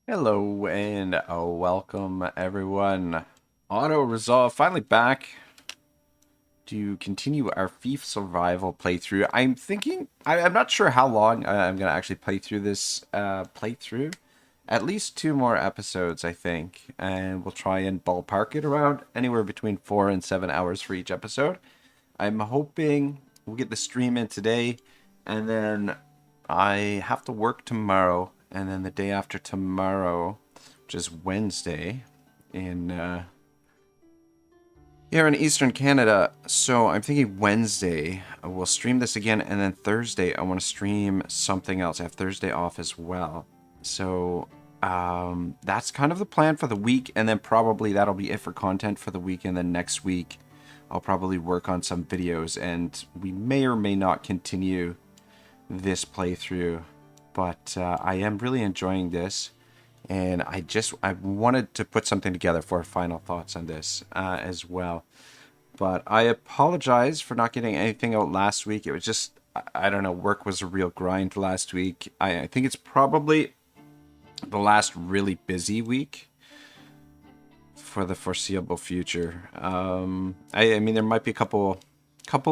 Hello and welcome everyone. Auto Resolve finally back to continue our Fief survival playthrough. I'm not sure how long I'm gonna actually play through this playthrough. At least 2 more episodes, I think, and we'll try and ballpark it around anywhere between 4 and 7 hours for each episode. I'm hoping we'll get the stream in today, and then I have to work tomorrow, and then the day after tomorrow, which is Wednesday, in here in Eastern Canada. So I'm thinking Wednesday we'll stream this again, and then Thursday I want to stream something else. I have Thursday off as well, so that's kind of the plan for the week, and then probably that'll be it for content for the week, and then next week I'll probably work on some videos, and we may or may not continue this playthrough, but I am really enjoying this, and I wanted to put something together for final thoughts on this as well. But I apologize for not getting anything out last week. It was just, I don't know, work was a real grind last week. I think it's probably the last really busy week for the foreseeable future. I mean, there might be a couple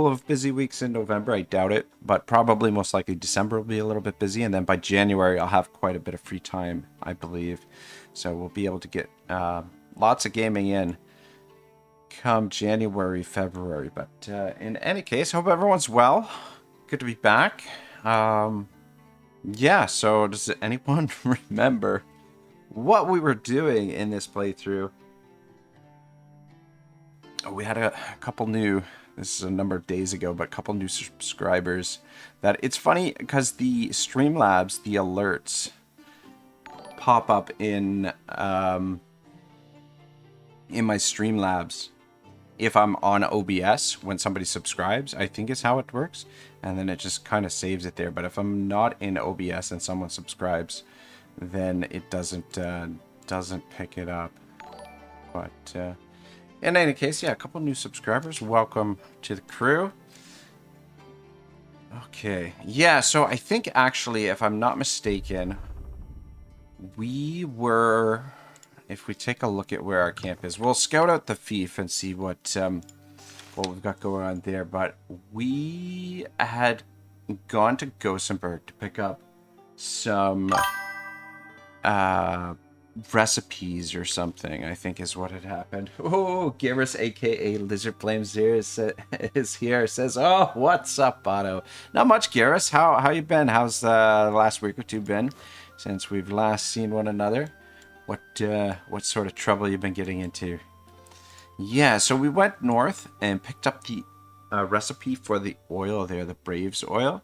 of busy weeks in November. I doubt it, but probably most likely December will be a little bit busy, and then by January I'll have quite a bit of free time, I believe. So we'll be able to get lots of gaming in come January, February. But in any case, hope everyone's well. Good to be back. Yeah, so does anyone remember what we were doing in this playthrough? Oh, we had a couple new, this is a number of days ago, but a couple new subscribers. That it's funny because the Streamlabs, the alerts pop up in my Streamlabs if I'm on OBS when somebody subscribes. I think is how it works, and then it just kind of saves it there. But if I'm not in OBS and someone subscribes, then it doesn't pick it up. But in any case, yeah, a couple new subscribers. Welcome to the crew. Okay, yeah, so I think actually, if I'm not mistaken, we were, if we take a look at where our camp is, we'll scout out the Fief and see what we've got going on there. But we had gone to Gothenburg to pick up some recipes or something, I think is what had happened. Oh, Garrus, aka Lizard Flames here, is here. Says, "Oh, what's up, Otto?" Not much, Garrus. How you been? How's the last week or two been since we've last seen one another? What sort of trouble you been getting into? Yeah, so we went north and picked up the recipe for the oil there, the Braves oil.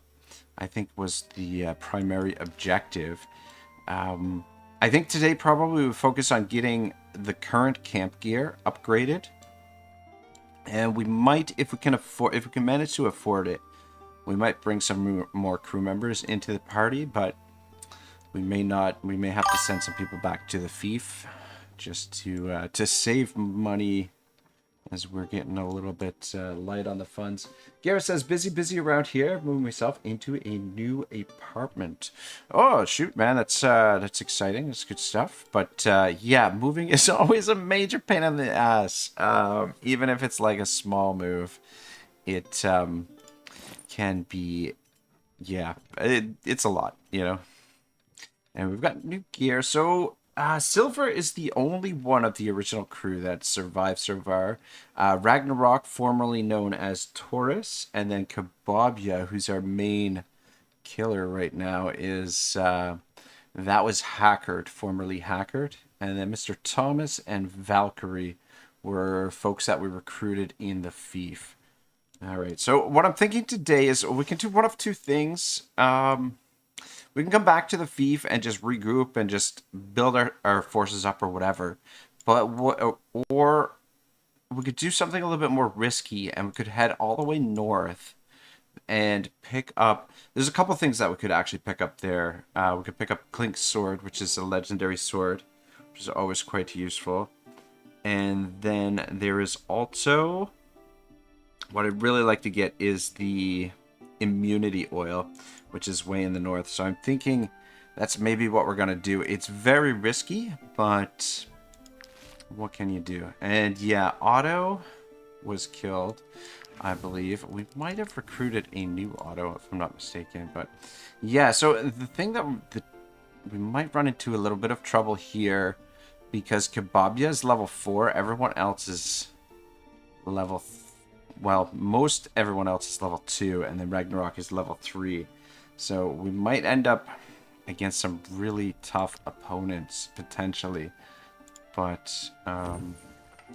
I think was the primary objective. I think today probably we'll focus on getting the current camp gear upgraded, and we might, if we can manage to afford it, we might bring some more crew members into the party, but we may not. We may have to send some people back to the Fief just to save money, as we're getting a little bit light on the funds. Garrett says, busy around here, moving myself into a new apartment. Oh, shoot, man, that's exciting. That's good stuff. But yeah, moving is always a major pain in the ass. Even if it's like a small move, it can be, yeah, it's a lot, you know. And we've got new gear, so Silver is the only one of the original crew that survived so far. Ragnarok, formerly known as Taurus, and then Kababia, who's our main killer right now, is that was Hackard, formerly Hackard. And then Mr. Thomas and Valkyrie were folks that we recruited in the Fief. All right, so what I'm thinking today is we can do one of two things. We can come back to the Fief and just regroup and just build our forces up or whatever. But or we could do something a little bit more risky, and we could head all the way north and pick up. There's a couple things that we could actually pick up there. We could pick up Clink's sword, which is a legendary sword, which is always quite useful. And then there is also, what I'd really like to get is the immunity oil, which is way in the north. So I'm thinking that's maybe what we're gonna do. It's very risky, but what can you do? And yeah, Otto was killed, I believe. We might have recruited a new Otto, if I'm not mistaken. But yeah, so the thing that we might run into a little bit of trouble here, because Kebabia is level 4, everyone else is level... well, most everyone else is level 2, and then Ragnarok is level 3. So we might end up against some really tough opponents, potentially. But,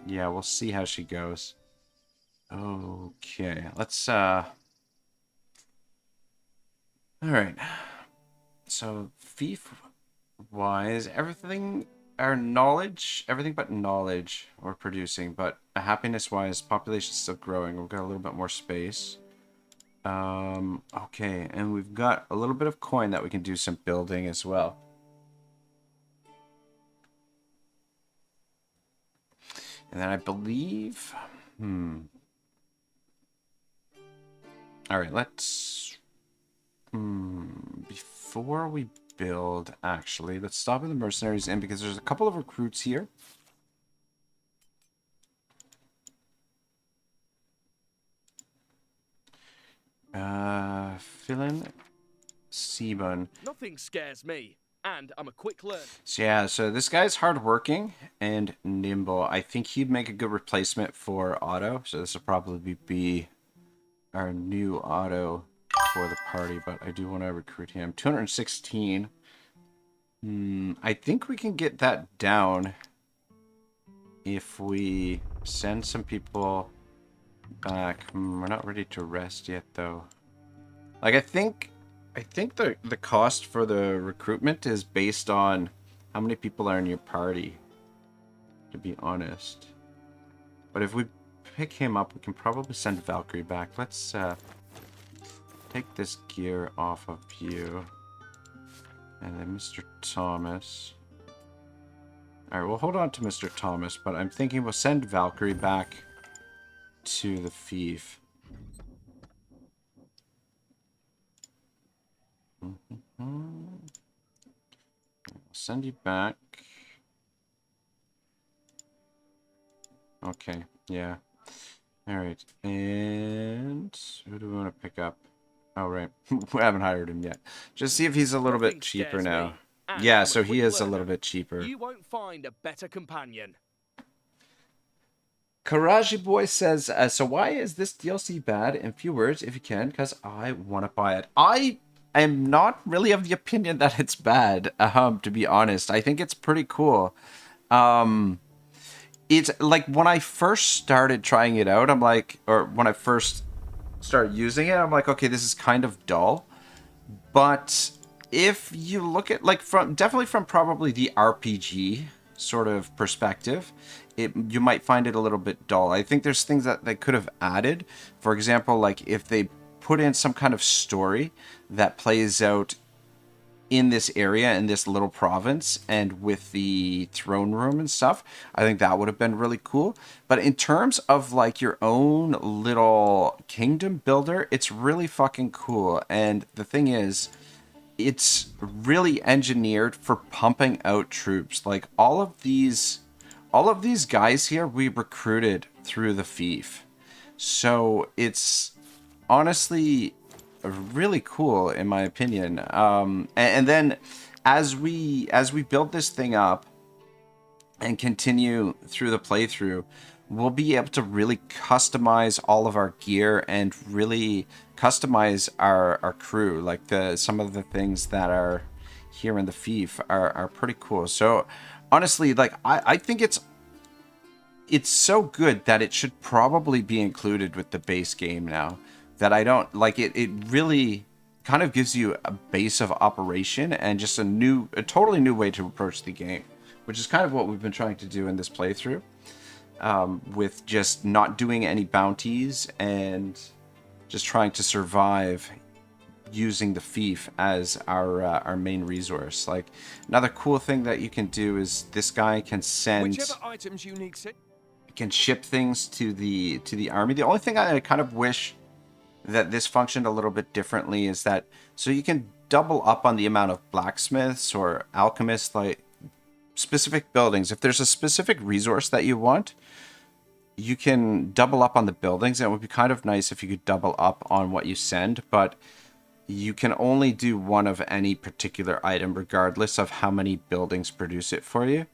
yeah, we'll see how she goes. Okay, let's, Alright. So, Fief-wise, everything but knowledge we're producing, but happiness-wise, population's still growing. We've got a little bit more space. Okay, and we've got a little bit of coin that we can do some building as well. And then I believe... Alright, let's... Before we build, actually, let's stop at the mercenaries inn, because there's a couple of recruits here. Philin Sebun. Nothing scares me, and I'm a quick learner. So yeah, so this guy's hardworking and nimble. I think he'd make a good replacement for Otto. So this will probably be our new Otto for the party, but I do want to recruit him. 216. I think we can get that down if we send some people back. We're not ready to rest yet, though. Like, I think the cost for the recruitment is based on how many people are in your party, to be honest. But if we pick him up, we can probably send Valkyrie back. Let's take this gear off of you. And then Mr. Thomas. Alright, we'll hold on to Mr. Thomas, but I'm thinking we'll send Valkyrie back to the Fief. I'll send you back. Okay, yeah. Alright, and who do we want to pick up? Oh, right. We haven't hired him yet. Just see if he's a little bit cheaper now. Yeah, so he is a little bit cheaper. You won't find a better companion. Karaji Boy says, so why is this DLC bad? In few words, if you can, because I want to buy it. I am not really of the opinion that it's bad, to be honest. I think it's pretty cool. It's like when I first started trying it out, I'm like, or when I first started using it, I'm like, okay, this is kind of dull. But if you look at, like, definitely from probably the RPG sort of perspective, you might find it a little bit dull. I think there's things that they could have added. For example, like if they put in some kind of story that plays out in this area, in this little province, and with the throne room and stuff, I think that would have been really cool. But in terms of like your own little kingdom builder, it's really fucking cool. And the thing is, it's really engineered for pumping out troops. Like all of these guys here we recruited through the Fief. So it's honestly really cool in my opinion. And then as we build this thing up and continue through the playthrough, we'll be able to really customize all of our gear and really customize our crew. Like some of the things that are here in the Fief are pretty cool. So honestly, like I think it's so good that it should probably be included with the base game now. That I don't like it. It really kind of gives you a base of operation and just a totally new way to approach the game, which is kind of what we've been trying to do in this playthrough, with just not doing any bounties and just trying to survive using the Fief as our main resource. Like another cool thing that you can do is this guy can send items you need, can ship things to the army. The only thing I kind of wish that this functioned a little bit differently is that so you can double up on the amount of blacksmiths or alchemists, like specific buildings. If there's a specific resource that you want, you can double up on the buildings. It would be kind of nice if you could double up on what you send, but you can only do one of any particular item regardless of how many buildings produce it for you,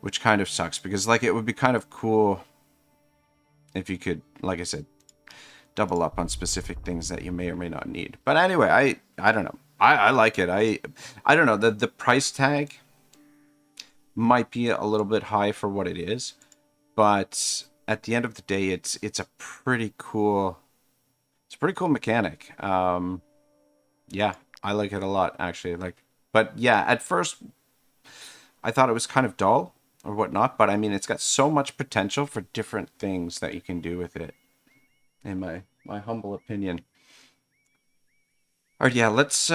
which kind of sucks because like it would be kind of cool if you could, like I said, double up on specific things that you may or may not need. But anyway, I don't know. I like it. I don't know. The price tag might be a little bit high for what it is, but at the end of the day, it's a pretty cool mechanic. Yeah, I like it a lot actually. But yeah, at first I thought it was kind of dull or whatnot, but I mean, it's got so much potential for different things that you can do with it, in my humble opinion. All right, yeah, let's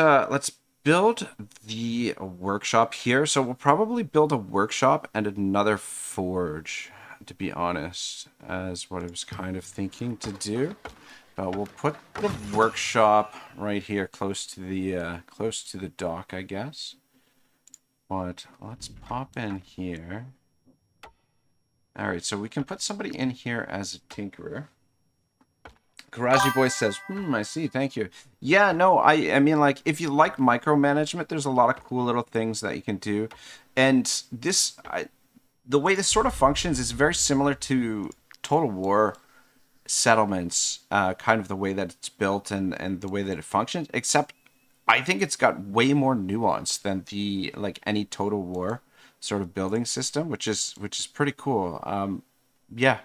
build the workshop here. So we'll probably build a workshop and another forge, to be honest, as what I was kind of thinking to do. But we'll put the workshop right here, close to the dock, I guess. But let's pop in here. All right, so we can put somebody in here as a tinkerer. Garaji Boy says, I see, thank you. Yeah, no, I mean, like, if you like micromanagement, there's a lot of cool little things that you can do. And this, the way this sort of functions is very similar to Total War settlements, kind of the way that it's built and the way that it functions, except I think it's got way more nuance than the, like, any Total War sort of building system, which is pretty cool. Yeah.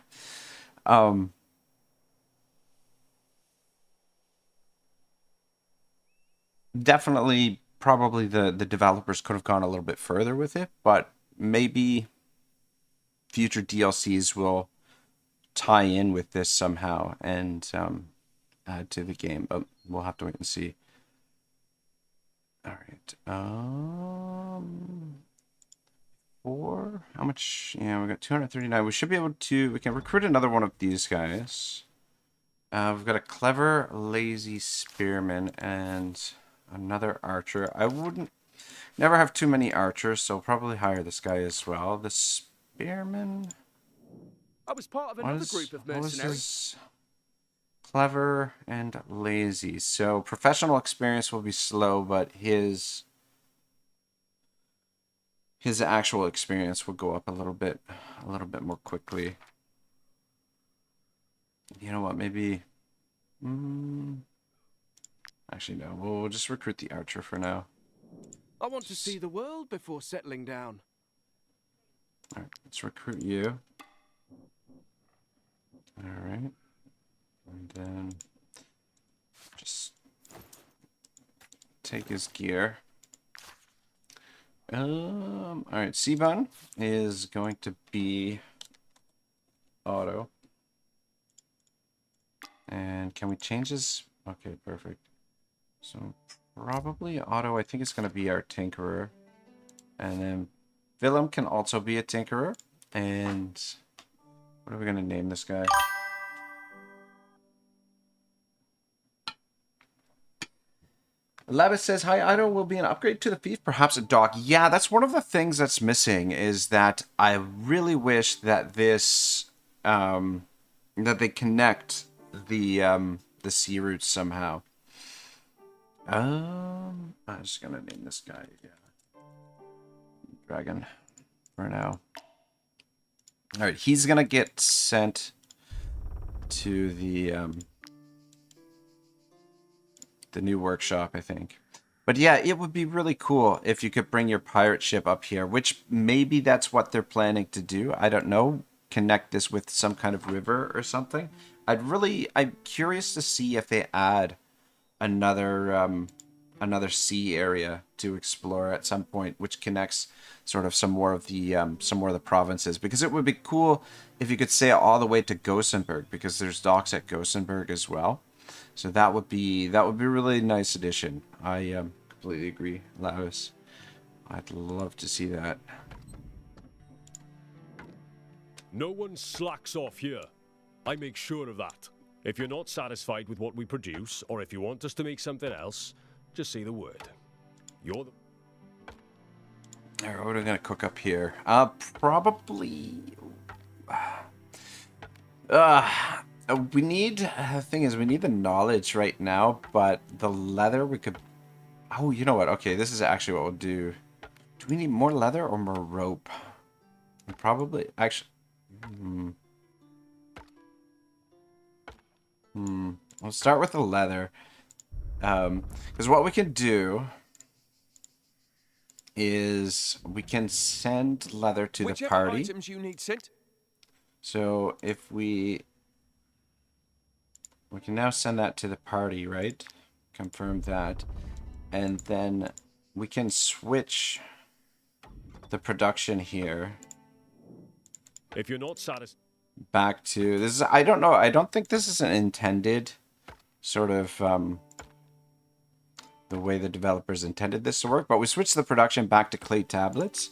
Definitely, probably the developers could have gone a little bit further with it, but maybe future DLCs will tie in with this somehow and add to the game, but we'll have to wait and see. All right. How much? Yeah, we got 239. We should be able to. We can recruit another one of these guys. We've got a clever, lazy spearman and another archer. I wouldn't never have too many archers, so probably hire this guy as well. The spearman. I was part of another group of mercenaries. Clever and lazy. So professional experience will be slow, but his actual experience will go up a little bit more quickly. You know what? Maybe. Actually, no. We'll just recruit the archer for now. I want to see the world before settling down. All right, let's recruit you. All right, and then just take his gear. All right, Seabun is going to be Otto. And can we change his? Okay, perfect. So probably Otto, I think it's going to be our tinkerer. And then Willem can also be a tinkerer. And what are we going to name this guy? Lavis says, hi, Otto will be an upgrade to the Fief, perhaps a dock. Yeah, that's one of the things that's missing, is that I really wish that this, that they connect the sea routes somehow. I'm just gonna name this guy, Dragon, for now. All right, he's gonna get sent to the new workshop, I think. But yeah, it would be really cool if you could bring your pirate ship up here, which maybe that's what they're planning to do. I don't know. Connect this with some kind of river or something. I'm curious to see if they add another sea area to explore at some point, which connects sort of some more of the provinces, because it would be cool if you could sail all the way to Gothenburg, because there's docks at Gothenburg as well. So that would be a really nice addition. I completely agree, Laos. I'd love to see that. No one slacks off here. I make sure of that. If you're not satisfied with what we produce, or if you want us to make something else, just say the word. You're the... Alright, what are we gonna cook up here? Probably... we need... The thing is, we need the knowledge right now, but the leather we could... Oh, you know what? Okay, this is actually what we'll do. Do we need more leather or more rope? Probably... Actually... We'll start with the leather. Because what we can do is we can send leather to the party. Items you need sent. So if we can now send that to the party, right? Confirm that. And then we can switch the production here. If you're not satisfied... Back to... This is... I don't know. I don't think this is an intended sort of... the way the developers intended this to work, but we switched the production back to clay tablets,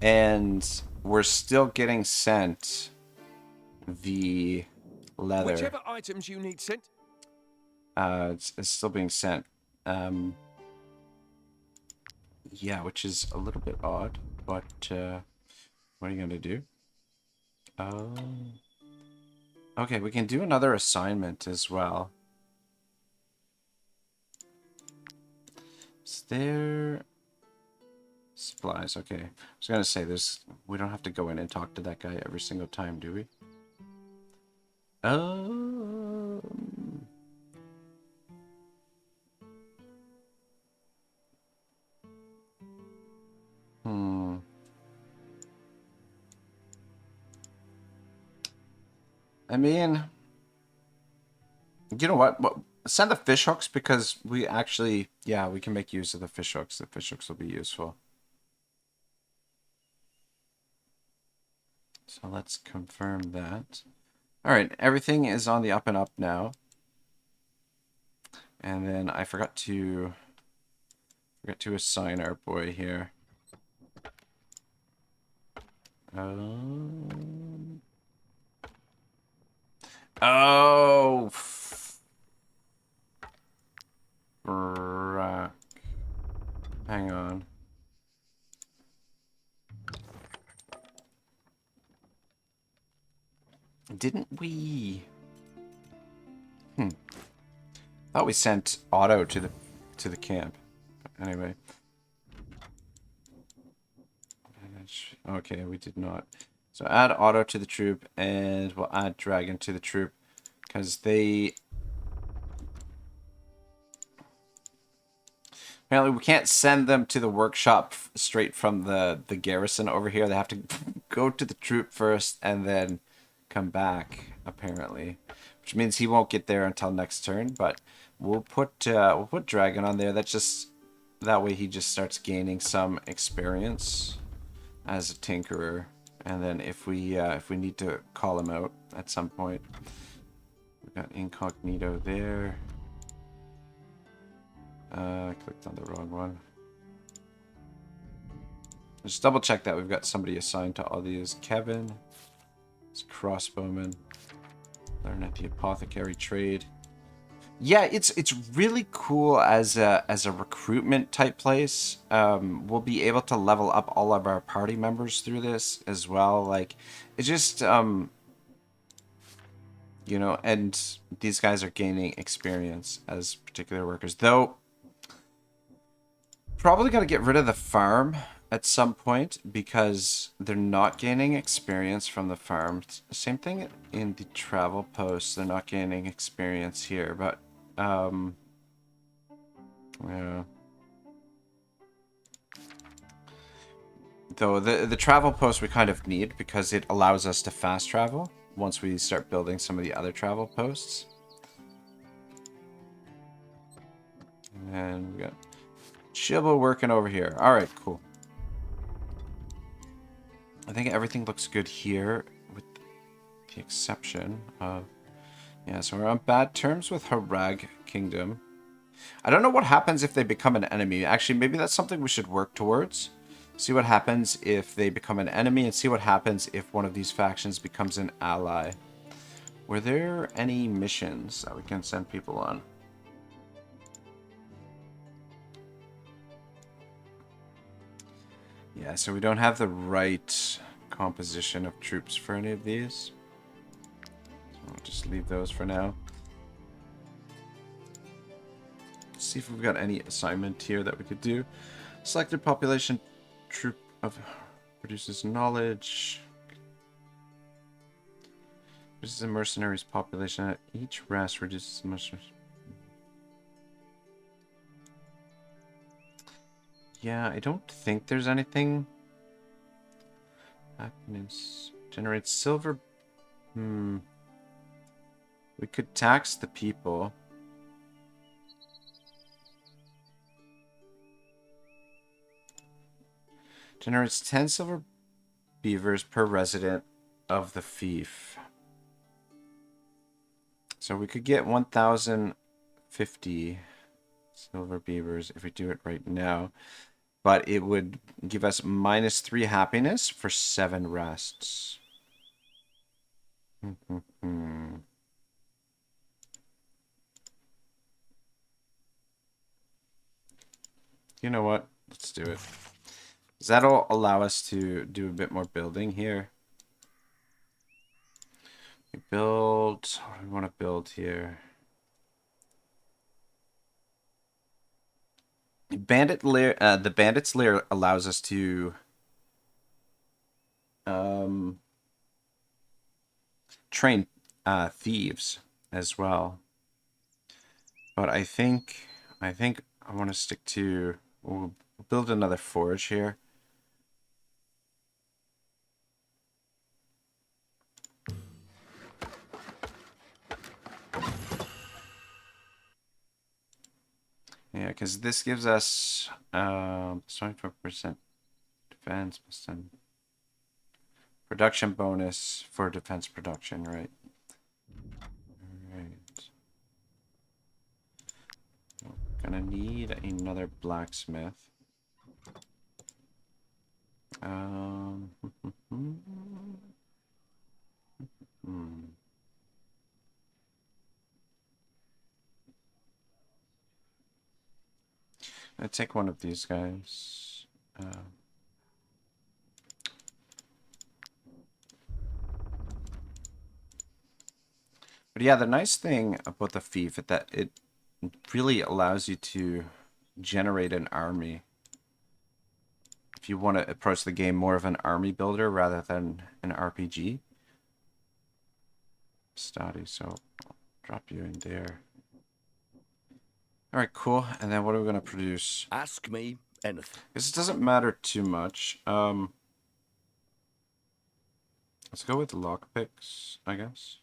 and we're still getting sent the leather. Whichever items you need sent. It's still being sent. Yeah, which is a little bit odd, but what are you gonna do? Okay, we can do another assignment as well. Is there supplies? Okay, I was gonna say we don't have to go in and talk to that guy every single time, do we? I mean, you know what? Send the fish hooks, because we actually, yeah, we can make use of the fish hooks. The fish hooks will be useful. So let's confirm that. All right, everything is on the up and up now. And then I forgot to assign our boy here. Oh. Hang on. Didn't we? Thought we sent Otto to the camp. Anyway. Okay, we did not. So add Otto to the troop, and we'll add Dragon to the troop, because they... Apparently we can't send them to the workshop straight from the garrison over here. They have to go to the troop first and then come back, apparently. Which means he won't get there until next turn, but we'll put Dragon on there. That way he just starts gaining some experience as a tinkerer. And then if we need to call him out at some point. We've got incognito there. I clicked on the wrong one. Just double check that we've got somebody assigned to all these. Kevin. It's crossbowman. Learn at the apothecary trade. Yeah, it's really cool as a recruitment type place. We'll be able to level up all of our party members through this as well. Like, it just you know, and these guys are gaining experience as particular workers. Though, probably got to get rid of the farm at some point, because they're not gaining experience from the farm. Same thing in the travel posts. They're not gaining experience here, but yeah. Though the travel post we kind of need, because it allows us to fast travel once we start building some of the other travel posts. And then we got Shibble working over here. All right, cool. I think everything looks good here, with the exception of... Yeah, so we're on bad terms with Harag Kingdom. I don't know what happens if they become an enemy. Actually, maybe that's something we should work towards. See what happens if they become an enemy, and see what happens if one of these factions becomes an ally. Were there any missions that we can send people on? Yeah, so we don't have the right composition of troops for any of these. So I'll just leave those for now. Let's see if we've got any assignment here that we could do. Selected population troop of produces knowledge. Reduces the mercenaries population at each rest. Reduces the mercenaries. Yeah, I don't think there's anything. Happiness generates silver. We could tax the people. Generates 10 silver beavers per resident of the fief. So we could get 1,050 silver beavers if we do it right now. But it would give us -3 happiness for 7 rests. You know what? Let's do it. That'll allow us to do a bit more building here. We build... What do we want to build here? Bandit lair, the bandits lair allows us to train thieves as well. But I think I want to stick to. We'll build another forge here. Yeah, because this gives us 25% defense, +10 production bonus for defense production, right? Alright. Gonna need another blacksmith. I'll take one of these guys. But yeah, the nice thing about the Fief is that it really allows you to generate an army. If you want to approach the game more of an army builder rather than an RPG. Study, so I'll drop you in there. Alright, cool. And then what are we going to produce? Ask me anything. Because it doesn't matter too much. Let's go with lockpicks, I guess.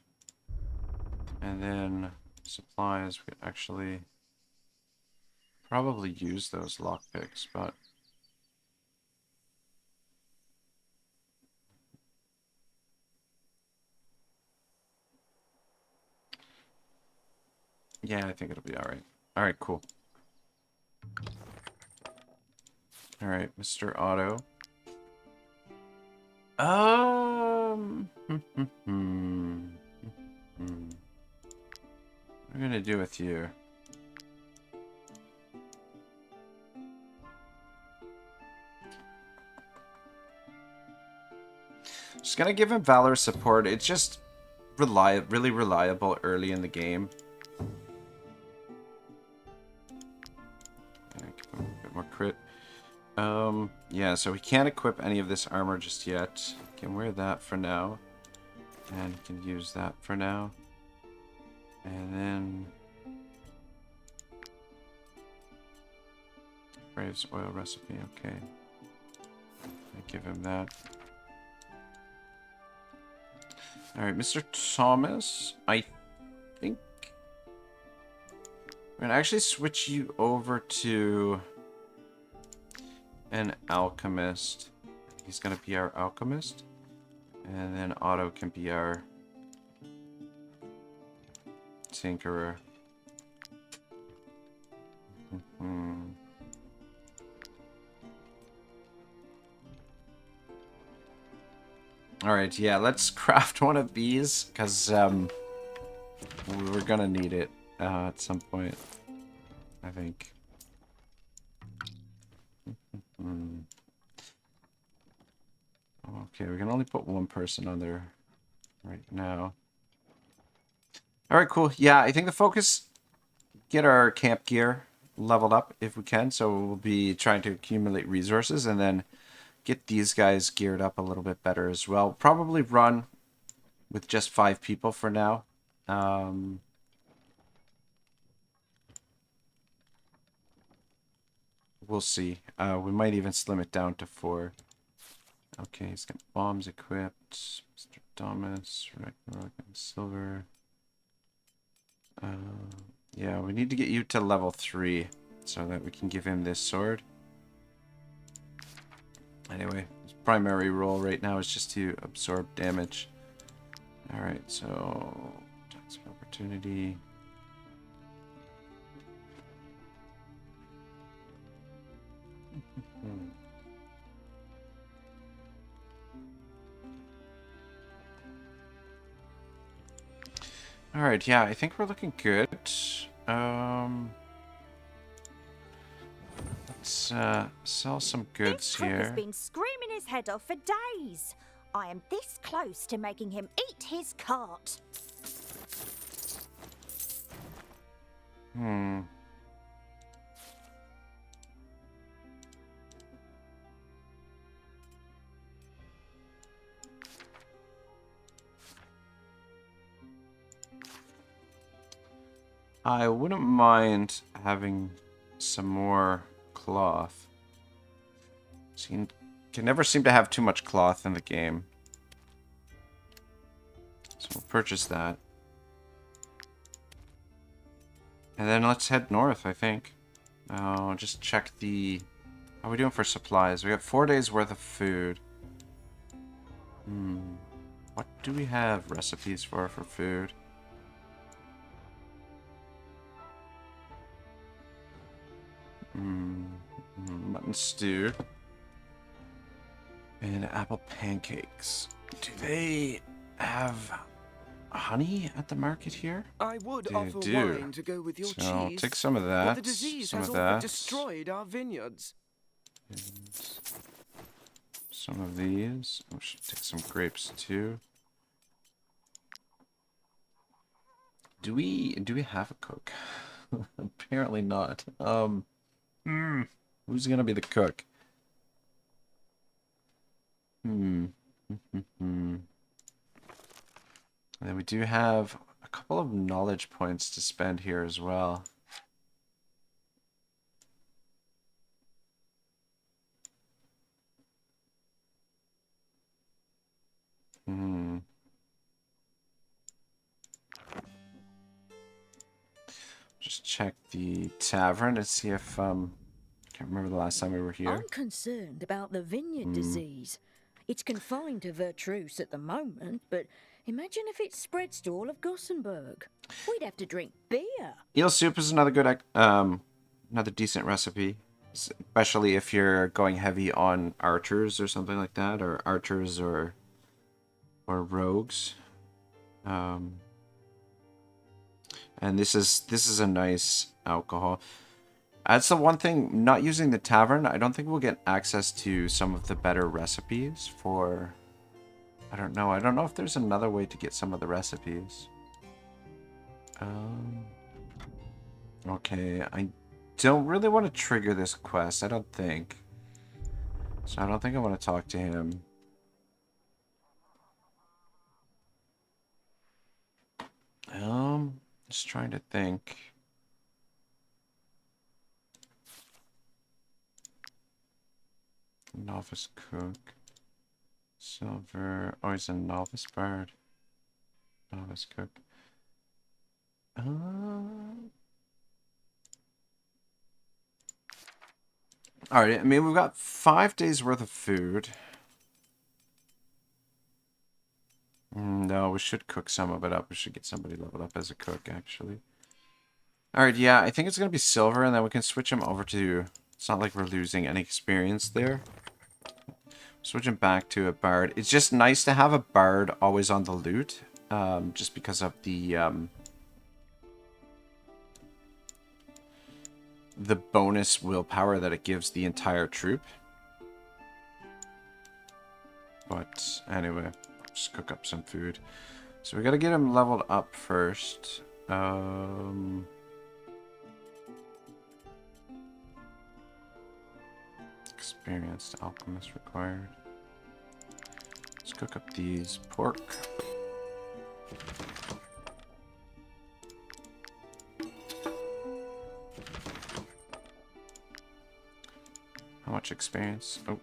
And then supplies, we could actually probably use those lockpicks, but yeah, I think it'll be alright. Alright, cool. Alright, Mr. Otto. What are we gonna do with you? Just gonna give him Valor support. It's just really reliable early in the game. Yeah, give him a bit more crit. Yeah, so he can't equip any of this armor just yet. Can wear that for now. And he can use that for now. And then Braves oil recipe, okay. I give him that. Alright, Mr. Thomas, I think we're gonna actually switch you over to an alchemist. He's gonna be our alchemist. And then Otto can be our tinkerer. Alright, yeah, let's craft one of these, because we're gonna need it at some point, I think. Okay, we can only put one person on there right now. Alright, cool. Yeah, I think the focus, get our camp gear leveled up if we can. So we'll be trying to accumulate resources and then get these guys geared up a little bit better as well. Probably run with just 5 people for now. We'll see. We might even slim it down to 4. Okay, he's got bombs equipped. Mr. Thomas, Ragnarok, and Silver. Yeah, we need to get you to level 3 so that we can give him this sword. Anyway, his primary role right now is just to absorb damage. Alright, so tax of opportunity. Alright, yeah, I think we're looking good. Let's sell some goods This trick here. has been screaming his head off for days. I am this close to making him eat his cart. I wouldn't mind having some more cloth. Can never seem to have too much cloth in the game. So we'll purchase that. And then let's head north, I think. Just check the... How are we doing for supplies? We got 4 days worth of food. What do we have recipes for food? Mutton stew. And apple pancakes. Do they have honey at the market here? I would They offer do. wine to go with your So I'll cheese. take some of But that. the disease Some has of all but that. destroyed our vineyards. And some of these. We should take some grapes too. Do we have a cook? Apparently not. Who's gonna be the cook? And then we do have a couple of knowledge points to spend here as well. Just check the tavern and see if can't remember the last time we were here. I'm concerned about the vineyard disease. It's confined to Vertruse at the moment, but imagine if it spreads to all of Gothenburg. We'd have to drink beer. Eel soup is another good, another decent recipe, especially if you're going heavy on archers or something like that, or archers or rogues. And this is a nice alcohol. That's the one thing, not using the tavern, I don't think we'll get access to some of the better recipes for... I don't know if there's another way to get some of the recipes. Okay, I don't really want to trigger this quest, I don't think. So I don't think I want to talk to him. Just trying to think. Novice cook. Silver. Oh, he's a novice bard. Novice cook. Alright, I mean, we've got 5 days worth of food. No, we should cook some of it up. We should get somebody leveled up as a cook, actually. Alright, yeah, I think it's going to be silver, and then we can switch him over to... It's not like we're losing any experience there. Switching back to a bard. It's just nice to have a bard always on the loot. Just because of the bonus willpower that it gives the entire troop. But anyway, just cook up some food. So we gotta get him leveled up first. Experienced alchemist required. Let's cook up these pork. How much experience? Oh.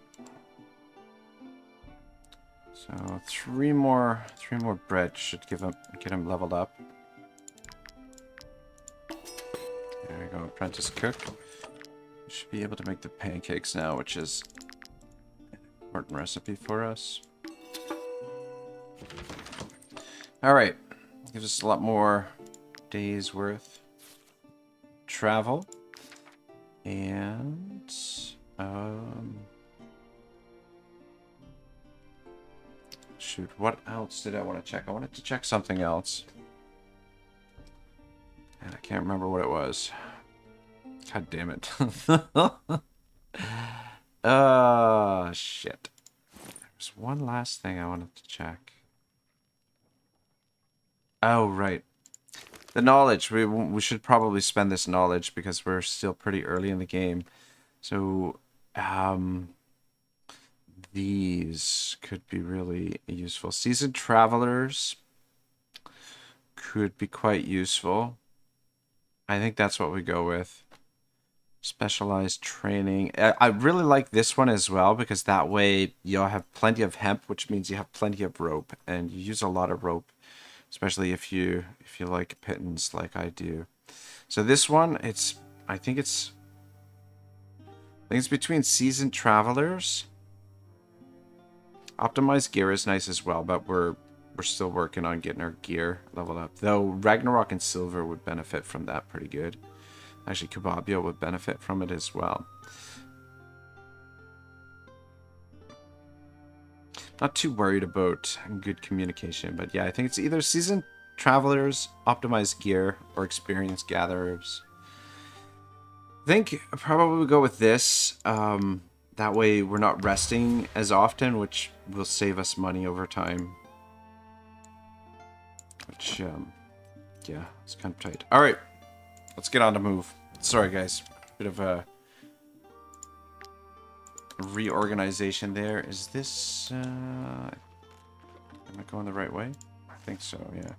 So three more bread should get him leveled up. There we go, apprentice cook. Should be able to make the pancakes now, which is an important recipe for us. Alright. Gives us a lot more days worth travel. And shoot, what else did I want to check? I wanted to check something else. And I can't remember what it was. God damn it. Shit. There's one last thing I wanted to check. Oh, right. The knowledge. We should probably spend this knowledge because we're still pretty early in the game. So, these could be really useful. Seasoned travelers could be quite useful. I think that's what we go with. Specialized training. I really like this one as well because that way you'll have plenty of hemp, which means you have plenty of rope, and you use a lot of rope, especially if you like pittance like I do. So this one, I think it's between seasoned travelers. Optimized gear is nice as well, but we're still working on getting our gear leveled up. Though Ragnarok and Silver would benefit from that pretty good. Actually, Kababia would benefit from it as well. Not too worried about good communication, but yeah, I think it's either seasoned travelers, optimized gear, or experienced gatherers. I think I'll probably go with this. That way we're not resting as often, which will save us money over time. Which, yeah, it's kind of tight. All right. Let's get on to move. Sorry, guys. Bit of a reorganization there. Is this... am I going the right way? I think so, yeah.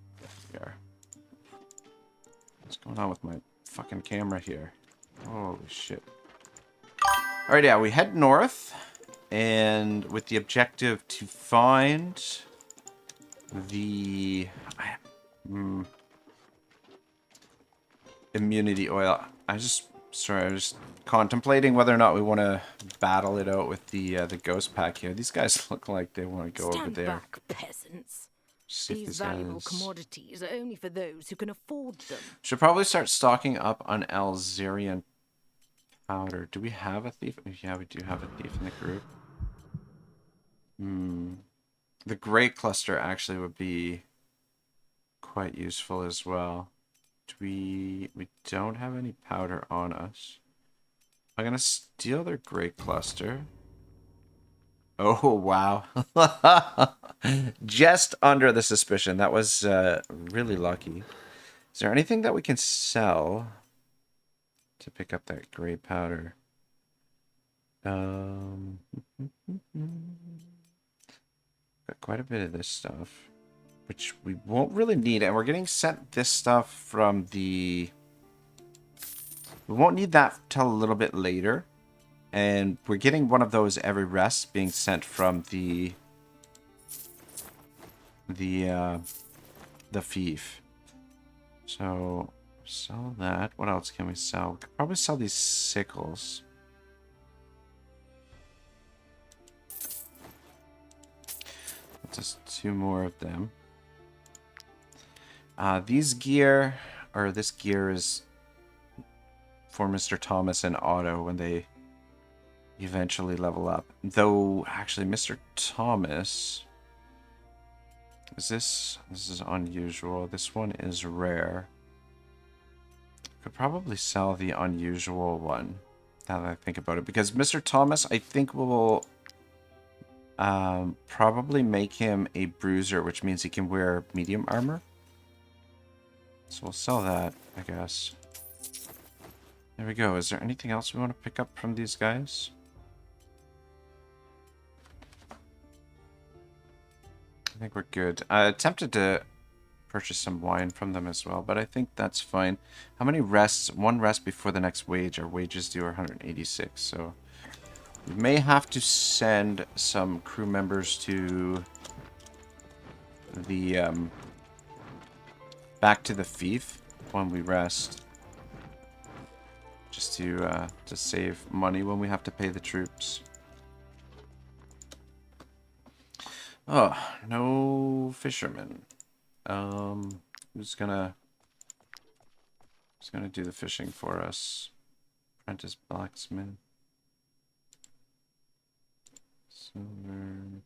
We are. What's going on with my fucking camera here? Holy shit. Alright, yeah, we head north. And with the objective to find the... immunity oil. I was just contemplating whether or not we want to battle it out with the ghost pack here. These guys look like they want to go over there. Stand back, peasants. These valuable commodities are only for those who can afford them. Should probably start stocking up on Alzerian powder. Do we have a thief? Yeah, we do have a thief in the group. The gray cluster actually would be quite useful as well. We don't have any powder on us. I'm gonna steal their gray cluster. Oh wow. Just under the suspicion. That was really lucky. Is there anything that we can sell to pick up that gray powder? Got quite a bit of this stuff, which we won't really need, and we're getting sent this stuff from the... We won't need that till a little bit later, and we're getting one of those every rest being sent from the Fief. So, sell that. What else can we sell? We could probably sell these sickles. Just 2 more of them. This gear is for Mr. Thomas and Otto when they eventually level up. Though, actually, Mr. Thomas... This is unusual. This one is rare. Could probably sell the unusual one, now that I think about it. Because Mr. Thomas, I think, will Probably make him a bruiser, which means he can wear medium armor. So we'll sell that, I guess. There we go. Is there anything else we want to pick up from these guys? I think we're good. I attempted to purchase some wine from them as well, but I think that's fine. How many rests? One rest before the next wage. Our wages due are 186, so we may have to send some crew members to the back to the Fief when we rest, just to save money when we have to pay the troops. Oh, no fishermen. Who's gonna do the fishing for us? Apprentice blacksmith. Silver.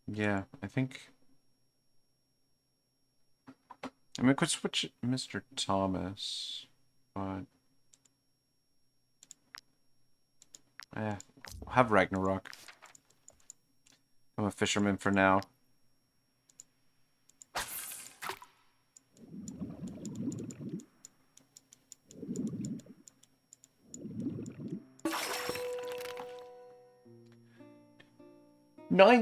Yeah, I think. I mean, I could switch Mr. Thomas, but we'll have Ragnarok. I'm a fisherman for now.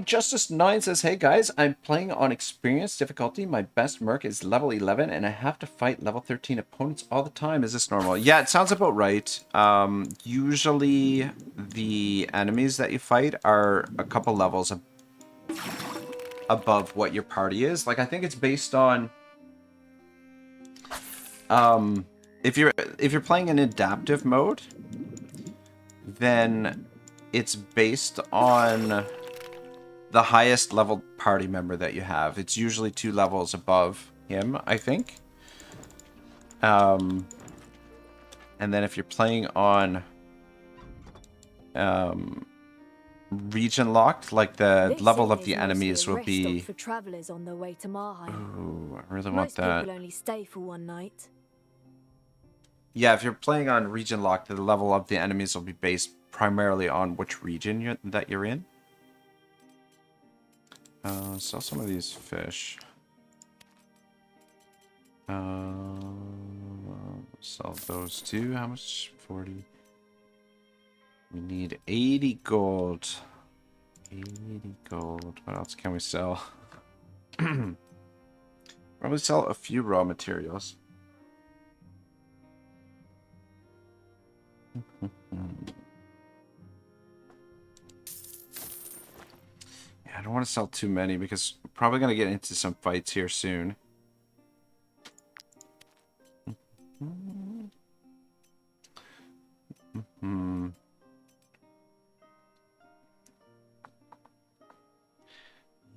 Justice 9 says, hey guys, I'm playing on experience difficulty. My best merc is level 11 and I have to fight level 13 opponents all the time. Is this normal? Yeah, it sounds about right. Usually the enemies that you fight are a couple levels above what your party is. Like, I think it's based on if you're playing in adaptive mode, then it's based on the highest level party member that you have. It's usually 2 levels above him, I think. And then if you're playing on region locked, like the level of the enemies will be. For travelers on their way to Marheim. Ooh, I really want that. Most people only stay for one night. Yeah, if you're playing on region locked, the level of the enemies will be based primarily on which region that you're in. Sell some of these fish. Sell those too. How much? 40. We need 80 gold. 80 gold. What else can we sell? Probably sell a few raw materials. I don't want to sell too many because we're probably going to get into some fights here soon.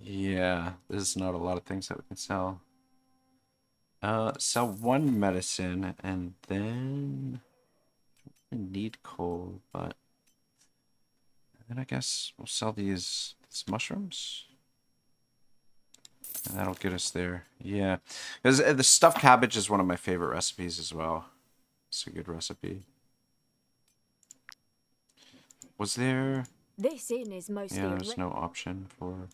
Yeah, there's not a lot of things that we can sell. Sell 1 medicine and then we need coal, but then I guess we'll sell these mushrooms. And that'll get us there. Yeah. Because the stuffed cabbage is one of my favorite recipes as well. It's a good recipe. Was there... This inn is mostly... Yeah, there's no option for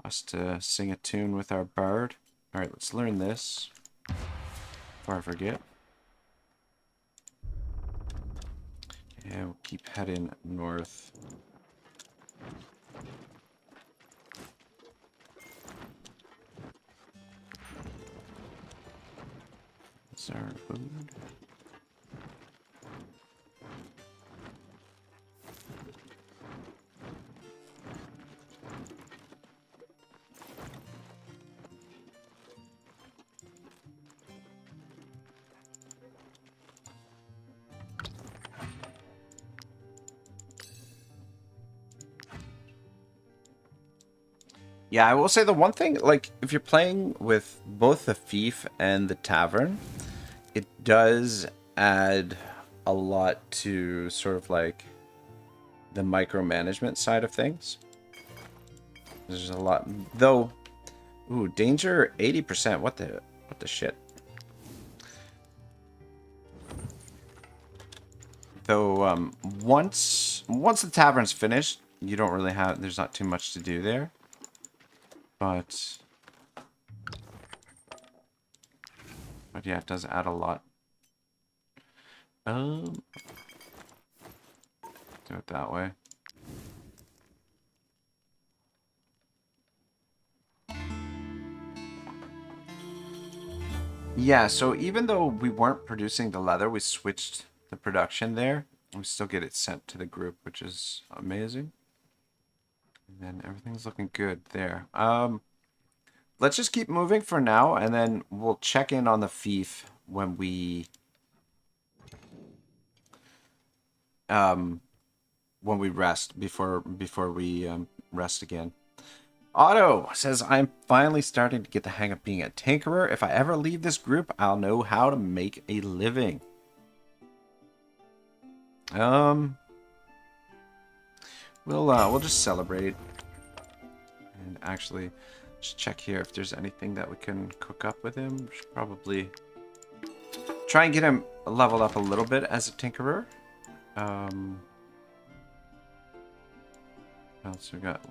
us to sing a tune with our bard. Alright, let's learn this before I forget. Yeah, we'll keep heading north. That's our food. Yeah, I will say the one thing, like, if you're playing with both the Fief and the Tavern, it does add a lot to sort of like the micromanagement side of things. There's a lot, though. Ooh, danger 80%. What the shit? Though, once the tavern's finished, you don't really have... There's not too much to do there. But yeah, it does add a lot. Do it that way. Yeah, so even though we weren't producing the leather, we switched the production there. We still get it sent to the group, which is amazing. And then everything's looking good there. Let's just keep moving for now, and then we'll check in on the Fief when we rest, before we rest again. Otto says, I'm finally starting to get the hang of being a tinkerer. If I ever leave this group, I'll know how to make a living. We'll just celebrate. And actually, just check here if there's anything that we can cook up with him. We should probably try and get him leveled up a little bit as a tinkerer. What else we got?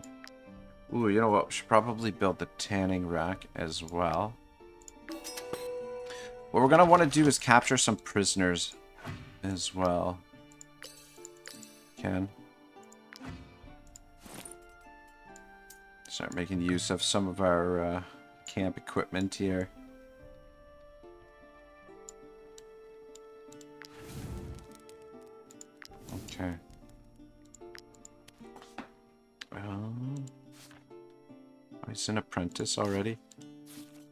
Ooh, you know what? We should probably build the tanning rack as well. What we're going to want to do is capture some prisoners as well. Start making use of some of our camp equipment here. Okay. He's an apprentice already.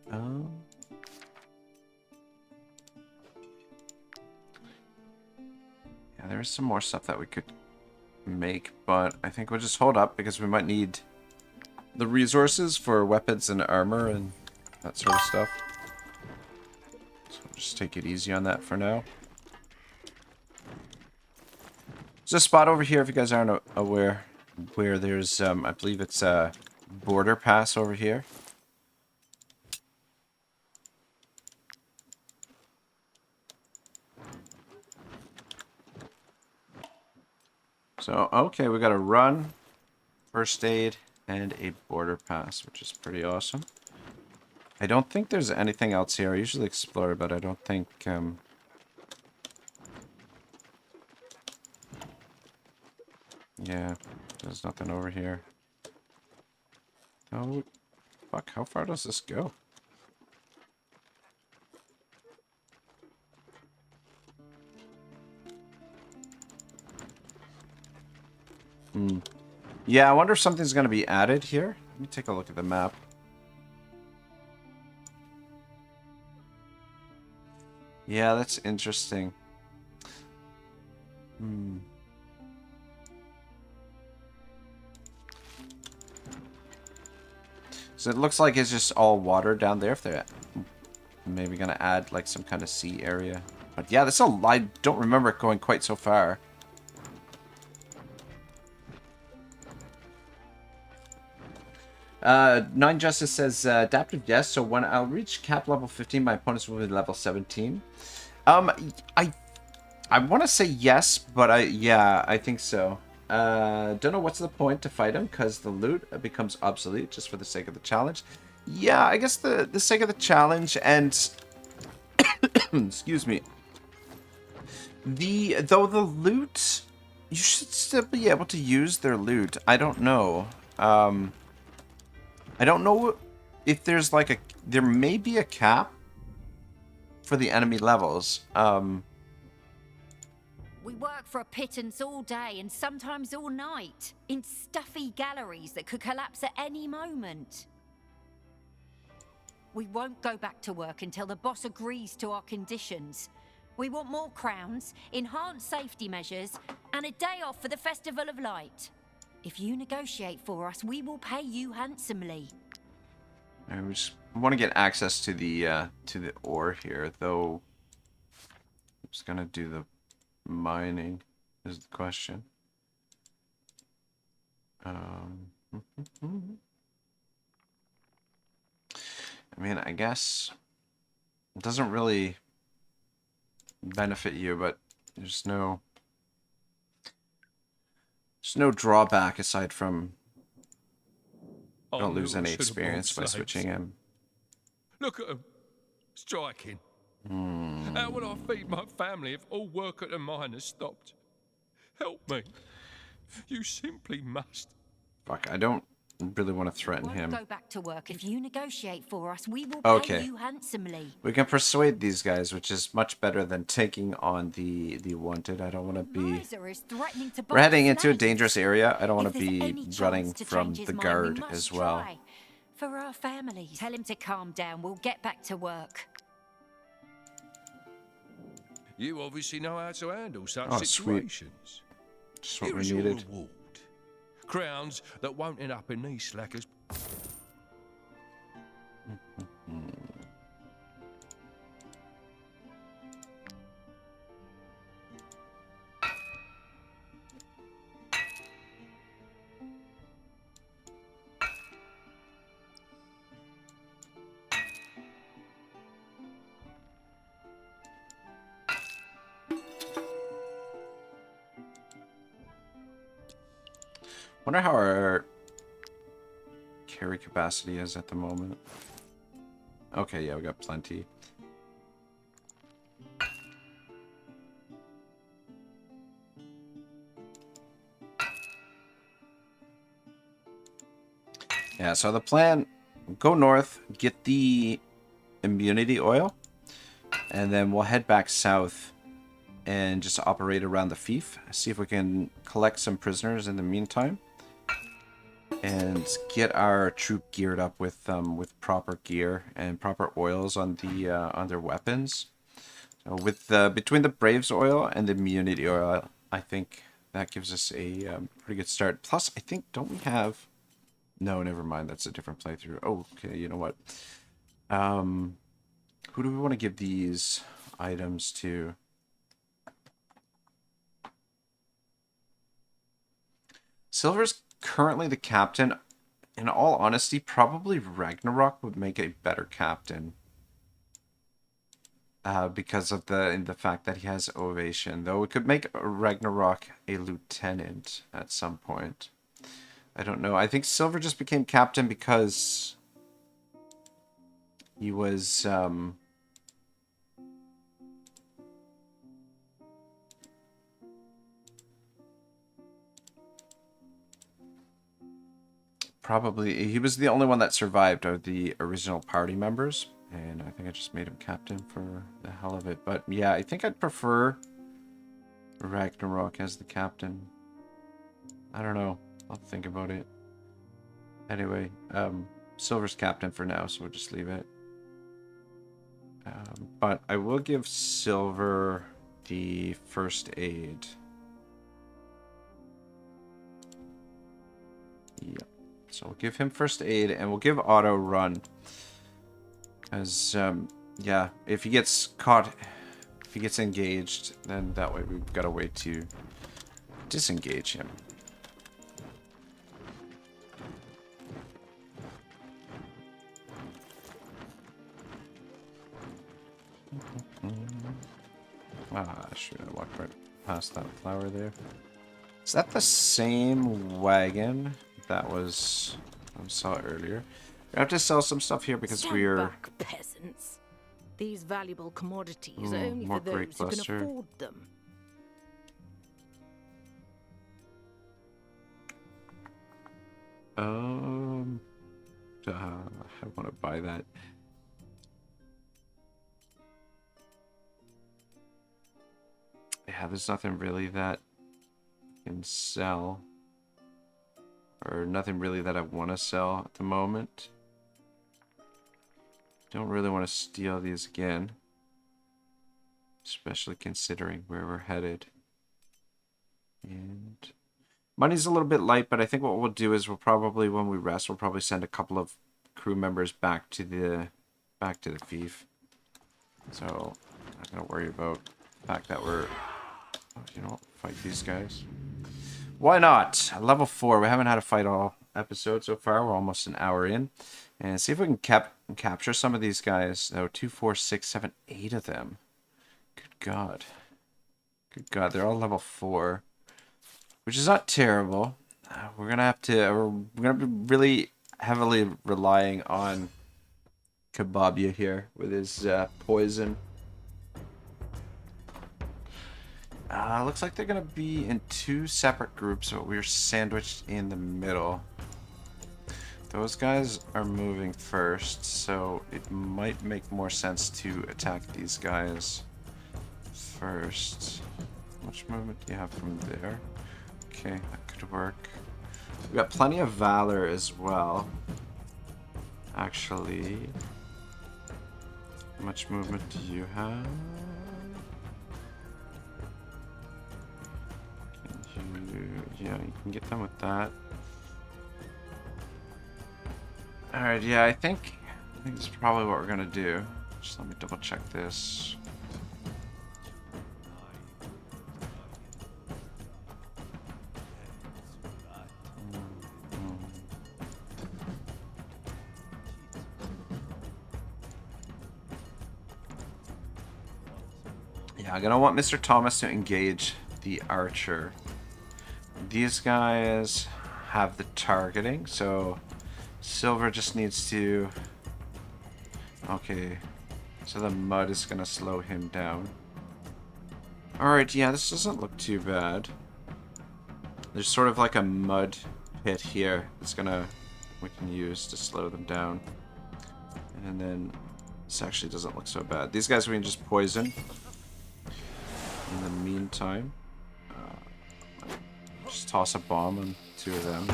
Yeah, there's some more stuff that we could make, but I think we'll just hold up because we might need the resources for weapons and armor and that sort of stuff. So we'll just take it easy on that for now. There's a spot over here, if you guys aren't aware, where there's, I believe it's a border pass over here. So, okay, we got a run, first aid, and a border pass, which is pretty awesome. I don't think there's anything else here. I usually explore, but I don't think... yeah, there's nothing over here. Oh, fuck, how far does this go? Yeah, I wonder if something's going to be added here. Let me take a look at the map. Yeah, that's interesting. So it looks like it's just all water down there. If they're maybe going to add like some kind of sea area. But yeah, this I don't remember it going quite so far. Nine Justice says, adaptive, yes. So when I'll reach cap level 15, my opponents will be level 17. I want to say yes, but yeah, I think so. Don't know what's the point to fight him, because the loot becomes obsolete just for the sake of the challenge. Yeah, I guess the sake of the challenge, and excuse me. Though the loot, you should still be able to use their loot. I don't know. I don't know if there's like there may be a cap for the enemy levels. We work for a pittance all day and sometimes all night, in stuffy galleries that could collapse at any moment. We won't go back to work until the boss agrees to our conditions. We want more crowns, enhanced safety measures, and a day off for the Festival of Light. If you negotiate for us, we will pay you handsomely. I just want to get access to the ore here, though. I'm just gonna do the mining is the question. I mean, I guess it doesn't really benefit you, but there's no There's no drawback aside from I don't knew lose I any should have bought experience by slaves. switching him. Look at them. Striking. How will I feed my family if all work at the mine has stopped? Help me. You simply must. Fuck, I don't really want to threaten Won't him. go back to work. If you negotiate for us, we will Okay. pay you handsomely. We can persuade these guys, which is much better than taking on the wanted. I don't want to be... Miser is threatening to buy We're heading into a slaves. dangerous area. I don't want If to there's be any chance running to from change his the mind, we guard must as well. try. For our families. Tell him to calm down. We'll get back to work. You obviously know how to handle such Oh, sweet. situations. Just what Here we is your needed. reward. Crowns that won't end up in these slackers. Wonder how our carry capacity is at the moment. Okay, yeah, we got plenty. Yeah, so the plan, go north, get the immunity oil, and then we'll head back south and just operate around the Fief. See if we can collect some prisoners in the meantime. And get our troop geared up with proper gear and proper oils on their weapons. So with between the Braves oil and the immunity oil, I think that gives us a pretty good start. Plus, I think don't we have? No, never mind. That's a different playthrough. Oh, okay. You know what? Who do we want to give these items to? Silver's currently the captain. In all honesty, probably Ragnarok would make a better captain. Because of the fact that he has ovation. Though we could make Ragnarok a lieutenant at some point. I don't know. I think Silver just became captain because he was probably, he was the only one that survived of the original party members. And I think I just made him captain for the hell of it. But yeah, I think I'd prefer Ragnarok as the captain. I don't know. I'll think about it. Anyway, Silver's captain for now, so we'll just leave it. But I will give Silver the first aid. Yep. So we'll give him first aid, and we'll give Otto run. Because, yeah, if he gets caught, if he gets engaged, then that way we've got a way to disengage him. Ah, shoot, I walked right past that flower there. Is that the same wagon that was I saw earlier? We have to sell some stuff here because Stand we're... back, peasants. These valuable commodities are only more for those grape who can cluster. afford them. I want to buy that. Yeah, there's nothing really that I can sell. Or nothing really that I want to sell at the moment. Don't really want to steal these again. Especially considering where we're headed. And money's a little bit light, but I think what we'll do is we'll probably, when we rest, we'll probably send a couple of crew members back to the Fief. So I'm not gonna worry about the fact that we're, you know, fight these guys. Why not? Level 4. We haven't had a fight all episode so far. We're almost an hour in. And see if we can capture some of these guys. Though 2, 4, 6, 7, 8 of them. Good God. Good God. They're all level 4. which is not terrible. We're gonna have to. We're gonna be really heavily relying on Kebabia here with his poison. Looks like they're gonna be in 2 separate groups, but we're sandwiched in the middle. Those guys are moving first, so it might make more sense to attack these guys first. How much movement do you have from there? Okay, that could work. We got plenty of valor as well. Actually, how much movement do you have? Yeah, you can get them with that. Alright, yeah, I think this is probably what we're gonna do. Just let me double check this. Yeah, I'm gonna want Mr. Thomas to engage the archer. These guys have the targeting, so Silver just needs to... Okay, so the mud is gonna slow him down. Alright, yeah, this doesn't look too bad. There's sort of like a mud pit here that's we can use to slow them down. And then this actually doesn't look so bad. These guys we can just poison. In the meantime, just toss a bomb on 2 of them.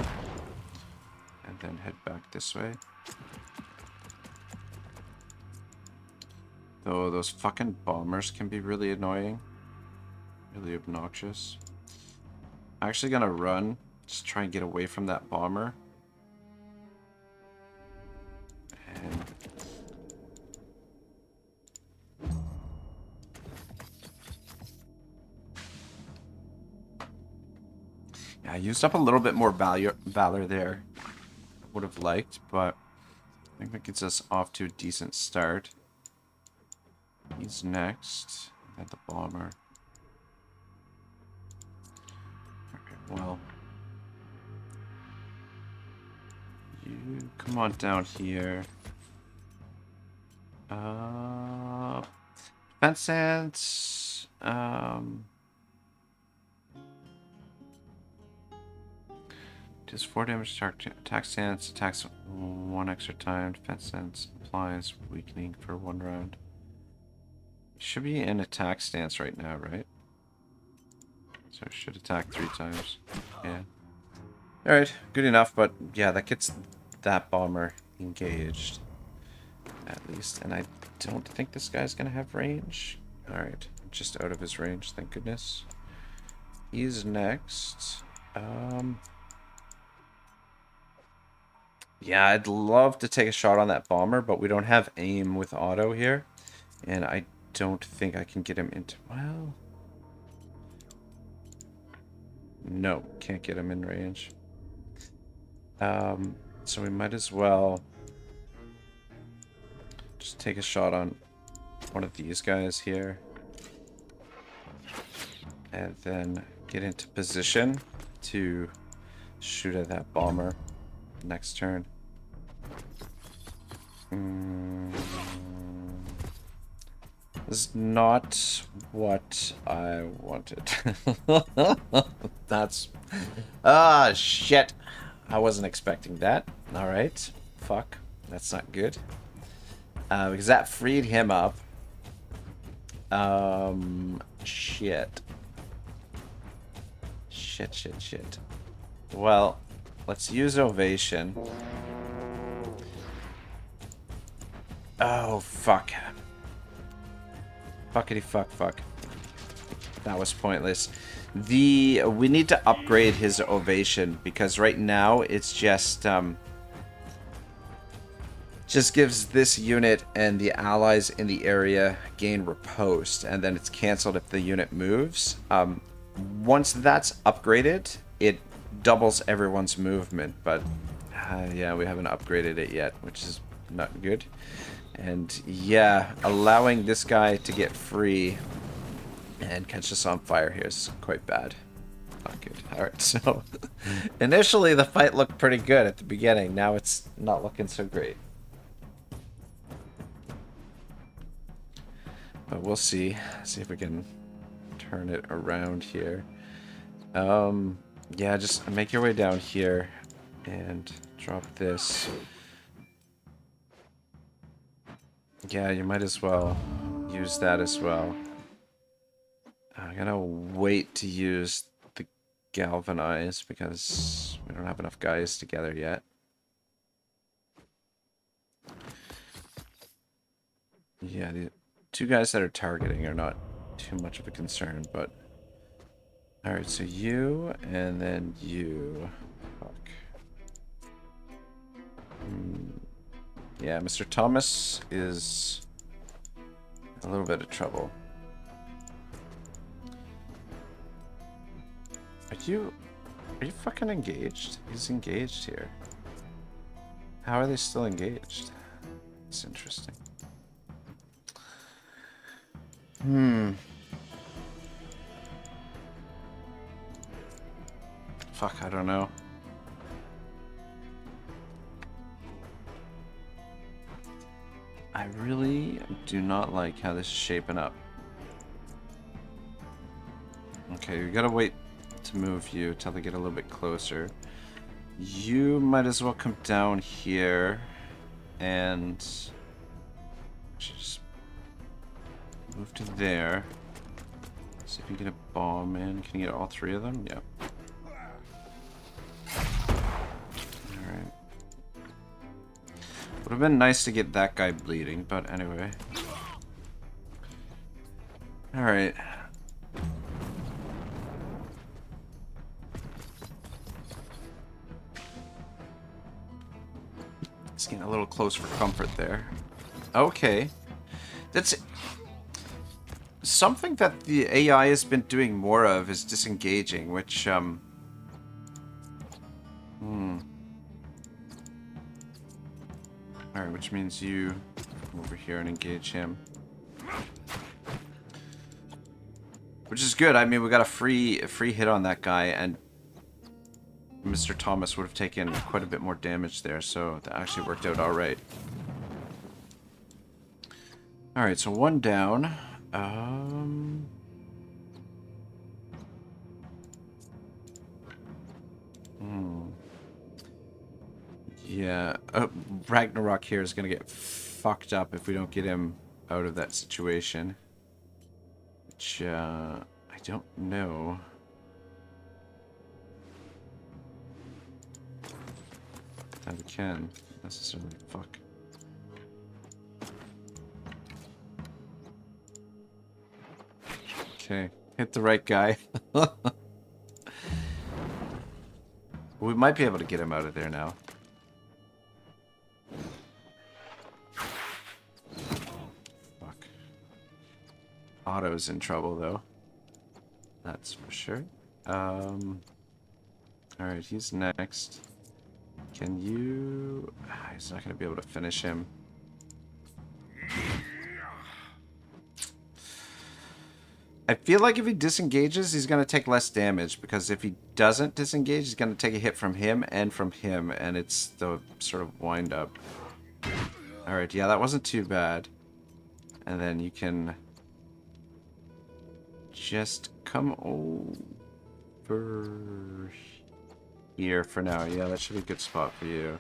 And then head back this way. Though those fucking bombers can be really annoying. Really obnoxious. I'm actually gonna run. Just try and get away from that bomber. And... yeah, I used up a little bit more valor there. Would have liked, but I think that gets us off to a decent start. He's next. At the bomber. Okay, well, you come on down here. Defense stance. Does 4 damage to attack stance, attacks 1 extra time, defense stance applies weakening for 1 round. Should be in attack stance right now, right? So it should attack 3 times. Yeah. Alright, good enough, but yeah, that gets that bomber engaged. At least. And I don't think this guy's gonna have range. Alright, just out of his range, thank goodness. He's next. Yeah, I'd love to take a shot on that bomber, but we don't have aim with Otto here. And I don't think I can get him into... well... no, can't get him in range. So we might as well... just take a shot on one of these guys here. And then get into position to shoot at that bomber next turn. This is not what I wanted. That's... ah, shit. I wasn't expecting that. Alright. Fuck. That's not good. Because that freed him up. Shit. Shit. Well, let's use Ovation. Oh, fuck. Fuckity fuck. That was pointless. We need to upgrade his Ovation, because right now it's just gives this unit and the allies in the area gain riposte, and then it's cancelled if the unit moves. Once that's upgraded, it doubles everyone's movement, but yeah, we haven't upgraded it yet, which is not good. And yeah, allowing this guy to get free and catch us on fire here is quite bad. Not good. Alright, so initially the fight looked pretty good at the beginning. Now it's not looking so great. But we'll see. See if we can turn it around here. Yeah, just make your way down here and drop this. Yeah, you might as well use that as well. I'm gonna wait to use the galvanize because we don't have enough guys together yet. Yeah, the two guys that are targeting are not too much of a concern, but... Alright, so you, and then you. Fuck. Yeah, Mr. Thomas is a little bit of trouble. Are you fucking engaged? He's engaged here. How are they still engaged? It's interesting. Fuck, I don't know. I really do not like how this is shaping up. Okay, we gotta wait to move you till they get a little bit closer. You might as well come down here and just move to there. See if you can get a bomb in. Can you get all three of them? Yeah. Alright. Would have been nice to get that guy bleeding, but anyway. Alright. It's getting a little close for comfort there. Okay. That's... Something that the AI has been doing more of is disengaging, which, Alright, which means you come over here and engage him. Which is good. I mean, we got a free hit on that guy, and Mr. Thomas would have taken quite a bit more damage there, so that actually worked out alright. Alright, so one down. Yeah, Ragnarok here is gonna get fucked up if we don't get him out of that situation. Which, I don't know. That we can necessarily fuck. Okay, hit the right guy. We might be able to get him out of there now. Fuck. Otto's in trouble, though. That's for sure. Alright, he's next. Can you... He's not going to be able to finish him. I feel like if he disengages, he's going to take less damage, because if he doesn't disengage, he's going to take a hit from him, and it's the sort of wind-up. Alright, yeah, that wasn't too bad. And then you can just come over here for now. Yeah, that should be a good spot for you.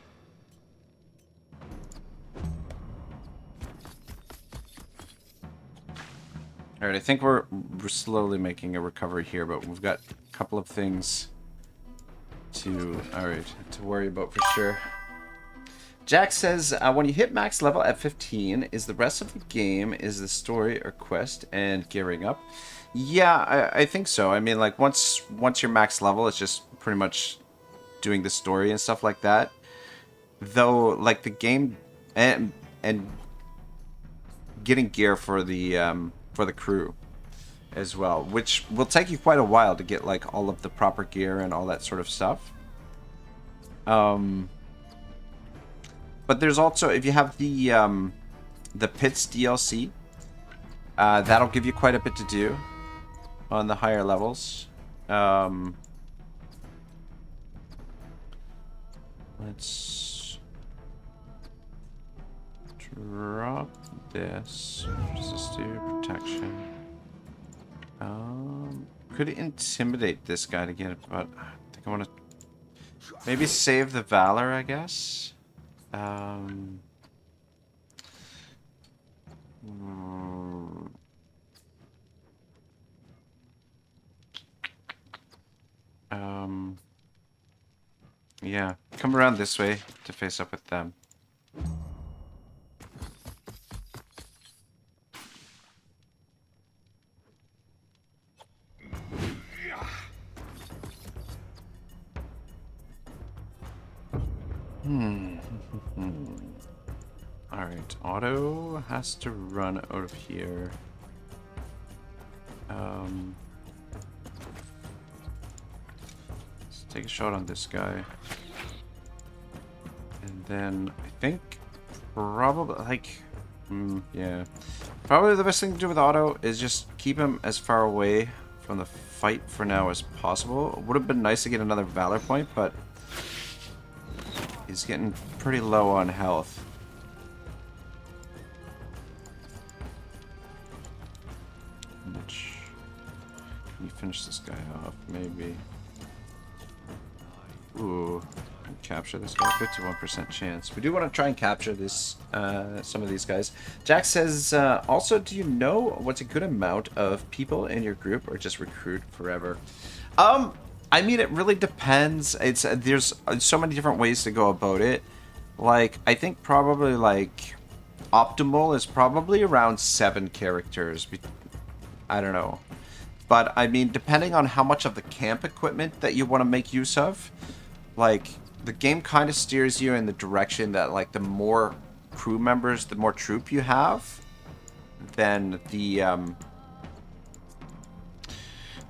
Alright, I think we're slowly making a recovery here, but we've got a couple of things to worry about for sure. Jack says, when you hit max level at 15, is the rest of the game, is the story or quest and gearing up? Yeah, I think so. I mean, like, once you're max level, it's just pretty much doing the story and stuff like that. Though, like, the game and getting gear for the crew as well, which will take you quite a while to get, like, all of the proper gear and all that sort of stuff. But there's also, if you have the Pits DLC, that'll give you quite a bit to do on the higher levels. Let's drop this. What does this do? Protection. Could intimidate this guy to get it, but I think I want to maybe save the valor, I guess. Yeah, come around this way to face up with them. Alright, Otto has to run out of here. Let's take a shot on this guy. And then I think probably yeah. Probably the best thing to do with Otto is just keep him as far away from the fight for now as possible. It would have been nice to get another valor point, but he's getting pretty low on health. Can you finish this guy off? Maybe. Ooh. Capture this guy. 51% chance. We do want to try and capture this some of these guys. Jack says, also, do you know what's a good amount of people in your group, or just recruit forever? I mean, it really depends. It's there's so many different ways to go about it. Like, I think probably like optimal is probably around 7 characters. I don't know. But I mean, depending on how much of the camp equipment that you want to make use of, like, the game kind of steers you in the direction that, like, the more crew members, the more troop you have, then the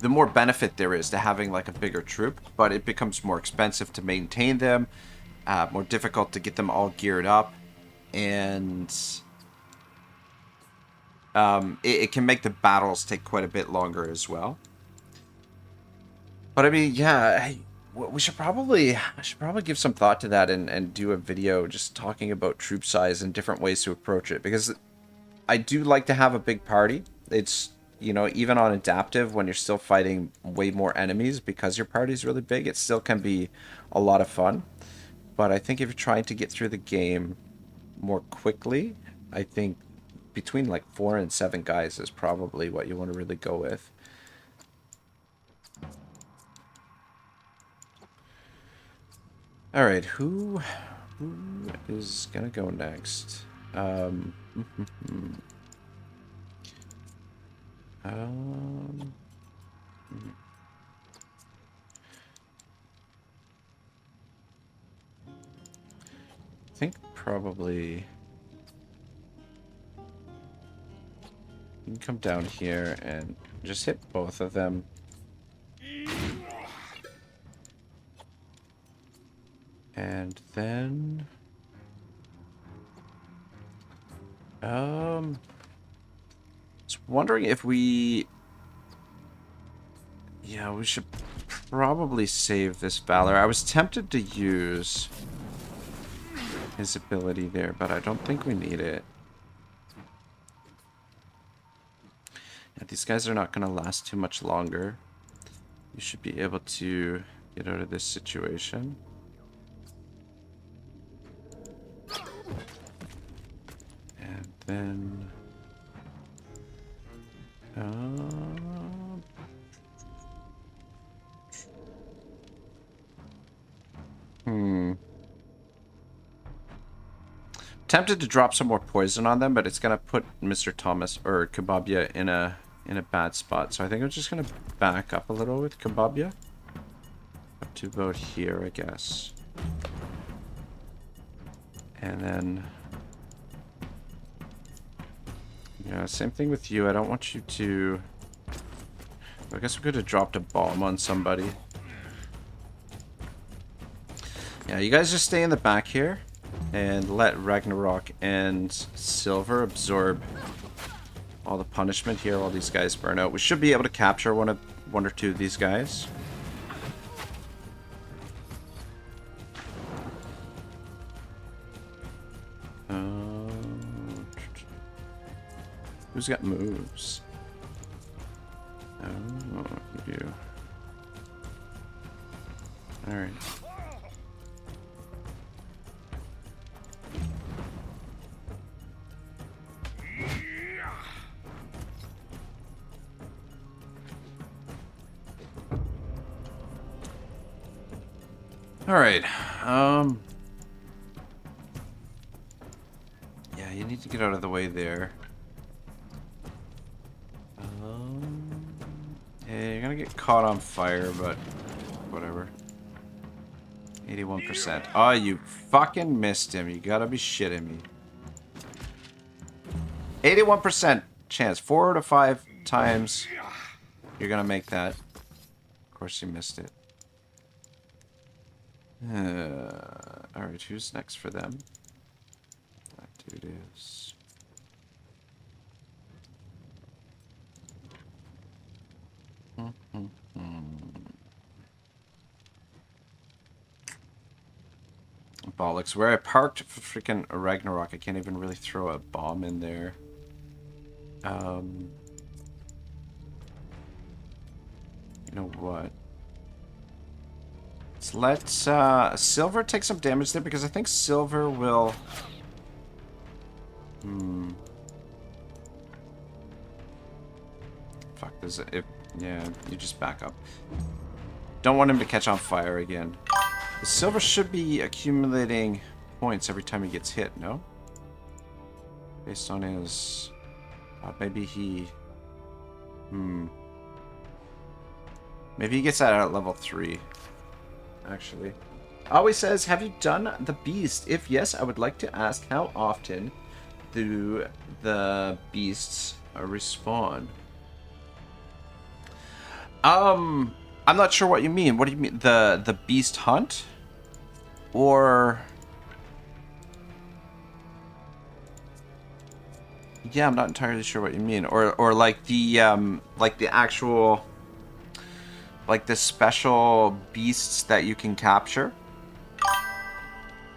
more benefit there is to having, like, a bigger troop. But it becomes more expensive to maintain them, more difficult to get them all geared up, and it can make the battles take quite a bit longer as well. But I mean, yeah, I should probably give some thought to that and do a video just talking about troop size and different ways to approach it, because I do like to have a big party. It's, you know, even on adaptive, when you're still fighting way more enemies because your party's really big, it still can be a lot of fun. But I think if you're trying to get through the game more quickly, I think between like 4 and 7 guys is probably what you want to really go with. Alright, who is gonna go next? I think probably you can come down here and just hit both of them. And then I was wondering if we should probably save this Valor. I was tempted to use his ability there, but I don't think we need it. Yeah, these guys are not going to last too much longer. You should be able to get out of this situation. And then tempted to drop some more poison on them, but it's gonna put Mr. Thomas or Kebabia in a bad spot. So I think I'm just gonna back up a little with Kebabia up to about here, I guess. And then yeah, same thing with you. I don't want you to... I guess we could have dropped a bomb on somebody. Yeah, you guys just stay in the back here and let Ragnarok and Silver absorb all the punishment here while these guys burn out. We should be able to capture one or two of these guys. Who's got moves? Oh, you do. Alright. Alright. Yeah, you need to get out of the way there. Yeah, you're gonna get caught on fire, but whatever. 81%. Oh, you fucking missed him. You gotta be shitting me. 81% chance. 4 out of 5 times you're gonna make that. Of course you missed it. Alright, who's next for them? That dude is... Bollocks. Where I parked for freaking Ragnarok, I can't even really throw a bomb in there. You know what? Let's Silver take some damage there, because I think Silver will... Fuck, does it... Yeah, you just back up. Don't want him to catch on fire again. The Silver should be accumulating points every time he gets hit, no? Based on his... maybe he... Maybe he gets that at level 3. Actually. Always says, have you done the beast? If yes, I would like to ask how often do the beasts respawn? I'm not sure what you mean. What do you mean? The beast hunt? Or... Yeah, I'm not entirely sure what you mean. Or like the actual... Like the special beasts that you can capture.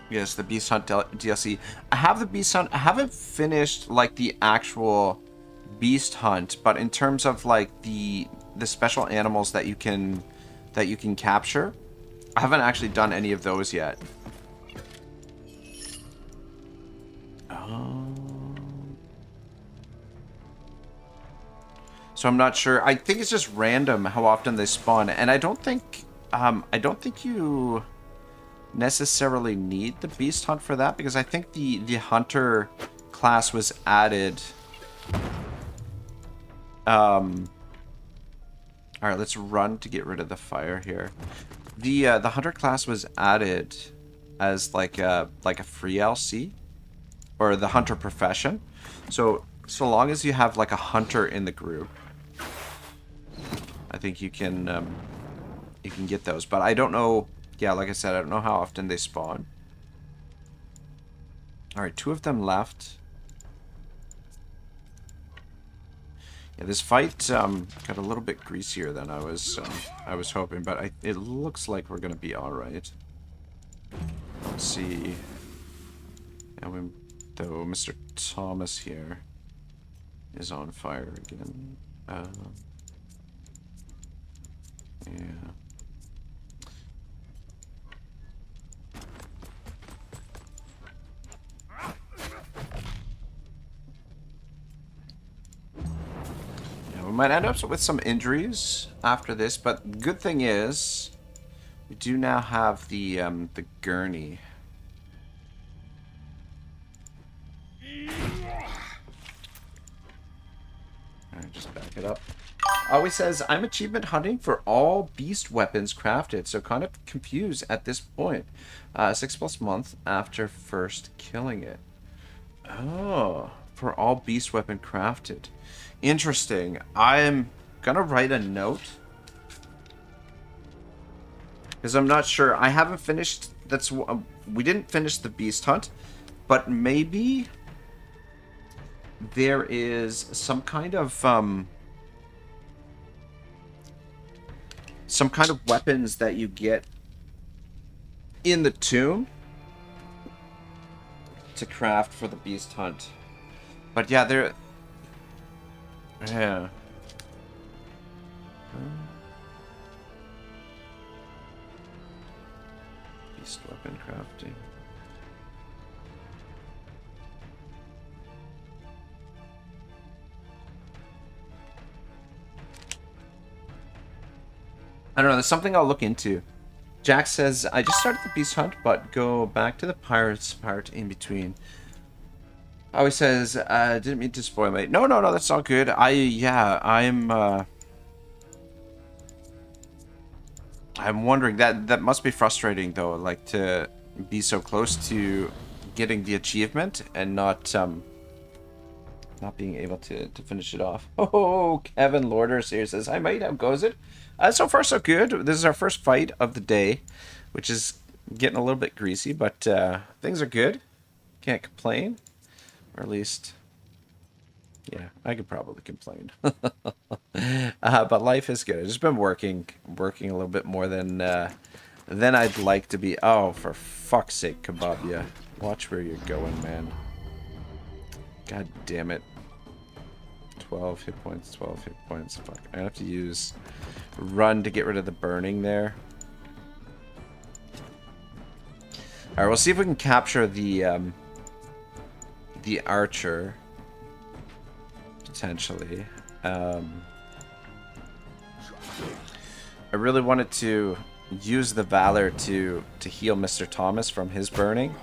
Yes, the Beast Hunt DLC. I have the Beast Hunt. I haven't finished like the actual Beast Hunt, but in terms of like the special animals that you can capture, I haven't actually done any of those yet. So I'm not sure. I think it's just random how often they spawn, and I don't think you necessarily need the Beast Hunt for that, because I think the Hunter class was added. All right, let's run to get rid of the fire here. The Hunter class was added as like a free LC, or the Hunter profession. So long as you have like a hunter in the group, I think you can get those. But I don't know. Yeah, like I said, I don't know how often they spawn. All right, 2 of them left. Yeah, this fight got a little bit greasier than I was hoping, but it looks like we're gonna be all right. Let's see. And though Mr. Thomas here is on fire again. Yeah. Yeah, we might end up with some injuries after this, but good thing is we do now have the gurney. Alright, just back it up. Always says, I'm achievement hunting for all beast weapons crafted, so kind of confused at this point. 6+ months after first killing it. Oh, for all beast weapon crafted. Interesting. I'm gonna write a note, because I'm not sure. I haven't finished. We didn't finish the beast hunt, but maybe there is some kind of weapons that you get in the tomb to craft for the beast hunt. But yeah, Yeah. Beast weapon crafting. I don't know, there's something I'll look into. Jack says, I just started the beast hunt, but go back to the pirates part in between. Always says, didn't mean to spoil it. No, that's all good. I'm wondering, that must be frustrating though, like to be so close to getting the achievement and not being able to finish it off. Oh, Kevin Lorders here says, hi mate, how goes it? So far so good. This is our first fight of the day, which is getting a little bit greasy, but things are good. Can't complain. Or at least, yeah, I could probably complain. But life is good. I've just been working a little bit more than I'd like to be. Oh, for fuck's sake, Kebabia. Watch where you're going, man. God damn it. 12 hit points, 12 hit points. Fuck. I have to use run to get rid of the burning there. Alright, we'll see if we can capture the archer. Potentially. I really wanted to use the Valor to heal Mr. Thomas from his burning.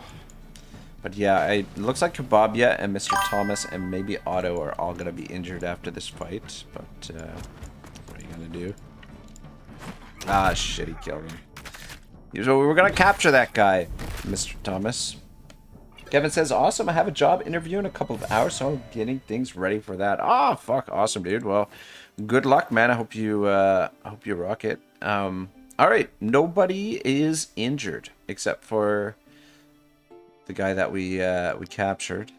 But yeah, it looks like Kebabia and Mr. Thomas and maybe Otto are all going to be injured after this fight. But what are you going to do? Ah, shit, he killed him. So we were going to capture that guy, Mr. Thomas. Kevin says, awesome, I have a job interview in a couple of hours, so I'm getting things ready for that. Ah, fuck, awesome, dude. Well, good luck, man. I hope you rock it. All right, nobody is injured except for the guy that we captured.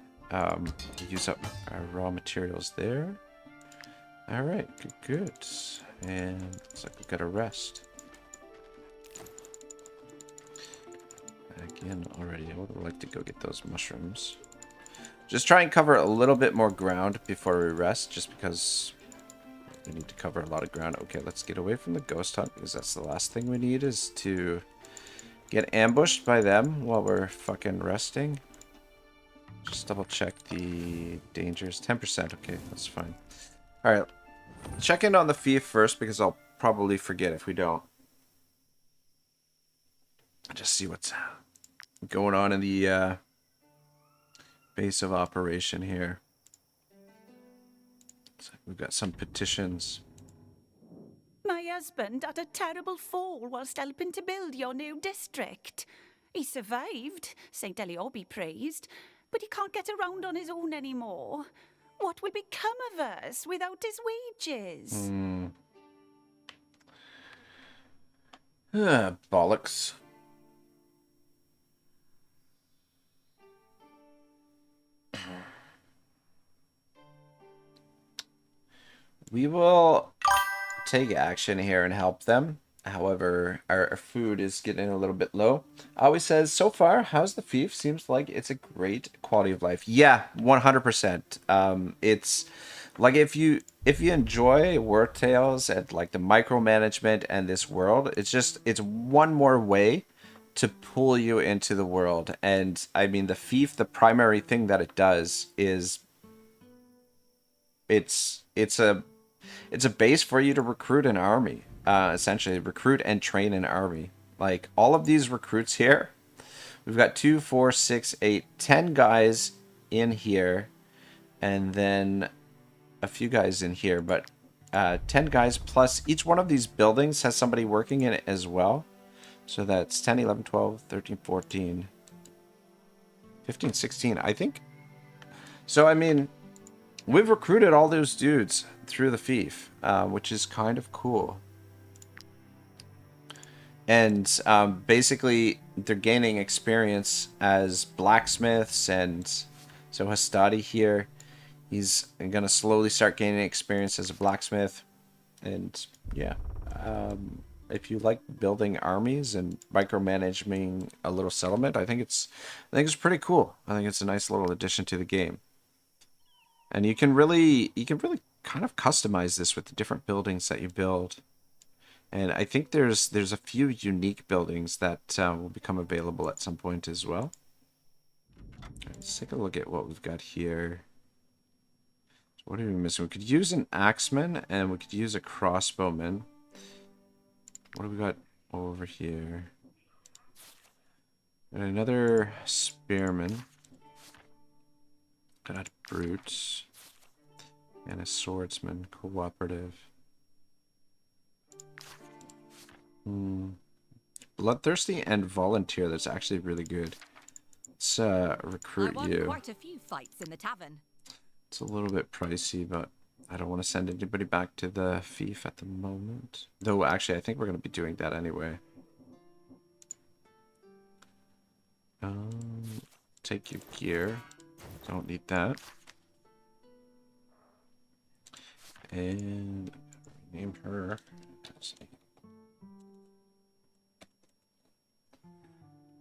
Use up our raw materials there. All right, good. And looks like we've got a rest. Again, already, I would like to go get those mushrooms. Just try and cover a little bit more ground before we rest, just because we need to cover a lot of ground. Okay, let's get away from the ghost hunt, because that's the last thing we need, is to get ambushed by them while we're fucking resting. Just double check the dangers. 10%, okay, that's fine. Alright, check in on the Fief first, because I'll probably forget if we don't. Just see what's going on in the base of operation here. So we've got some petitions. My husband had a terrible fall whilst helping to build your new district. He survived, St. Eliot be praised, but he can't get around on his own anymore. What will become of us without his wages? Bollocks. We will take action here and help them. However, our food is getting a little bit low. Always says, so far, how's the Fief? Seems like it's a great quality of life. Yeah, 100%. It's like if you enjoy Wartales and like the micromanagement and this world, it's one more way to pull you into the world. And I mean, the Fief, the primary thing that it does is it's a base for you to recruit an army. Essentially, recruit and train an army. Like, all of these recruits here, we've got 2, 4, 6, 8, 10 guys in here, and then a few guys in here, but 10 guys plus each one of these buildings has somebody working in it as well. So that's 10, 11, 12, 13, 14, 15, 16, I think. So, I mean, we've recruited all those dudes through the Fief, which is kind of cool. And basically, they're gaining experience as blacksmiths, and so Hastati here, he's going to slowly start gaining experience as a blacksmith. And yeah, if you like building armies and micromanaging a little settlement, I think it's pretty cool. I think it's a nice little addition to the game. And you can really kind of customize this with the different buildings that you build. And I think there's a few unique buildings that will become available at some point as well. Let's take a look at what we've got here. So what are we missing? We could use an axeman and we could use a crossbowman. What do we got over here? And another spearman. Got a brute. And a swordsman. Cooperative. Bloodthirsty and volunteer. That's actually really good. Let's recruit I won you. quite a few fights in the tavern. It's a little bit pricey, but I don't want to send anybody back to the Fief at the moment. Though, actually, I think we're going to be doing that anyway. Take your gear. Don't need that. And name her. Let's see.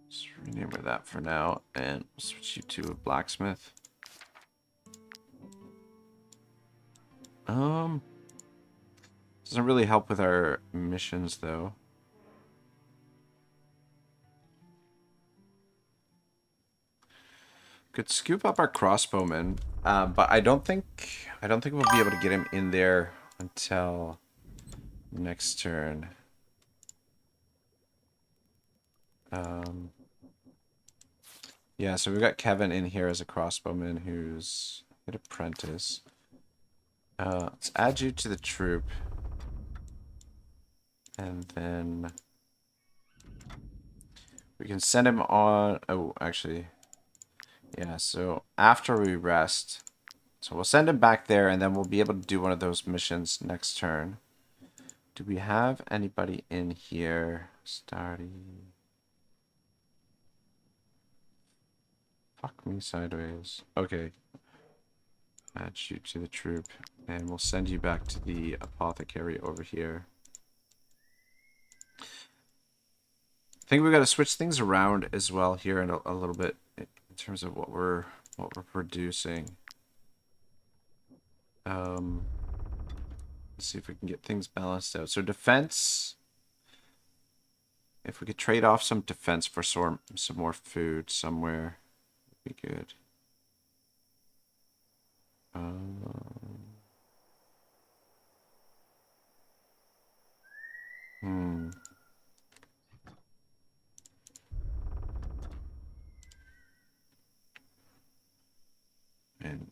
Just rename her that for now, and we'll switch you to a blacksmith. Doesn't really help with our missions though. Could scoop up our crossbowman, but I don't think we'll be able to get him in there until next turn. Yeah, so we've got Kevin in here as a crossbowman who's an apprentice. Let's add you to the troop. And then we can send him on. Oh, actually, yeah, so after we rest, so we'll send him back there and then we'll be able to do one of those missions next turn. Do we have anybody in here? Starting. Fuck me sideways. Okay. Add you to the troop. And we'll send you back to the apothecary over here. I think we got to switch things around as well here in a little bit in terms of what we're producing. Let's see if we can get things balanced out. So defense. If we could trade off some defense for some more food somewhere. Be good. And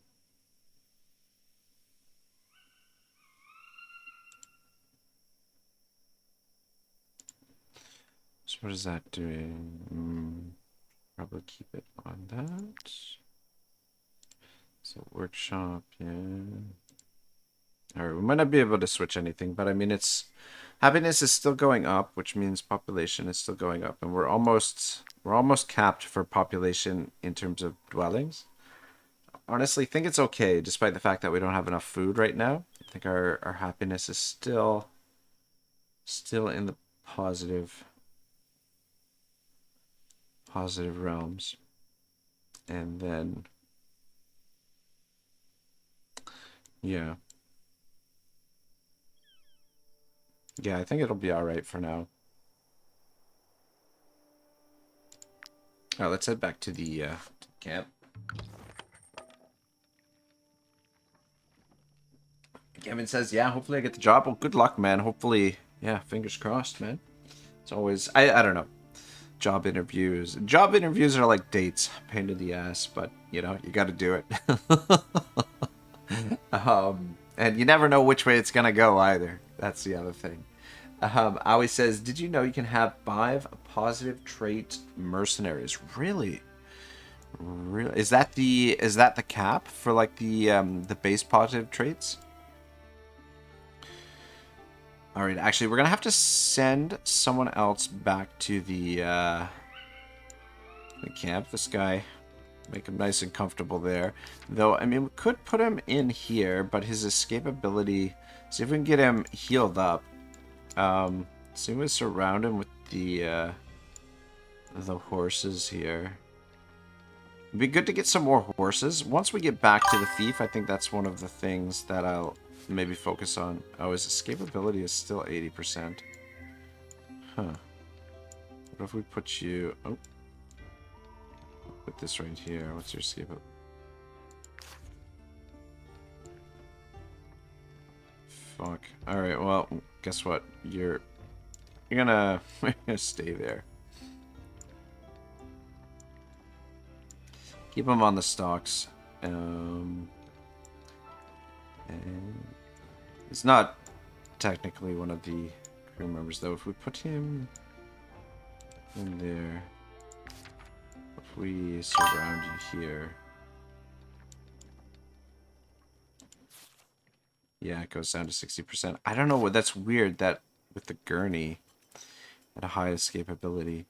so what is that doing? Probably keep it on that. So workshop, yeah. Alright, we might not be able to switch anything, but I mean happiness is still going up, which means population is still going up, and we're almost capped for population in terms of dwellings. Honestly, think it's okay, despite the fact that we don't have enough food right now. I think our happiness is still in the positive realms. And then yeah, I think it'll be all right for now. All right, let's head back to the camp. Kevin says, yeah, hopefully I get the job. Well, good luck, man. Hopefully, yeah, fingers crossed, man. It's always, I don't know. Job interviews are like dates, pain in the ass, but you know, you got to do it. And you never know which way it's gonna go either. That's the other thing. Aoi says, did you know you can have 5 positive trait mercenaries? Really? Is that the cap for like the base positive traits? All right, actually, we're gonna have to send someone else back to the camp. This guy, make him nice and comfortable there. Though, I mean, we could put him in here, but his escapability. See if we can get him healed up. See if we surround him with the horses here. It'd be good to get some more horses. Once we get back to the Fief, I think that's one of the things that I'll maybe focus on... Oh, his escapability is still 80%. Huh. What if we put you... Oh. Put this right here. What's your escapability? Fuck. Alright, well, guess what? You're gonna... You're gonna stay there. Keep him on the stocks. And he's not technically one of the crew members, though. If we put him in there, if we surround you here, yeah, it goes down to 60%. I don't know what. That's weird. That with the gurney at a high escapability,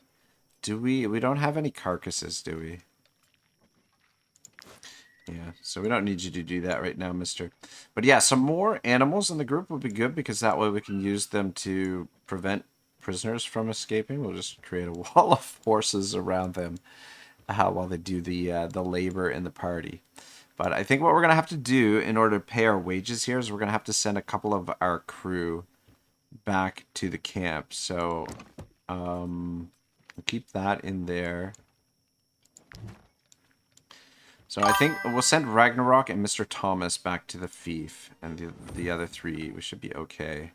we don't have any carcasses, do we? Yeah, so we don't need you to do that right now, mister. But yeah, some more animals in the group would be good, because that way we can use them to prevent prisoners from escaping. We'll just create a wall of horses around them while they do the labor in the party. But I think what we're going to have to do in order to pay our wages here is we're going to have to send a couple of our crew back to the camp. So keep that in there. So I think we'll send Ragnarok and Mr. Thomas back to the Fief, and the other three, we should be okay.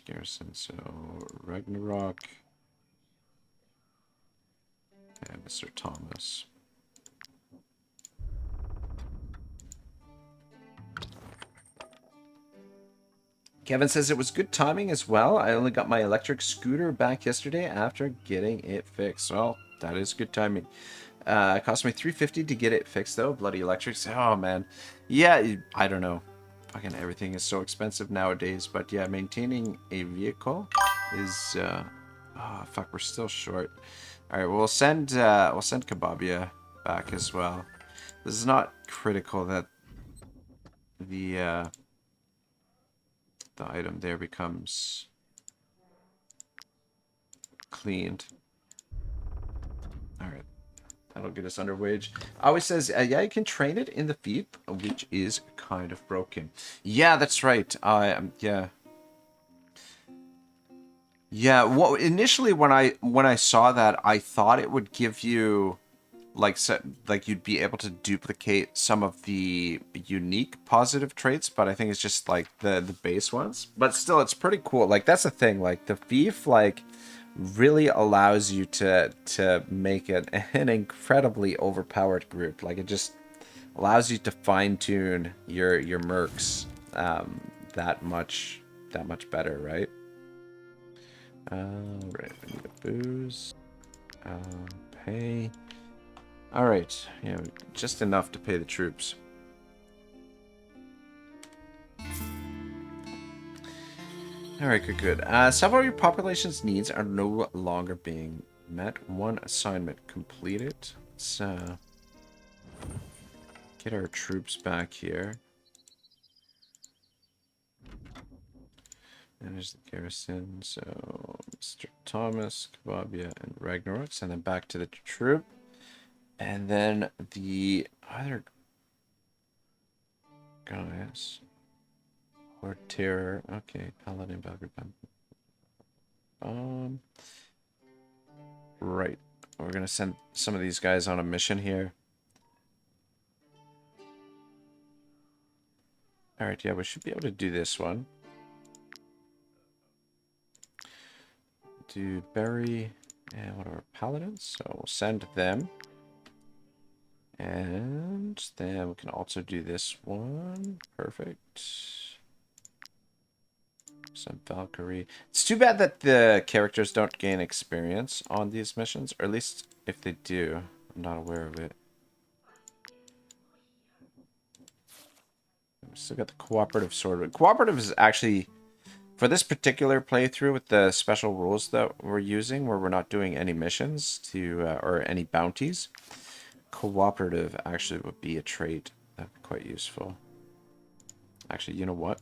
Garrison, so Ragnarok and Mr. Thomas. Kevin says it was good timing as well. I only got my electric scooter back yesterday after getting it fixed. Well, that is good timing. It cost me $350 to get it fixed, though. Bloody electrics. Oh, man. Yeah, I don't know. Fucking everything is so expensive nowadays. But yeah, maintaining a vehicle is... oh, fuck, we're still short. All right, we'll send Kababia back as well. This is not critical that the item there becomes cleaned. All right, that'll get us under wage. Always says, yeah, you can train it in the Fief, which is kind of broken. Yeah, that's right. Yeah. Yeah, well, initially when I saw that, I thought it would give you like you'd be able to duplicate some of the unique positive traits, but I think it's just like the base ones. But still, it's pretty cool. Like, that's the thing. Like, the Fief like really allows you to make it an incredibly overpowered group. Like, it just allows you to fine tune your mercs that much better, right? Right, I need a booze. Pay. Alright, yeah, just enough to pay the troops. Alright, good. Several of your population's needs are no longer being met. One assignment completed. Let's get our troops back here. And there's the garrison. So, Mr. Thomas, Kababia, and Ragnarok. Send them back to the troop. And then the other guys. Or terror. Okay, Paladin, Valkyrie. Right. We're gonna send some of these guys on a mission here. Alright, yeah, we should be able to do this one. Do Berry and whatever Paladins. So we'll send them. And then we can also do this one. Perfect. Some Valkyrie. It's too bad that the characters don't gain experience on these missions. Or at least if they do. I'm not aware of it. We still got the cooperative sword. Cooperative is actually, for this particular playthrough with the special rules that we're using, where we're not doing any missions to or any bounties, cooperative actually would be a trait that'd be quite useful. Actually, you know what?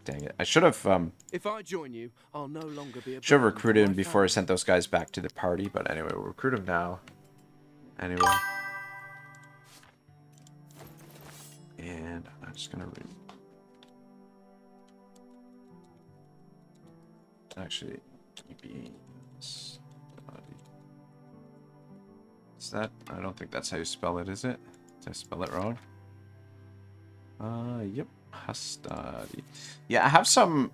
Dang it! I should have If I join you, I'll no longer be a should have recruited him before I sent those guys back to the party. But anyway, we'll recruit him now. Anyway, And I'm just gonna read. Actually, is that? I don't think that's how you spell it, is it? Did I spell it wrong? Yep. Hastadi. Yeah, I have some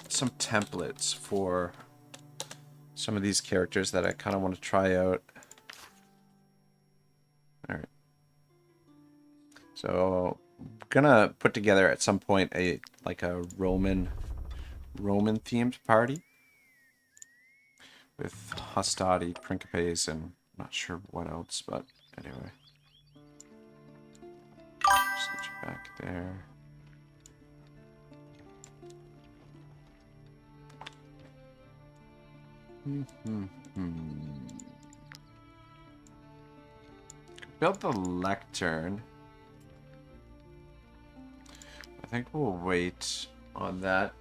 templates for some of these characters that I kind of want to try out. All right. So, I'm gonna put together at some point a Roman themed party with Hastadi, Principes, and I'm not sure what else, but anyway. Switch it back there. Build the lectern. I think we'll wait on that.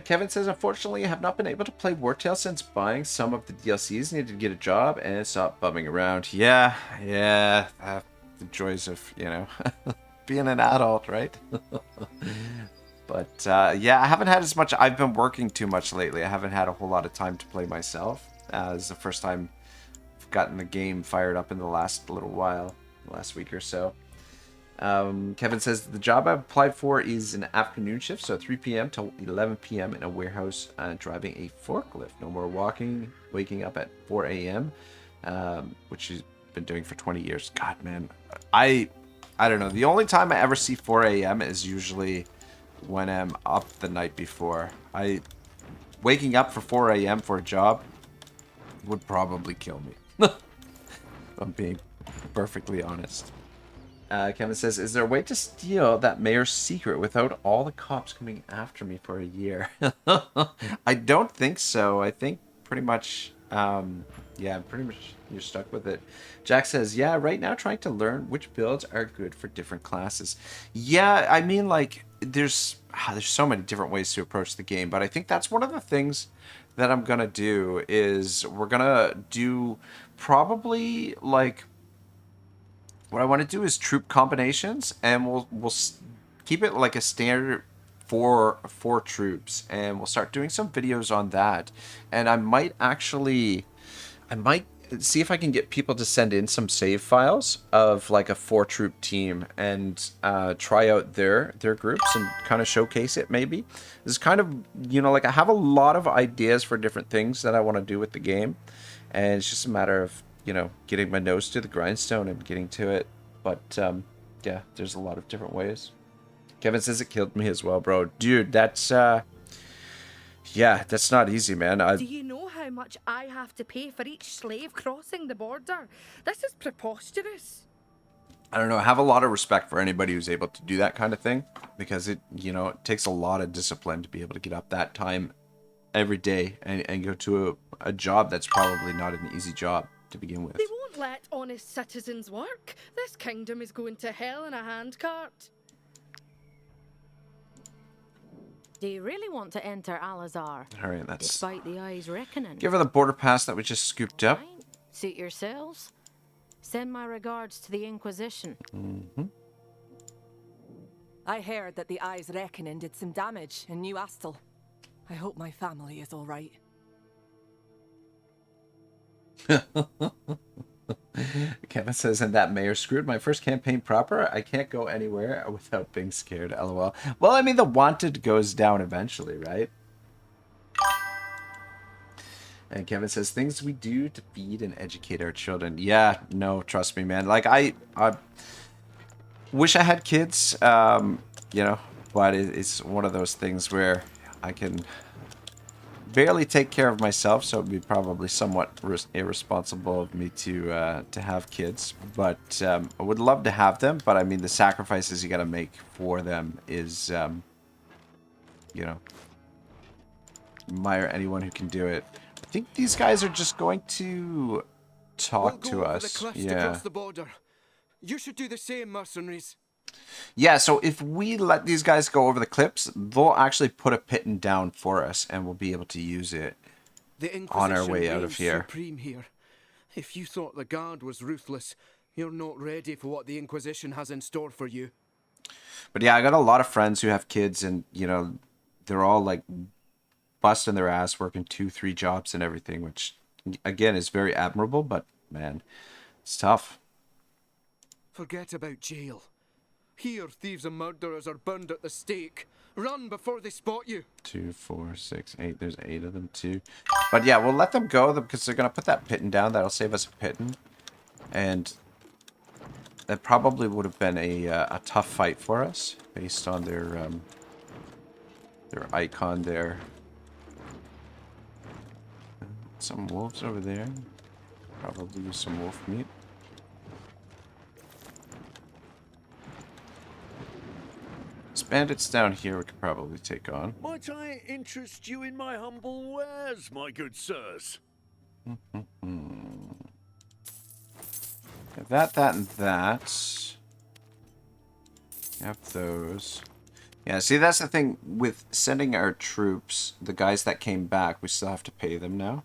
Kevin says, unfortunately, I have not been able to play Wartales since buying some of the DLCs. Needed to get a job and stop bumming around. Yeah, the joys of, you know, being an adult, right? But yeah, I haven't had as much. I've been working too much lately. I haven't had a whole lot of time to play myself. It's the first time I've gotten the game fired up in the last little while, last week or so. Kevin says the job I've applied for is an afternoon shift, so 3 p.m. to 11 p.m. in a warehouse driving a forklift. No more waking up at 4 a.m., which she's been doing for 20 years. God, man. I don't know. The only time I ever see 4 a.m. is usually when I'm up the night before. Waking up for 4 a.m. for a job would probably kill me. If I'm being perfectly honest. Kevin says, is there a way to steal that mayor's secret without all the cops coming after me for a year? I don't think so. I think pretty much, yeah, pretty much you're stuck with it. Jack says, yeah, right now trying to learn which builds are good for different classes. Yeah, I mean, like, there's so many different ways to approach the game, but I think that's one of the things that I'm going to do is we're going to do probably, like, what I want to do is troop combinations, and we'll keep it like a standard four troops, and we'll start doing some videos on that. And I might see if I can get people to send in some save files of like a 4-troop team and try out their groups and kind of showcase it. Maybe this is kind of, you know, like I have a lot of ideas for different things that I want to do with the game, and it's just a matter of, you know, getting my nose to the grindstone and getting to it. But, yeah, there's a lot of different ways. Kevin says it killed me as well, bro. Dude, that's, yeah, that's not easy, man. Do you know how much I have to pay for each slave crossing the border? This is preposterous. I don't know. I have a lot of respect for anybody who's able to do that kind of thing, because it, you know, it takes a lot of discipline to be able to get up that time every day and go to a job that's probably not an easy job to begin with. They won't let honest citizens work. This kingdom is going to hell in a handcart. Do you really want to enter Al-Azhar? All right, that's... Despite the eye's reckoning. Give her the border pass that we just scooped up. Fine. Suit yourselves. Send my regards to the Inquisition. Mm-hmm. I heard that the eye's reckoning did some damage in New Astle. I hope my family is all right. Kevin says, and that mayor screwed my first campaign proper. I can't go anywhere without being scared. LOL. Well, I mean, the wanted goes down eventually, right? And Kevin says, things we do to feed and educate our children. Yeah, no, trust me, man. Like, I wish I had kids, you know, but it's one of those things where I can barely take care of myself, so it would be probably somewhat irresponsible of me to have kids. But I would love to have them, but I mean, the sacrifices you got to make for them is, you know, admire anyone who can do it. I think these guys are just going to talk to us. Yeah. Across the border. You should do the same, mercenaries. Yeah, so if we let these guys go over the cliffs, they'll actually put a pitten down for us, and we'll be able to use it. Inquisition on our way out of reigns here. supreme here. If you thought the guard was ruthless, you're not ready for what the Inquisition has in store for you. But yeah, I got a lot of friends who have kids, and you know, they're all like busting their ass, working 2-3 jobs and everything, which again is very admirable. But man, it's tough. Forget about jail. Here, thieves and murderers are burned at the stake. Run before they spot you. 2, 4, 6, 8. There's 8 of them too. But yeah, we'll let them go because they're gonna put that pitton down. That'll save us a pitton, and that probably would have been a tough fight for us based on their icon there. Some wolves over there. Probably use some wolf meat. There's bandits down here we could probably take on. Might I interest you in my humble wares, my good sirs? That, and that. Have those. Yeah, see, that's the thing with sending our troops, the guys that came back, we still have to pay them now.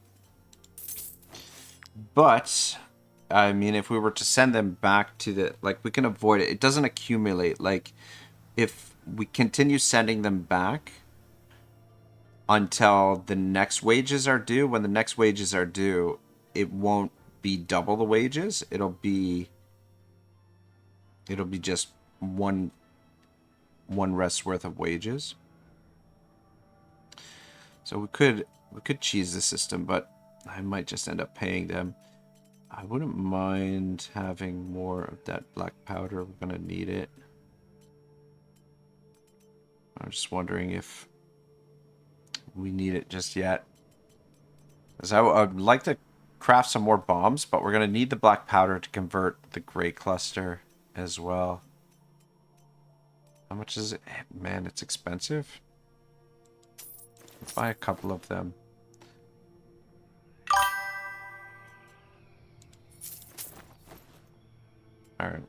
But, I mean, if we were to send them back to the, like, we can avoid it. It doesn't accumulate. Like, if we continue sending them back until the next wages are due, when the next wages are due, it won't be double the wages. It'll be just one rest's worth of wages. So we could cheese the system, but I might just end up paying them. I wouldn't mind having more of that black powder. We're gonna need it. I'm just wondering if we need it just yet. Because I would like to craft some more bombs, but we're going to need the black powder to convert the gray cluster as well. How much is it? Man, it's expensive. Let's buy a couple of them. Alright.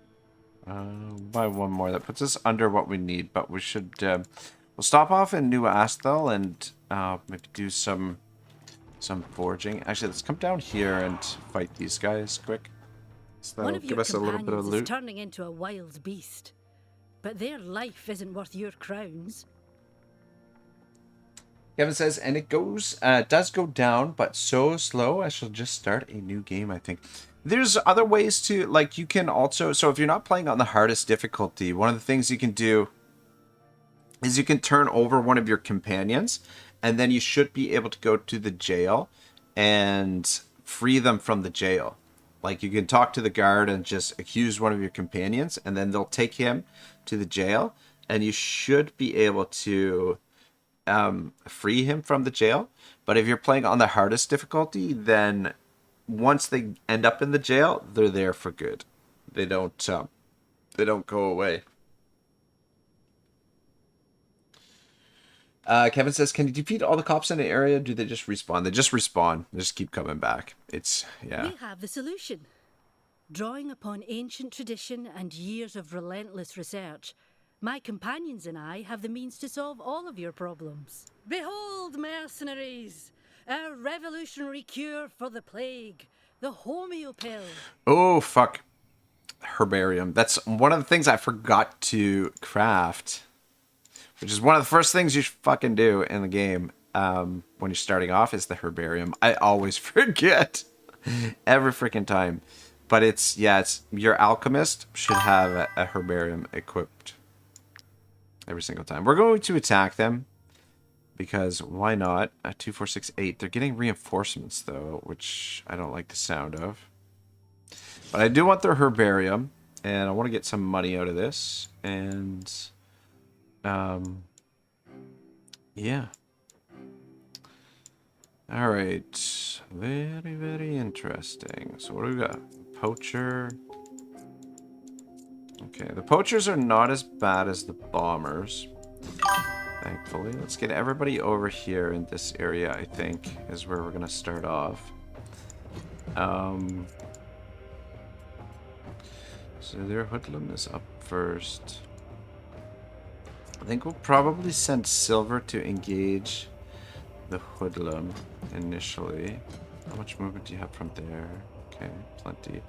Buy one more. That puts us under what we need, but we should... we'll stop off in New Asthel and maybe do some foraging. Actually, let's come down here and fight these guys quick. So that'll give us a little bit of loot. Is turning into a wild beast, but their life isn't worth your crowns. Kevin says, and it does go down, but so slow, I shall just start a new game, I think. There's other ways to, like, you can also, so if you're not playing on the hardest difficulty, one of the things you can do is you can turn over one of your companions, and then you should be able to go to the jail and free them from the jail. Like, you can talk to the guard and just accuse one of your companions, and then they'll take him to the jail, and you should be able to free him from the jail. But if you're playing on the hardest difficulty, then once they end up in the jail, they're there for good. They don't go away. Kevin says, can you defeat all the cops in the area? Or do they just respawn? They just respawn. They just keep coming back. It's, yeah. We have the solution. Drawing upon ancient tradition and years of relentless research, my companions and I have the means to solve all of your problems. Behold, mercenaries! A revolutionary cure for the plague. The homeo pill. Oh, fuck. Herbarium. That's one of the things I forgot to craft. Which is one of the first things you fucking do in the game when you're starting off is the herbarium. I always forget. Every freaking time. But it's, yeah, it's your alchemist should have a herbarium equipped. Every single time. We're going to attack them. Because why not? 2, 4, 6, 8. They're getting reinforcements though, which I don't like the sound of. But I do want their herbarium, and I want to get some money out of this. And yeah. All right. Very, very interesting. So what do we got? Poacher. Okay, the poachers are not as bad as the bombers. Thankfully. Let's get everybody over here in this area, I think, is where we're going to start off. So their hoodlum is up first. I think we'll probably send Silver to engage the hoodlum initially. How much movement do you have from there? Okay, plenty.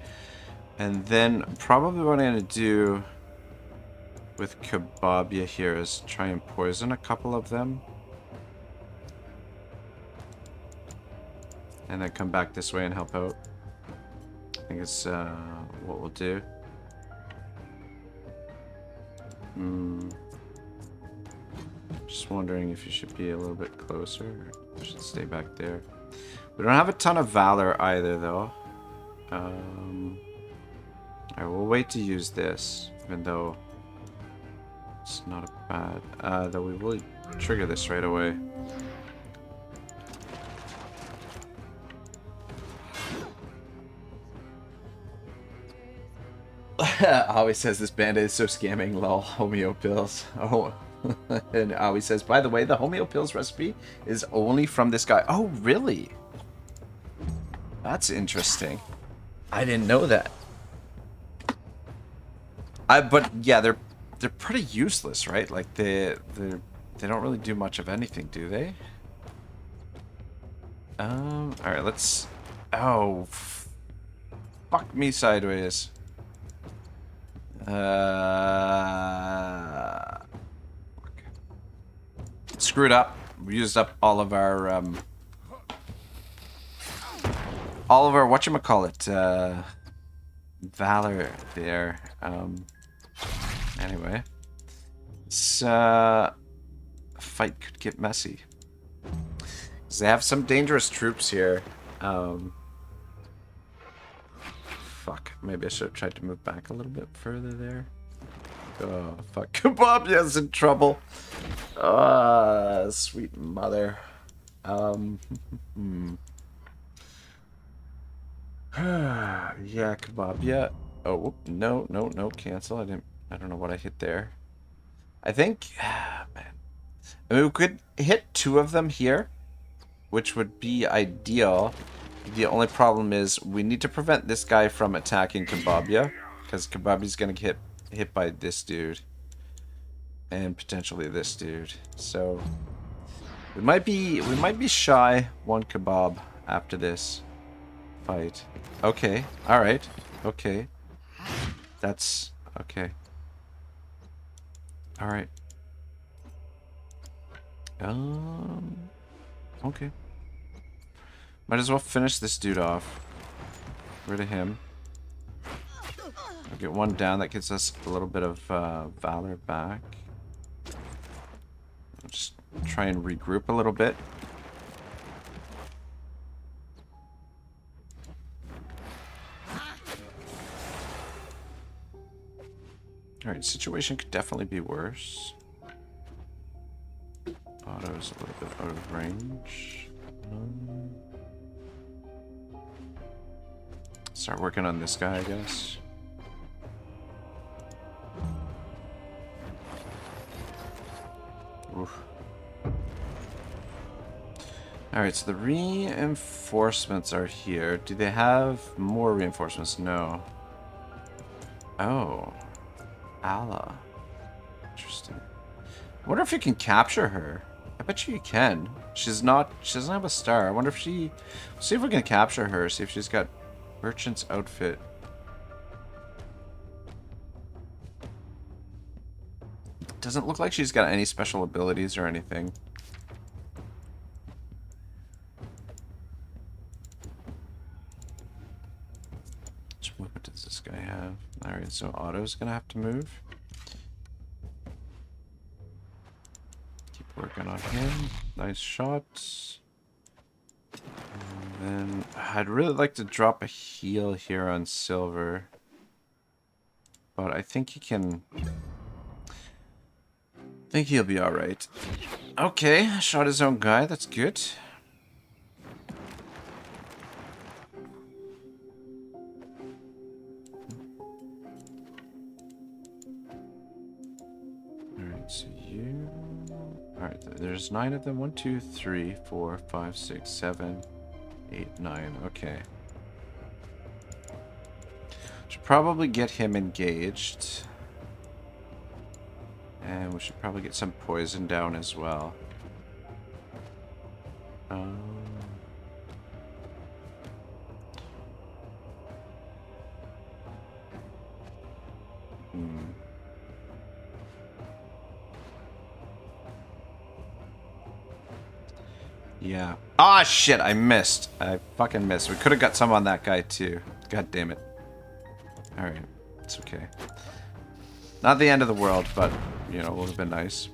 And then probably what I'm going to do with Kebabia here is try and poison a couple of them. And then come back this way and help out. I think it's what we'll do. Just wondering if you should be a little bit closer, or you should stay back there. We don't have a ton of valor either, though. Alright, we'll wait to use this, even though it's not a bad. Though we will trigger this right away. Always says this bandit is so scamming, lol, homeo pills. Oh, and always says, by the way, the homeo pills recipe is only from this guy. Oh, really? That's interesting. I didn't know that. But yeah, they're pretty useless, right? Like they don't really do much of anything, do they? All right, let's. Oh, fuck me sideways. Screwed up. We used up all of our whatchamacallit, valor there. Anyway, this fight could get messy. 'Cause they have some dangerous troops here. Fuck, maybe I should have tried to move back a little bit further there. Oh, fuck. Kebabia's in trouble. Sweet mother. Yeah, Kebabia. Oh, whoop, no, cancel. I don't know what I hit there. I think, man. I mean, we could hit 2 of them here, which would be ideal. The only problem is we need to prevent this guy from attacking Kebabia, because Kebabia's gonna get hit by this dude and potentially this dude. So we might be shy 1 kebab after this fight. Okay, all right, okay, that's okay. All right. Okay. Might as well finish this dude off. Get rid of him. I'll get 1 down. That gets us a little bit of valor back. I'll just try and regroup a little bit. Alright, situation could definitely be worse. Otto's a little bit out of range. Start working on this guy, I guess. Oof. Alright, so the reinforcements are here. Do they have more reinforcements? No. Oh. Allah. Interesting. I wonder if you can capture her. I bet you can. She doesn't have a star. I wonder if see if we can capture her. See if she's got merchant's outfit. Doesn't look like she's got any special abilities or anything. Which movement does this guy have? Alright, so Otto's gonna have to move. Keep working on him. Nice shots. And then I'd really like to drop a heal here on Silver. But I think he can... I think he'll be alright. Okay, shot his own guy, that's good. Alright, so you... Alright, there's 9 of them. 1, 2, 3, 4, 5, 6, 7, 8, 9. Okay. Should probably get him engaged. And we should probably get some poison down as well. Yeah. Ah, shit, I missed. I fucking missed. We could have got some on that guy, too. God damn it. Alright. It's okay. Not the end of the world, but, you know, would have been nice.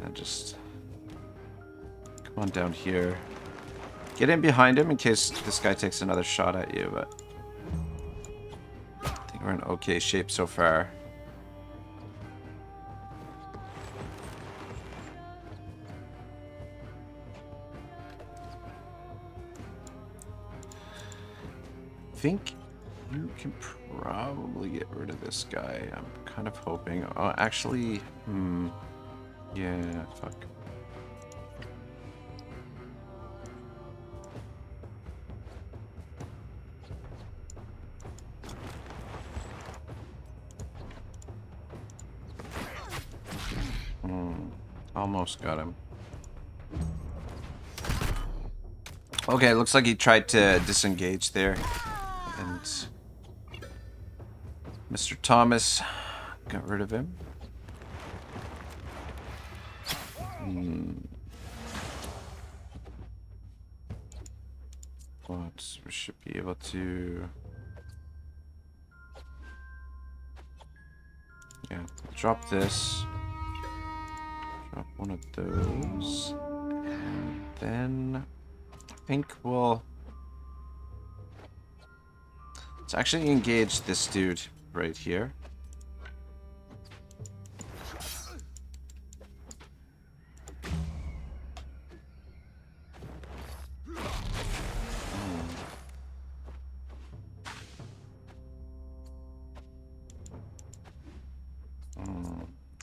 And just... come on down here. Get in behind him in case this guy takes another shot at you, but... I think we're in okay shape so far. I think you can probably get rid of this guy. I'm kind of hoping. Oh, actually, yeah, fuck. Almost got him. Okay, looks like he tried to disengage there. And Mr. Thomas got rid of him. But we should be able to... yeah, drop this. Drop one of those. And then I think we'll... let's actually engage this dude right here.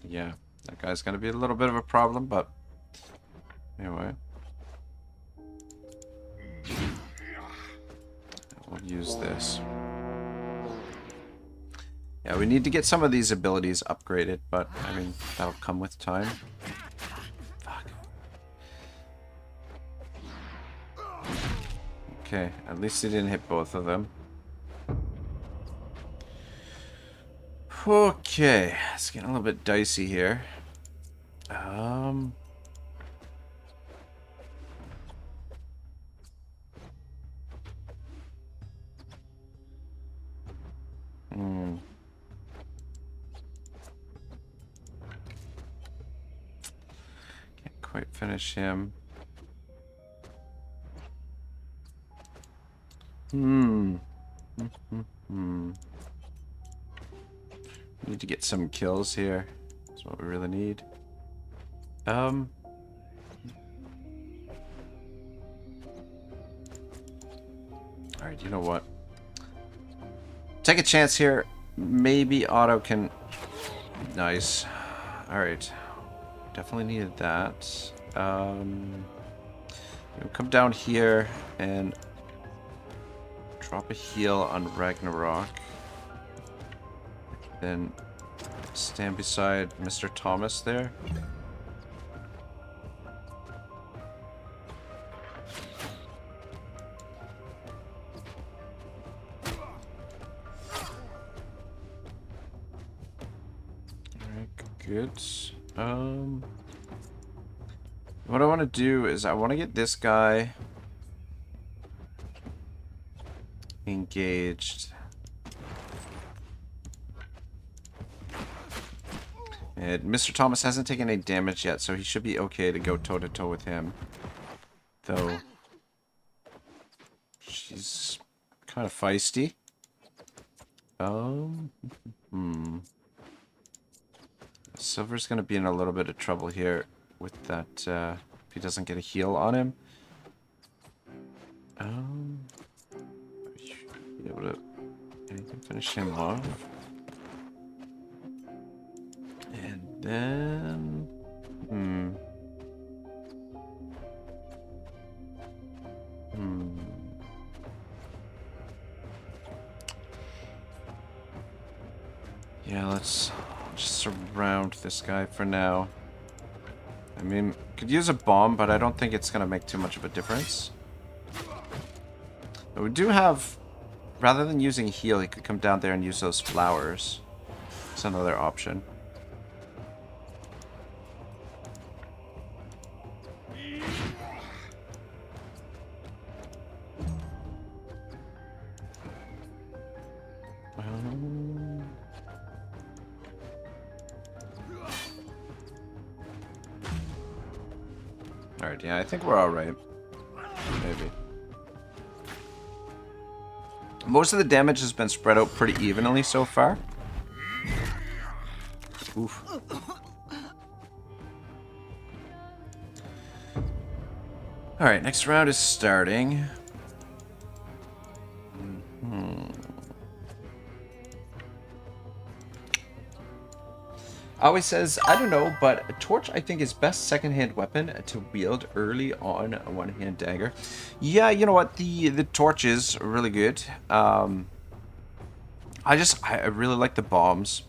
Yeah, that guy's gonna be a little bit of a problem, but anyway. We'll use this. Yeah, we need to get some of these abilities upgraded, but I mean, that'll come with time. Fuck. Okay, at least he didn't hit both of them. Okay, it's getting a little bit dicey here. Can't quite finish him. Need to get some kills here. That's what we really need. Alright, you know what? Take a chance here. Maybe Otto can... nice. Alright. Definitely needed that. We'll come down here and drop a heal on Ragnarok. Then stand beside Mr. Thomas there. Alright, good. What I want to do is I want to get this guy engaged. And Mr. Thomas hasn't taken any damage yet, so he should be okay to go toe-to-toe with him. Though... she's kind of feisty. Silver's gonna be in a little bit of trouble here with that, if he doesn't get a heal on him. Be able to... anything finish him off. And then... yeah, let's just surround this guy for now. I mean, Could use a bomb, but I don't think it's going to make too much of a difference. But we do have... Rather than using heal, he could come down there and use those flowers. It's another option. Alright, yeah, I think we're alright. Maybe. Most of the damage has been spread out pretty evenly so far. Oof. Alright, next round is starting. Always says, I don't know, but a torch I think is best second-hand weapon to wield early on a one-hand dagger. Yeah, you know what, the torch is really good. I really like the bombs.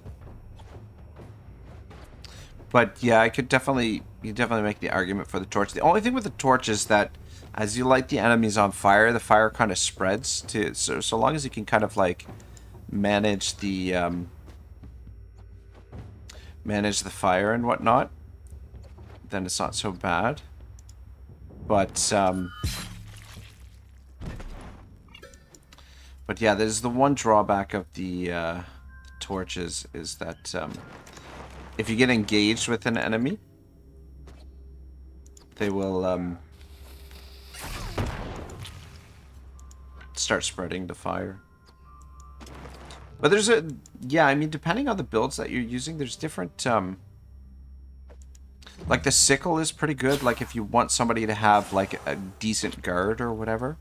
But yeah, you definitely make the argument for the torch. The only thing with the torch is that as you light the enemies on fire, the fire kind of spreads to so long as you can kind of like manage the fire and whatnot, then it's not so bad. But yeah, there's the one drawback of the torches is that if you get engaged with an enemy, they will start spreading the fire. But there's yeah, I mean, depending on the builds that you're using, there's different, like the sickle is pretty good, like if you want somebody to have like a decent guard or whatever.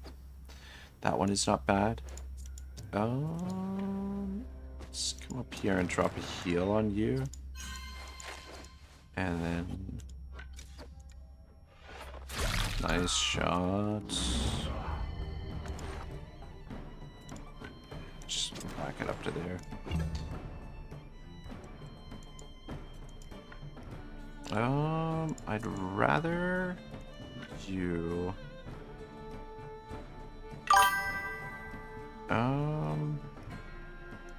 That one is not bad. Let's come up here and drop a heal on you. And then... Nice shots. Just back it up to there. I'd rather you...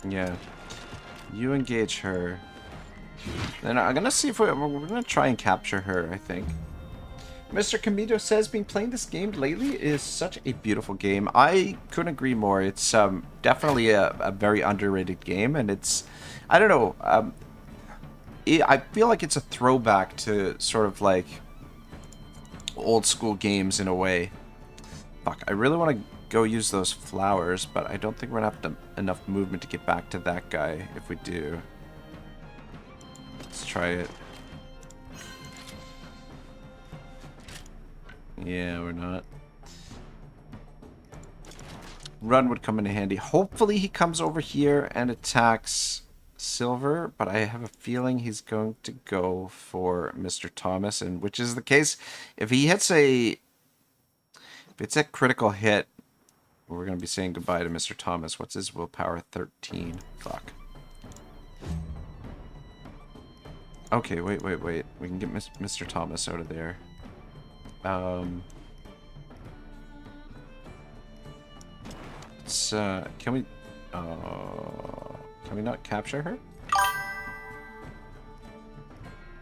Yeah. You engage her. Then I'm gonna see if we're gonna try and capture her, I think. Mr. Camito says, been playing this game lately is such a beautiful game. I couldn't agree more. It's definitely a very underrated game, and it's, I don't know, I feel like it's a throwback to sort of like old school games in a way. Fuck, I really want to go use those flowers, but I don't think we're gonna have enough movement to get back to that guy if we do. Let's try it. Yeah, we're not. Run would come in handy. Hopefully he comes over here and attacks Silver, but I have a feeling he's going to go for Mr. Thomas, and which is the case. If he hits if it's a critical hit, we're going to be saying goodbye to Mr. Thomas. What's his willpower? 13. Fuck. Okay, wait. We can get Mr. Thomas out of there. Can we not capture her?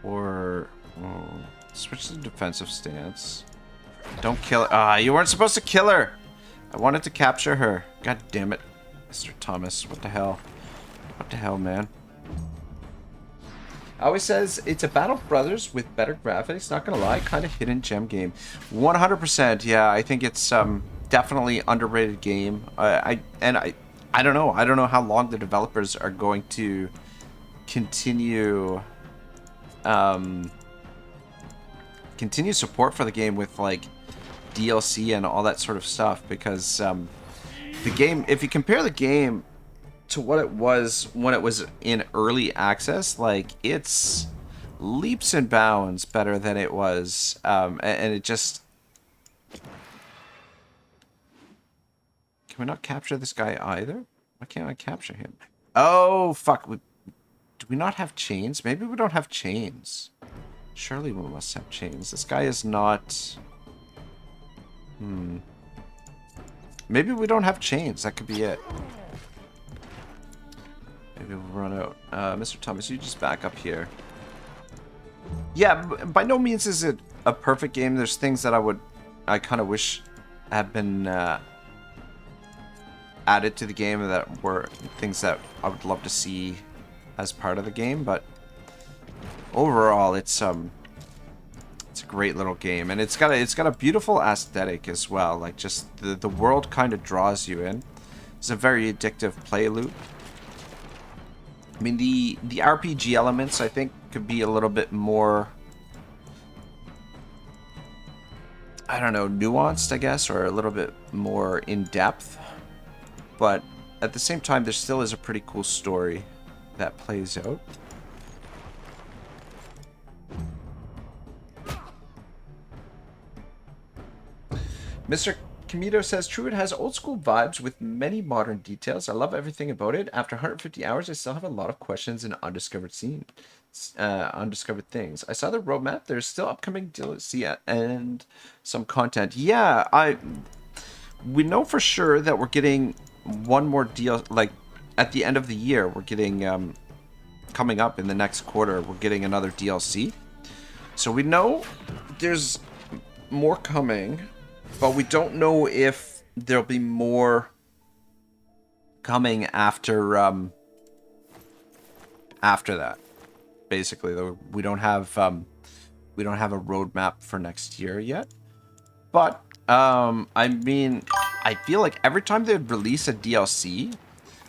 Or switch to defensive stance. Don't kill her. Ah, you weren't supposed to kill her. I wanted to capture her. God damn it, Mr. Thomas. What the hell? What the hell, man? Always says it's a Battle Brothers with better graphics. Not gonna lie, kind of hidden gem game. 100%. Yeah, I think it's definitely underrated game. I don't know. I don't know how long the developers are going to continue support for the game with like DLC and all that sort of stuff, because the game, if you compare the game to what it was when it was in early access, like it's leaps and bounds better than it was, and it just... Can we not capture this guy either? Why can't I capture him? Oh, fuck. Do we not have chains? Maybe we don't have chains. Surely we must have chains. This guy is not... Maybe we don't have chains. That could be it. Maybe we'll run out. Mr. Thomas, you just back up here. Yeah, by no means is it a perfect game. There's things that I kind of wish had been added to the game that were things that I would love to see as part of the game, but overall it's a great little game, and it's got a beautiful aesthetic as well. Like, just the world kind of draws you in. It's a very addictive play loop. I mean, the RPG elements, I think, could be a little bit more, I don't know, nuanced, I guess, or a little bit more in depth. But at the same time, there still is a pretty cool story that plays out. Mr. Camito says, true, it has old school vibes with many modern details. I love everything about it. After 150 hours, I still have a lot of questions and undiscovered things. I saw the roadmap. There's still upcoming DLC and some content. Yeah, we know for sure that we're getting one more deal, like at the end of the year. We're getting coming up in the next quarter, we're getting another DLC. So we know there's more coming. But we don't know if there'll be more coming after that. Basically, though, we don't have a roadmap for next year yet. But I mean, I feel like every time they release a DLC,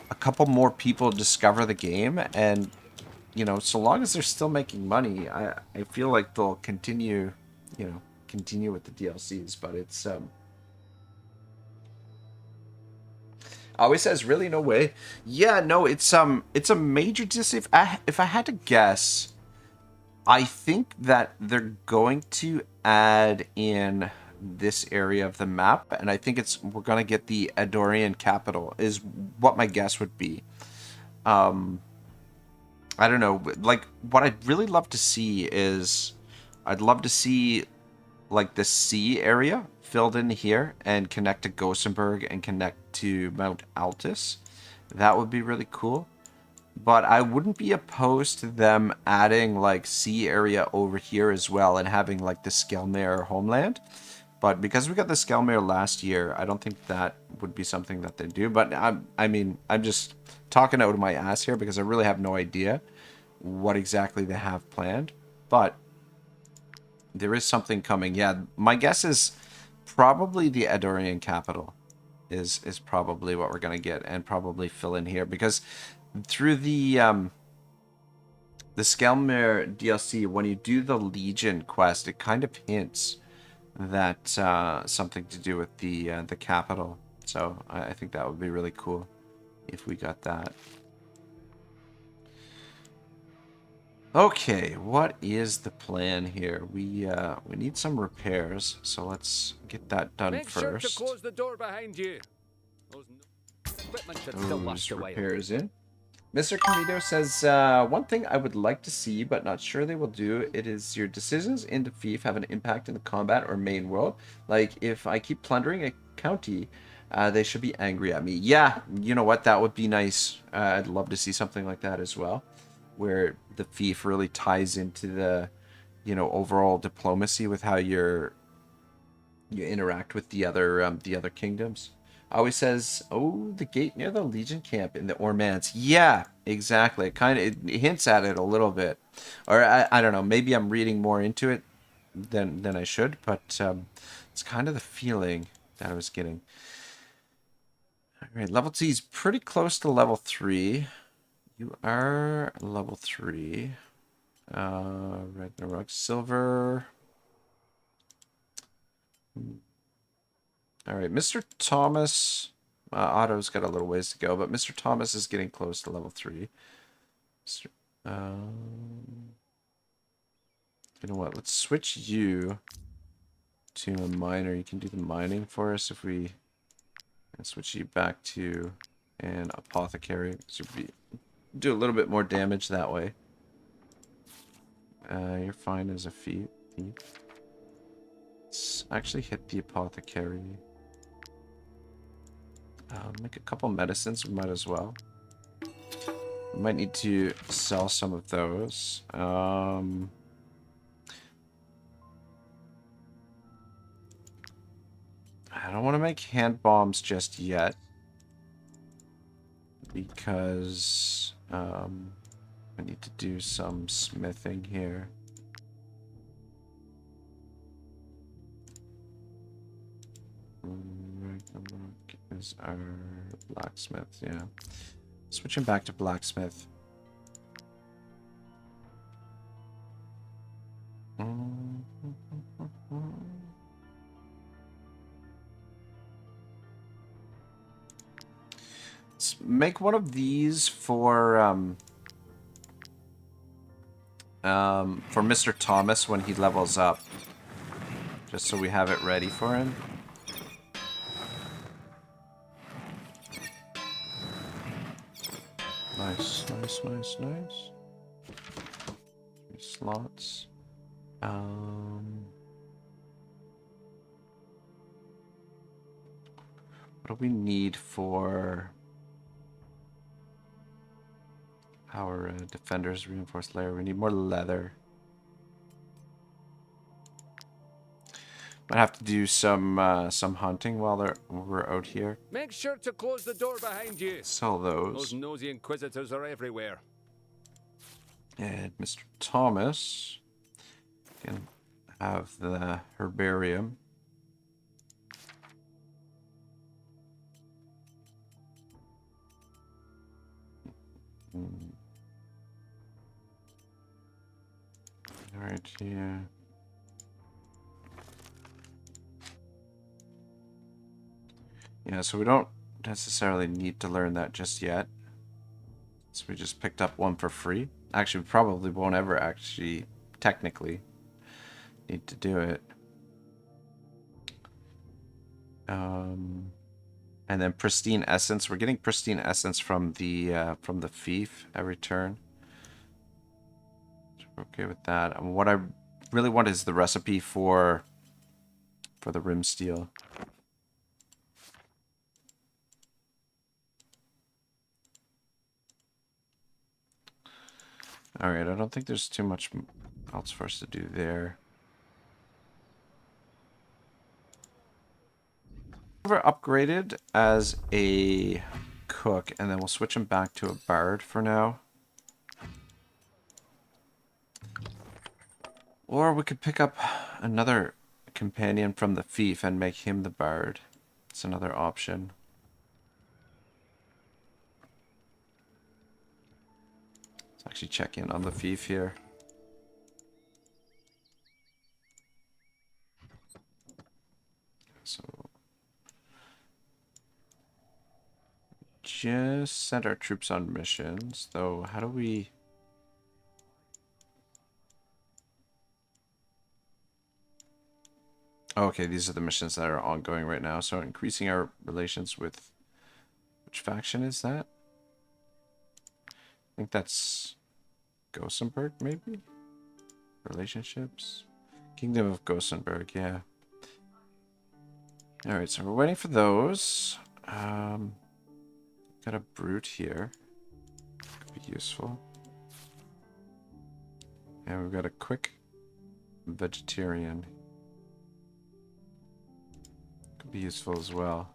a couple more people discover the game, and you know, so long as they're still making money, I feel like they'll continue, you know, with the DLCs. But it's always says, really, no way. Yeah, no, it's a major DLC. If I had to guess, I think that they're going to add in this area of the map, and I think we're gonna get the Adorian capital is what my guess would be. I don't know, like, what I'd really love to see is, I'd love to see like the sea area filled in here and connect to Gothenburg and connect to Mount Altus. That would be really cool. But I wouldn't be opposed to them adding like sea area over here as well and having like the Skelmere homeland. But because we got the Skelmere last year, I don't think that would be something that they do. But I mean, I'm just talking out of my ass here because I really have no idea what exactly they have planned. But there is something coming. Yeah, my guess is probably the Adorian capital is probably what we're going to get, and probably fill in here, because through the Skelmere DLC, when you do the Legion quest, it kind of hints that something to do with the capital. So I think that would be really cool if we got that. Okay, what is the plan here? We need some repairs, so let's get that done Make first. sure to close the door behind you. Those equipment should still last a while. Repairs in. Mr. Camito says, one thing I would like to see, but not sure they will do, it is your decisions in the Fief have an impact in the combat or main world. Like, if I keep plundering a county, they should be angry at me. Yeah, you know what? That would be nice. I'd love to see something like that as well, where the Fief really ties into the, you know, overall diplomacy with how you interact with the other kingdoms. Always says, oh, the gate near the Legion camp in the Ormans. Yeah, exactly. It hints at it a little bit, or I don't know. Maybe I'm reading more into it than I should, but it's kind of the feeling that I was getting. All right, level 2 is pretty close to level 3. You are level 3. Ragnarok silver. All right, Mr. Thomas. Otto's got a little ways to go, but Mr. Thomas is getting close to level 3. You know what? Let's switch you to a miner. You can do the mining for us if we switch you back to an apothecary. So we do a little bit more damage that way. You're fine as a thief. Let's actually hit the apothecary. Make a couple medicines, we might as well. We might need to sell some of those. I don't want to make hand bombs just yet. Because I need to do some smithing here. Is our blacksmith, yeah. Switching back to blacksmith. Let's make one of these for Mr. Thomas when he levels up. Just so we have it ready for him. Nice, nice, nice, nice. 3 slots. What do we need for our defenders reinforced layer? We need more leather. Might have to do some hunting while we're out here. Make sure to close the door behind you. Sell those. Those nosy inquisitors are everywhere. And Mr. Thomas can have the herbarium. Right here. Yeah, so we don't necessarily need to learn that just yet. So we just picked up one for free. Actually, we probably won't ever actually technically need to do it. And then pristine essence. We're getting pristine essence from the Fief every turn. So we're okay with that. And what I really want is the recipe for the rim steel. Alright, I don't think there's too much else for us to do there. We're upgraded as a cook, and then we'll switch him back to a bard for now. Or we could pick up another companion from the Fief and make him the bard. It's another option. Let's actually check in on the Fief here. So just send our troops on missions, though. How do we... Oh, okay, these are the missions that are ongoing right now. So increasing our relations with... Which faction is that? I think that's Gothenburg, maybe? Relationships? Kingdom of Gothenburg, yeah. Alright, so we're waiting for those. Got a brute here. Could be useful. And we've got a quick vegetarian. Could be useful as well.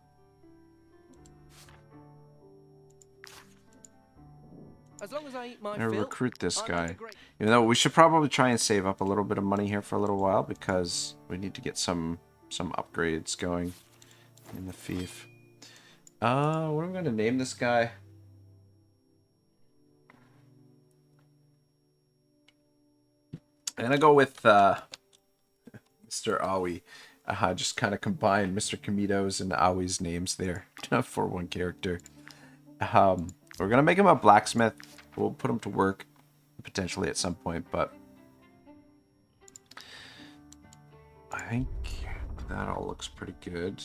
As long as I eat my I'm gonna fill, recruit this I'm guy. great. Even though we should probably try and save up a little bit of money here for a little while, because we need to get some upgrades going in the Fief. What am I gonna name this guy? I'm gonna go with Mr. Aoi. Just kind of combine Mr. Kamito's and Aoi's names there for one character. We're gonna make him a blacksmith. We'll put him to work potentially at some point, but I think that all looks pretty good.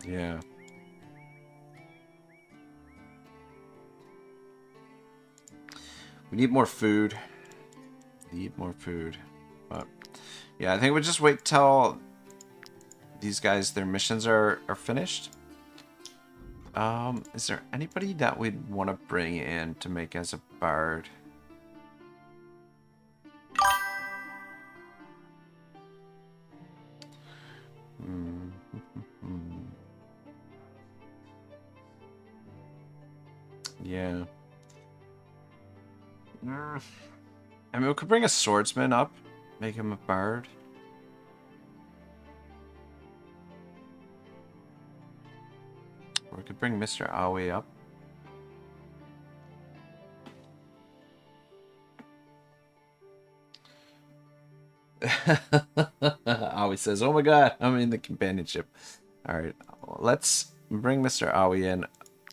Yeah. We need more food. Need more food. But yeah, I think we'll just wait till these guys, their missions are finished. Is there anybody that we'd want to bring in to make as a bard? Yeah. I mean, we could bring a swordsman up, make him a bard. Or we could bring Mr. Aoi up. Aoi says, "Oh my god, I'm in the companionship." Alright, let's bring Mr. Aoi in.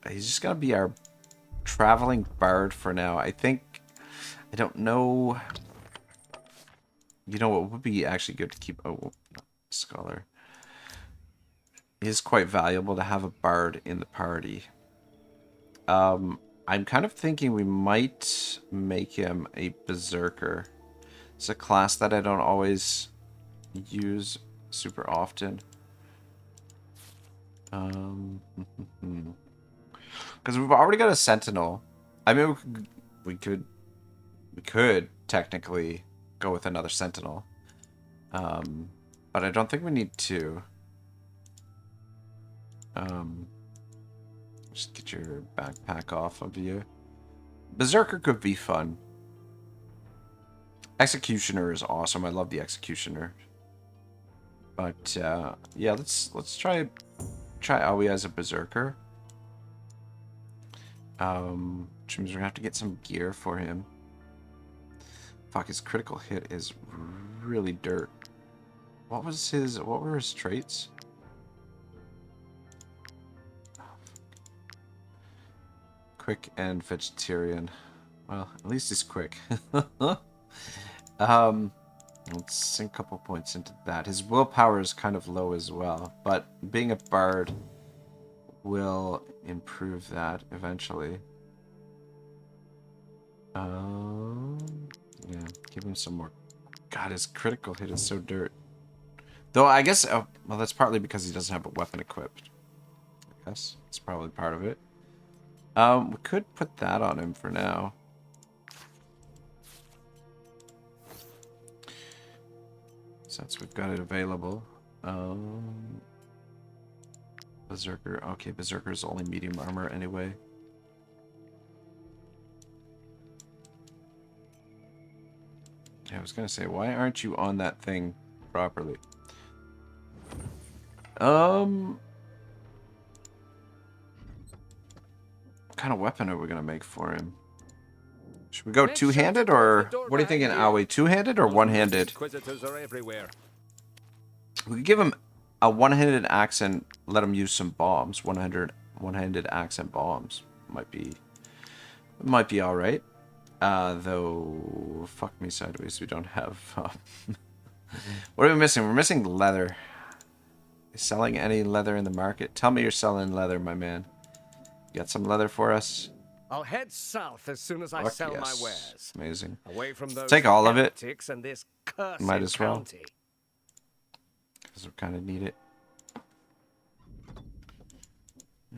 He's just gonna be our traveling bard for now. I don't know. You know what would be actually good to keep? Oh, scholar. It is quite valuable to have a bard in the party. I'm kind of thinking we might make him a berserker. It's a class that I don't always use super often. Because we've already got a sentinel. I mean, we could technically go with another sentinel. But I don't think we need two. Just get your backpack off of you. Berserker could be fun. Executioner is awesome. I love the Executioner. But yeah, let's try Aoi as a Berserker. Which means we're gonna have to get some gear for him. Fuck, his critical hit is really dirt. What were his traits? Quick and vegetarian. Well, at least he's quick. Let's sink a couple points into that. His willpower is kind of low as well, but being a bard will improve that eventually. Yeah, give him some more. God, his critical hit is so dirt. Though I guess, well, that's partly because he doesn't have a weapon equipped. I guess it's probably part of it. We could put that on him for now. Since we've got it available. Berserker. Okay, Berserker's only medium armor anyway. I was gonna say, why aren't you on that thing properly? What kind of weapon are we gonna make for him? Should we go two-handed, or what are you thinking, Aoi? Two-handed or one-handed? Inquisitors are everywhere. We could give him a one-handed axe and let him use some bombs. One-handed axe and bombs might be all right. Though, fuck me sideways, we don't have. What are we missing? We're missing leather. Is selling any leather in the market? Tell me you're selling leather, my man. You got some leather for us? I'll head south as soon as I sell my wares. Amazing. Away from those take all of it. And this cursed Might as well. county. Because we kind of need it.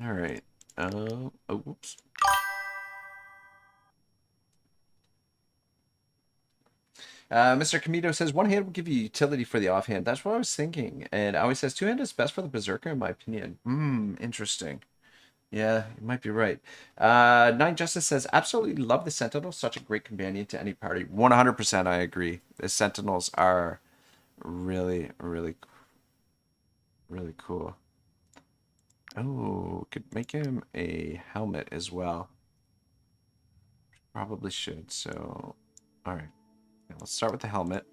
All right. Oh, whoops. Mr. Camito says, one hand will give you utility for the offhand. That's what I was thinking. And always says, two-hand is best for the Berserker, in my opinion. Interesting. Yeah, you might be right. Nine Justice says, absolutely love the Sentinel. Such a great companion to any party. 100% I agree. The Sentinels are really, really, really cool. Oh, could make him a helmet as well. Probably should, so... Alright. Let's start with the helmet.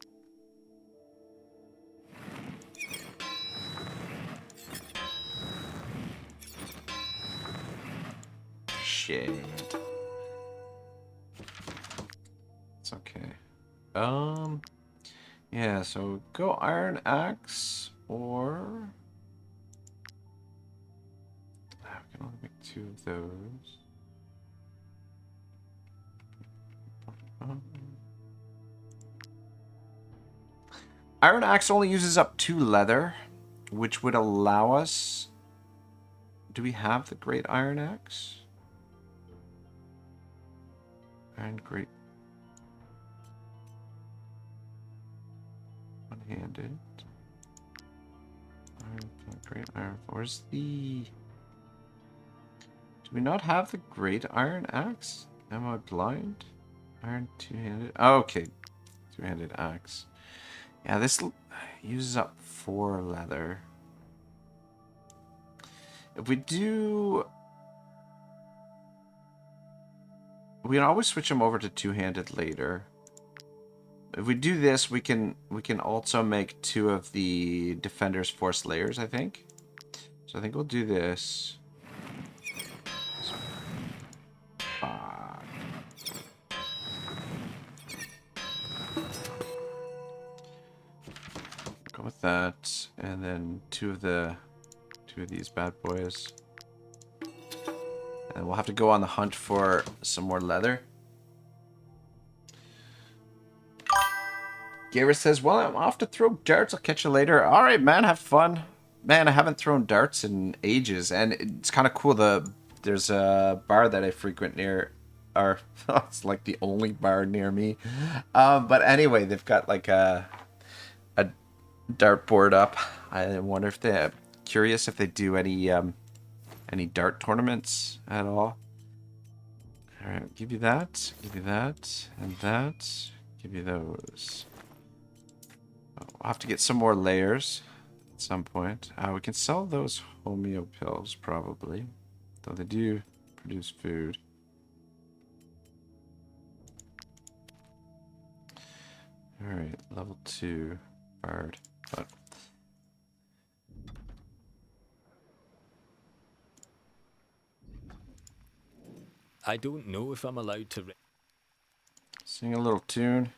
Shit. It's okay. Yeah, so go Iron Axe or... We can only make two of those. Iron Axe only uses up 2 leather, which would allow us... Do we have the Great Iron Axe? Iron Great... One-handed. Great Iron... Where's the... Do we not have the Great Iron Axe? Am I blind? Iron two-handed... Oh, okay. Two-handed axe. Yeah, this uses up 4 leather. If we do... We can always switch them over to two-handed later. If we do this, we can also make 2 of the Defender's Force layers, I think. So I think we'll do this. Go with that, and then 2 of these bad boys. And we'll have to go on the hunt for some more leather. Garrus says, well, I'm off to throw darts. I'll catch you later. All right, man, have fun. Man, I haven't thrown darts in ages, and it's kind of cool. There's a bar that I frequent near, or it's like the only bar near me. But anyway, they've got like a dartboard up. I wonder if they're curious if they do any dart tournaments at all. All right, give you that, and that. Give you those. I'll have to get some more layers at some point. We can sell those homeo pills probably, though they do produce food. All right, level 2 bard, but I don't know if I'm allowed to sing a little tune.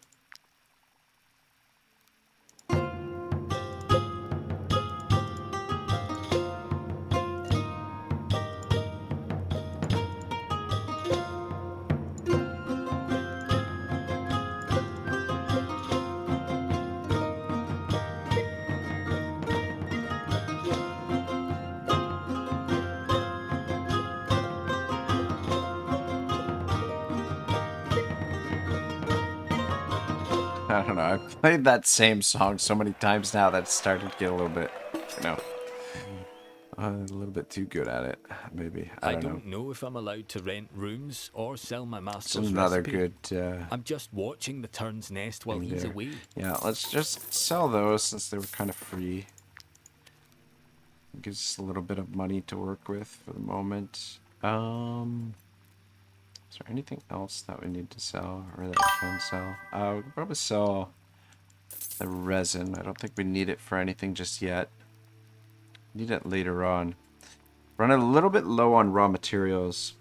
I don't know. I've played that same song so many times now that it's starting to get a little bit, you know, a little bit too good at it. Maybe. I don't know if I'm allowed to rent rooms or sell my master's It's another recipe. good. I'm just watching the turn's nest while he's there. away. Yeah, let's just sell those since they were kind of free. Gives us a little bit of money to work with for the moment. Is there anything else that we need to sell or that we can sell? We can probably sell the resin. I don't think we need it for anything just yet. Need it later on. Running a little bit low on raw materials.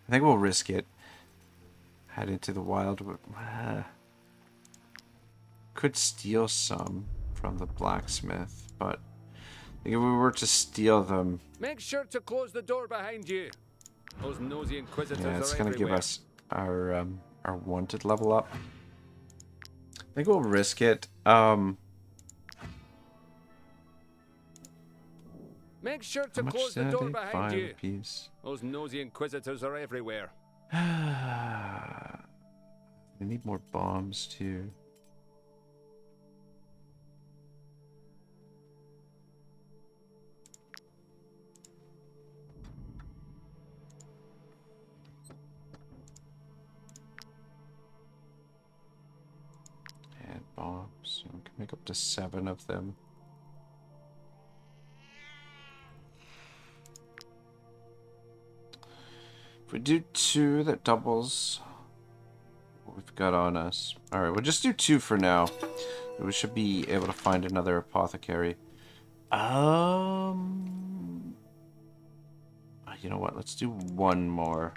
I think we'll risk it. Head into the wild. Could steal some from the blacksmith, but I think if we were to steal them, Make sure to close the door behind you. Those nosy inquisitors yeah, it's are gonna everywhere. give us our wanted level up. I think we'll risk it. Make sure to How much close the did door they behind buy you. a piece? Those nosy inquisitors are everywhere. We need more bombs too. And bombs. So we can make up to 7 of them. If we do 2, that doubles what we've got on us. Alright, we'll just do 2 for now. We should be able to find another apothecary. You know what? Let's do 1 more.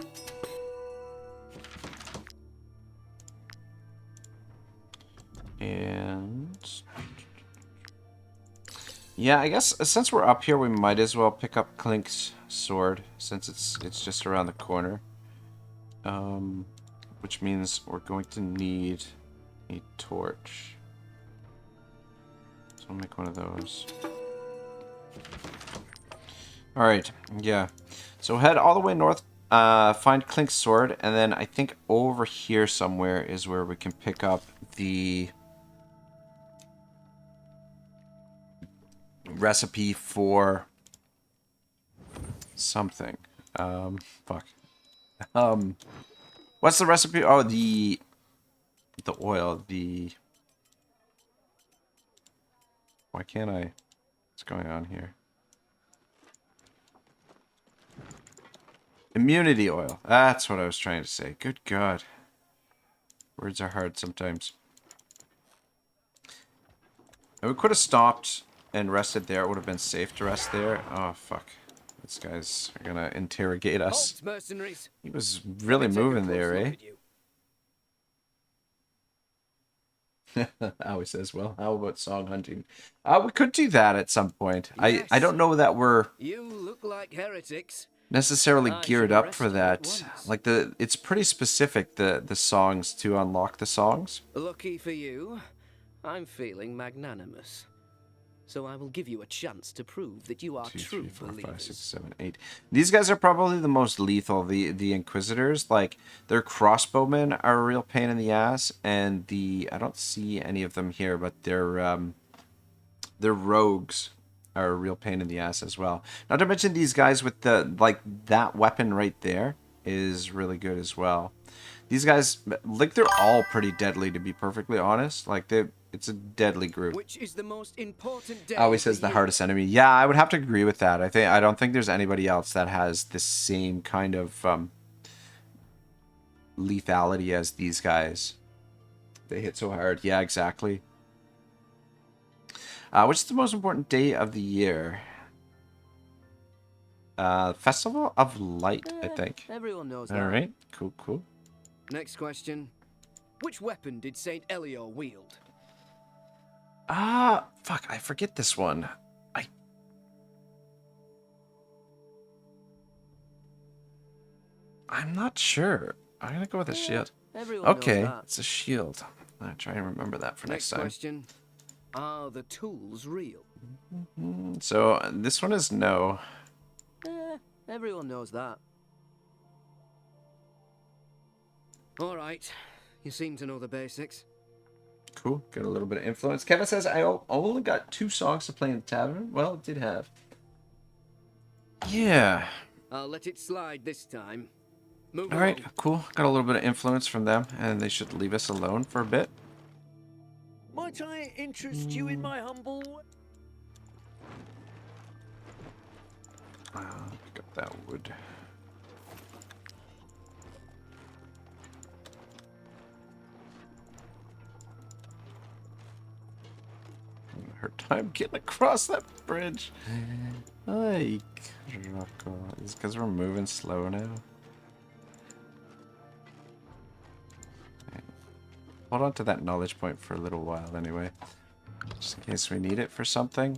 And yeah, I guess since we're up here, we might as well pick up Clink's sword since it's just around the corner. Which means we're going to need a torch. So I'll make one of those. Alright, yeah. So head all the way north, find Clink's sword, and then I think over here somewhere is where we can pick up the recipe for something. Fuck. What's the recipe? Oh, the oil, Why can't I? What's going on here? Immunity oil. That's what I was trying to say. Good God. Words are hard sometimes. And we could have stopped and rested there. It would have been safe to rest there. Oh, fuck. These guys are gonna interrogate us. Halt, mercenaries. He was really moving there, eh? Always says, well, how about song hunting? We could do that at some point. Yes. I don't know that we're You look like heretics. necessarily I geared shall up arrest for you at that. once. Like it's pretty specific, the songs, to unlock the songs. Lucky for you, I'm feeling magnanimous. So I will give you a chance to prove that you are 2, true 3, 4, 5, believers. 6, 7, 8. These guys are probably the most lethal. The Inquisitors, like their crossbowmen are a real pain in the ass, and I don't see any of them here, but their rogues are a real pain in the ass as well. Not to mention these guys with that weapon right there is really good as well. These guys, like, they're all pretty deadly, to be perfectly honest. Like, it's a deadly group. Which is the most important day Always of says the year? hardest enemy. Yeah, I would have to agree with that. I don't think there's anybody else that has the same kind of lethality as these guys. They hit so hard. Yeah, exactly. Which is the most important day of the year? Festival of Light, I think. Everyone knows that. All right, cool, cool. Next question. Which weapon did Saint Elior wield? Fuck, I forget this one. I'm not sure. I'm gonna go with a shield. Everyone Okay, knows that. it's a shield. I'll try and remember that for next time. Question. Are the tools real? So, this one is no. Everyone knows that. All right. You seem to know the basics. Cool, got a little bit of influence. Kevin says, I only got 2 songs to play in the tavern. Well, it did have. Yeah. I'll let it slide this time. Move All right, along. cool. Got a little bit of influence from them, and they should leave us alone for a bit. Might I interest you in my humble... Pick up that wood. Hard time getting across that bridge. Ay, Croco. Is it because we're moving slow now? Okay. Hold on to that knowledge point for a little while anyway. Just in case we need it for something.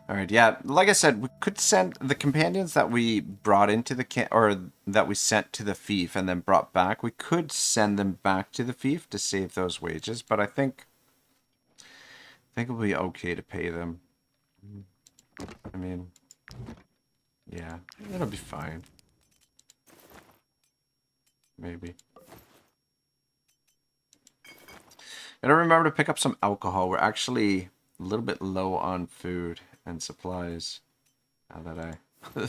Alright, yeah, like I said, we could send the companions that we brought into the or that we sent to the Fief and then brought back. We could send them back to the Fief to save those wages, but I think it'll be okay to pay them. I mean, yeah, it'll be fine. Maybe. Gotta remember to pick up some alcohol. We're actually a little bit low on food and supplies. Now that now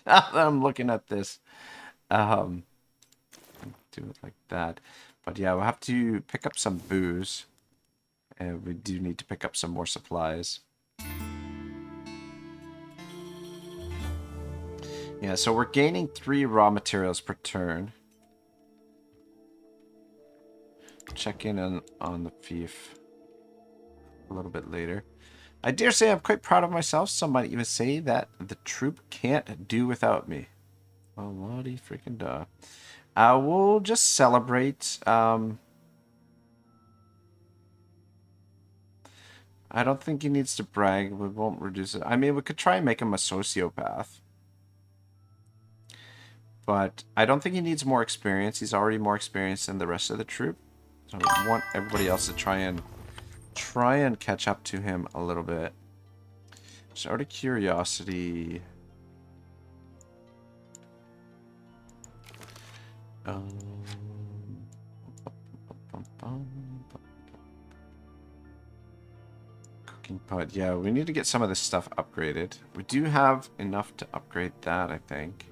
that I'm looking at this, do it like that. But yeah, we'll have to pick up some booze, and we do need to pick up some more supplies. Yeah, so we're gaining 3 raw materials per turn. Check in on the Fief a little bit later. I dare say I'm quite proud of myself. Some might even say that the troop can't do without me. Oh, lordy freaking da. We'll just celebrate. I don't think he needs to brag. We won't reduce it. I mean, we could try and make him a sociopath. But I don't think he needs more experience. He's already more experienced than the rest of the troop. So I want everybody else to try and catch up to him a little bit. Just out of curiosity. Cooking pot. Yeah, we need to get some of this stuff upgraded. We do have enough to upgrade that, I think.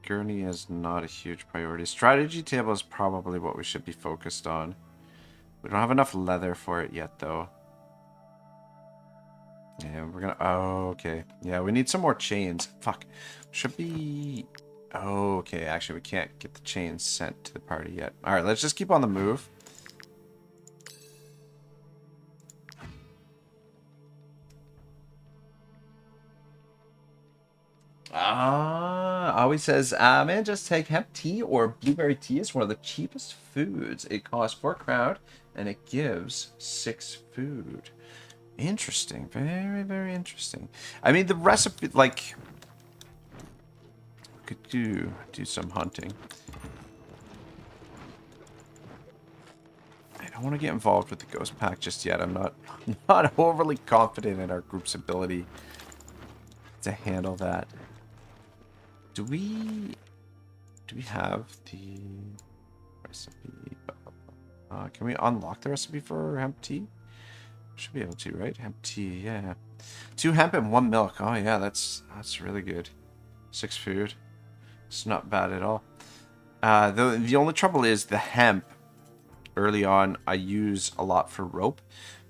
Gurney is not a huge priority. Strategy table is probably what we should be focused on. We don't have enough leather for it yet, though. Yeah, we're gonna... Oh, okay. Yeah, we need some more chains. Fuck. Should be... Oh, okay. Actually, we can't get the chains sent to the party yet. Alright, let's just keep on the move. Always says, man, just take hemp tea or blueberry tea. It's one of the cheapest foods. It costs 4 crown and it gives 6 food. Interesting. Very, very interesting. I mean, the recipe, like, could do some hunting. I don't want to get involved with the ghost pack just yet. I'm not overly confident in our group's ability to handle that. Do we have the recipe? Can we unlock the recipe for hemp tea? Should be able to, right? Hemp tea, yeah. 2 hemp and 1 milk. Oh yeah, that's really good. 6 food. It's not bad at all. The only trouble is the hemp. Early on, I use a lot for rope,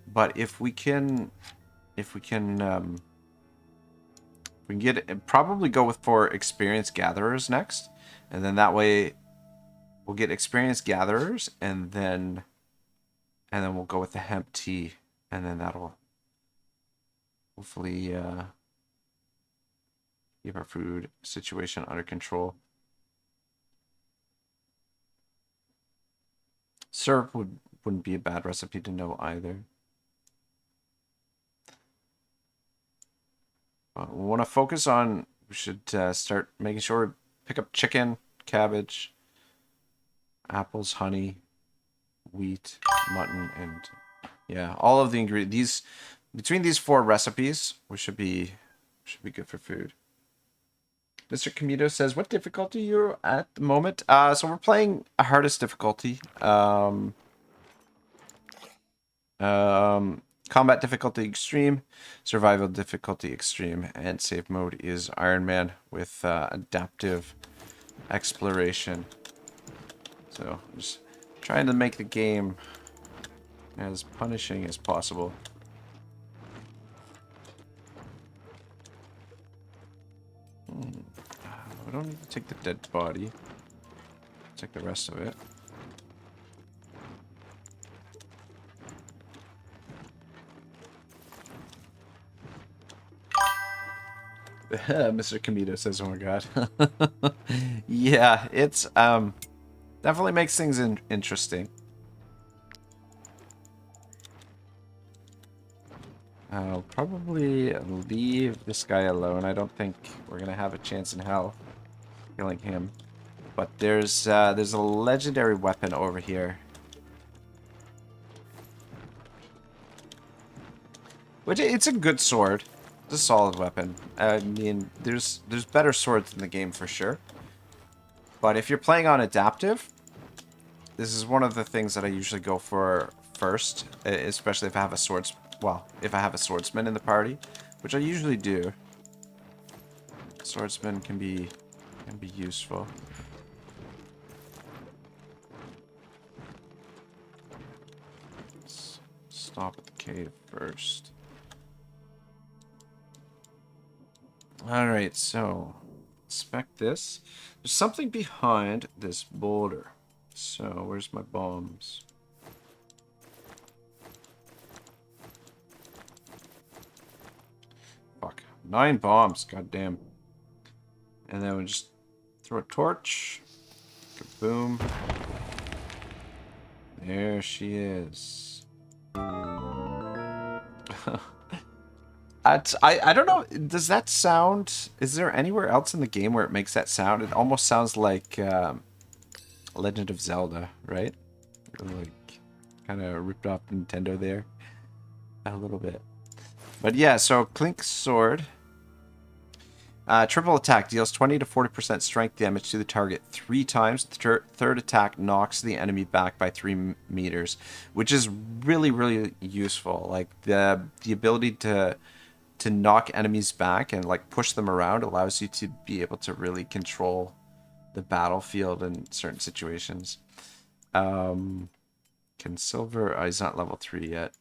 but if we can get it, probably go for experienced gatherers next, and then that way we'll get experienced gatherers, and then we'll go with the hemp tea, and then that'll hopefully keep our food situation under control. Syrup wouldn't be a bad recipe to know either. We want to focus on, we should start making sure we pick up chicken, cabbage, apples, honey, wheat, mutton, and yeah, all of the ingredients. Between these 4 recipes, we should be good for food. Mr. Camito says, what difficulty you're at the moment? So we're playing a hardest difficulty. Combat difficulty extreme, survival difficulty extreme, and save mode is Iron Man with adaptive exploration. So just trying to make the game as punishing as possible. We don't need to take the dead body. Take the rest of it. Mr. Camito says, oh my god. Yeah, it's definitely makes things interesting. I'll probably leave this guy alone. I don't think we're gonna have a chance in hell killing him. But there's a legendary weapon over here, which it's a good sword. It's a solid weapon. I mean, there's better swords in the game for sure. But if you're playing on adaptive, this is one of the things that I usually go for first, especially if I have a if I have a swordsman in the party, which I usually do. Swordsman can be useful. Let's stop at the cave first. Alright, so inspect this. There's something behind this boulder. So, where's my bombs? Fuck. 9 bombs, goddamn. And then we just throw a torch. Kaboom. There she is. I don't know. Does that sound? Is there anywhere else in the game where it makes that sound? It almost sounds like Legend of Zelda, right? Like kind of ripped off Nintendo there a little bit. But yeah, so Clink's sword. Triple attack deals 20 to 40% strength damage to the target 3 times. The third attack knocks the enemy back by 3 meters, which is really, really useful. Like the ability to knock enemies back and like push them around allows you to be able to really control the battlefield in certain situations. Can silver? Oh, he's not level 3 yet.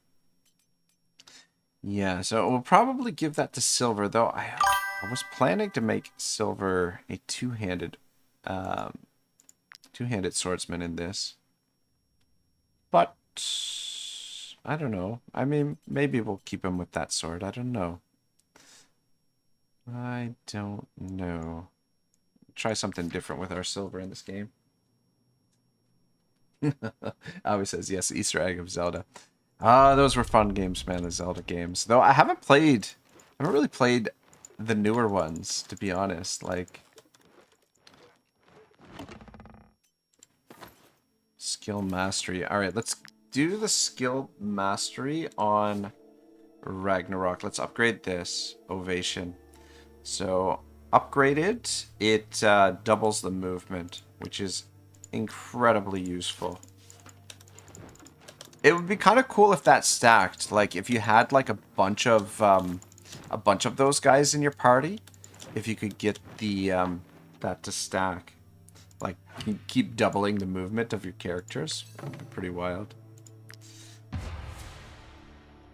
Yeah, so we'll probably give that to silver, though I was planning to make silver a two-handed swordsman in this. But I don't know. I mean, maybe we'll keep him with that sword. I don't know. I don't know. Try something different with our silver in this game. Always says yes, Easter egg of Zelda. Those were fun games, man, the Zelda games. Though I haven't really played the newer ones, to be honest. Like skill mastery. All right, let's do the skill mastery on Ragnarok. Let's upgrade this Ovation. So upgraded, it doubles the movement, which is incredibly useful. It would be kind of cool if that stacked. Like if you had like a bunch of those guys in your party, if you could get the that to stack, like keep doubling the movement of your characters. Pretty wild.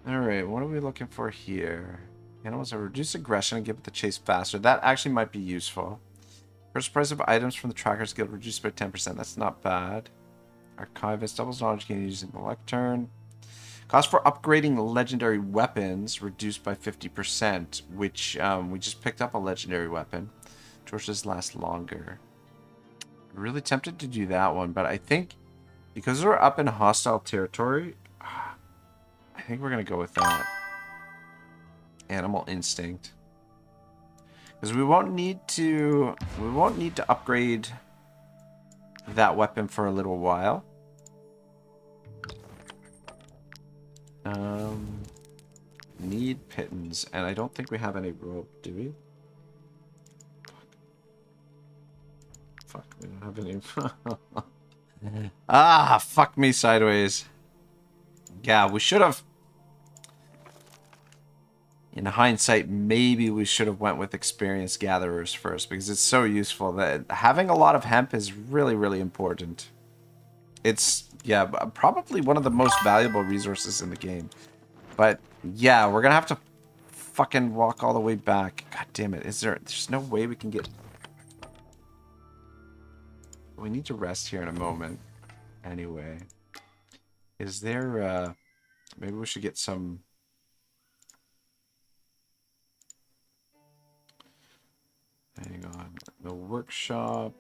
All right, what are we looking for here? Animals are reduce aggression and give it the chase faster. That actually might be useful. First price of items from the Trackers Guild reduced by 10%. That's not bad. Archivist doubles knowledge gain using the lectern. Cost for upgrading legendary weapons reduced by 50%, which we just picked up a legendary weapon. Torches last longer. Really tempted to do that one, but I think because we're up in hostile territory, I think we're gonna go with that. Animal instinct. Because we won't need to upgrade that weapon for a little while. Need pittance, and I don't think we have any rope, do we? Fuck, we don't have any. Fuck me sideways. Yeah, we should have. In hindsight, maybe we should have went with experienced gatherers first, because it's so useful. That having a lot of hemp is really, really important. It's, yeah, probably one of the most valuable resources in the game. But, yeah, we're gonna have to fucking walk all the way back. God damn it. There's no way we can get... We need to rest here in a moment. Anyway. Is there, maybe we should get some... Hang on. The workshop.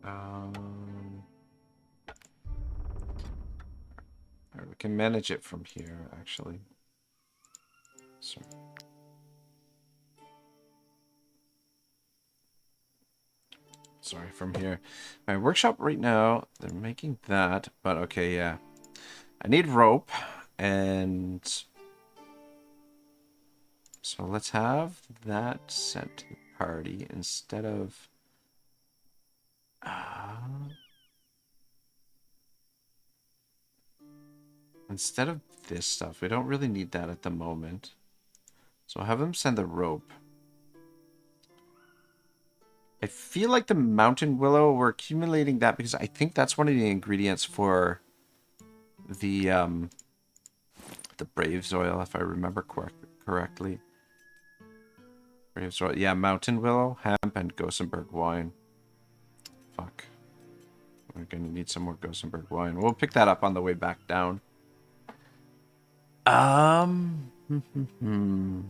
Alright, we can manage it from here, actually. Sorry, from here. My workshop right now, they're making that, but okay, yeah. I need rope, and... So let's have that sent to the party instead of... instead of this stuff. We don't really need that at the moment. So I'll have them send the rope. I feel like the mountain willow, we're accumulating that because I think that's one of the ingredients for the Braves oil, if I remember correctly. Braves oil, yeah, mountain willow, hemp, and Gossenberg wine. Fuck. We're gonna need some more Gossenberg wine. We'll pick that up on the way back down. What can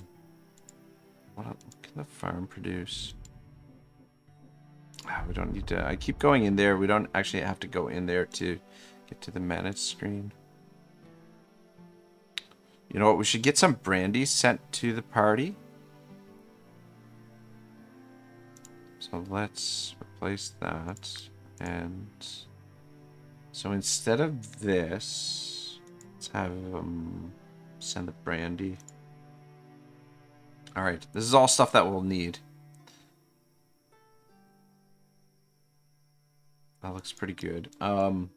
the farm produce? We don't need to... I keep going in there. We don't actually have to go in there to get to the manage screen. You know what? We should get some brandy sent to the party. So let's replace that. And so instead of this, let's have send the brandy. All right, this is all stuff that we'll need. That looks pretty good. I'm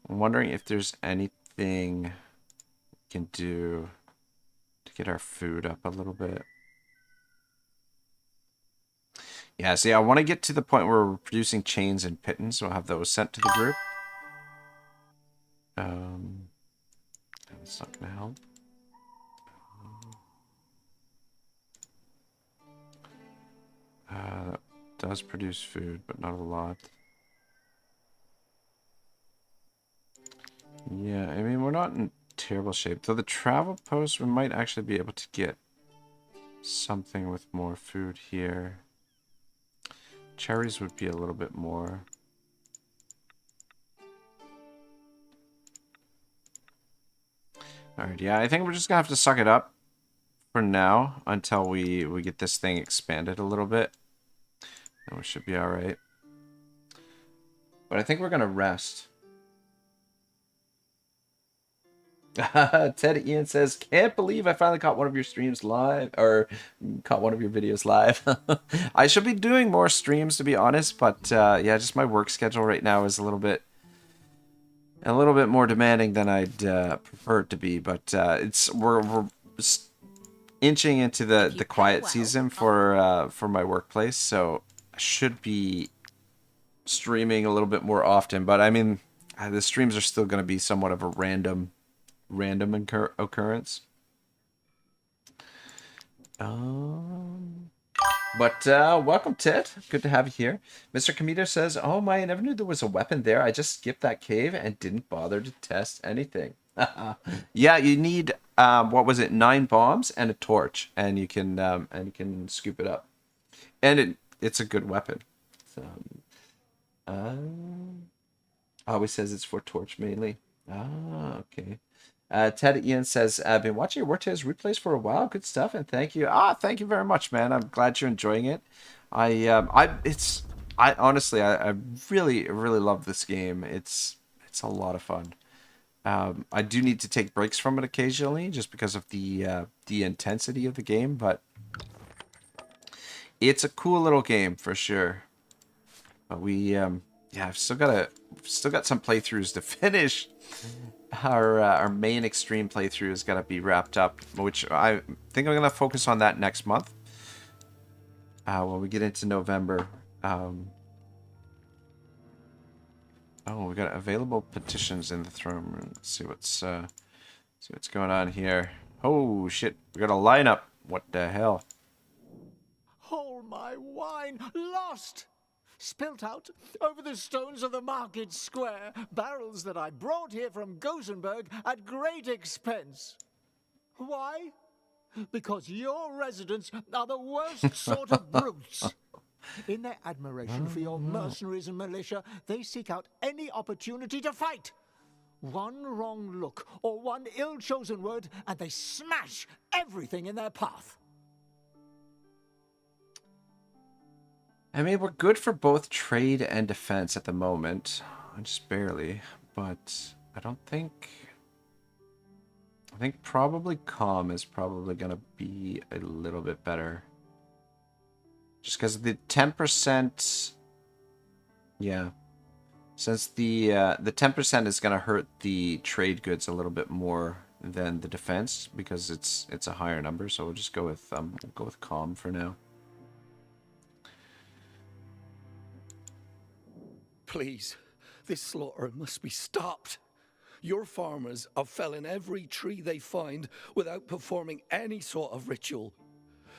wondering if there's anything we can do to get our food up a little bit. Yeah, see, I want to get to the point where we're producing chains and pittons, so I'll have those sent to the group. That's not going to help. That does produce food, but not a lot. Yeah, I mean, we're not in terrible shape. Though the travel post, we might actually be able to get something with more food here. Cherries would be a little bit more. Alright, yeah, I think we're just gonna have to suck it up for now until we get this thing expanded a little bit. And we should be alright. But I think we're gonna rest. Ted Ian says, can't believe I finally caught one of your streams live, or caught one of your videos live. I should be doing more streams, to be honest, but yeah, just my work schedule right now is a little bit more demanding than I'd prefer it to be. But we're inching into the quiet season for my workplace, so I should be streaming a little bit more often. But I mean, the streams are still going to be somewhat of a random occurrence. But welcome, Ted. Good to have you here. Mr. Kamita says, oh my, I never knew there was a weapon there. I just skipped that cave and didn't bother to test anything. Yeah, you need what was it, 9 bombs and a torch, and you can scoop it up. And it's a good weapon. So always says it's for torch mainly. Okay. Ted Ian says, I've been watching your Wartales replays for a while. Good stuff, and thank you. Thank you very much, man. I'm glad you're enjoying it. I honestly really love this game. It's a lot of fun. I do need to take breaks from it occasionally, just because of the intensity of the game, but it's a cool little game for sure. But yeah, I've still got some playthroughs to finish. Our main extreme playthrough has got to be wrapped up, which I think I'm going to focus on that next month. When we get into November. Oh, we got available petitions in the throne room. Let's see what's going on here. Oh shit, we got a lineup. What the hell? All my wine lost! Spilt out over the stones of the market square, barrels that I brought here from Gothenburg at great expense. Why? Because your residents are the worst sort of brutes. In their admiration for your mercenaries and militia, they seek out any opportunity to fight. One wrong look or one ill-chosen word, and they smash everything in their path. I mean, we're good for both trade and defense at the moment. Just barely, but I think probably comm is probably going to be a little bit better. Just because the 10%, yeah. Since the 10% is going to hurt the trade goods a little bit more than the defense, because it's a higher number, so we'll just go with comm for now. Please, this slaughter must be stopped. Your farmers are felling every tree they find without performing any sort of ritual.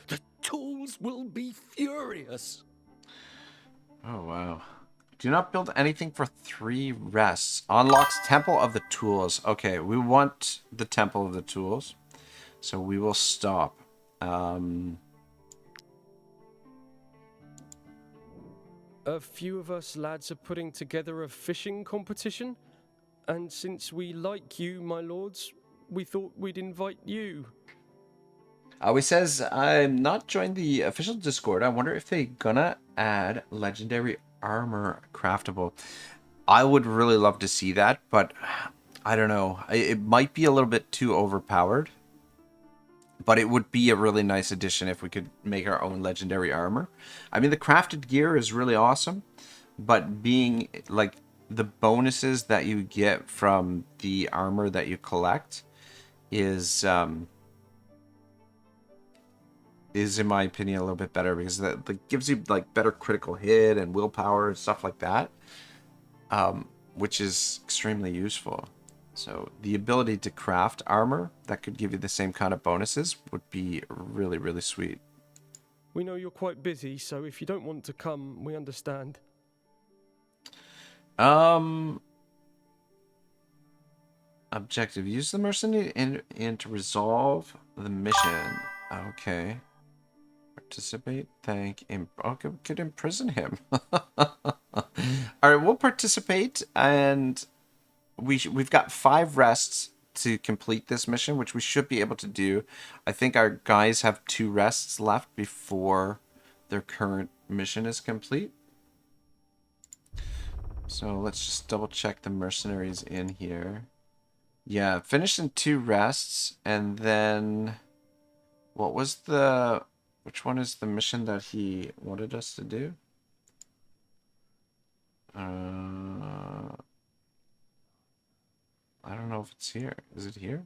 The tools will be furious. Oh, wow. Do not build anything for 3 rests. Unlocks Temple of the Tools. Okay, we want the Temple of the Tools. So we will stop. A few of us lads are putting together a fishing competition. And since we like you, my lords, we thought we'd invite you. He says, I'm not joined the official Discord. I wonder if they gonna add legendary armor craftable. I would really love to see that, but I don't know. It might be a little bit too overpowered. But it would be a really nice addition if we could make our own legendary armor. I mean, the crafted gear is really awesome. But being, like, the bonuses that you get from the armor that you collect is in my opinion, a little bit better. Because that gives you, like, better critical hit and willpower and stuff like that. Which is extremely useful. So the ability to craft armor that could give you the same kind of bonuses would be really, really sweet. We know you're quite busy, so if you don't want to come, we understand. Objective. Use the mercenary and to resolve the mission. Okay. Participate. Thank. Okay, could imprison him. Alright, we'll participate, and we've got 5 rests to complete this mission, which we should be able to do. I think our guys have 2 rests left before their current mission is complete. So let's just double check the mercenaries in here. Yeah, finished in 2 rests, and then what was the... Which one is the mission that he wanted us to do? I don't know if it's here. Is it here?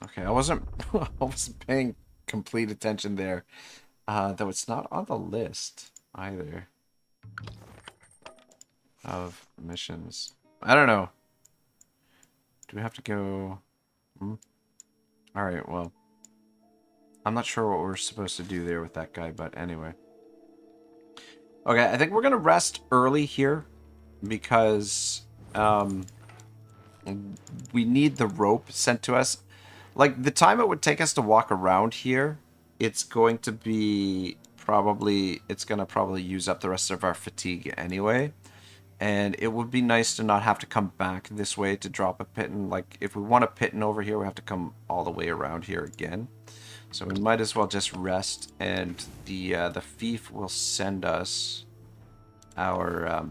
Okay, I wasn't paying complete attention there. Though it's not on the list either of missions. I don't know. Do we have to go? Alright, well. I'm not sure what we're supposed to do there with that guy, but anyway. Okay, I think we're going to rest early here. Because we need the rope sent to us. Like, the time it would take us to walk around here, it's going to be probably... It's going to probably use up the rest of our fatigue anyway. And it would be nice to not have to come back this way to drop a pitten. Like, if we want a pitten over here, we have to come all the way around here again. So we might as well just rest, and the Fief will send us our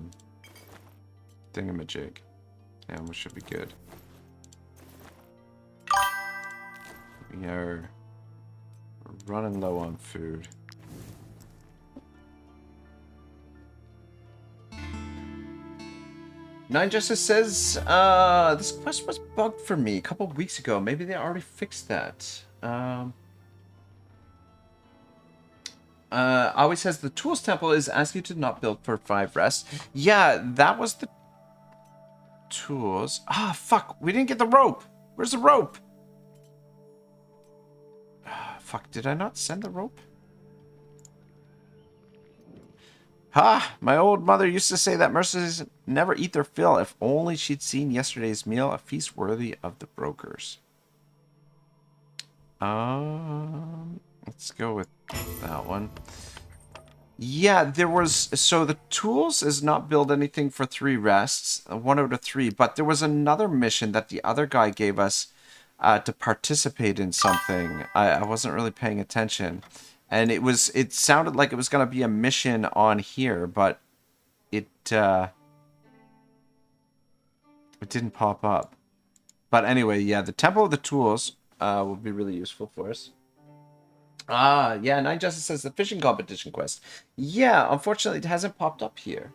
thingamajig. And we should be good. We are running low on food. Nine Justice says, this quest was bugged for me a couple weeks ago. Maybe they already fixed that. Always says the Tools Temple is asking you to not build for 5 rests. Yeah, that was the tools. Ah, fuck. We didn't get the rope. Where's the rope? Fuck, did I not send the rope? Ha! My old mother used to say that mercenaries never eat their fill. If only she'd seen yesterday's meal, a feast worthy of the brokers. Let's go with that one. Yeah, there was... So the tools is not build anything for 3 rests. 1 out of 3. But there was another mission that the other guy gave us to participate in something. I wasn't really paying attention. And it sounded like it was going to be a mission on here, but it didn't pop up. But anyway, yeah, the Temple of the Tools will be really useful for us. Yeah, Nine Justice says the fishing competition quest. Yeah, unfortunately, it hasn't popped up here.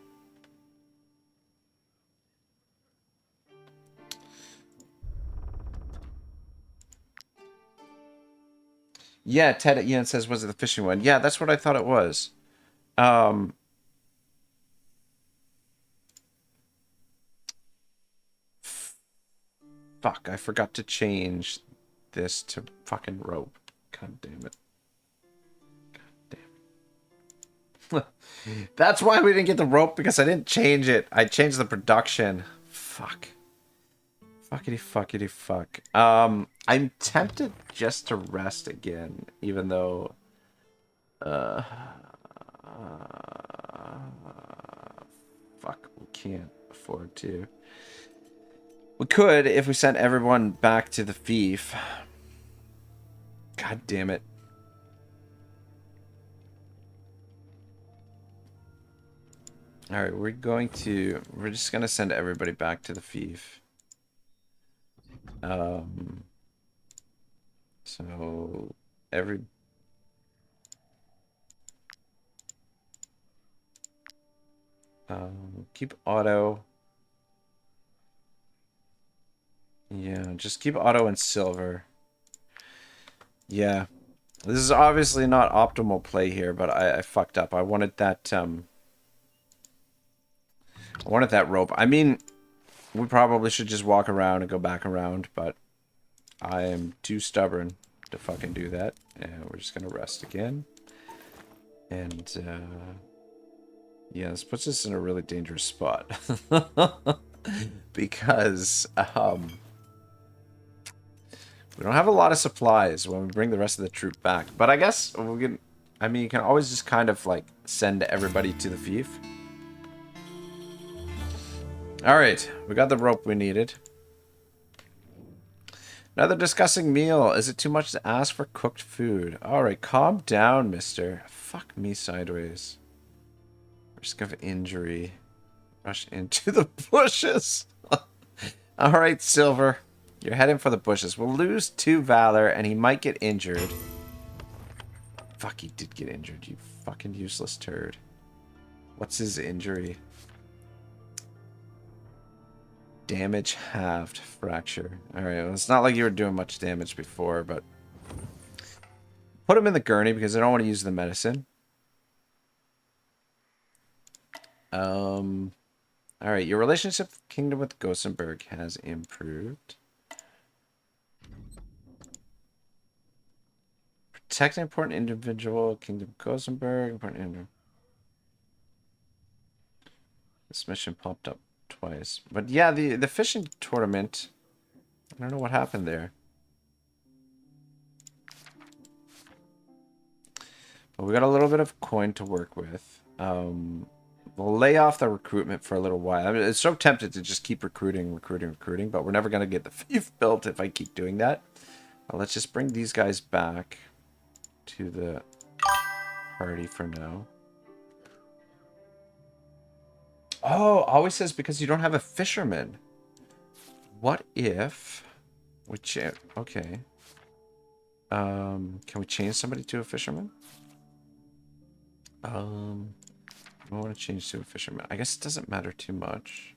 Yeah, Ted at Ian says, was it the fishing one? Yeah, that's what I thought it was. Fuck, I forgot to change this to fucking rope. God damn it. That's why we didn't get the rope, because I didn't change it. I changed the production. Fuck. Fuckity fuck. I'm tempted just to rest again, even though... Fuck. can't afford to. We could if we sent everyone back to the Fief. God damn it. Alright, we're just gonna send everybody back to the Fief. So keep Otto. Yeah, just keep Otto and Silver. Yeah. This is obviously not optimal play here, but I fucked up. I wanted that rope. I mean, we probably should just walk around and go back around, but I am too stubborn to fucking do that. And we're just gonna rest again. And yeah, this puts us in a really dangerous spot. Because we don't have a lot of supplies when we bring the rest of the troop back. But I guess we can, I mean, you can always just kind of like send everybody to the Fief. Alright, we got the rope we needed. Another disgusting meal. Is it too much to ask for cooked food? Alright, calm down, mister. Fuck me sideways. Risk of injury. Rush into the bushes. Alright, Silver. You're heading for the bushes. We'll lose 2 Valor, and he might get injured. Fuck, he did get injured, you fucking useless turd. What's his injury? Damage halved. Fracture. Alright, well, it's not like you were doing much damage before, but... Put him in the gurney, because I don't want to use the medicine. Alright, your relationship kingdom with Gothenburg has improved. Protect an important individual, Kingdom Gothenburg, important individual. This mission popped up twice. But yeah, the fishing tournament, I don't know what happened there. But we got a little bit of coin to work with. We'll lay off the recruitment for a little while. I mean, it's so tempted to just keep recruiting, but we're never going to get the Fief built if I keep doing that. Let's just bring these guys back to the party for now. Oh, always says because you don't have a fisherman. What if... Okay. Can we change somebody to a fisherman? I want to change to a fisherman. I guess it doesn't matter too much.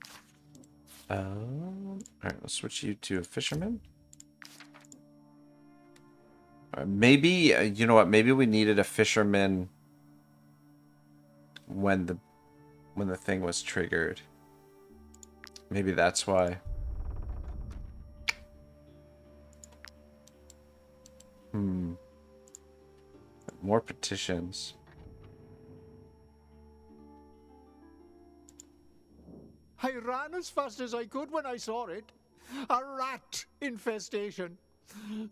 Alright, let's switch you to a fisherman. Maybe, you know what? Maybe we needed a fisherman when the thing was triggered. Maybe that's why. More petitions. I ran as fast as I could when I saw it. A rat infestation.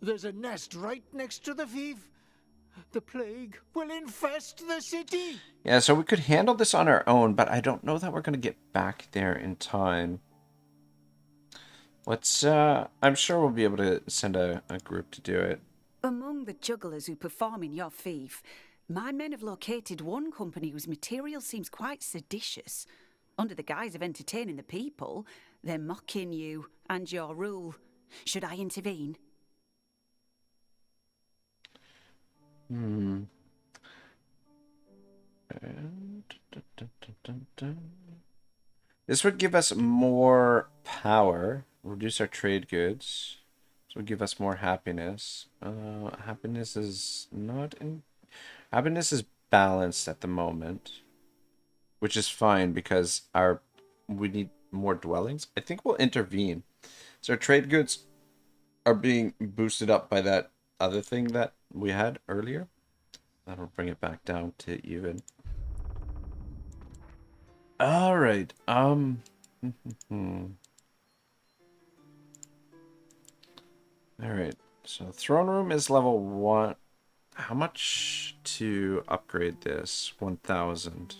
There's a nest right next to the Fief. The plague will infest the city. Yeah, so we could handle this on our own, but I don't know that we're going to get back there in time. Let's, I'm sure we'll be able to send a group to do it. Among the jugglers who perform in your Fief, my men have located one company whose material seems quite seditious. Under the guise of entertaining the people, they're mocking you and your rule. Should I intervene? This would give us more power, reduce our trade goods. This would give us more happiness. Happiness is not in... Happiness is balanced at the moment, which is fine because we need more dwellings. I think we'll intervene. So our trade goods are being boosted up by that other thing that we had earlier. That'll bring it back down to even. All right. All right. So throne room is level 1. How much to upgrade this? 1,000.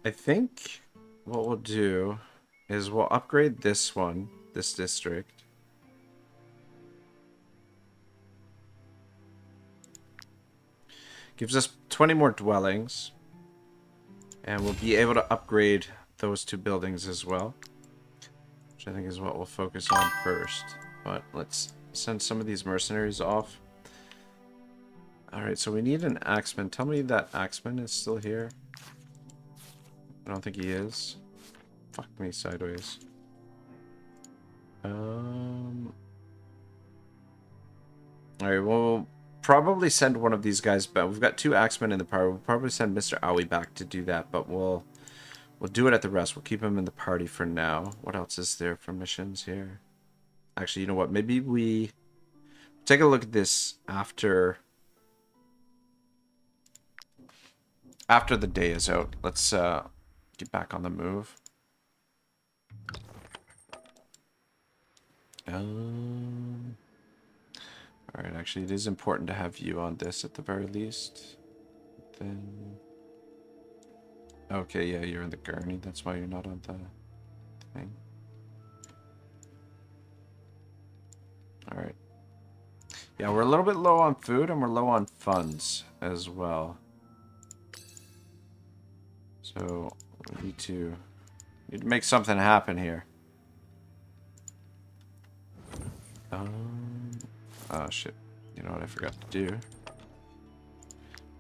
I think what we'll do is we'll upgrade this one, this district. Gives us 20 more dwellings. And we'll be able to upgrade those 2 buildings as well. Which I think is what we'll focus on first. But let's send some of these mercenaries off. Alright, so we need an axeman. Tell me that axeman is still here. I don't think he is. Fuck me sideways. Alright, we'll probably send one of these guys back. We've got 2 axemen in the party. We'll probably send Mr. Owie back to do that, but we'll do it at the rest. We'll keep him in the party for now. What else is there for missions here? Actually, you know what? Maybe we take a look at this after the day is out. Let's get back on the move. Alright, actually it is important to have you on this at the very least. Then okay, yeah, you're in the gurney, that's why you're not on the thing. Alright. Yeah, we're a little bit low on food and we're low on funds as well. So we need to make something happen here. Oh shit. You know what I forgot to do?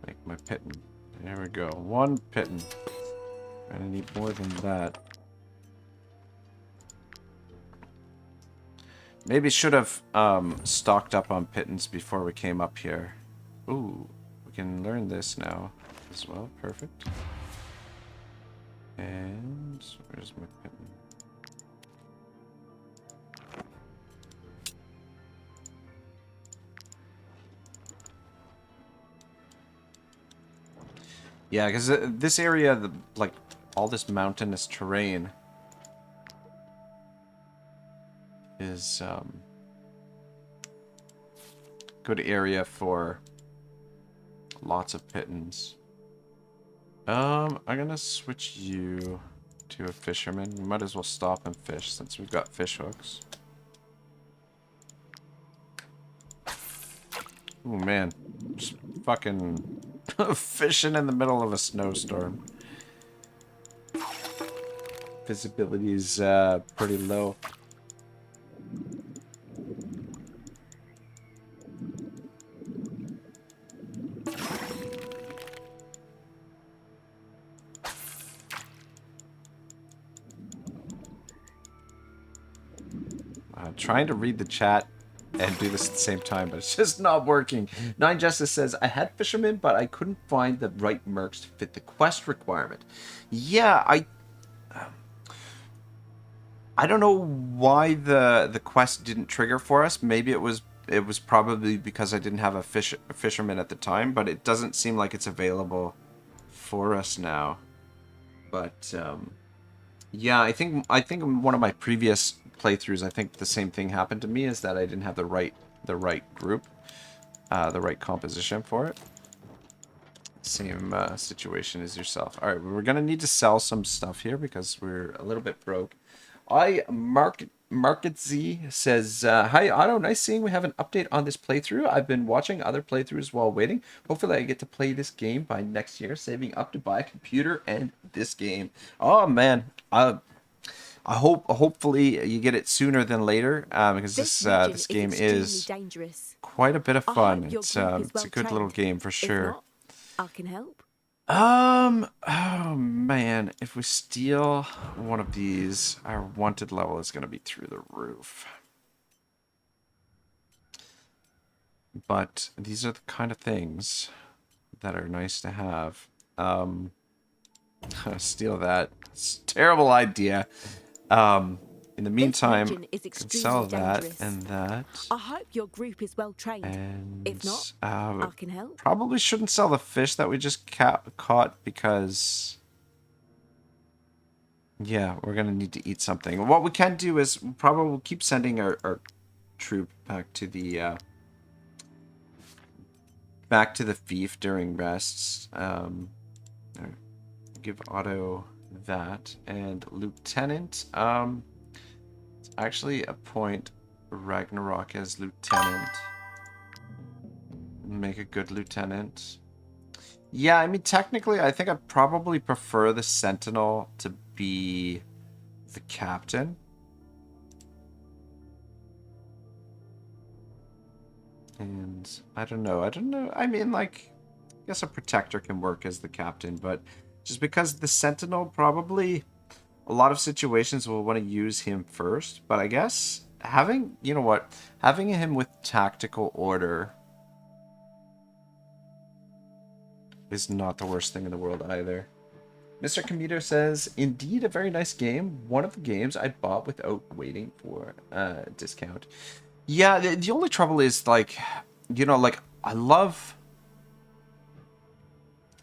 Make my pitten. There we go. 1 pitten. And I need more than that. Maybe should have stocked up on pittance before we came up here. Ooh, we can learn this now as well. Perfect. And where's my pitten? Yeah, because this area, like all this mountainous terrain, is good area for lots of pittance. I'm gonna switch you to a fisherman. We might as well stop and fish since we've got fish hooks. Oh man, just fucking fishing in the middle of a snowstorm. Visibility is pretty low. Trying to read the chat and do this at the same time, but it's just not working. Nine Justice says, I had fishermen, but I couldn't find the right mercs to fit the quest requirement. Yeah, I don't know why the quest didn't trigger for us. Maybe it was probably because I didn't have a fisherman at the time, but it doesn't seem like it's available for us now. But yeah, I think in one of my previous playthroughs, I think the same thing happened to me, is that I didn't have the right group, the right composition for it. Same situation as yourself. All right, we're gonna need to sell some stuff here because we're a little bit broke. Market Z says, hi Otto, nice seeing we have an update on this playthrough. I've been watching other playthroughs while waiting. Hopefully I get to play this game by next year, saving up to buy a computer and this game. Oh man, hopefully you get it sooner than later, because this game is dangerous. quite a bit of fun. It's a good little game for sure. I can help. Oh man, if we steal one of these, our wanted level is going to be through the roof. But these are the kind of things that are nice to have. Steal that. It's a terrible idea. In the meantime, I can sell that and that. I hope your group is well trained. And if not, I can help. Probably shouldn't sell the fish that we just caught because, yeah, we're gonna need to eat something. What we can do is we'll keep sending our troop back to the Fief during rests. give Otto that. And Lieutenant, actually appoint Ragnarok as Lieutenant. Make a good Lieutenant. Yeah, I mean, technically, I think I'd probably prefer the Sentinel to be the Captain. And I don't know. I mean, like, I guess a Protector can work as the Captain, but just because the Sentinel probably, a lot of situations will want to use him first. But I guess having, you know what, having him with Tactical Order is not the worst thing in the world either. Mr. Commuter says, indeed a very nice game. One of the games I bought without waiting for a discount. Yeah, the only trouble is, like, you know, like, I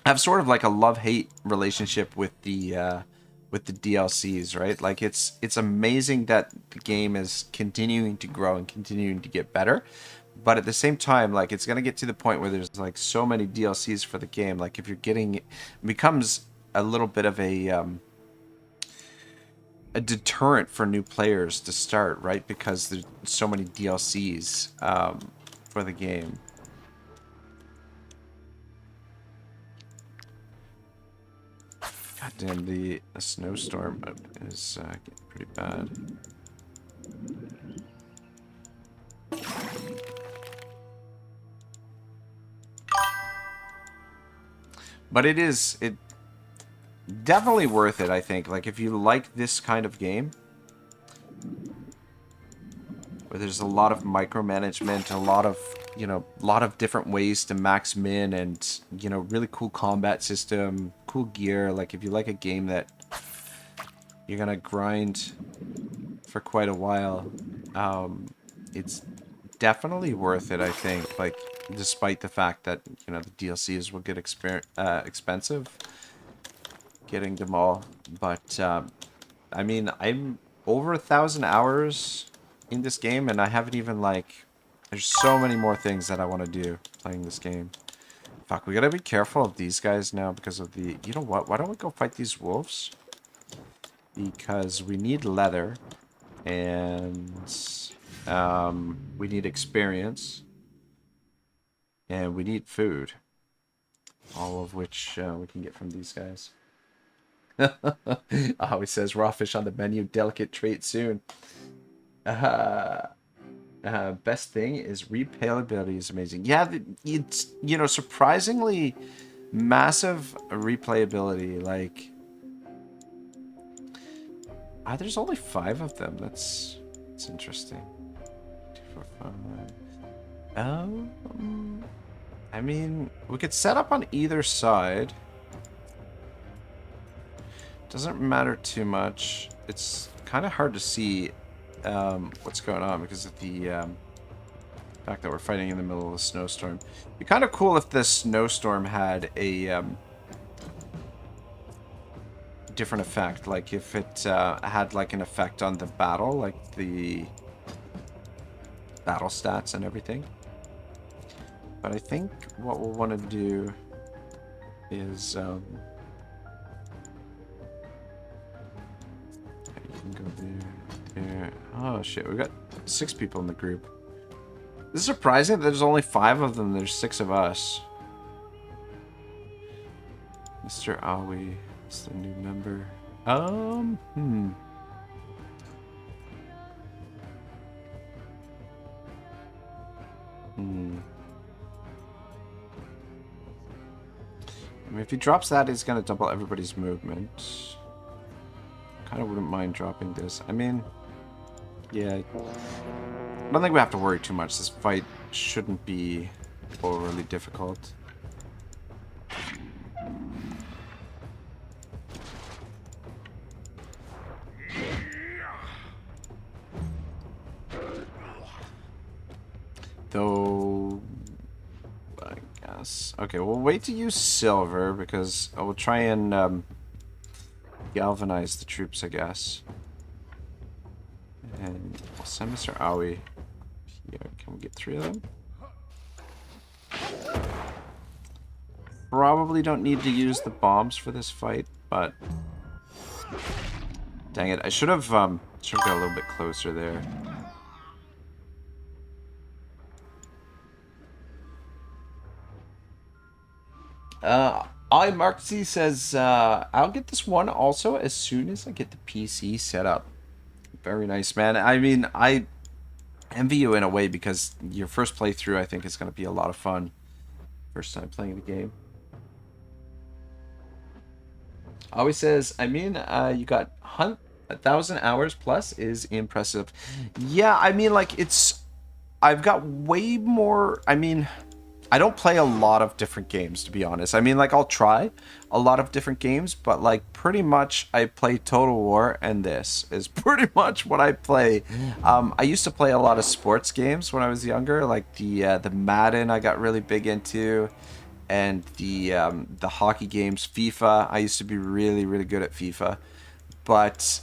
have sort of like a love-hate relationship with the DLCs, right? Like, it's amazing that the game is continuing to grow and continuing to get better. But at the same time, like, it's going to get to the point where there's, like, so many DLCs for the game. Like, if you're getting... It becomes a little bit of a deterrent for new players to start, right? Because there's so many DLCs for the game. God damn, the snowstorm is getting pretty bad. But it definitely worth it, I think. Like, if you like this kind of game, where there's a lot of micromanagement, a lot of different ways to max min, and, you know, really cool combat system, cool gear. Like, if you like a game that you're gonna grind for quite a while, it's definitely worth it, I think. Like, despite the fact that, you know, the DLCs will get expensive, getting them all. But, I mean, I'm over 1,000 hours in this game, and I haven't even, like... There's so many more things that I want to do playing this game. Fuck, we gotta be careful of these guys now because of the... You know what? Why don't we go fight these wolves? Because we need leather, and we need experience, and we need food. All of which we can get from these guys. Oh, he says raw fish on the menu, delicate trait soon. Best thing is replayability is amazing. Yeah, it's, you know, surprisingly massive replayability. Like, there's only 5 of them. That's interesting. 2, 4, 5. I mean, we could set up on either side. Doesn't matter too much. It's kind of hard to see what's going on because of the fact that we're fighting in the middle of a snowstorm. It'd be kind of cool if this snowstorm had a different effect. Like if it had like an effect on the battle, like the battle stats and everything. But I think what we'll want to do is you can go there. Oh shit, we got 6 people in the group. This is surprising that there's only 5 of them. There's 6 of us. Mr. Aoi is the new member. I mean, if he drops that, he's gonna double everybody's movement. Kind of wouldn't mind dropping this. I mean, yeah. I don't think we have to worry too much. This fight shouldn't be overly difficult. Though, I guess. Okay, we'll wait to use silver because I will try and galvanize the troops, I guess. And I'll send Mr. Aoi here. Can we get 3 of them? Probably don't need to use the bombs for this fight. but dang it, I should have got a little bit closer there. Mark Z says, I'll get this one also as soon as I get the PC set up. Very nice, man. I mean, I envy you in a way because your first playthrough, I think, is going to be a lot of fun. First time playing the game. Always says, I mean, you got 1,000 hours plus is impressive. Yeah, I mean, like, I've got way more, I mean, I don't play a lot of different games, to be honest. I mean, like, I'll try a lot of different games, but, like, pretty much I play Total War, and this is pretty much what I play. I used to play a lot of sports games when I was younger, like the Madden I got really big into, and the hockey games, FIFA. I used to be really, really good at FIFA. But,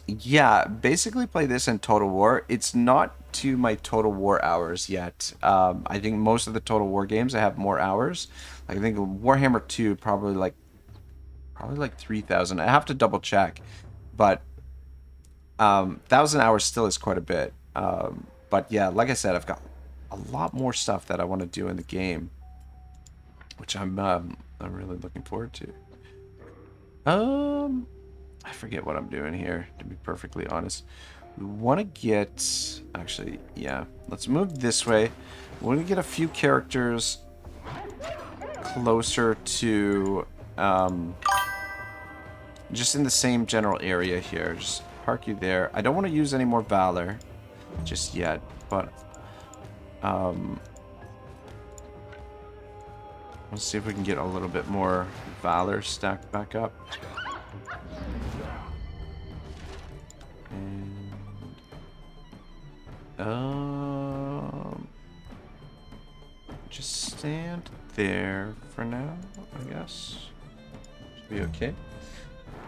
yeah, basically play this in Total War. It's not to my Total War hours yet. I think most of the Total War games I have more hours. Like, I think Warhammer 2 probably like 3,000. I have to double check, but 1,000 hours still is quite a bit. But yeah, like I said, I've got a lot more stuff that I want to do in the game, which I'm really looking forward to. I forget what I'm doing here, to be perfectly honest. We want to get... Actually, yeah. Let's move this way. We want to get a few characters closer to... just in the same general area here. Just park you there. I don't want to use any more Valor just yet, but... let's see if we can get a little bit more Valor stacked back up. And, just stand there for now, I guess. Should be okay.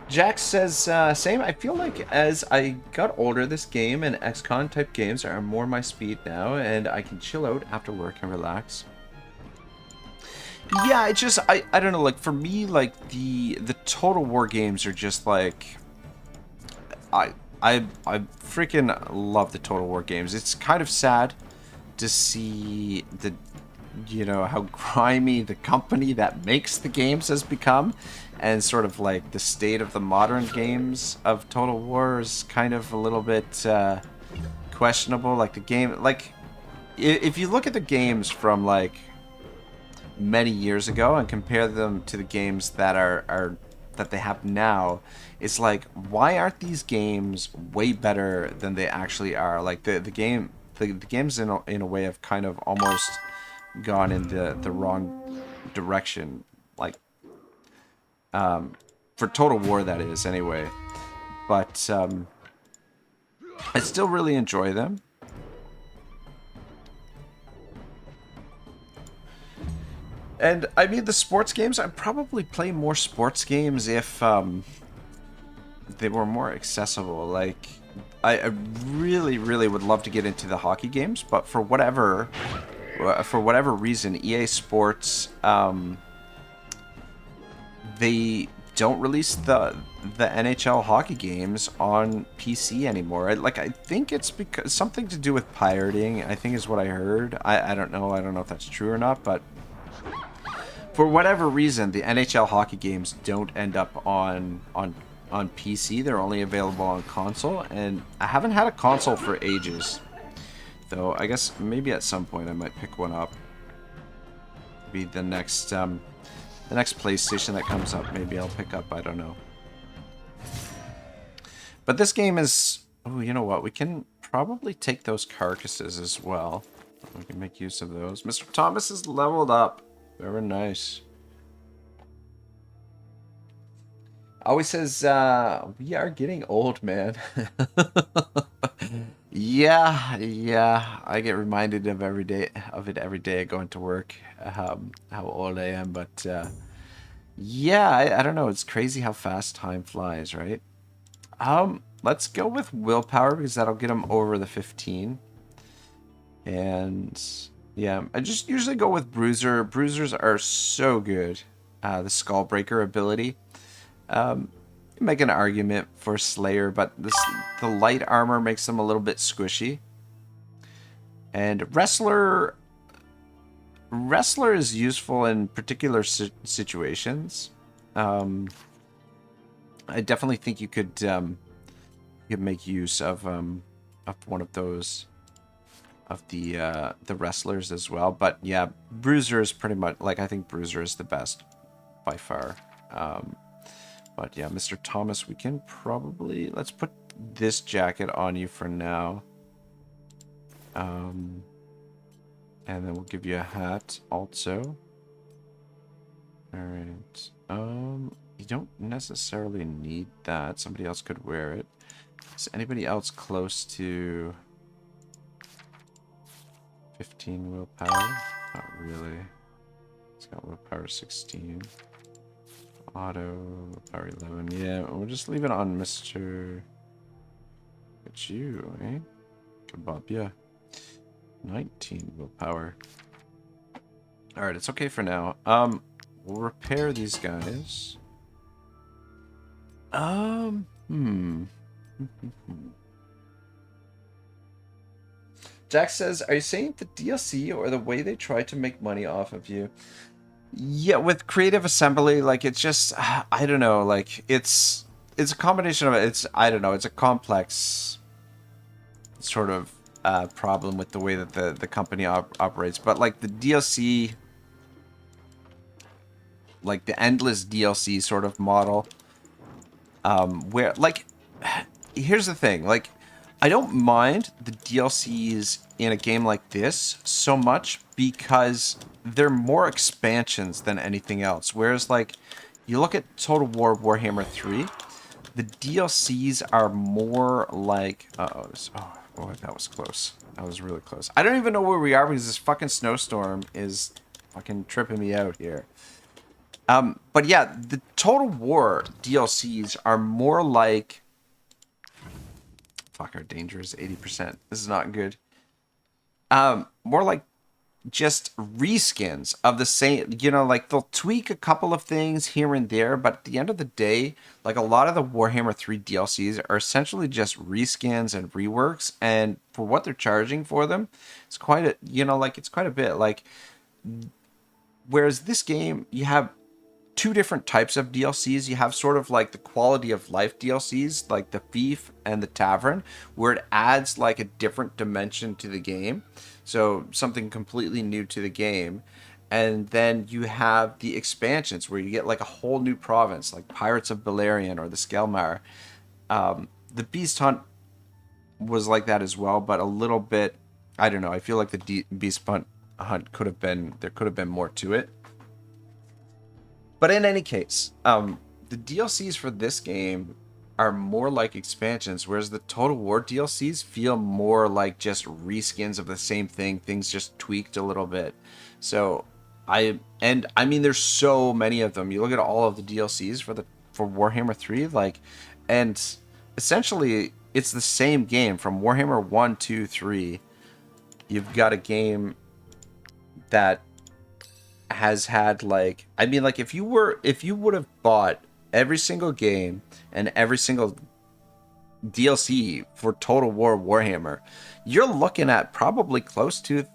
Jack says, same. I feel like as I got older, this game and XCOM type games are more my speed now, and I can chill out after work and relax. Yeah, it just, I don't know, like, for me, like, the Total War games are just, like, I freaking love the Total War games. It's kind of sad to see the, you know, how grimy the company that makes the games has become, and sort of, like, the state of the modern games of Total War is kind of a little bit, questionable. Like, the game, like, if you look at the games from, like, many years ago and compare them to the games that are that they have now, it's like, why aren't these games way better than they actually are? Like, the games in a way have kind of almost gone in the wrong direction, like, for Total War, that is, anyway. But I still really enjoy them. And, I mean, the sports games, I'd probably play more sports games if they were more accessible. Like, I really, really would love to get into the hockey games, but for whatever reason, EA Sports, they don't release the NHL hockey games on PC anymore. I think it's because something to do with pirating, I think is what I heard. I don't know. I don't know if that's true or not, but for whatever reason, the NHL hockey games don't end up on PC. They're only available on console, and I haven't had a console for ages. Though I guess maybe at some point I might pick one up. Maybe the next PlayStation that comes up, maybe I'll pick up. I don't know. But this game is... Oh, you know what? We can probably take those carcasses as well. We can make use of those. Mr. Thomas is leveled up. Very nice. Always says, we are getting old, man. Yeah. I get reminded of it every day going to work, how old I am. But yeah, I don't know. It's crazy how fast time flies, right? Let's go with willpower because that'll get him over the 15. And yeah, I just usually go with Bruiser. Bruisers are so good. The Skullbreaker ability. Make an argument for Slayer, but the light armor makes them a little bit squishy. And Wrestler is useful in particular situations. I definitely think you could make use of one of those, of the Wrestlers as well. But yeah, Bruiser is pretty much, like, I think Bruiser is the best by far. But yeah, Mr. Thomas, we can probably, let's put this jacket on you for now. And then we'll give you a hat also. Alright. You don't necessarily need that. Somebody else could wear it. Is anybody else close to 15 willpower? Not really. It's got willpower 16. Otto, willpower 11. Yeah, we'll just leave it on Mr. It's you, eh? Kebab, yeah. 19 willpower. Alright, it's okay for now. We'll repair these guys. Jack says, are you saying the DLC or the way they try to make money off of you? Yeah, with Creative Assembly, like, it's just, I don't know, like, it's a combination of, I don't know, it's a complex sort of problem with the way that the company operates. But, like, the DLC, like, the endless DLC sort of model, where, like, here's the thing, like, I don't mind the DLCs in a game like this so much because they're more expansions than anything else. Whereas, like, you look at Total War Warhammer 3, the DLCs are more like... oh, boy, that was close. That was really close. I don't even know where we are because this fucking snowstorm is fucking tripping me out here. But yeah, the Total War DLCs are more like... Fuck, our danger is 80%. This is not good. More like just reskins of the same, you know, like they'll tweak a couple of things here and there, but at the end of the day, like a lot of the Warhammer 3 DLCs are essentially just reskins and reworks, and for what they're charging for them, it's quite a, you know, like it's quite a bit. Like, whereas this game, you have two different types of DLCs. You have sort of like the quality of life DLCs, like the Fief and the Tavern, where it adds like a different dimension to the game. So something completely new to the game. And then you have the expansions where you get like a whole new province, like Pirates of Beleriand or the Skelmar. The Beast Hunt was like that as well, but a little bit, I don't know. I feel like the Beast Hunt could have been, there could have been more to it. But in any case, the DLCs for this game are more like expansions, whereas the Total War DLCs feel more like just reskins of the same thing, things just tweaked a little bit. So, I mean, there's so many of them. You look at all of the DLCs for Warhammer 3, like, and essentially it's the same game from Warhammer 1, 2, 3. You've got a game that has had, like, I mean, like, if you would have bought every single game and every single DLC for Total War Warhammer, you're looking at probably close to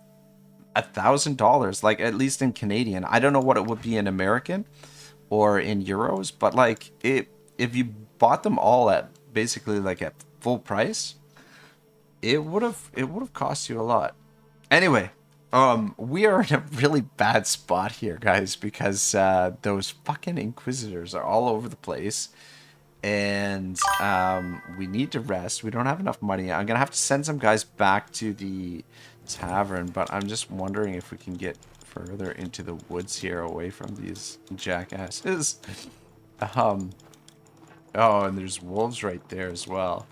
$1,000, like, at least in Canadian. I don't know what it would be in American or in euros, but like, if you bought them all at basically like at full price, it would have cost you a lot. Anyway, we are in a really bad spot here, guys, because those fucking Inquisitors are all over the place, and we need to rest. We don't have enough money. I'm gonna have to send some guys back to the tavern, but I'm just wondering if we can get further into the woods here, away from these jackasses. Oh, and there's wolves right there as well.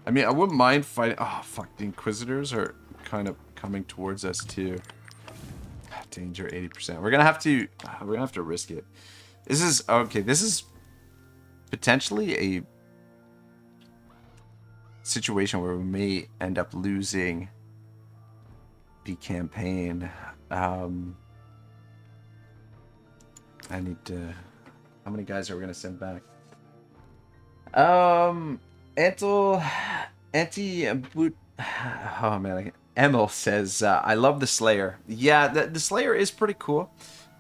I mean, I wouldn't mind fighting. Oh, fuck, the Inquisitors are kind of coming towards us too. Danger 80%. We're gonna have to risk it. This is okay. This is potentially a situation where we may end up losing the campaign. I need to. How many guys are we gonna send back? Anti boot. Oh man, Emil says, "I love the Slayer." Yeah, the Slayer is pretty cool,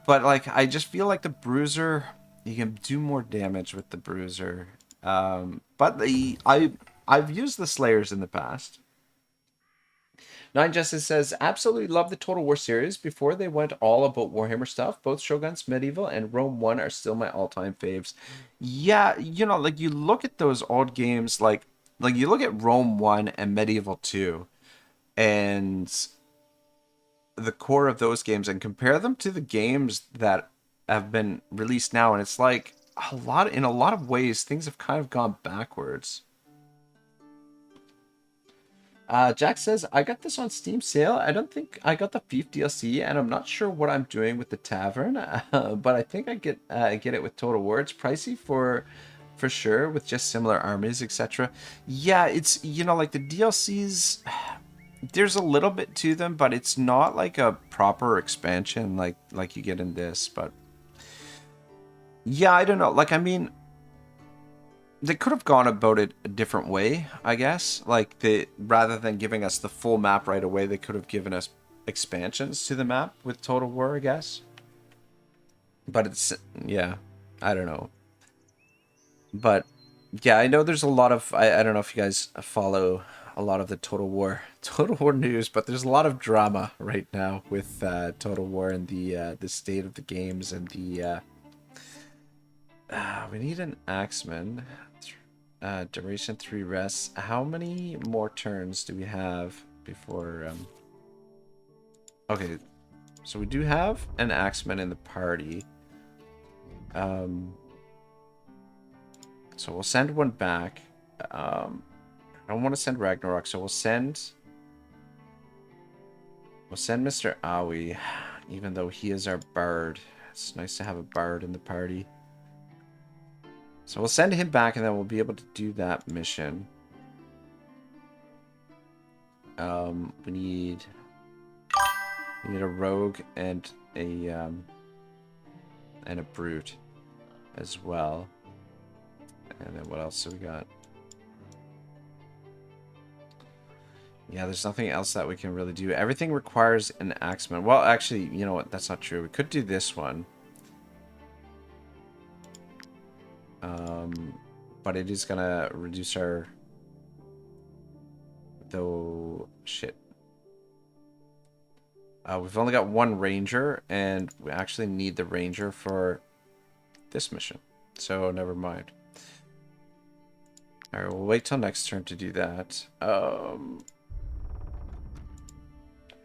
but like I just feel like the Bruiser, you can do more damage with the Bruiser. But I've used the Slayers in the past. Nine Justice says, absolutely love the Total War series. Before they went all about Warhammer stuff, both Shoguns, Medieval, and Rome 1 are still my all-time faves. Yeah, you know, like you look at those old games, like you look at Rome 1 and Medieval 2, and the core of those games, and compare them to the games that have been released now, and it's like in a lot of ways, things have kind of gone backwards. Jack says, I got this on Steam sale. I don't think I got the Fief DLC, and I'm not sure what I'm doing with the Tavern, but I think I get it with Total War. It's pricey for sure, with just similar armies, etc. Yeah, it's, you know, like the DLCs, there's a little bit to them, but it's not like a proper expansion like you get in this. But yeah, I don't know. Like, I mean, they could have gone about it a different way, I guess. Like, rather than giving us the full map right away, they could have given us expansions to the map with Total War, I guess. But it's, yeah, I don't know. But yeah, I know there's a lot of, I don't know if you guys follow a lot of the Total War news, but there's a lot of drama right now with Total War and the state of the games and the we need an Axeman. Duration 3 rests. How many more turns do we have before okay, so we do have an Axeman in the party. So we'll send one back. I don't want to send Ragnarok, so we'll send Mr. Aoi, even though he is our bard. It's nice to have a bard in the party. So we'll send him back, and then we'll be able to do that mission. We need a rogue and a brute as well. And then what else do we got? Yeah, there's nothing else that we can really do. Everything requires an Axeman. Well, actually, you know what? That's not true. We could do this one. But it is gonna reduce our... Though... Shit. We've only got one ranger, and we actually need the ranger for this mission. So, never mind. Alright, we'll wait till next turn to do that.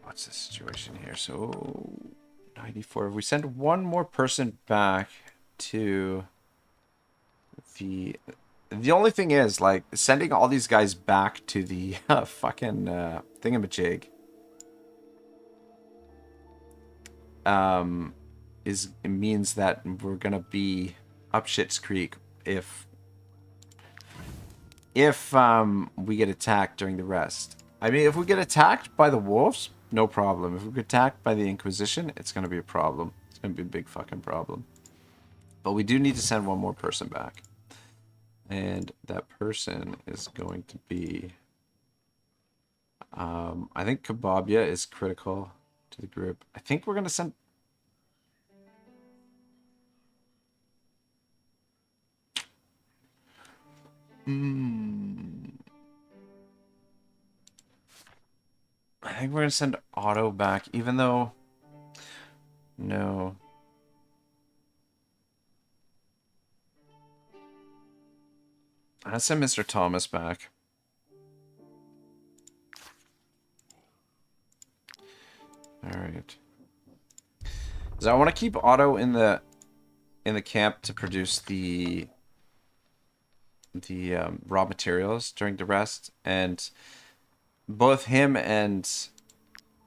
What's the situation here? So, 94. If we send one more person back to... The only thing is, like, sending all these guys back to the fucking thingamajig it means that we're gonna be up shit's creek if we get attacked during the rest. I mean, if we get attacked by the wolves, no problem. If we get attacked by the Inquisition, it's gonna be a problem. It's gonna be a big fucking problem. But we do need to send one more person back. And that person is going to be... I think Kababia is critical to the group. I think we're going to send... I think we're going to send Otto back, even though... No... I send Mr. Thomas back. Alright. So I want to keep Otto in the camp to produce the raw materials during the rest, and both him and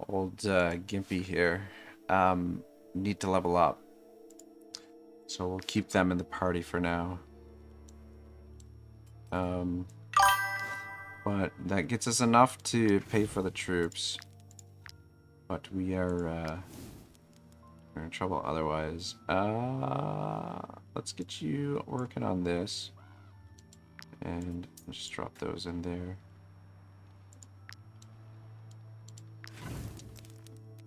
old Gimpy here need to level up. So we'll keep them in the party for now. But that gets us enough to pay for the troops. But we are we're in trouble otherwise. Let's get you working on this. And just drop those in there.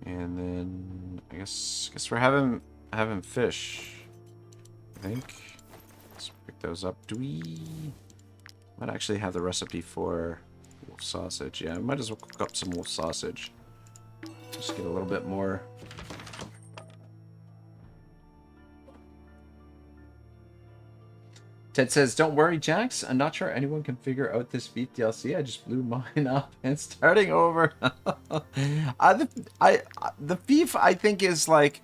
And then I guess we're having fish. I think. Let's pick those up. Do we might actually have the recipe for wolf sausage? Yeah, I might as well cook up some wolf sausage. Just get a little bit more. Ted says, "Don't worry, Jax. I'm not sure anyone can figure out this Fief DLC. I just blew mine up and starting over." The Fief, I think, is like,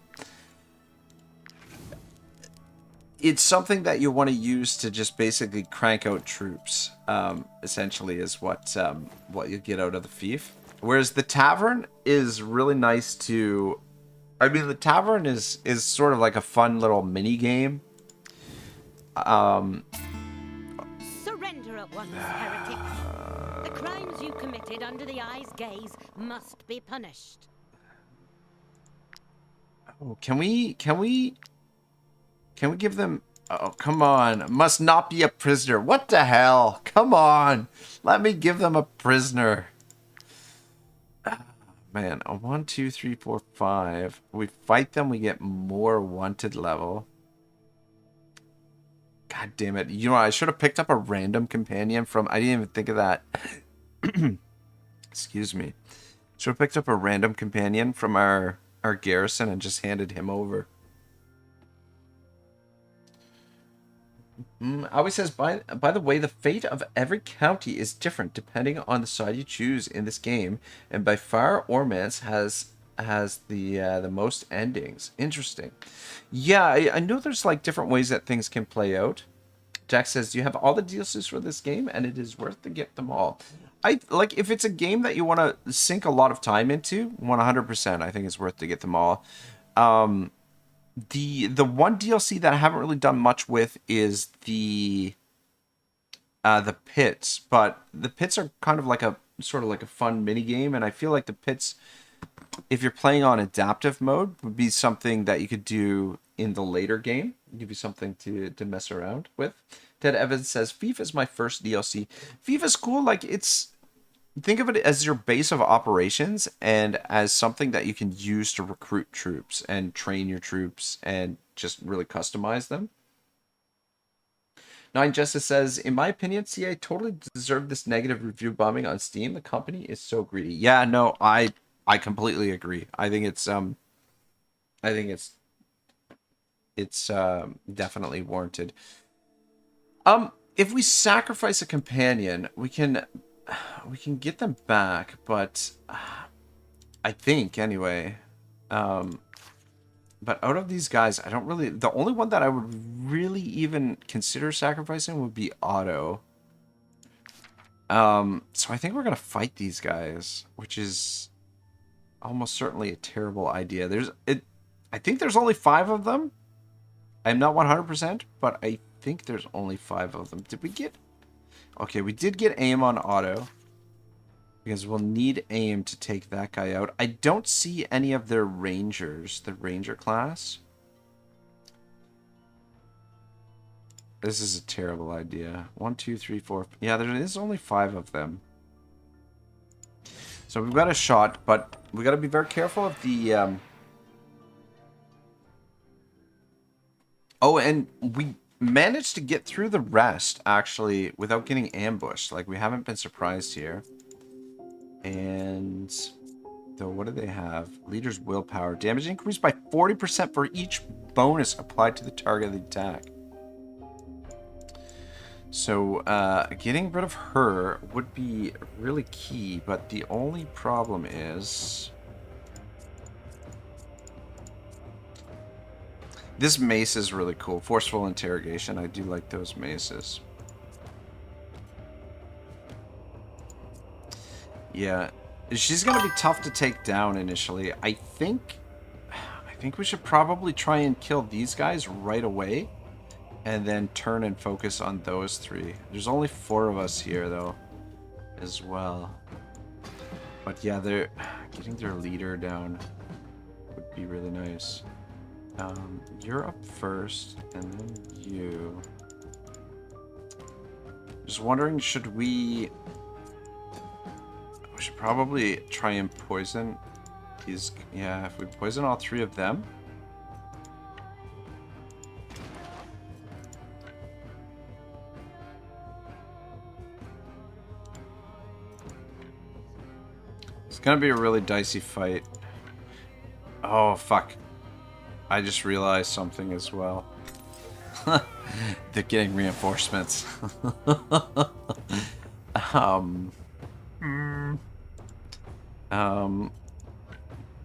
it's something that you want to use to just basically crank out troops. Essentially, is what you get out of the Fief. Whereas the Tavern is really nice to. I mean, the Tavern is sort of like a fun little mini game. Surrender at once, heretics. The crimes you committed under the eye's gaze must be punished. Oh, can we give them? Oh, come on! Must not be a prisoner. What the hell? Come on! Let me give them a prisoner. Man, a 1, 2, 3, 4, 5. We fight them, we get more wanted level. God damn it. You know, I should have picked up a random companion from... I didn't even think of that. Excuse me. Should have picked up a random companion from our garrison and just handed him over. Always says, by the way, the fate of every county is different depending on the side you choose in this game, and by far Ormance has the most endings. Interesting. Yeah, I know there's like different ways that things can play out. Jack says, "You have all the DLCs for this game, and it is worth to get them all." I like, if it's a game that you want to sink a lot of time into, 100%. I think it's worth to get them all. The one DLC that I haven't really done much with is the pits, but the pits are kind of like a sort of like a fun mini game, and I feel like the pits, if you're playing on adaptive mode, would be something that you could do in the later game. Give you something to mess around with. Ted Evans says, "Fief is my first DLC." Fief is cool. Like, it's, think of it as your base of operations and as something that you can use to recruit troops and train your troops and just really customize them. Nine Justice says, "In my opinion, CA totally deserved this negative review bombing on Steam. The company is so greedy." Yeah, no, I completely agree. I think it's definitely warranted. If we sacrifice a companion, we can get them back, but I think anyway. But out of these guys, I don't really... The only one that I would really even consider sacrificing would be Otto. So I think we're gonna fight these guys, which is almost certainly a terrible idea. I think there's only 5 of them. I'm not 100%, but I think there's only 5 of them. Did we get... Okay, we did get aim on Otto, because we'll need aim to take that guy out. I don't see any of their rangers, the ranger class. This is a terrible idea. 1, 2, 3, 4... Yeah, there is only 5 of them. So we've got a shot, but we got to be very careful of the... Oh, and we managed to get through the rest, actually, without getting ambushed. Like, we haven't been surprised here. And... So what do they have? Leader's willpower. Damage increased by 40% for each bonus applied to the target of the attack. So, getting rid of her would be really key, but the only problem is... This mace is really cool. Forceful interrogation. I do like those maces. Yeah. She's going to be tough to take down initially. I think we should probably try and kill these guys right away. And then turn and focus on those 3. There's only 4 of us here, though, as well. But yeah, they're getting their leader down would be really nice. You're up first, and then you. Just wondering, should we... We should probably try and poison these... Yeah, if we poison all 3 of them... It's gonna be a really dicey fight. Oh, fuck. I just realized something as well. They're getting reinforcements.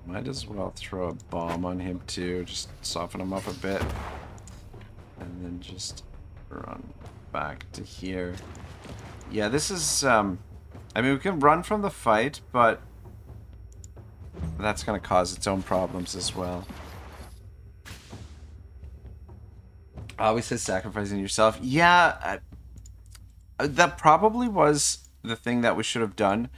Might as well throw a bomb on him too, just soften him up a bit. And then just run back to here. Yeah, this is, I mean, we can run from the fight, but that's gonna cause its own problems as well. Always says sacrificing yourself. Yeah, that probably was the thing that we should have done.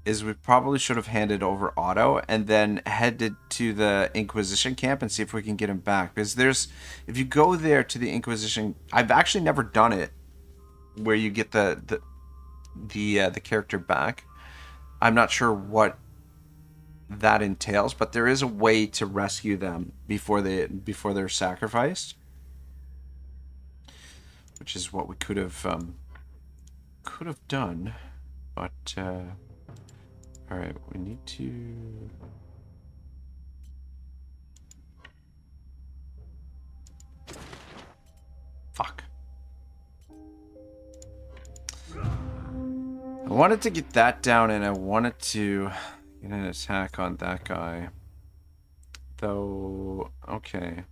Is we probably should have handed over Otto and then headed to the Inquisition camp and see if we can get him back. Because there's, if you go there to the Inquisition, I've actually never done it, where you get the character back. I'm not sure what that entails, but there is a way to rescue them before they're sacrificed, which is what we could have done, but all right, we need to fuck. I wanted to get that down, and I wanted to get an attack on that guy. Though, okay.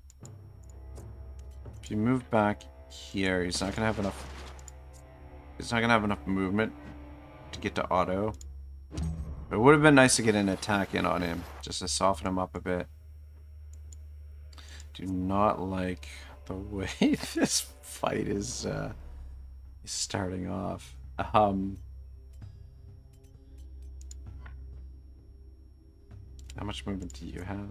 If you move back here, he's not gonna have enough. He's not gonna have enough movement to get to Otto. But it would have been nice to get an attack in on him, just to soften him up a bit. Do not like the way this fight is starting off. How much movement do you have?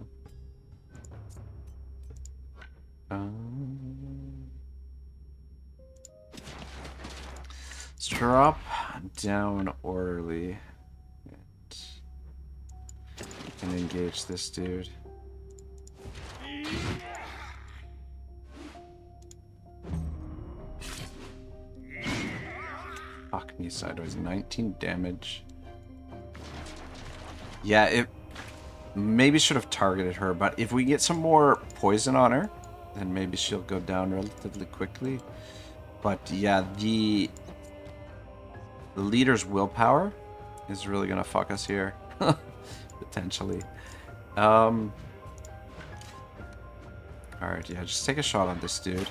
Let's drop down orderly. We can engage this dude. Fuck me sideways. 19 damage. Yeah, it maybe should have targeted her, but if we get some more poison on her, then maybe she'll go down relatively quickly. But yeah, the leader's willpower is really gonna fuck us here. Potentially. Alright, yeah, just take a shot on this dude.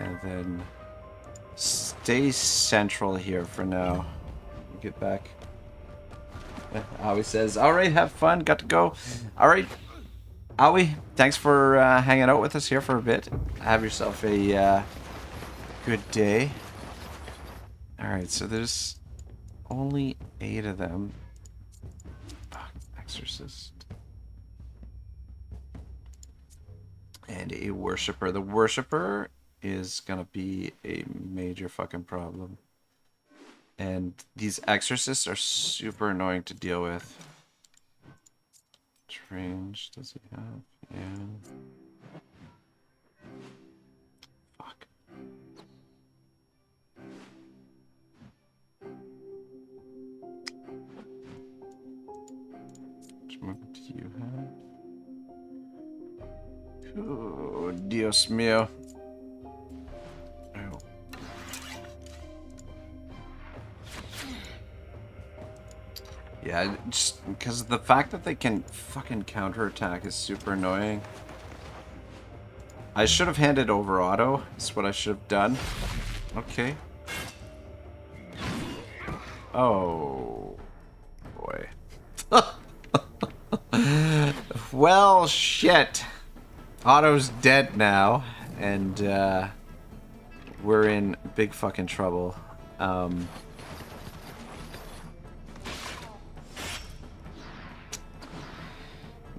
And then stay central here for now. Get back. Aoi says, alright, have fun, got to go. Alright, Aoi, thanks for hanging out with us here for a bit. Have yourself a good day. Alright, so there's only 8 of them. Fuck, exorcist. And a worshipper. The worshipper is gonna be a major fucking problem. And these exorcists are super annoying to deal with. Range does he have? Yeah. Fuck. Which movement do you have? Oh, Dios mío. Oh. Yeah, just because the fact that they can fucking counterattack is super annoying. I should have handed over Otto. That's what I should have done. Okay. Oh, boy. Well, shit. Otto's dead now, and we're in big fucking trouble.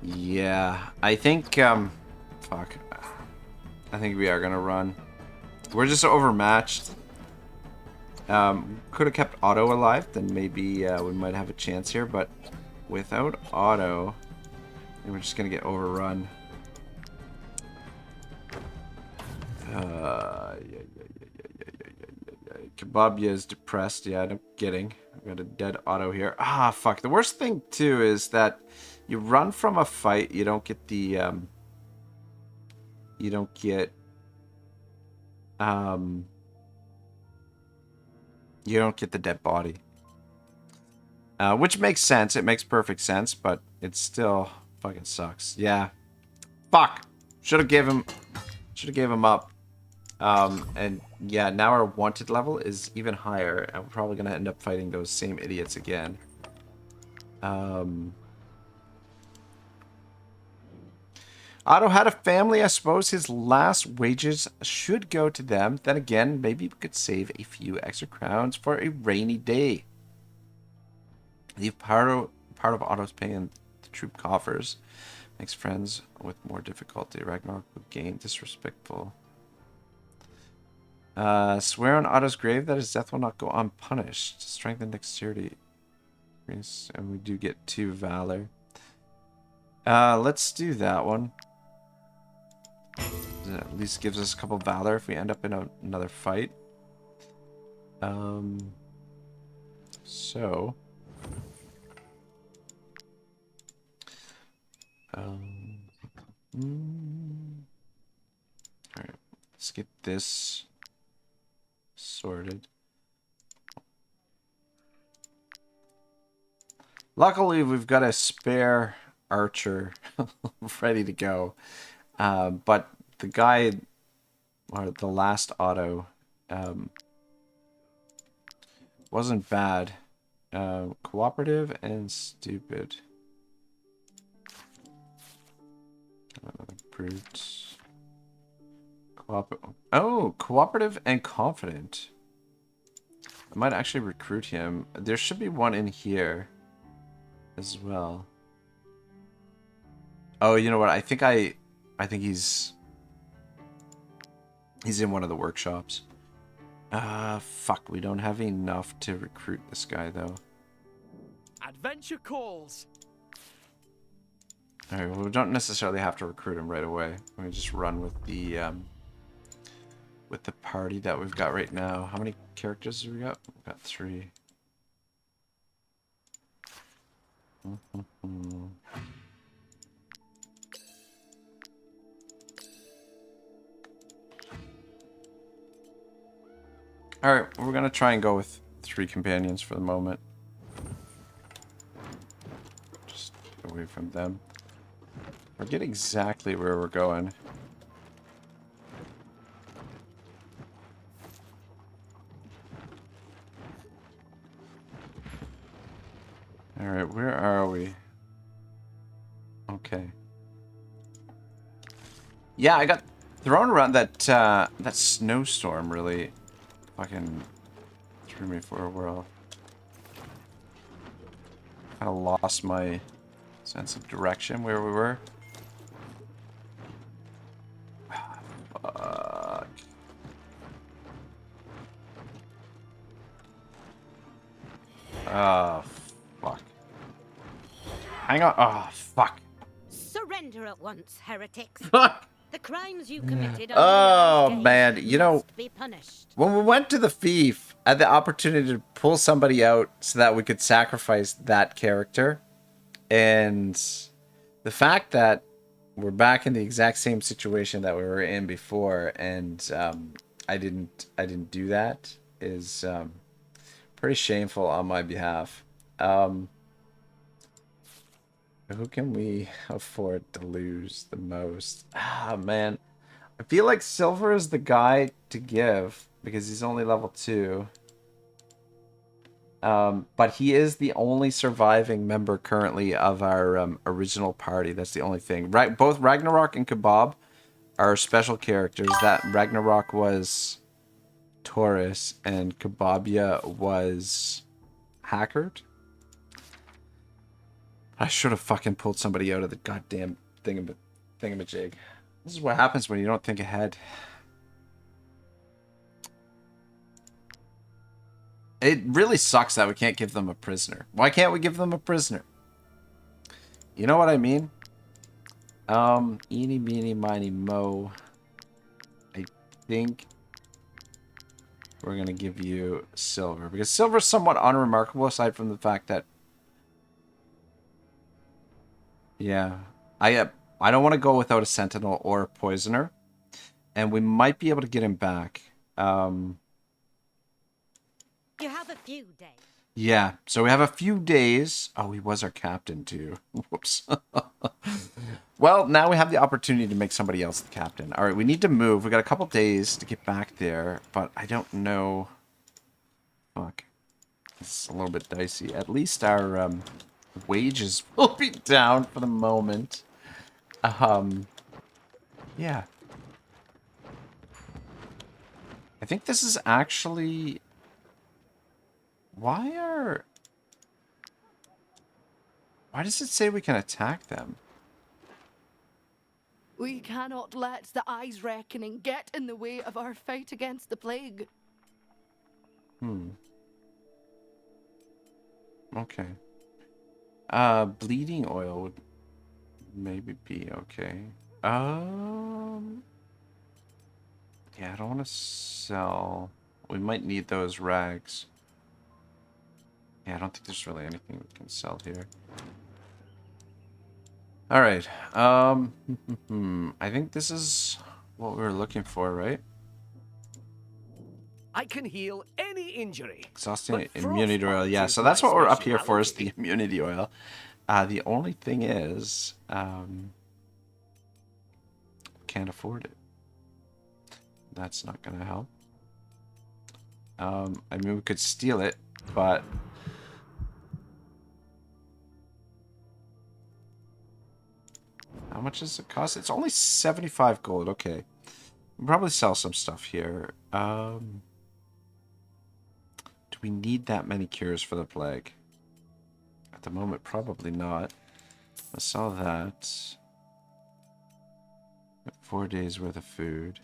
Yeah, I think, fuck. I think we are gonna run. We're just overmatched. Could have kept Otto alive, then maybe we might have a chance here, but without Otto, we're just going to get overrun. Kebabia is depressed. Yeah, I'm getting. We got a dead Otto here. Ah, fuck. The worst thing, too, is that you run from a fight, you don't get the, you don't get, you don't get the dead body. Which makes sense. It makes perfect sense, but it still fucking sucks. Yeah. Fuck. Should have gave him up. And yeah, now our wanted level is even higher, and we're probably gonna end up fighting those same idiots again. Otto had a family. I suppose his last wages should go to them. Then again, maybe we could save a few extra crowns for a rainy day. Leave part of Otto's pay in the troop coffers. Makes friends with more difficulty. Ragnarok would gain disrespectful. Swear on Otto's grave that his death will not go unpunished. Strength and dexterity. And we do get 2 valor. Let's do that one. That at least gives us a couple valor if we end up in another fight. So. Alright, let's get this sorted. Luckily, we've got a spare archer ready to go. But the guy, or the last Otto, wasn't bad. Cooperative and stupid. Another brute. Cooperative and confident. I might actually recruit him. There should be one in here as well. Oh, you know what? I think he's in one of the workshops. Fuck, we don't have enough to recruit this guy though. Adventure calls. Alright, well, we don't necessarily have to recruit him right away. We can just run with the party that we've got right now. How many characters have we got? We've got 3. Alright, we're gonna try and go with 3 companions for the moment. Just get away from them. Forget exactly where we're going. Alright, where are we? Okay. Yeah, I got thrown around that snowstorm really fucking threw me for a whirl. Kind of lost my sense of direction where we were. Fuck. Oh, fuck. Hang on. Oh, fuck. Surrender at once, heretics. Fuck. The crimes you committed Oh, man. You know, be punished. when we went to the Fief, I had the opportunity to pull somebody out so that we could sacrifice that character. And the fact that we're back in the exact same situation that we were in before, and I didn't do that is pretty shameful on my behalf. Who can we afford to lose the most? Ah, man. I feel like Silver is the guy to give because he's only level 2. But he is the only surviving member currently of our original party. That's the only thing. Right, both Ragnarok and Kebab are special characters. That Ragnarok was Taurus and Kebabia was Hackard. I should have fucking pulled somebody out of the goddamn thingamajig. This is what happens when you don't think ahead. It really sucks that we can't give them a prisoner. Why can't we give them a prisoner? You know what I mean? Eeny, meeny, miny, mo. I think we're going to give you silver. Because silver is somewhat unremarkable aside from the fact that... Yeah. I don't want to go without a sentinel or a poisoner. And we might be able to get him back. You have a few days. Yeah, so we have a few days. Oh, he was our captain too. Whoops. Well, now we have the opportunity to make somebody else the captain. All right, we need to move. We got a couple days to get back there, but I don't know. Fuck. It's a little bit dicey. At least our wages will be down for the moment. Yeah. I think this is actually... Why does it say we can attack them? We cannot let the Eye's reckoning get in the way of our fight against the plague. Okay. Bleeding oil would maybe be okay. Yeah, I don't want to sell. We might need those rags. Yeah, I don't think there's really anything we can sell here. Alright. I think this is what we were looking for, right? I can heal any injury. Exhausting immunity oil. Yeah, so that's what we're up here for, is the immunity oil. The only thing is... can't afford it. That's not going to help. I mean, we could steal it, but... How much does it cost? It's only 75 gold. Okay. We'll probably sell some stuff here. Do we need that many cures for the plague? At the moment, probably not. Let's sell that. Got 4 days worth of food.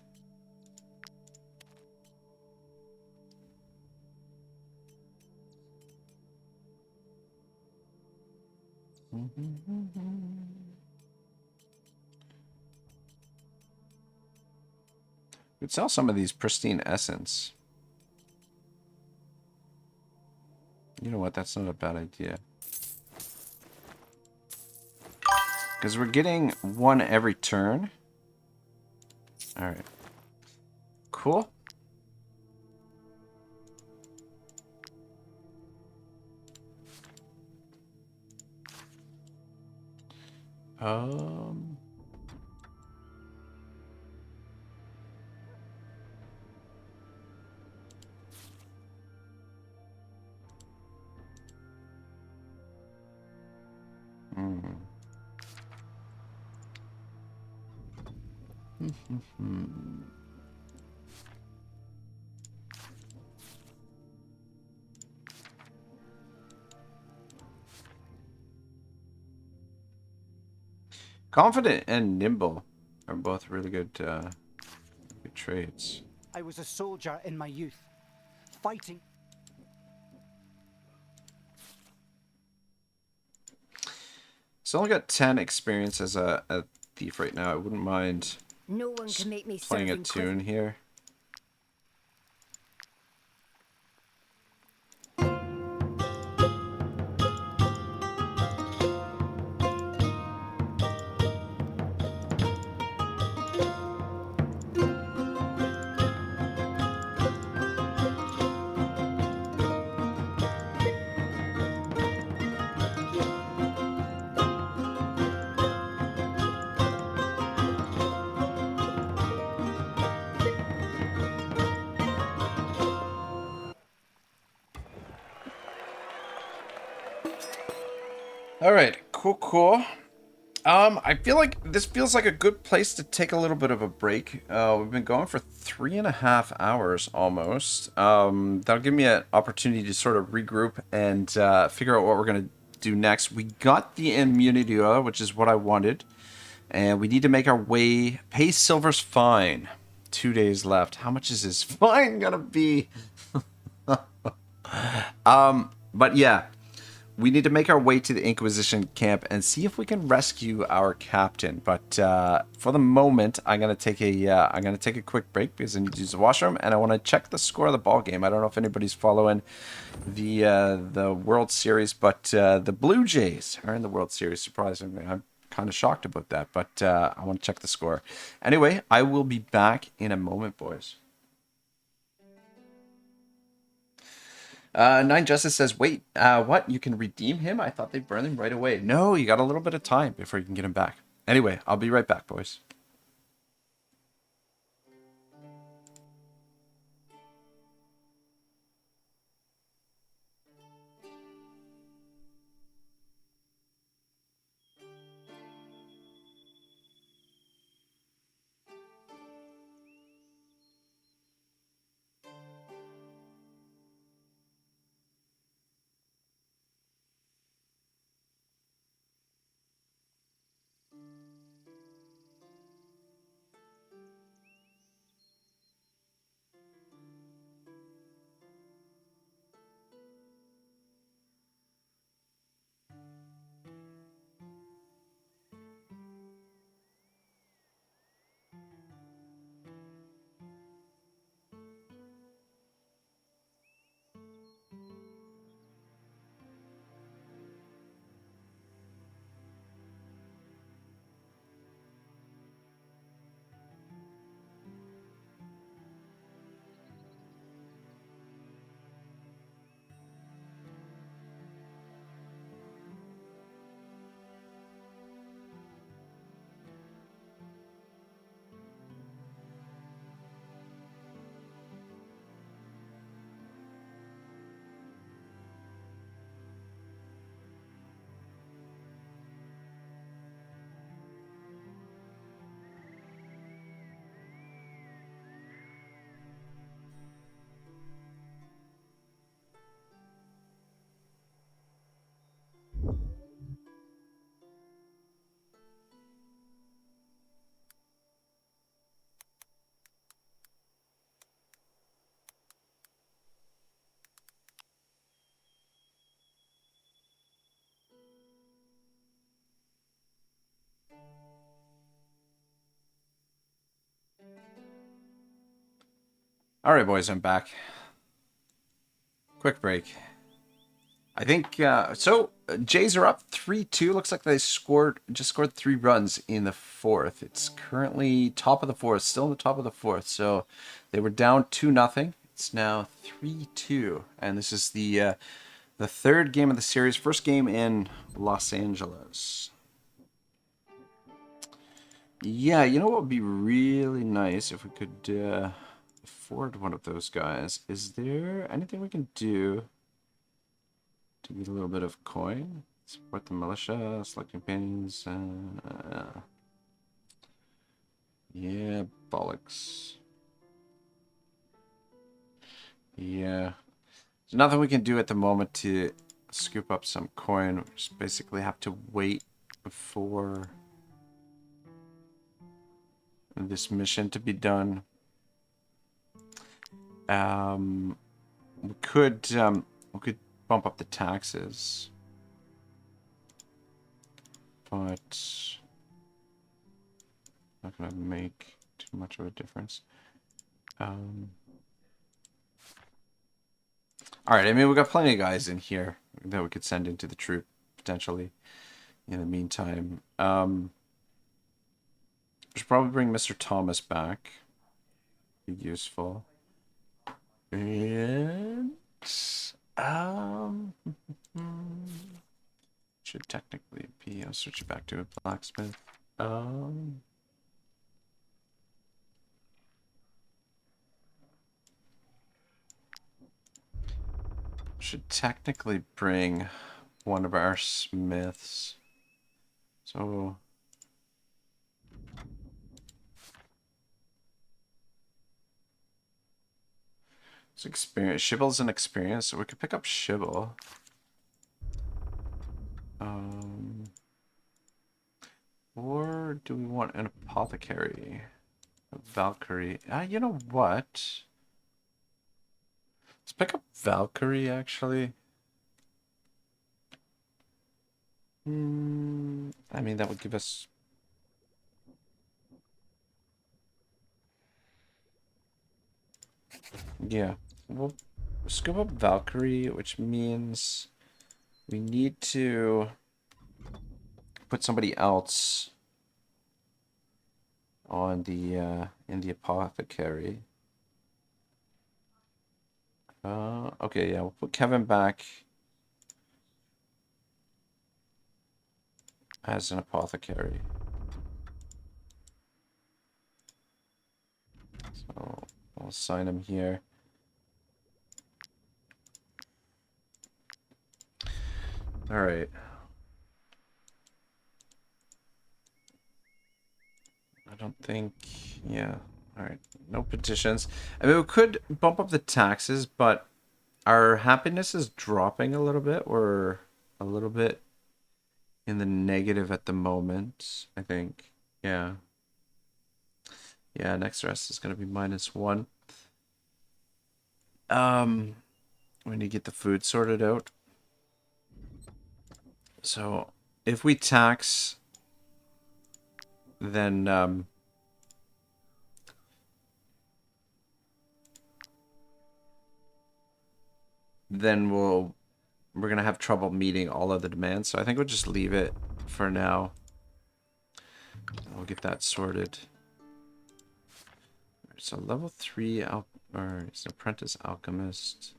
We'd sell some of these pristine essence. You know what? That's not a bad idea. Because we're getting one every turn. Alright. Cool. Confident and nimble are both really good, good traits. I was a soldier in my youth, fighting. So I only got 10 experience as a thief right now. I wouldn't mind No one can make me playing a serve in prison. tune here. All right, cool. I feel like this feels like a good place to take a little bit of a break. We've been going for 3.5 hours almost. That'll give me an opportunity to sort of regroup and figure out what we're going to do next. We got the immunity oil, which is what I wanted. And we need to make our way. Pay Silver's fine. 2 days left. How much is his fine going to be? But yeah, we need to make our way to the Inquisition camp and see if we can rescue our captain. But for the moment, I'm gonna take a quick break because I need to use the washroom and I want to check the score of the ball game. I don't know if anybody's following the World Series, but the Blue Jays are in the World Series. Surprisingly, I'm kind of shocked about that, but I want to check the score. Anyway, I will be back in a moment, boys. Nine Justice says, wait, what? You can redeem him? I thought they burned him right away. No, you got a little bit of time before you can get him back. Anyway, I'll be right back, boys. All right, boys, I'm back. Quick break. I think Jays are up 3-2. Looks like they just scored 3 runs in the 4th. It's currently top of the 4th, still in the top of the 4th. So they were down 2-0. It's now 3-2, and this is the 3rd game of the series. First game in Los Angeles. Yeah, you know what would be really nice if we could afford one of those guys. Is there anything we can do to get a little bit of coin? Support the militia, select campaigns. Yeah, bollocks. Yeah. There's nothing we can do at the moment to scoop up some coin. We just basically have to wait for this mission to be done. We could bump up the taxes, but not gonna make too much of a difference. All right, I mean, we got plenty of guys in here that we could send into the troop potentially. In the meantime, we should probably bring Mr. Thomas back. Be useful. And should technically be. I'll switch it back to a blacksmith. Should technically bring one of our smiths. So it's experience. Shibble's an experience, so we could pick up Shibble. Or do we want an apothecary? A Valkyrie. You know what? Let's pick up Valkyrie, actually. I mean, that would give us... Yeah. We'll scoop up Valkyrie, which means we need to put somebody else on the in the apothecary. Okay, yeah, we'll put Kevin back as an apothecary. So I'll assign him here. All right. I don't think, yeah. All right, no petitions. I mean, we could bump up the taxes, but our happiness is dropping a little bit. We're a little bit in the negative at the moment, I think. Yeah. Yeah, next rest is going to be -1. We need to get the food sorted out. So, if we tax, then, we're going to have trouble meeting all of the demands. So I think we'll just leave it for now. We'll get that sorted. So level 3, it's an apprentice alchemist.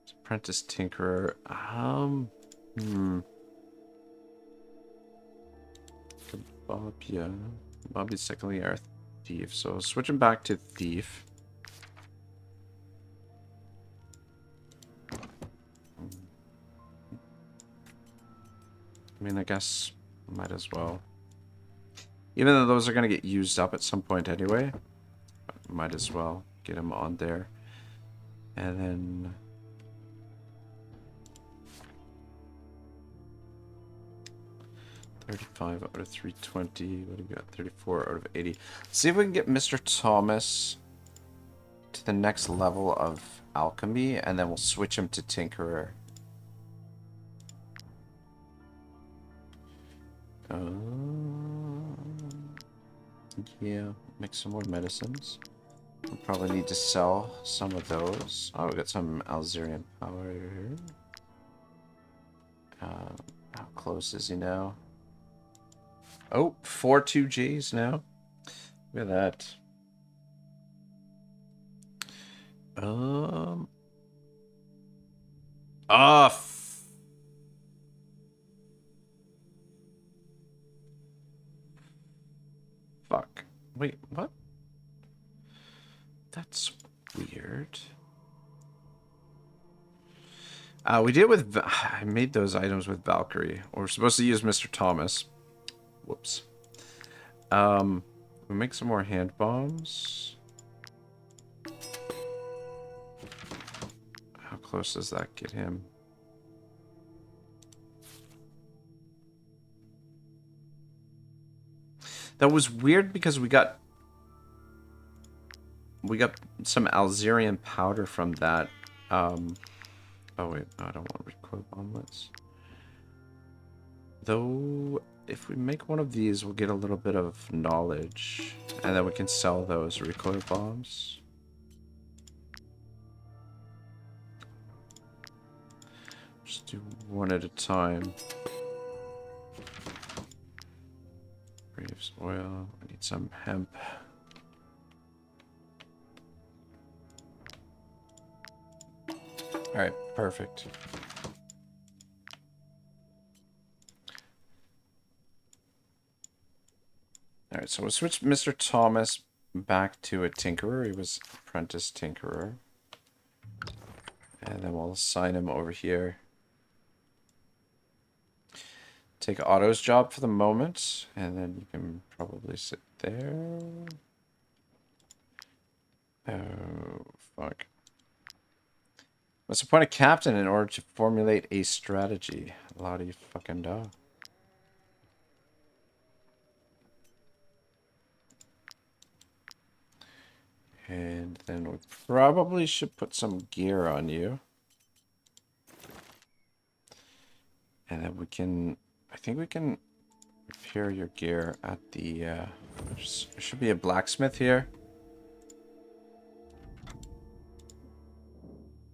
It's apprentice tinkerer. Bob, yeah. Bobby's secondly our thief. So switching back to thief. I mean, I guess might as well. Even though those are going to get used up at some point anyway. Might as well get him on there. And then... 35 out of 320. What do we got? 34 out of 80. Let's see if we can get Mr. Thomas to the next level of alchemy, and then we'll switch him to Tinkerer. Yeah, make some more medicines. We'll probably need to sell some of those. Oh, we got some Alzerian power here. How close is he now? Oh, 4 2Gs now. Look at that. Fuck. Wait, what? That's weird. We did with... I made those items with Valkyrie. We're supposed to use Mr. Thomas. Whoops. We make some more hand bombs. How close does that get him? That was weird because we got some Alzerian powder from that. Oh wait, no, I don't want recoil bomblets. Though, if we make one of these, we'll get a little bit of knowledge, and then we can sell those recoil bombs. Just do one at a time. Graves oil. I need some hemp. All right, perfect. All right, so we'll switch Mr. Thomas back to a tinkerer. He was apprentice tinkerer. And then we'll assign him over here. Take Otto's job for the moment, and then you can probably sit there. Oh, fuck. What's the point of captain in order to formulate a strategy? La-di fucking da. And then we probably should put some gear on you. And then we can, I think we can repair your gear at the, there should be a blacksmith here.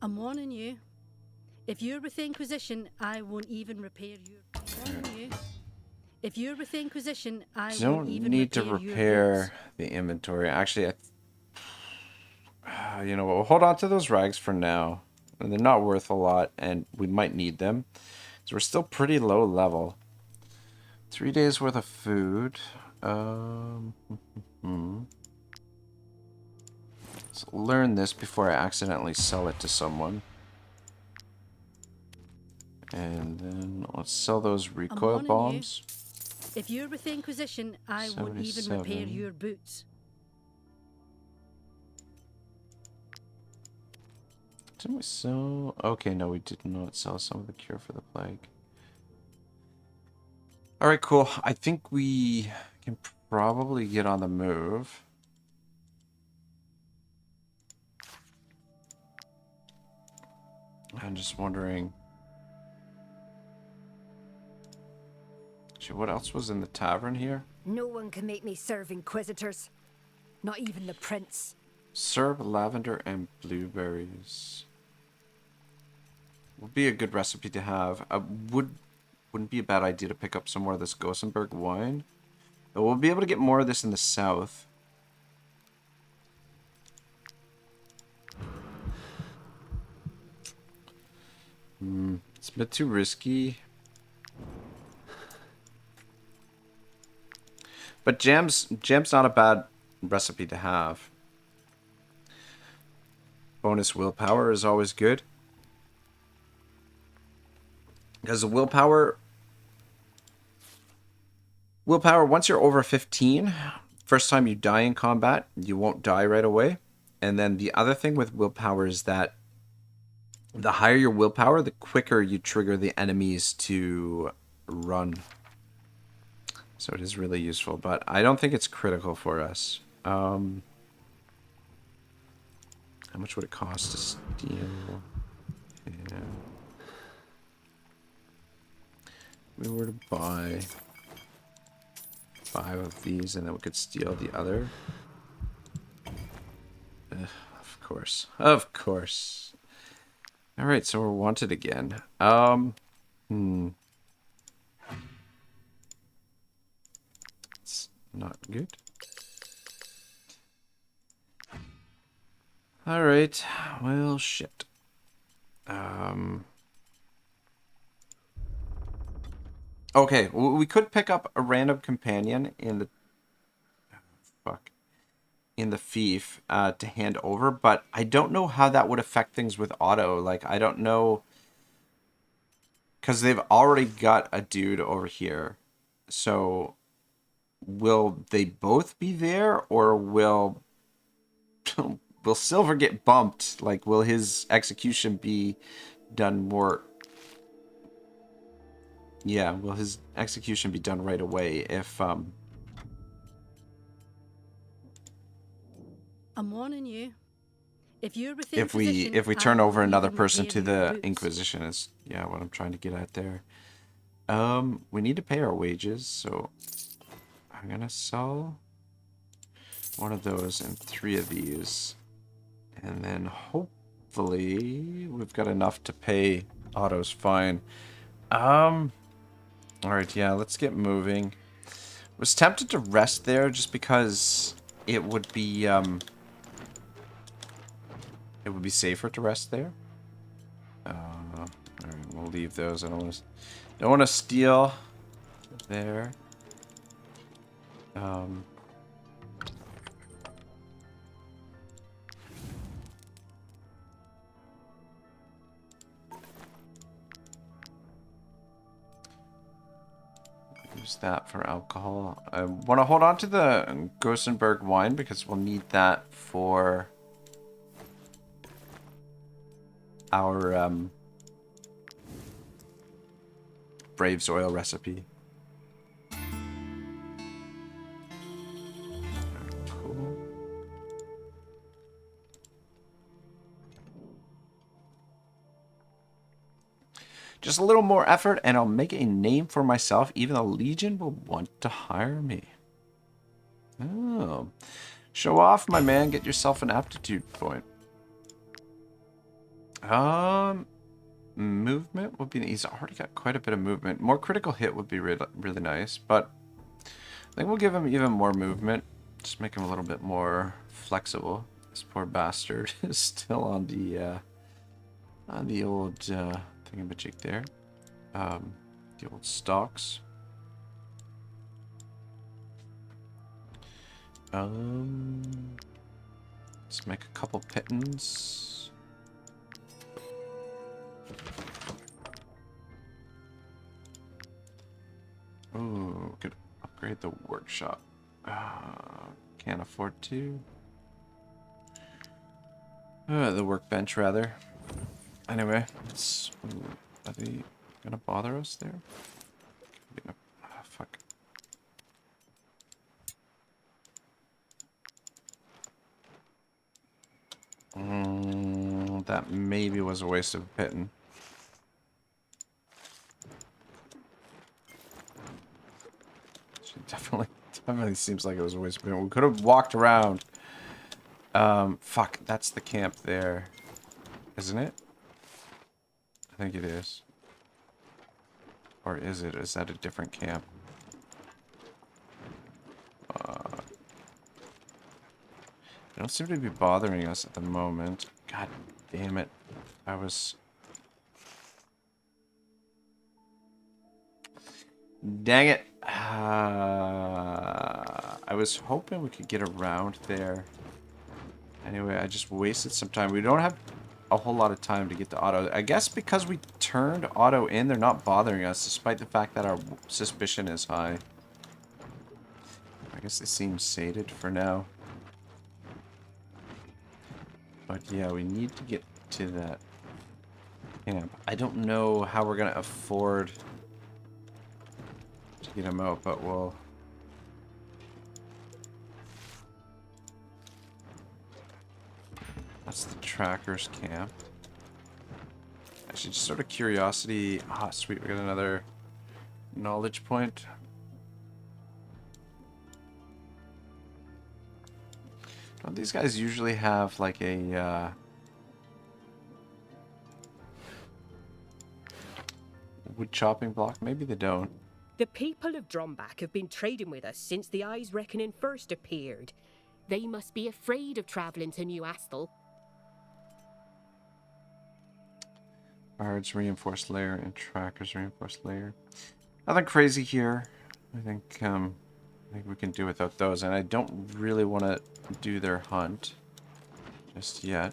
I'm warning you. If you're with the Inquisition, I won't even repair your... Warning you. If you're with the Inquisition, I won't even need to repair your repair boots. the inventory. Actually, you know what? We'll hold on to those rags for now. And they're not worth a lot, and we might need them. So we're still pretty low level. 3 days worth of food. Let's learn this before I accidentally sell it to someone. And then let's sell those recoil bombs. If you're with the Inquisition, I won't even repair 77. your boots. Didn't we sell? Okay, no, we did not sell some of the cure for the plague. Alright, cool. I think we can probably get on the move. I'm just wondering... Actually, what else was in the tavern here? No one can make me serve inquisitors. Not even the prince. Serve lavender and blueberries. Would be a good recipe to have. Wouldn't be a bad idea to pick up some more of this Gothenburg wine. But we'll be able to get more of this in the south. It's a bit too risky. But jam's not a bad recipe to have. Bonus willpower is always good. Because the willpower, once you're over 15, first time you die in combat, you won't die right away. And then the other thing with willpower is that the higher your willpower, the quicker you trigger the enemies to run. So it is really useful, but I don't think it's critical for us. How much would it cost to steal? Yeah. We were to buy 5 of these, and then we could steal the other. Of course. Of course. Alright, so we're wanted again. It's not good. Alright, well, shit. Okay, we could pick up a random companion in the... in the Fief to hand over, but I don't know how that would affect things with Otto. Like, I don't know... Because they've already got a dude over here. So, will they both be there, or will... will Silver get bumped? Like, will his execution be done more... Yeah, will his execution be done right away if, I'm warning you. If you're with the Inquisition, if we turn over I won't another even person repair to your the boots. Inquisition is, yeah, what I'm trying to get at there. We need to pay our wages, so I'm gonna sell one of those and 3 of these. And then hopefully we've got enough to pay Otto's fine. Alright, yeah, let's get moving. Was tempted to rest there just because it would be safer to rest there. Alright, we'll leave those. I don't want to steal there. Use that for alcohol. I want to hold on to the Gothenburg wine because we'll need that for our Braves oil recipe. Cool. Just a little more effort and I'll make a name for myself. Even the Legion will want to hire me. Oh. Show off, my man. Get yourself an aptitude point. Movement would be... He's already got quite a bit of movement. More critical hit would be really nice, but I think we'll give him even more movement. Just make him a little bit more flexible. This poor bastard is still on the old thingamajig there. The old stocks. Let's make a couple pittons. Ooh, could upgrade the workshop. Can't afford to. The workbench, rather. Anyway, let's... Are they gonna bother us there? Fuck. That maybe was a waste of a piton. Definitely seems like it was a waste of a piton. We could have walked around. Fuck, that's the camp there. Isn't it? I think it is. Or is it? Is that a different camp? They don't seem to be bothering us at the moment. God damn it. I was... Dang it. I was hoping we could get around there. Anyway, I just wasted some time. We don't have a whole lot of time to get to Otto. I guess because we turned Otto in, they're not bothering us, despite the fact that our suspicion is high. I guess they seem sated for now. But yeah, we need to get to that camp. I don't know how we're going to afford to get him out, but we'll... That's the tracker's camp. Actually, just sort of curiosity. Ah, sweet, we got another knowledge point. Don't these guys usually have like a wood chopping block? Maybe they don't. The people of Drumback have been trading with us since the Eyes Reckoning first appeared. They must be afraid of travelling to New Astle. Bards reinforced layer and trackers reinforced layer. Nothing crazy here. I think we can do without those, and I don't really want to do their hunt just yet.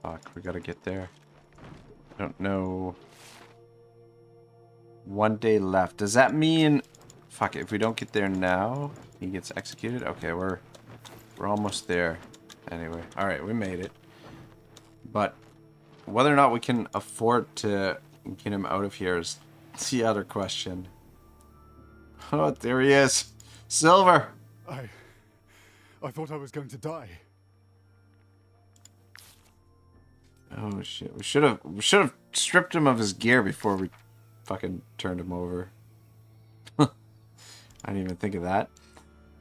Fuck, we gotta get there. I don't know. 1 day left. Does that mean... Fuck it, if we don't get there now, he gets executed? Okay, we're almost there. Anyway, alright, we made it. But whether or not we can afford to get him out of here is the other question. Oh, there he is. Silver! I thought I was going to die. Oh shit, we should have stripped him of his gear before we fucking turned him over. I didn't even think of that.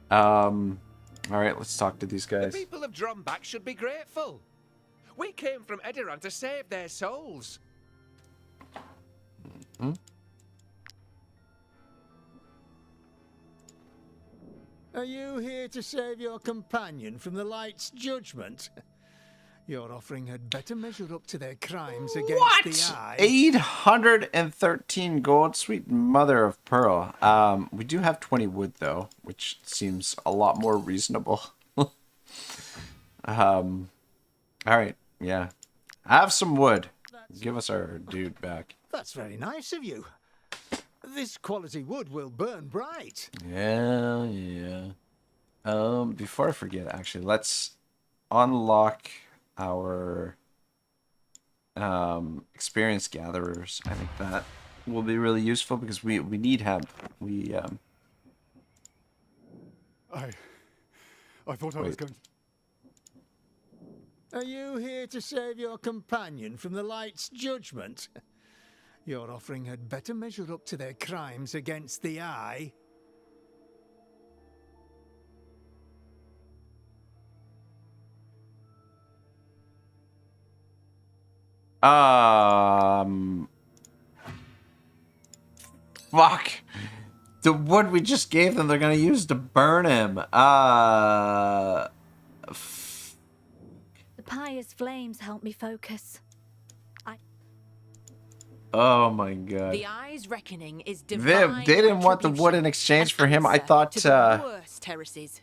Alright, let's talk to these guys. The people of Drumback should be grateful. We came from Edirand to save their souls. Hmm? Are you here to save your companion from the light's judgment? Your offering had better measure up to their crimes against the eye. 813 gold, sweet mother of pearl. We do have 20 wood though, which seems a lot more reasonable. All right, yeah, have some wood. Give us our dude back. That's very nice of you. This quality wood will burn bright. Yeah, yeah. Before I forget, actually, let's unlock our experience gatherers. I think that will be really useful because we need hemp. I thought I was going to... Are you here to save your companion from the light's judgment? Your offering had better measure up to their crimes against the eye. Fuck. The wood we just gave them, they're gonna use to burn him. The pious flames help me focus. Oh my god. The Eye's reckoning is divine. They didn't want the wood in exchange for him. I thought to the worst heresies.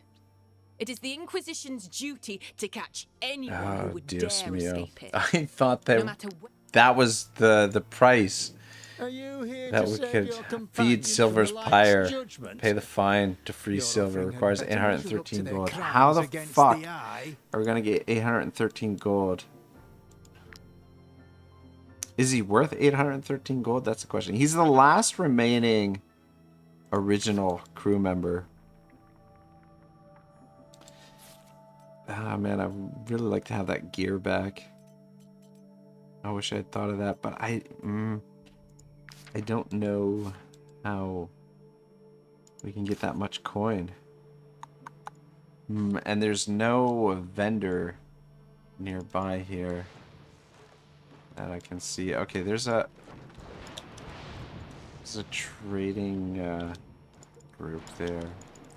It is the Inquisition's duty to catch anyone who would dare escape it. I thought that No matter that was the price. Are you here That to we save could your companion feed from Silver's the light's pyre, judgment? pay the fine to free Your Silver. offering had Requires better measure up to 813 their gold. crimes How the against fuck the eye. are we gonna get 813 gold? Is he worth 813 gold? That's the question. He's the last remaining original crew member. Ah, man, I'd really like to have that gear back. I wish I had thought of that, but I don't know how we can get that much coin. And there's no vendor nearby here that I can see. Okay, there's a trading group there.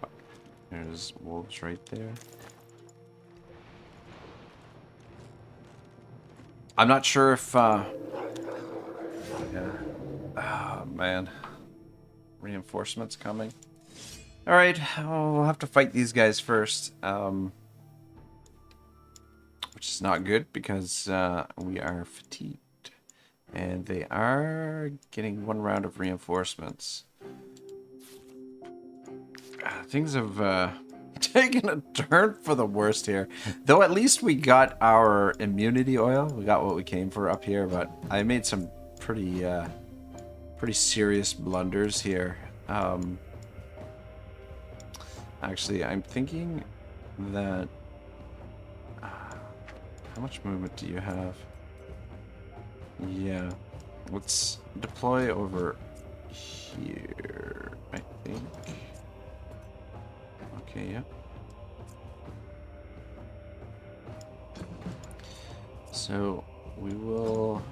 Fuck. There's wolves right there. I'm not sure if yeah. Oh man. Reinforcements coming. Alright, we'll have to fight these guys first. Which is not good because we are fatigued. And they are getting one round of reinforcements. Things have taken a turn for the worst here. Though at least we got our immunity oil. We got what we came for up here, but I made some pretty serious blunders here. Actually, I'm thinking that... how much movement do you have? Yeah. Let's deploy over here, I think. Okay, yeah. So, we will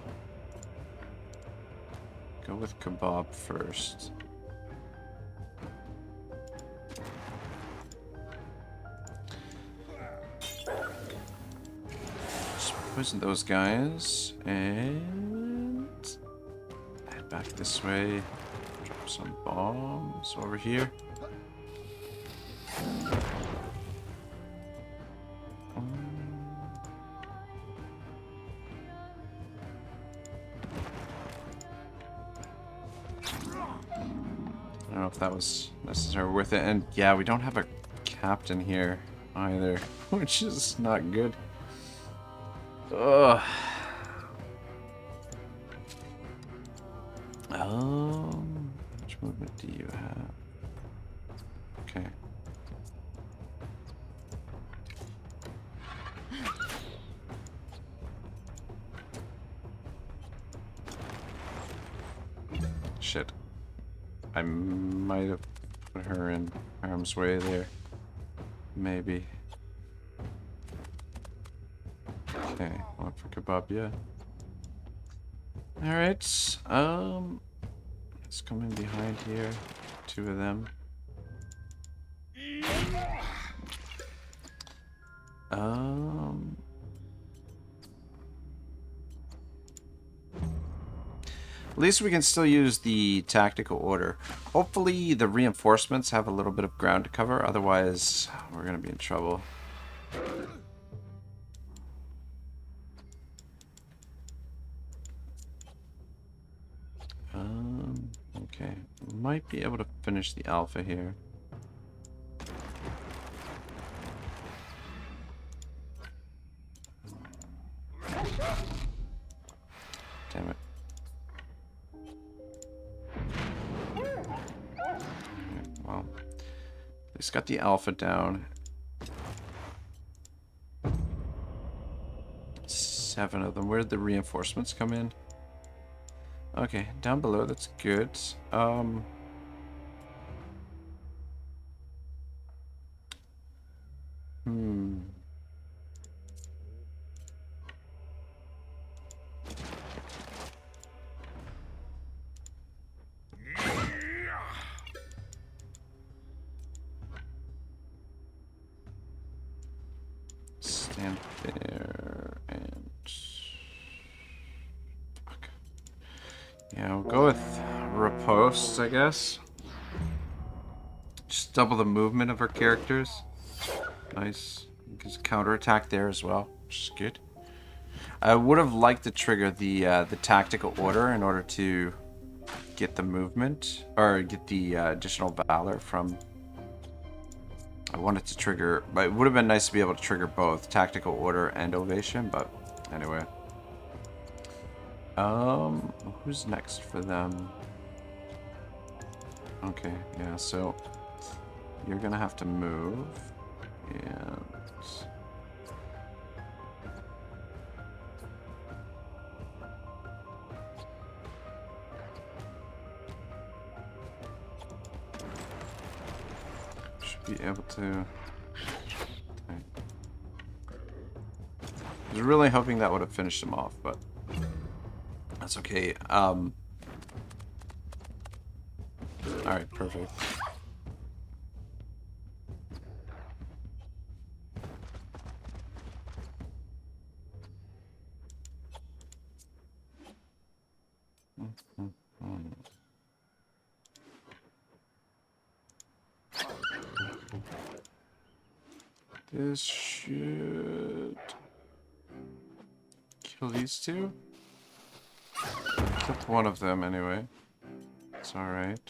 go with Kebab first. Just poison those guys and head back this way. Drop some bombs over here. I don't know if that was necessarily worth it. And yeah, we don't have a captain here either, which is not good. Ugh. How much movement do you have? Okay. Shit. I might have put her in harm's way there. Maybe. Okay, one for Kebab, yeah. Alright, let's come in behind here. Two of them. At least we can still use the tactical order. Hopefully the reinforcements have a little bit of ground to cover, otherwise we're gonna be in trouble. Okay, might be able to finish the alpha here. Damn it. Well, at least got the alpha down. 7 of them. Where did the reinforcements come in? Okay, down below, that's good. Stand there and... Fuck. Yeah, we'll go with riposte, I guess. Just double the movement of our characters. Nice. Just counterattack there as well, which is good. I would have liked to trigger the tactical order in order to get the movement, or get the additional valor from... I wanted to trigger, but it would have been nice to be able to trigger both tactical order and ovation, but anyway. Who's next for them? Okay, yeah, so you're gonna have to move, and be able to... Okay. I was really hoping that would have finished him off, but that's okay. Alright, perfect. This should kill these two. Killed one of them anyway. It's alright.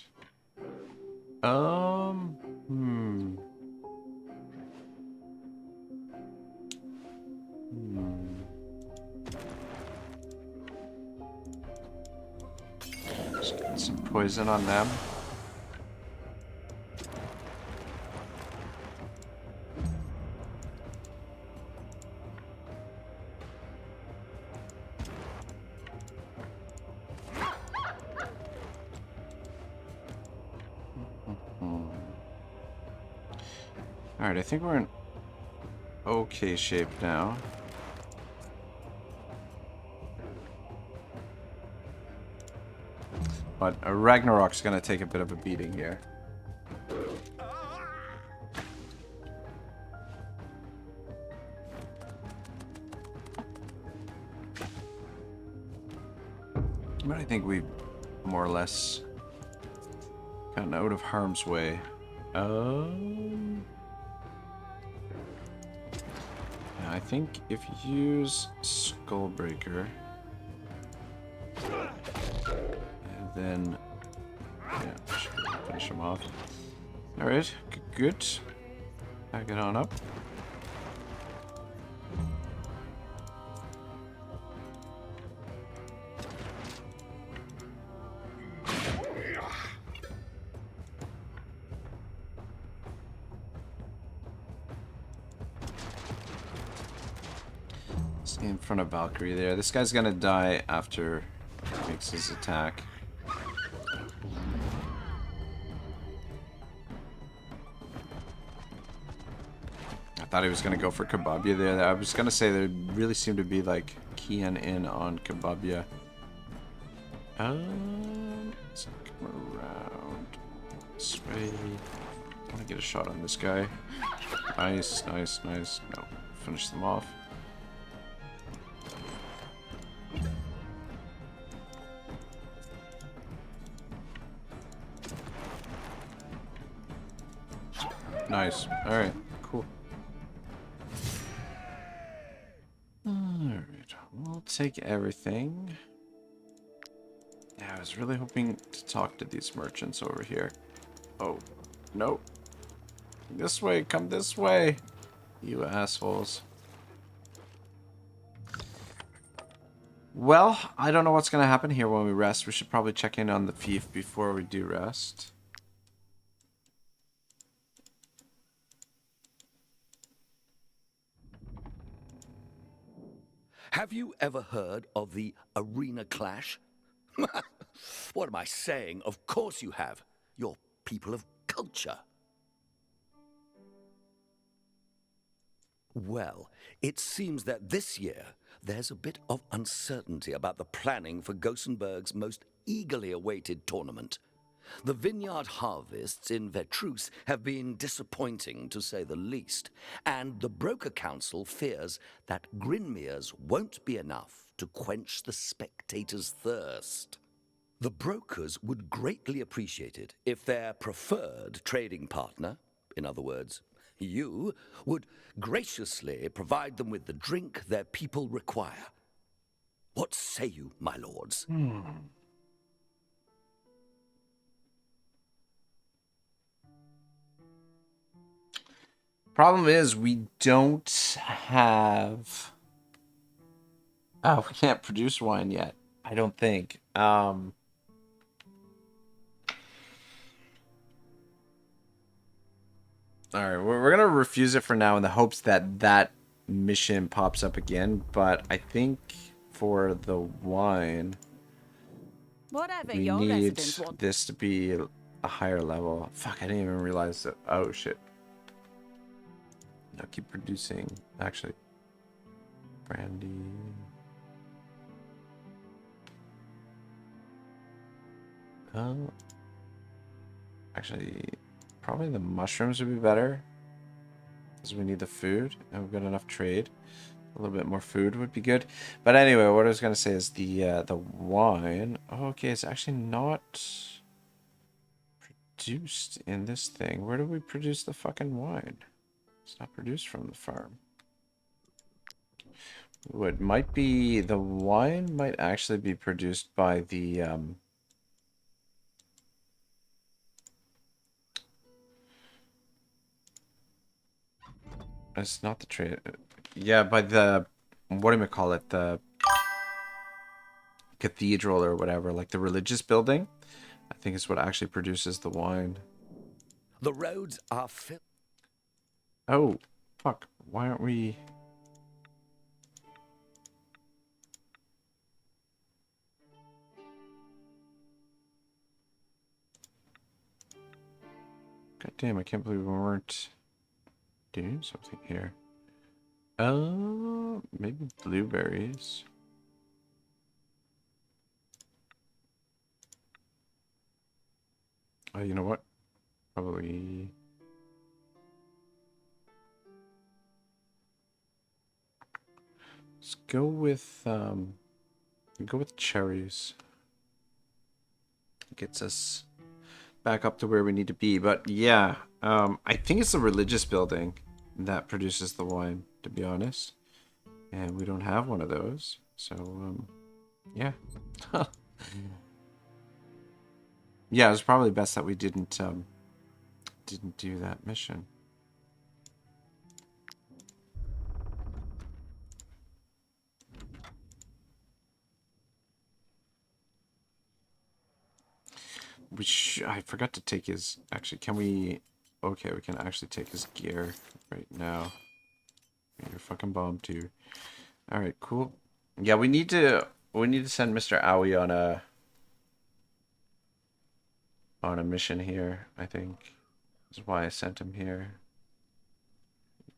Just get some poison on them. Alright, I think we're in okay shape now. But Ragnarok's gonna take a bit of a beating here. But I think we more or less gotten out of harm's way. I think if you use Skullbreaker, and then yeah, should finish him off. All right, good. Back it on up. In front of Valkyrie there. This guy's gonna die after he makes his attack. I thought he was gonna go for Kababia there. I was gonna say they really seem to be like keying in on Kababia. Let's come around this way. I want to get a shot on this guy. Nice, nice, nice. No, finish them off. Nice. Alright, cool. Alright, we'll take everything. Yeah, I was really hoping to talk to these merchants over here. Oh, nope. This way, come this way, you assholes. Well, I don't know what's going to happen here when we rest. We should probably check in on the Fief before we do rest. Have you ever heard of the arena clash? What am I saying? Of course you have. You're people of culture. Well, it seems that this year there's a bit of uncertainty about the planning for Gothenburg's most eagerly awaited tournament. The vineyard harvests in Vetrus have been disappointing, to say the least, and the Broker Council fears that Grinmere's won't be enough to quench the spectators' thirst. The brokers would greatly appreciate it if their preferred trading partner, in other words, you, would graciously provide them with the drink their people require. What say you, my lords? Problem is, we don't have... Oh, we can't produce wine yet. I don't think. Alright, we're gonna refuse it for now in the hopes that that mission pops up again. But I think for the wine, Whatever we your need residents want. this to be a higher level. Fuck, I didn't even realize that. Oh, shit. No, keep producing. Actually, brandy. Oh. Actually, probably the mushrooms would be better. Because we need the food. And we've got enough trade. A little bit more food would be good. But anyway, what I was going to say is the wine. Oh, okay, it's actually not produced in this thing. Where do we produce the fucking wine? It's not produced from the farm. What might be the wine might actually be produced by the it's not the trade. Yeah, by the what do we call it? The cathedral or whatever, like the religious building. I think it's what actually produces the wine. The roads are filled. Oh, fuck. Why aren't we... God damn, I can't believe we weren't doing something here. Maybe blueberries. Oh, you know what? Probably... Let's go with cherries. Gets us back up to where we need to be. But yeah, I think it's the religious building that produces the wine, to be honest. And we don't have one of those. So yeah. Yeah, it was probably best that we didn't do that mission. I forgot to take his... Actually, can we... Okay, we can actually take his gear right now. You're fucking bomb too. Alright, cool. Yeah, we need to send Mr. Owie on a mission here, I think. That's why I sent him here.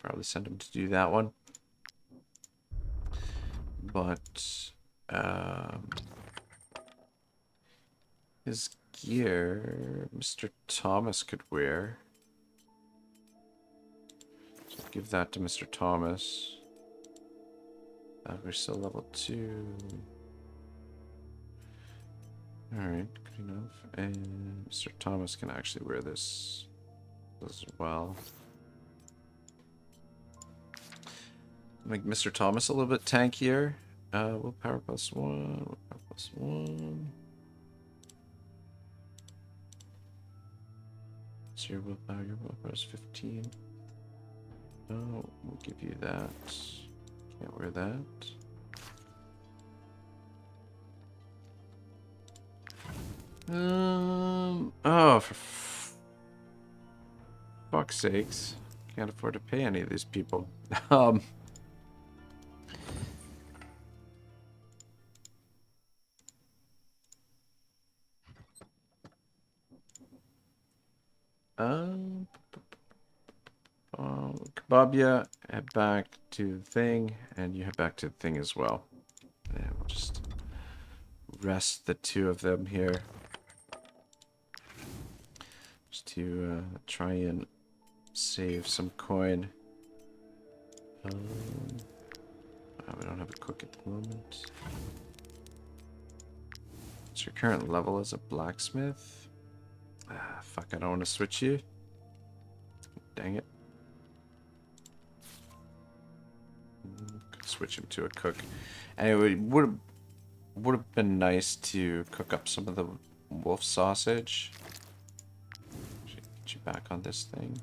Probably sent him to do that one. But his gear Mr. Thomas could wear. So give that to Mr. Thomas. We're still level 2. Alright, good enough. And Mr. Thomas can actually wear this as well. Make Mr. Thomas a little bit tankier. Willpower +1. Willpower +1. So your willpower is 15. Oh, we'll give you that. Can't wear that. Oh, for fuck's sakes. Can't afford to pay any of these people. Kababia, head back to the thing, and you head back to the thing as well. And we'll just rest the two of them here. Just to try and save some coin. We don't have a cook at the moment. What's your current level as a blacksmith? Fuck, I don't want to switch you. Dang it. Could switch him to a cook. Anyway, would have been nice to cook up some of the wolf sausage. Get you back on this thing.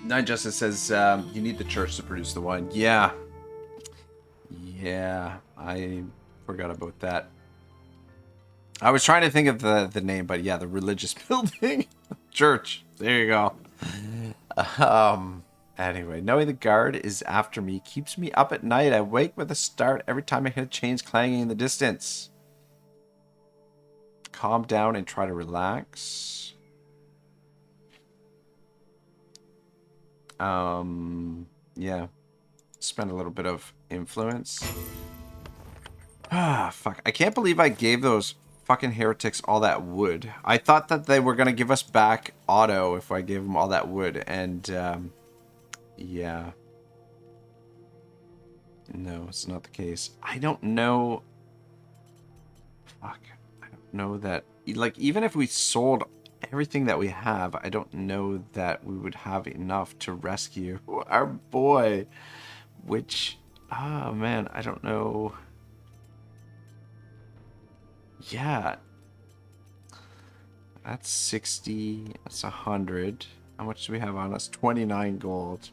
Night Justice says, you need the church to produce the wine. Yeah. Yeah, I forgot about that. I was trying to think of the name, but yeah, the religious building. Church. There you go. Anyway, knowing the guard is after me keeps me up at night. I wake with a start every time I hear chains clanging in the distance. Calm down and try to relax. Yeah. Spend a little bit of influence. Ah, fuck. I can't believe I gave those fucking heretics all that wood. I thought that they were gonna give us back Otto if I gave them all that wood, and, yeah. No, it's not the case. I don't know... Fuck. I don't know that... Like, even if we sold everything that we have, I don't know that we would have enough to rescue our boy. Which, oh man, I don't know. Yeah. That's 60. That's 100. How much do we have on us? 29 gold.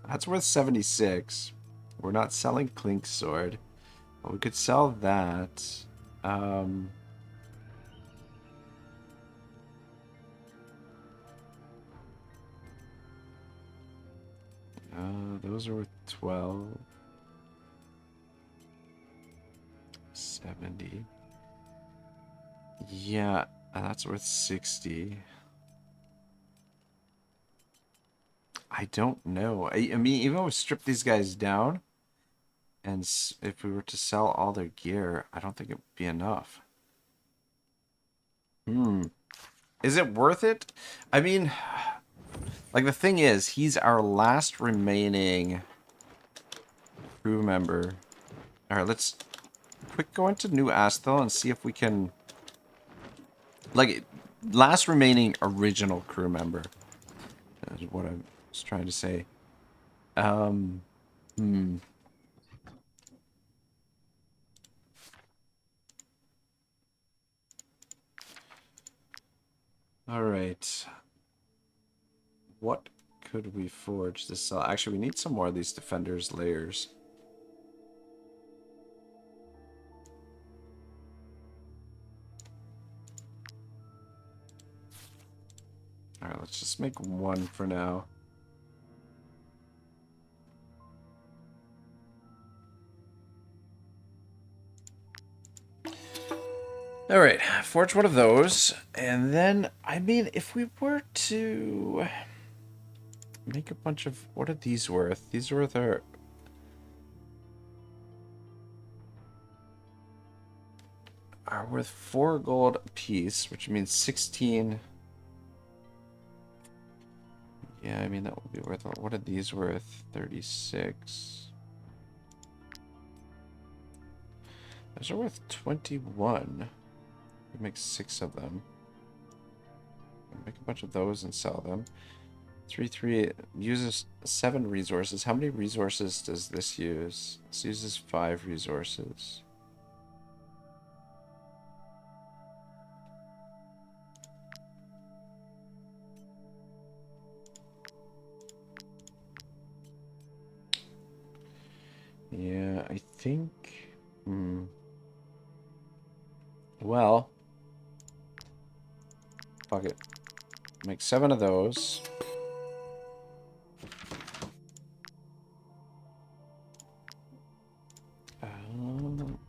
That's worth 76. We're not selling Clink's sword. But we could sell that. Those are worth 12. 70. Yeah, that's worth 60. I don't know. I mean, even if we strip these guys down, and if we were to sell all their gear, I don't think it would be enough. Is it worth it? I mean... Like, the thing is, he's our last remaining crew member. Alright, let's quick go into New Astel and see if we can... Like, last remaining original crew member. That's what I was trying to say. Alright. What could we forge to sell? Actually, we need some more of these defenders' layers. Alright, let's just make one for now. Alright, forge one of those. And then, I mean, if we were to... make a bunch of... What are these worth? These are worth are worth 4 gold a piece, which means 16. Yeah, I mean, that would be worth... What are these worth? 36. Those are worth 21. We make 6 of them. Make a bunch of those and sell them. 3 uses 7 resources. How many resources does this use? This uses 5 resources. Yeah, I think... well, fuck it. Make 7 of those.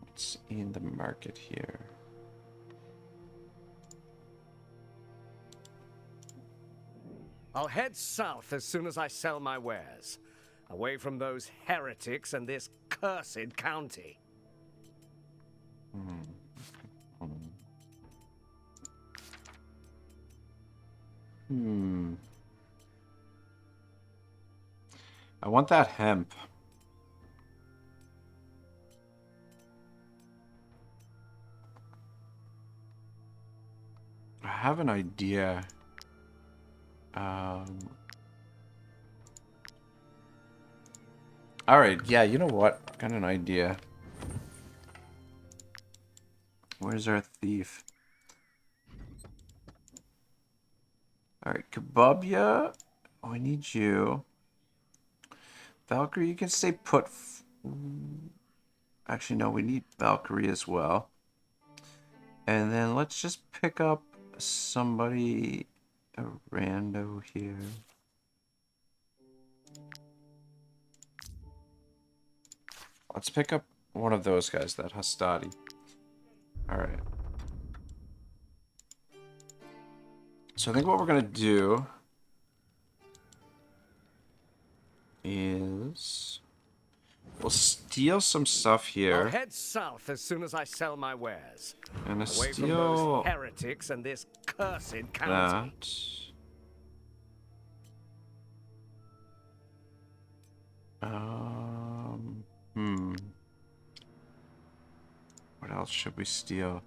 What's in the market here? I'll head south as soon as I sell my wares. Away from those heretics and this cursed county. I want that hemp. I have an idea. Alright, yeah, you know what? I've got an idea. Where's our thief? Alright, Kebabia. Oh, I need you. Valkyrie, you can stay put. Actually, no, we need Valkyrie as well. And then let's just pick up somebody, a rando here. Let's pick up one of those guys, that Hastati. Alright. So I think what we're going to do is we'll steal some stuff here. I'll head south as soon as I sell my wares. And away steal from those heretics and this cursed county. What else should we steal?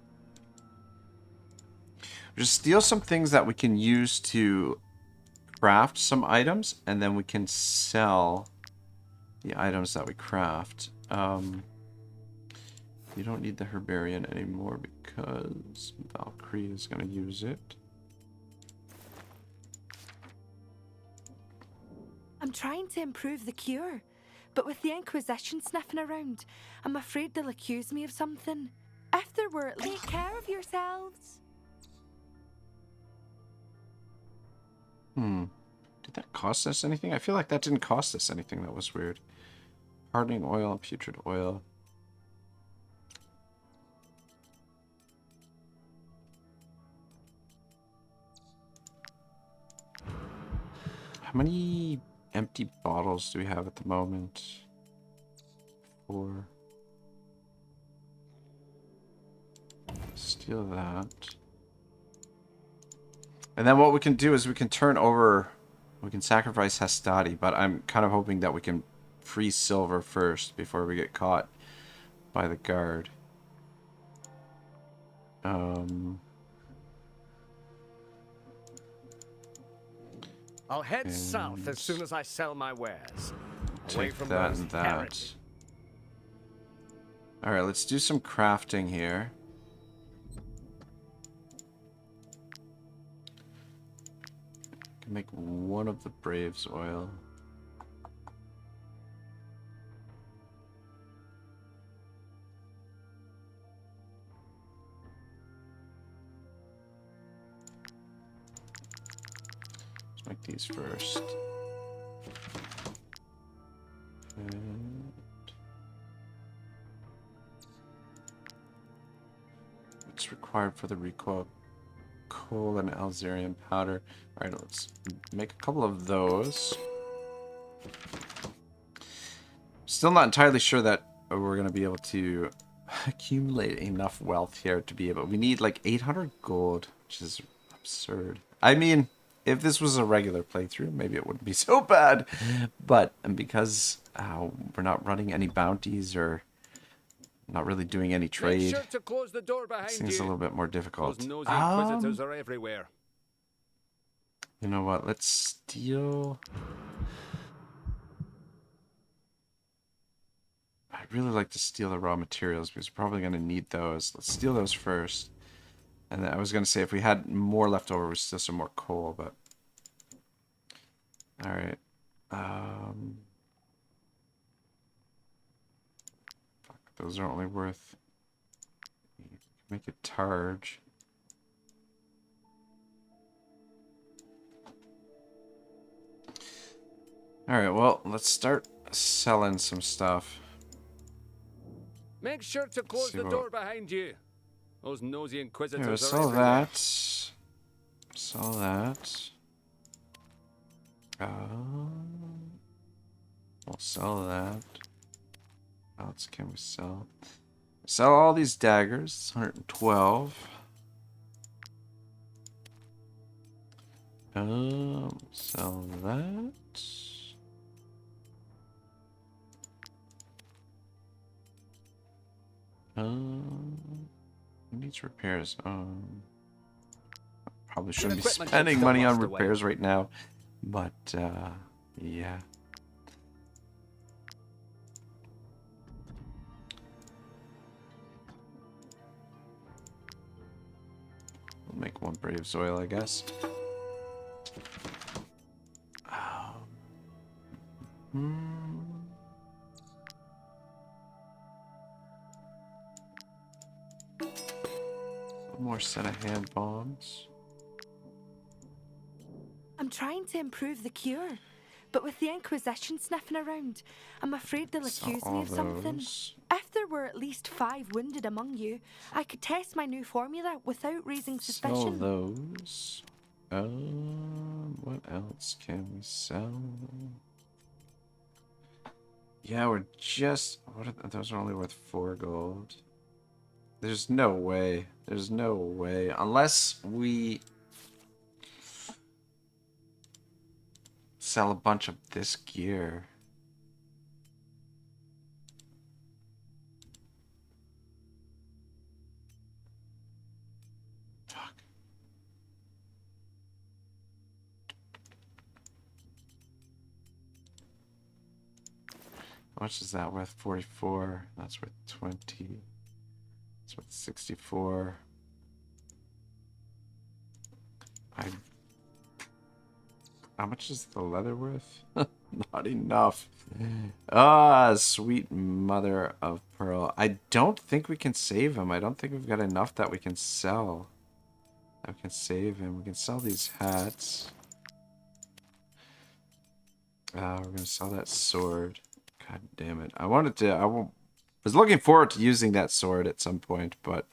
Just steal some things that we can use to craft some items, and then we can sell the items that we craft. You don't need the Herbarian anymore because Valkyrie is going to use it. I'm trying to improve the cure, but with the Inquisition sniffing around, I'm afraid they'll accuse me of something. If there were at least... Take care of yourselves. Did that cost us anything? I feel like that didn't cost us anything. That was weird. Hardening oil and putrid oil. How many empty bottles do we have at the moment? 4. Steal that. And then what we can do is we can turn over... We can sacrifice Hastati, but I'm kind of hoping that we can free silver first before we get caught by the guard. I'll head south as soon as I sell my wares. Away Take from that those and that. heretics. Alright, let's do some crafting here. Can make one of the Braves oil. Let's make these first. And what's required for the recoil? Coal and Alzerian powder. Alright, let's make a couple of those. Still not entirely sure that we're going to be able to accumulate enough wealth here to be able... We need like 800 gold, which is absurd. I mean, if this was a regular playthrough, maybe it wouldn't be so bad. But because we're not running any bounties or not really doing any trade, Make sure to close the door behind seems a little bit more difficult. Those nosy inquisitors are everywhere. You know what? Let's steal... I'd really like to steal the raw materials because we're probably going to need those. Let's steal those first. And then I was going to say if we had more left over, we'd steal some more coal, but... Alright. Fuck, those are only worth... Make it targe. Alright, well, let's start selling some stuff. Make sure to close See the what- door behind you. Those nosy Here, inquisitors are sell everywhere. that. Sell that. We'll sell that. What else can we sell? Sell all these daggers. 112. Sell that. Who needs repairs? Probably shouldn't be equipment spending should money still on last away. repairs right now, but yeah. We'll make one brave soil, I guess. One more set of hand bombs. I'm trying to improve the cure, but with the Inquisition sniffing around, I'm afraid they'll Sell accuse me all of something. those. If there were at least 5 wounded among you, I could test my new formula without raising Sell suspicion. those. What else can we sell? Yeah, we're just. Those are only worth 4 gold. There's no way. There's no way. Unless we sell a bunch of this gear. Fuck. How much is that worth? 44. That's worth 20. That's worth 64. How much is the leather worth? Not enough. Ah, sweet mother of pearl. I don't think we can save him. I don't think we've got enough that we can sell. That we can save him. We can sell these hats. We're gonna sell that sword. God damn it. I wanted to. Was looking forward to using that sword at some point, but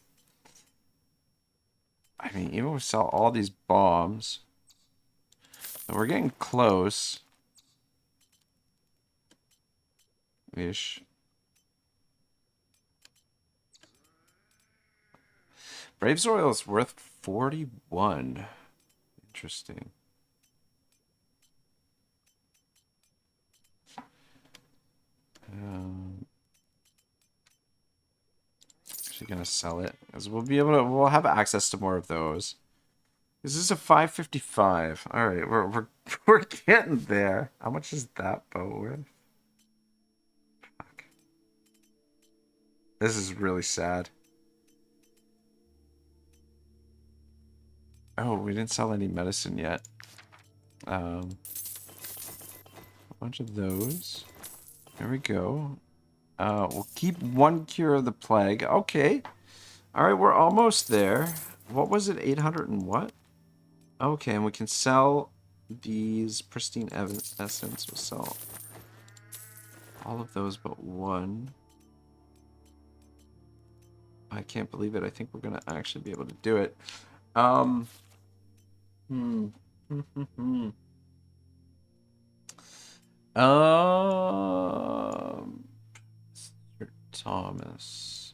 I mean, even if we sell all these bombs, and we're getting close. Ish. Brave's oil is worth 41. Interesting. Actually gonna sell it because we'll have access to more of those. This is a 555. All right, we're getting there. How much is that bow worth? Fuck. This is really sad. Oh, we didn't sell any medicine yet. A bunch of those. There we go. We'll keep 1 cure of the plague. Okay. All right, we're almost there. What was it? 800 and what? Okay, and we can sell these pristine essence. We'll sell all of those but 1. I can't believe it. I think we're gonna actually be able to do it. Sir Thomas.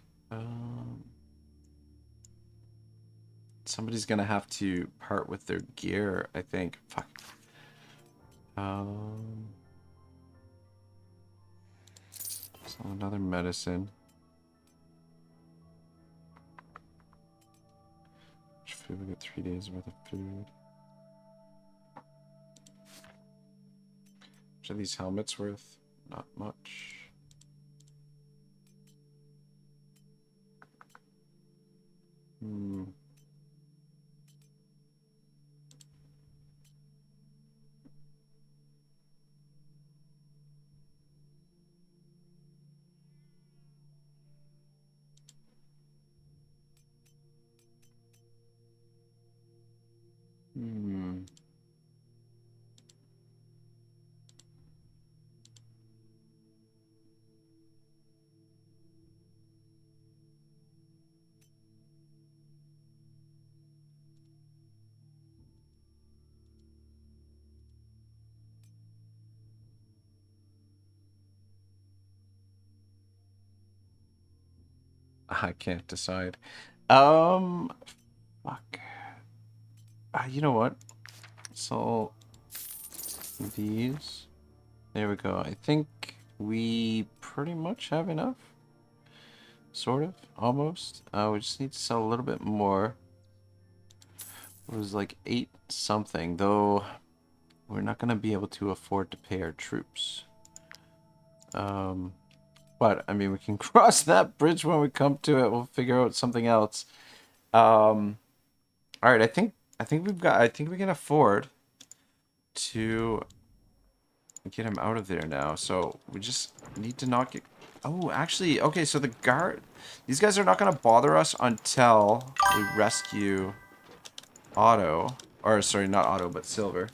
Somebody's gonna have to part with their gear, I think. Fuck. So another medicine. Food, we get 3 days worth of food. Which are these helmets worth? Not much. I can't decide. Fuck. You know what? So these. There we go. I think we pretty much have enough. Sort of. Almost. We just need to sell a little bit more. It was like 8 something, though we're not going to be able to afford to pay our troops. But I mean, we can cross that bridge when we come to it. We'll figure out something else. All right, I think we can afford to get him out of there now. So we just need to not get. Oh, actually, okay. So the guard, these guys are not gonna bother us until we rescue Otto, or sorry, not Otto, but Silver.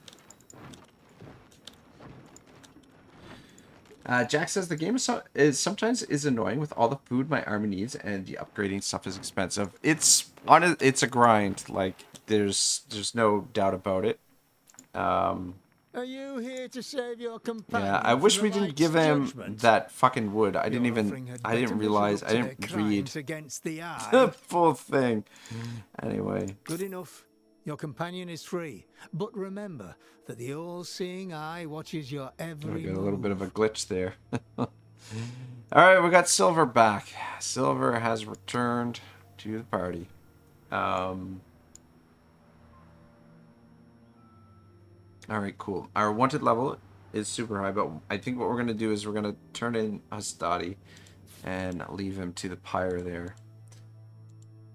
Jack says the game is sometimes annoying with all the food my army needs and the upgrading stuff is expensive. It's a grind. Like there's no doubt about it. Are you here to save your companion? Yeah, I wish we didn't give him judgment? that fucking wood. I didn't realize. I didn't read against the eye. the full thing. Anyway. Good enough. Your companion is free, but remember that the all-seeing eye watches your every We got a move. little bit of a glitch there. All right, we got Silver back. Silver has returned to the party. All right, cool. Our wanted level is super high, but I think what we're going to do is we're going to turn in Hastati and leave him to the pyre there.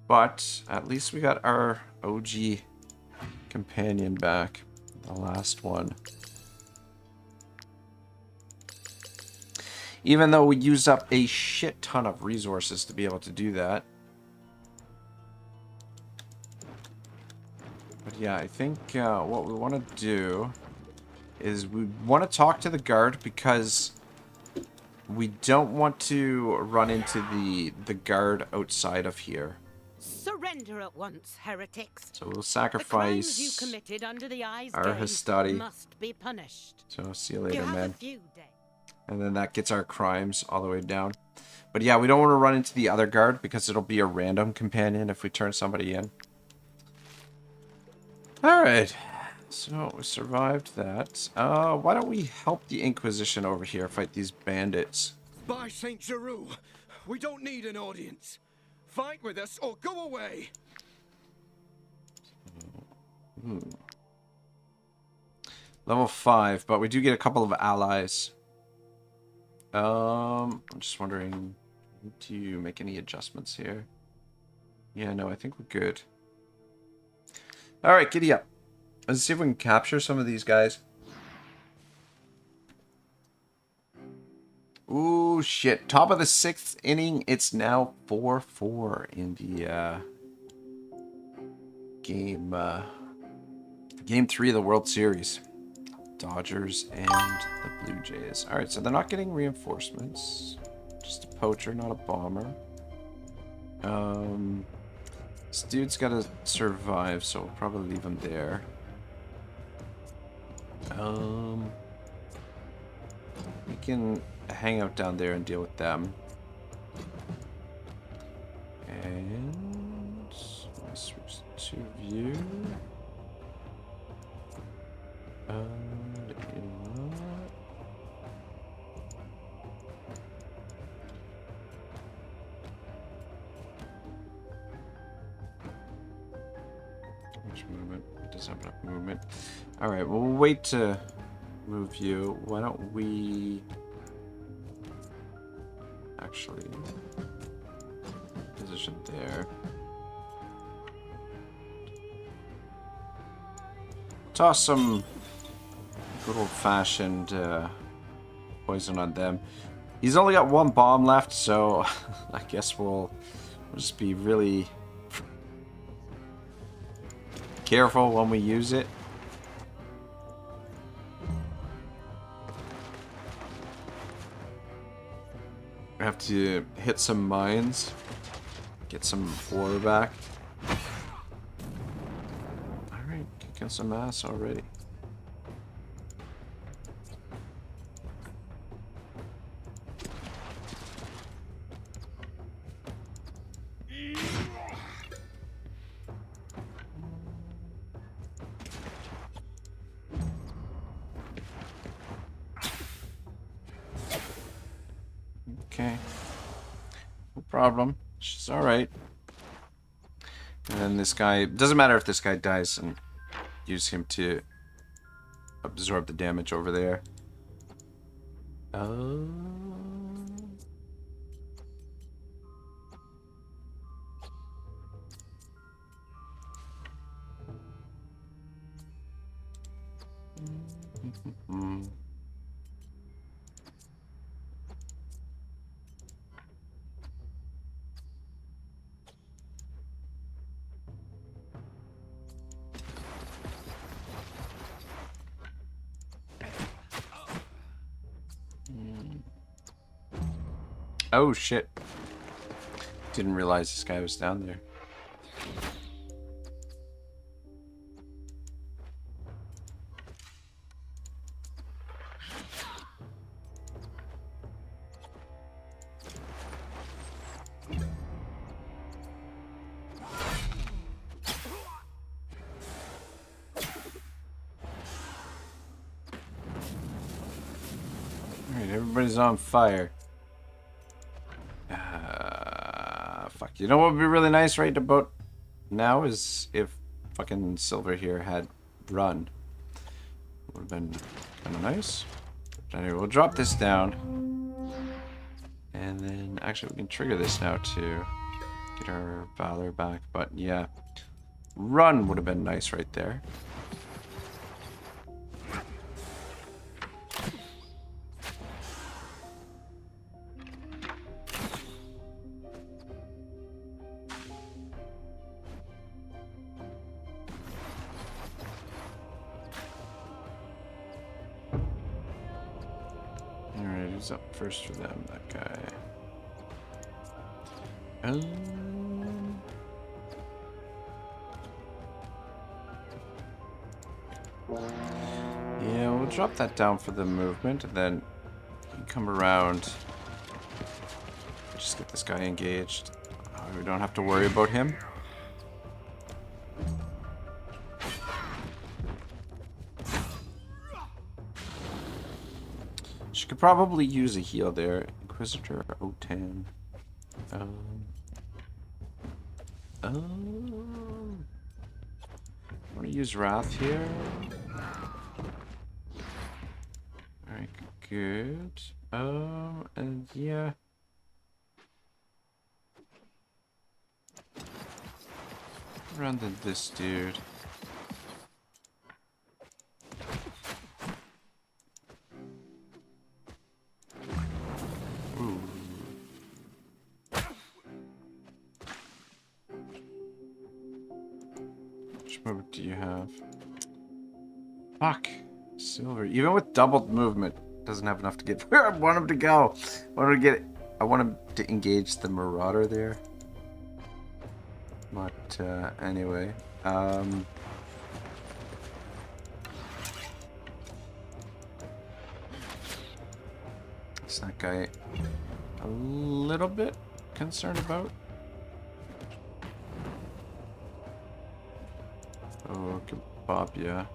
But at least we got our OG companion back. The last one. Even though we used up a shit ton of resources to be able to do that. But yeah, I think what we want to do is we want to talk to the guard because we don't want to run into the guard outside of here. Surrender at once, heretics. So we'll The sacrifice crimes you committed under the eye's our gaze Hastati. must be punished. So see you You later, have man. a few days. And then that gets our crimes all the way down. But yeah, we don't want to run into the other guard because it'll be a random companion if we turn somebody in. Alright. So we survived that. Why don't we help the Inquisition over here fight these bandits? By Saint Giroux, we don't need an audience. Fight with us or go away. Level 5, but we do get a couple of allies. I'm just wondering, do you make any adjustments here? Yeah, no, I think we're good. Alright, giddy up. Let's see if we can capture some of these guys. Ooh, shit. Top of the 6th inning. It's now 4-4 in the game. Game 3 of the World Series. Dodgers and the Blue Jays. Alright, so they're not getting reinforcements. Just a poacher, not a bomber. This dude's gotta survive, so we'll probably leave him there. We can hang out down there and deal with them. And let's switch to view. You know what? Which movement? It doesn't have enough movement. Alright, we'll wait to move you. Why don't we actually position there? Toss some good old-fashioned poison on them. He's only got 1 bomb left, so I guess we'll just be really careful when we use it. I have to hit some mines, get some ore back. Alright, kicking some ass already. Okay. No problem. She's alright. And then this guy... Doesn't matter if this guy dies, and use him to absorb the damage over there. Oh shit. Didn't realize this guy was down there. Alright, everybody's on fire. Fuck. You know what would be really nice right about now is if fucking Silver here had run. Would have been kind of nice. But anyway, we'll drop this down. And then, actually, we can trigger this now to get our Valor back. But yeah, run would have been nice right there. Who's up first for them? That guy. Yeah, we'll drop that down for the movement, and then you can come around. Just get this guy engaged. We don't have to worry about him. She could probably use a heal there. Inquisitor O10. I want to use Wrath here. Alright, good. And yeah. Around this dude. Ooh. Which move do you have? Fuck. Silver. Even with doubled movement, doesn't have enough to get where I want him to go. I want him to engage the Marauder there. But anyway. Is that guy a little bit concerned about? Oh, Kebabia.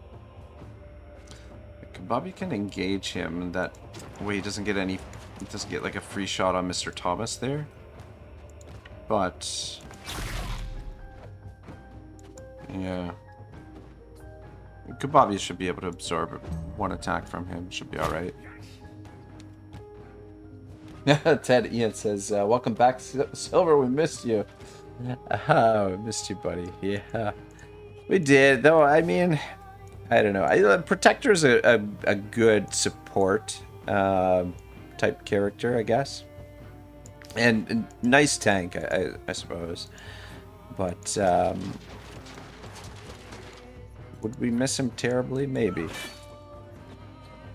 Kebabia can engage him, and that way he doesn't get like a free shot on Mr. Thomas there. But yeah. Kebabia should be able to absorb one attack from him. Should be alright. Ted Ian says, welcome back, Silver. We missed you. We missed you, buddy. Yeah. We did, though. I mean, I don't know. Protector's a good support type character, I guess. And nice tank, I suppose. But would we miss him terribly? Maybe.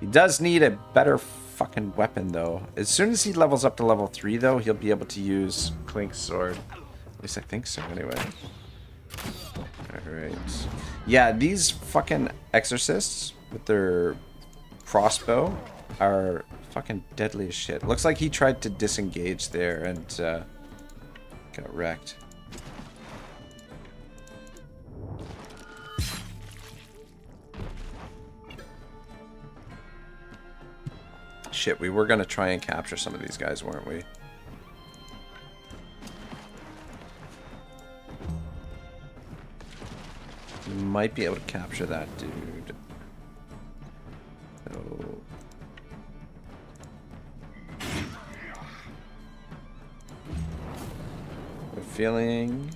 He does need a better fucking weapon, though. As soon as he levels up to level 3, though, he'll be able to use Clink's sword. At least I think so, anyway. Alright. Yeah, these fucking exorcists with their crossbow are fucking deadly as shit. Looks like he tried to disengage there and got wrecked. Shit, we were gonna try and capture some of these guys, weren't we? might be able to capture that dude. So... a feeling...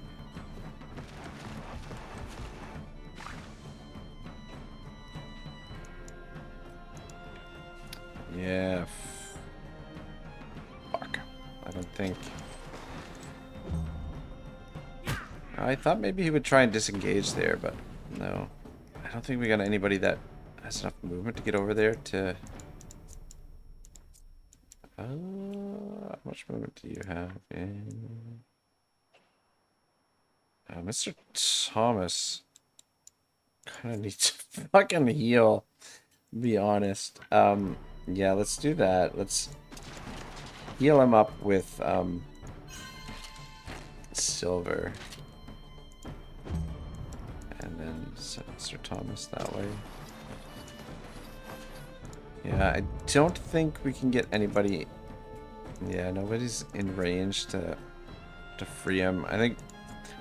yeah. Fuck. I don't think... I thought maybe he would try and disengage there, but no. I don't think we got anybody that has enough movement to get over there to... how much movement do you have? Mr. Thomas kind of needs to fucking heal, to be honest. Yeah, let's do that. Let's heal him up with silver. And then set Mr. Thomas that way. Yeah, I don't think we can get anybody... yeah, nobody's in range to free him. I think...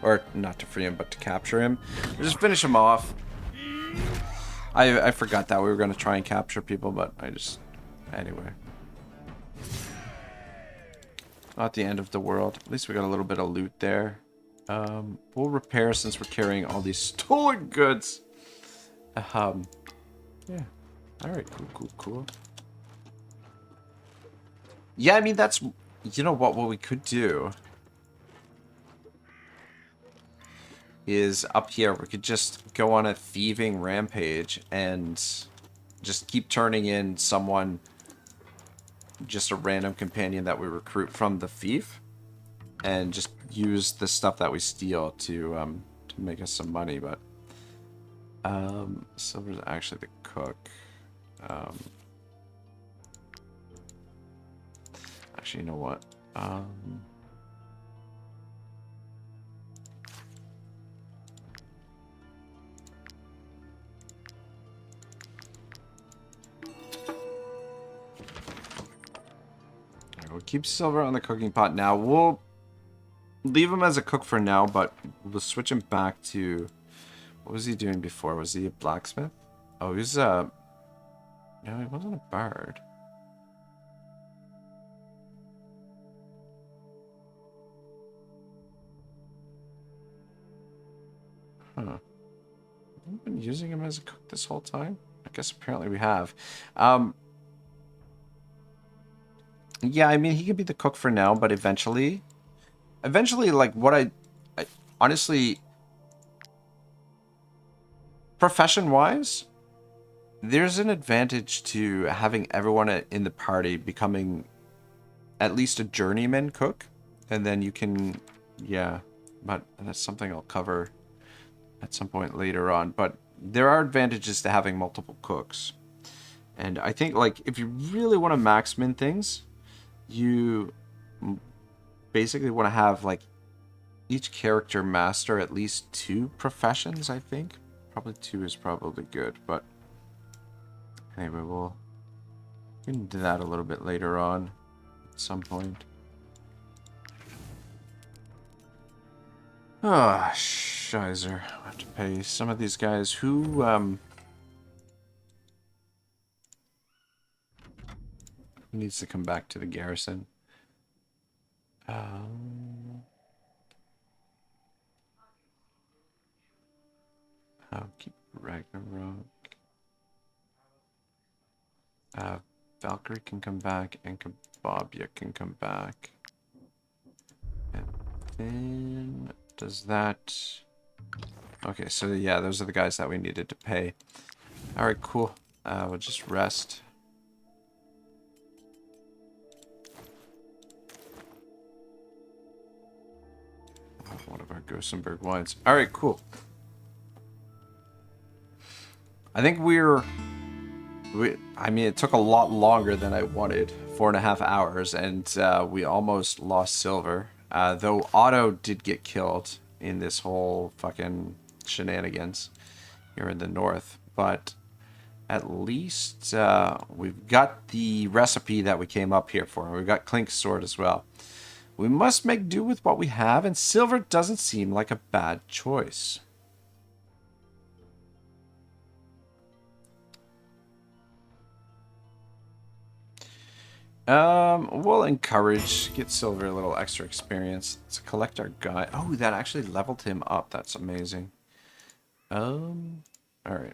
or not to free him, but to capture him. We'll just finish him off. I forgot that we were going to try and capture people, but I just... anyway. Not the end of the world. At least we got a little bit of loot there. We'll repair since we're carrying all these stolen goods. Yeah. Alright, cool. Yeah, I mean, that's... you know what we could do is up here, we could just go on a thieving rampage and just keep turning in someone, just a random companion that we recruit from the Fief, and just use the stuff that we steal to make us some money. But Silver's actually the cook. Actually, you know what? We'll keep Silver on the cooking pot now. We'll leave him as a cook for now, but we'll switch him back to... what was he doing before? Was he a blacksmith? Oh, he was a... no, he wasn't a bard. Huh. Have we been using him as a cook this whole time? I guess apparently we have. Yeah, I mean, he could be the cook for now, but eventually, like, what I honestly, profession-wise, there's an advantage to having everyone in the party becoming at least a journeyman cook, and then you can, yeah, but that's something I'll cover at some point later on. But there are advantages to having multiple cooks, and I think, like, if you really want to max min things, you basically want to have, like, each character master at least 2 professions, I think. Probably 2 is probably good, but anyway, we'll get into that a little bit later on at some point. Ah, oh, shizer. I have to pay some of these guys who, needs to come back to the garrison. I'll keep Ragnarok. Valkyrie can come back, and Kababia can come back. And then does that... okay, so yeah, those are the guys that we needed to pay. Alright, cool. We'll just rest. One of our Gosenberg wines. Alright, cool. I think I mean, it took a lot longer than I wanted. 4.5 hours, and we almost lost Silver. Though Otto did get killed in this whole fucking shenanigans here in the north. But at least we've got the recipe that we came up here for. We've got Clink's sword as well. We must make do with what we have, and Silver doesn't seem like a bad choice. We'll encourage, get Silver a little extra experience. Let's collect our guy. Oh, that actually leveled him up. That's amazing. Alright.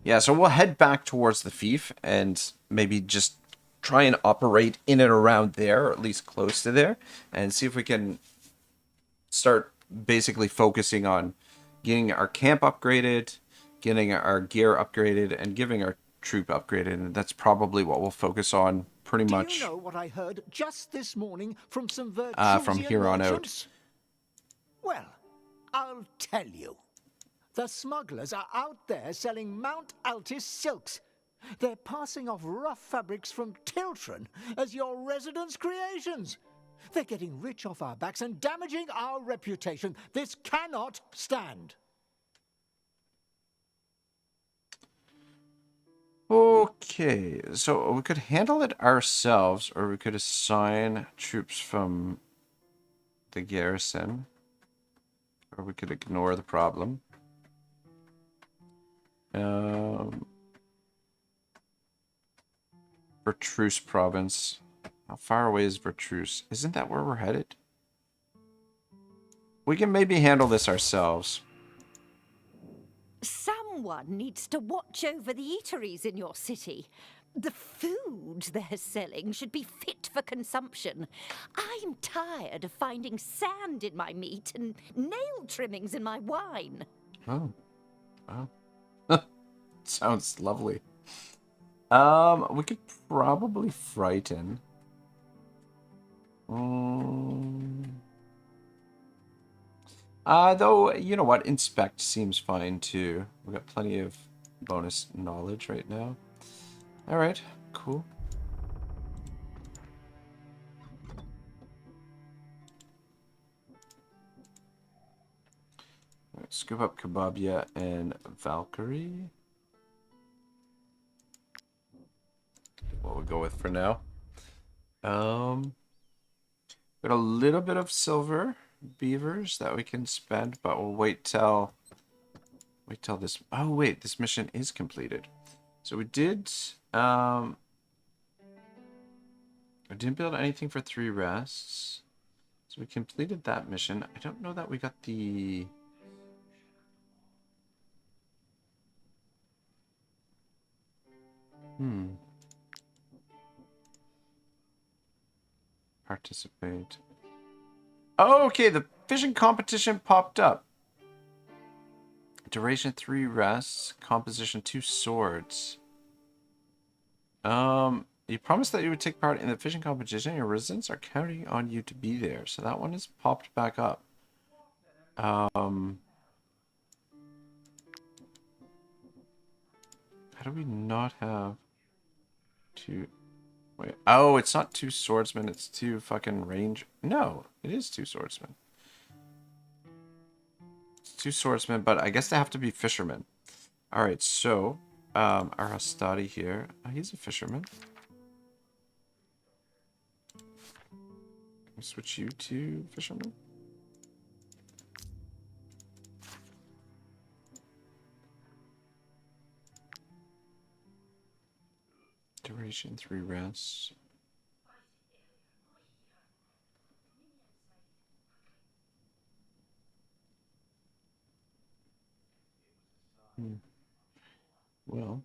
Yeah, so we'll head back towards the Fief and maybe just try and operate in and around there, or at least close to there, and see if we can start basically focusing on getting our camp upgraded, getting our gear upgraded, and giving our troop upgraded, and that's probably what we'll focus on pretty much. Do you know what I heard just this morning from some From here on merchants? Well, I'll tell you. The smugglers are out there selling Mount Altis silks. They're passing off rough fabrics from Tiltron as your residents' creations. They're getting rich off our backs and damaging our reputation. This cannot stand. Okay, so we could handle it ourselves, or we could assign troops from the garrison, or we could ignore the problem. Vertruce province. How far away is Vertruce? Isn't that where we're headed? We can maybe handle this ourselves. Someone needs to watch over the eateries in your city. The food they're selling should be fit for consumption. I'm tired of finding sand in my meat and nail trimmings in my wine. Oh. Wow. Sounds lovely. We could probably frighten. Though, you know what? Inspect seems fine too. We've got plenty of bonus knowledge right now. Alright, cool. Alright, scoop up Kababia and Valkyrie. What we'll go with for now. Got a little bit of silver beavers that we can spend, but we'll wait till this. Oh wait, this mission is completed. So we did. I didn't build anything for 3 rests, so we completed that mission. I don't know that we got the. Participate. Oh, okay, the fishing competition popped up. Duration 3 rests. Composition 2 swords. You promised that you would take part in the fishing competition. Your residents are counting on you to be there. So that one is popped back up. How do we not have 2... Wait, oh, it's not 2 swordsmen, it's 2 fucking range... No, it is 2 swordsmen. It's 2 swordsmen, but I guess they have to be fishermen. Alright, so, our Hastati here, he's a fisherman. Can we switch you to fisherman? Duration 3 rests. Well.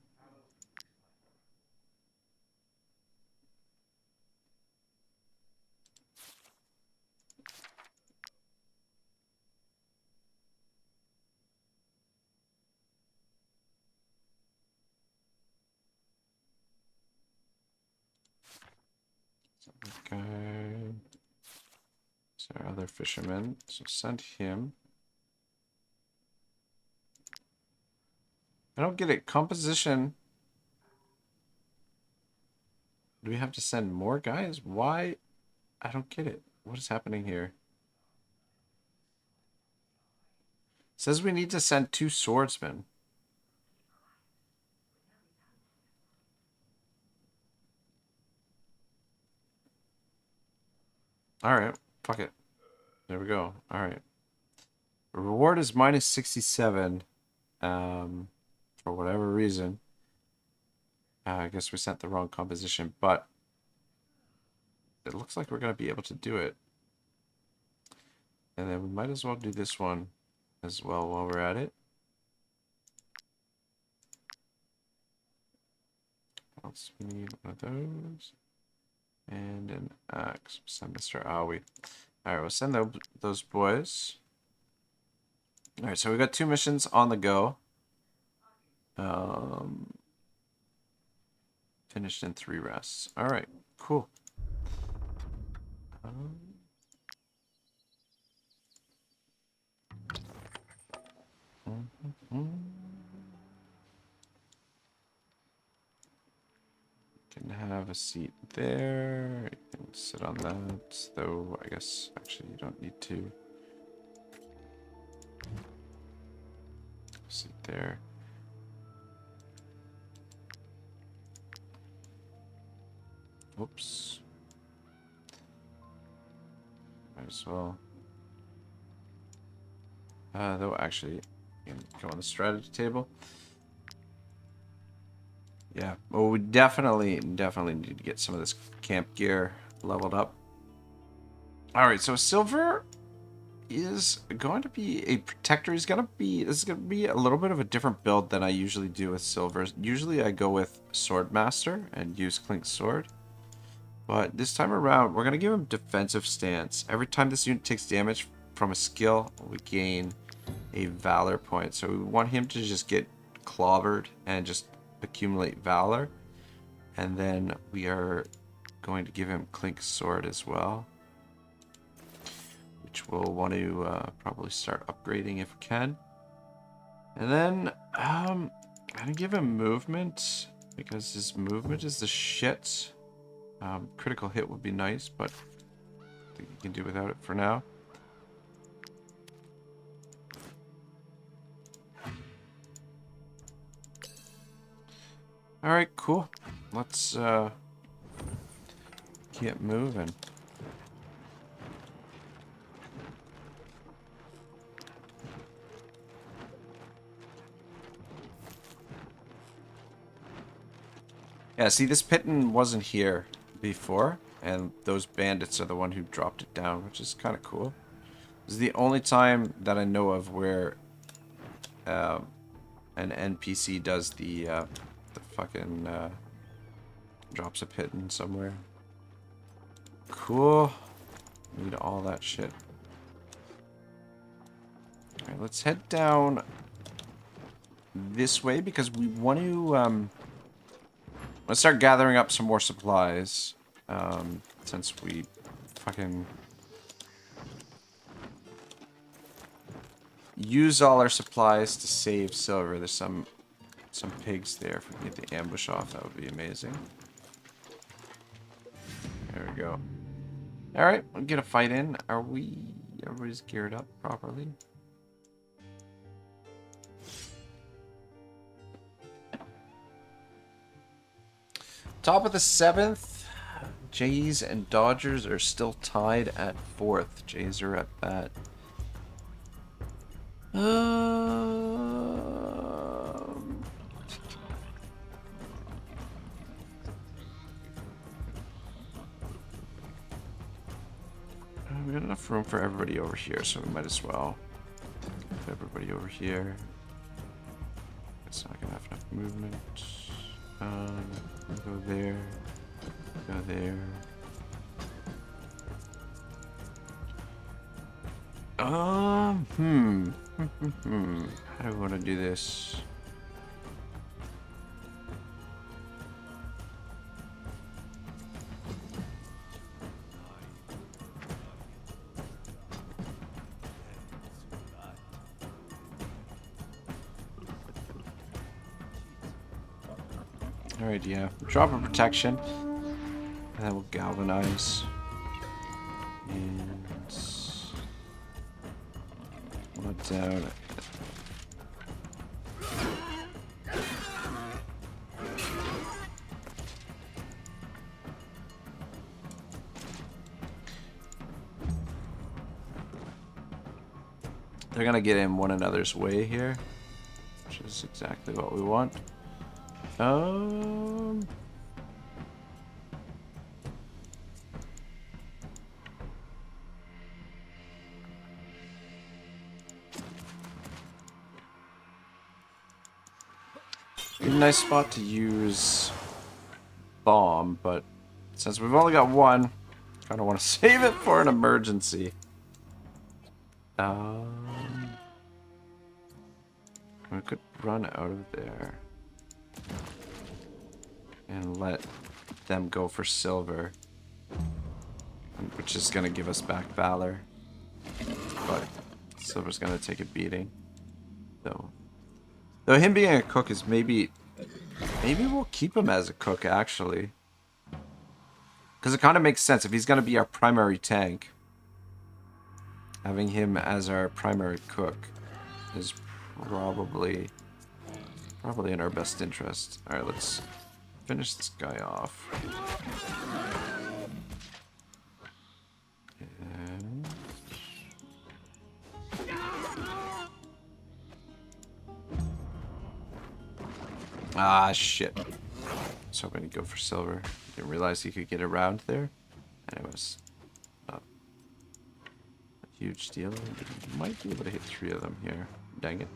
Okay. So our other fisherman. So send him. I don't get it. Composition. Do we have to send more guys? Why? I don't get it. What is happening here? It says we need to send 2 swordsmen. Alright, fuck it. There we go. Alright. Reward is minus 67. For whatever reason. I guess we sent the wrong composition, but it looks like we're going to be able to do it. And then we might as well do this one as well while we're at it. What else we need? One of those. And an axe. Send Mr. Aoi. Alright, we'll send those boys. Alright, so we got 2 missions on the go. Finished in 3 rests. Alright, cool. Can have a seat there. You can sit on that, though I guess actually you don't need to. Sit there. Oops. Might as well. Though actually, you can go on the strategy table. Yeah, well, we definitely need to get some of this camp gear leveled up. All right, so silver is going to be a protector. This is going to be a little bit of a different build than I usually do with silver. Usually I go with Swordmaster and use Clink's sword. But this time around, we're going to give him defensive stance. Every time this unit takes damage from a skill, we gain a valor point. So we want him to just get clobbered and just accumulate valor. And then we are going to give him Clink's sword as well, which we'll want to probably start upgrading if we can. And then I'm going to give him movement because his movement is the shit. Critical hit would be nice, but I think you can do without it for now. Alright, cool. Let's get moving. Yeah, see, this Pitten wasn't here before, and those bandits are the one who dropped it down, which is kind of cool. This is the only time that I know of where an NPC does the fucking drops a Pitten somewhere. Cool. Need all that shit. Alright, let's head down this way because we want to let's start gathering up some more supplies, since we fucking use all our supplies to save silver. There's some pigs there. If we can get the ambush off, that would be amazing. There we go. Alright, we'll get a fight in. Everybody's geared up properly? Top of the 7th, Jays and Dodgers are still tied at 4th. Jays are at bat. We got enough room for everybody over here, so we might as well put everybody over here. It's not gonna have enough movement. Go there. Go there. How do we want to do this? Alright, yeah. Drop a protection. And then we'll galvanize. And let down. They're gonna get in one another's way here, which is exactly what we want. nice spot to use bomb, but since we've only got one, kind of want to save it for an emergency. We could run out of there and let them go for silver, which is going to give us back valor, but silver's going to take a beating. Though him being a cook is maybe we'll keep him as a cook, actually, because it kind of makes sense if he's going to be our primary tank. Having him as our primary cook is probably in our best interest. All right, let's finish this guy off. And... ah, shit. I was hoping to go for silver. Didn't realize he could get around there. Anyways, not a huge deal. Might be able to hit 3 of them here. Dang it.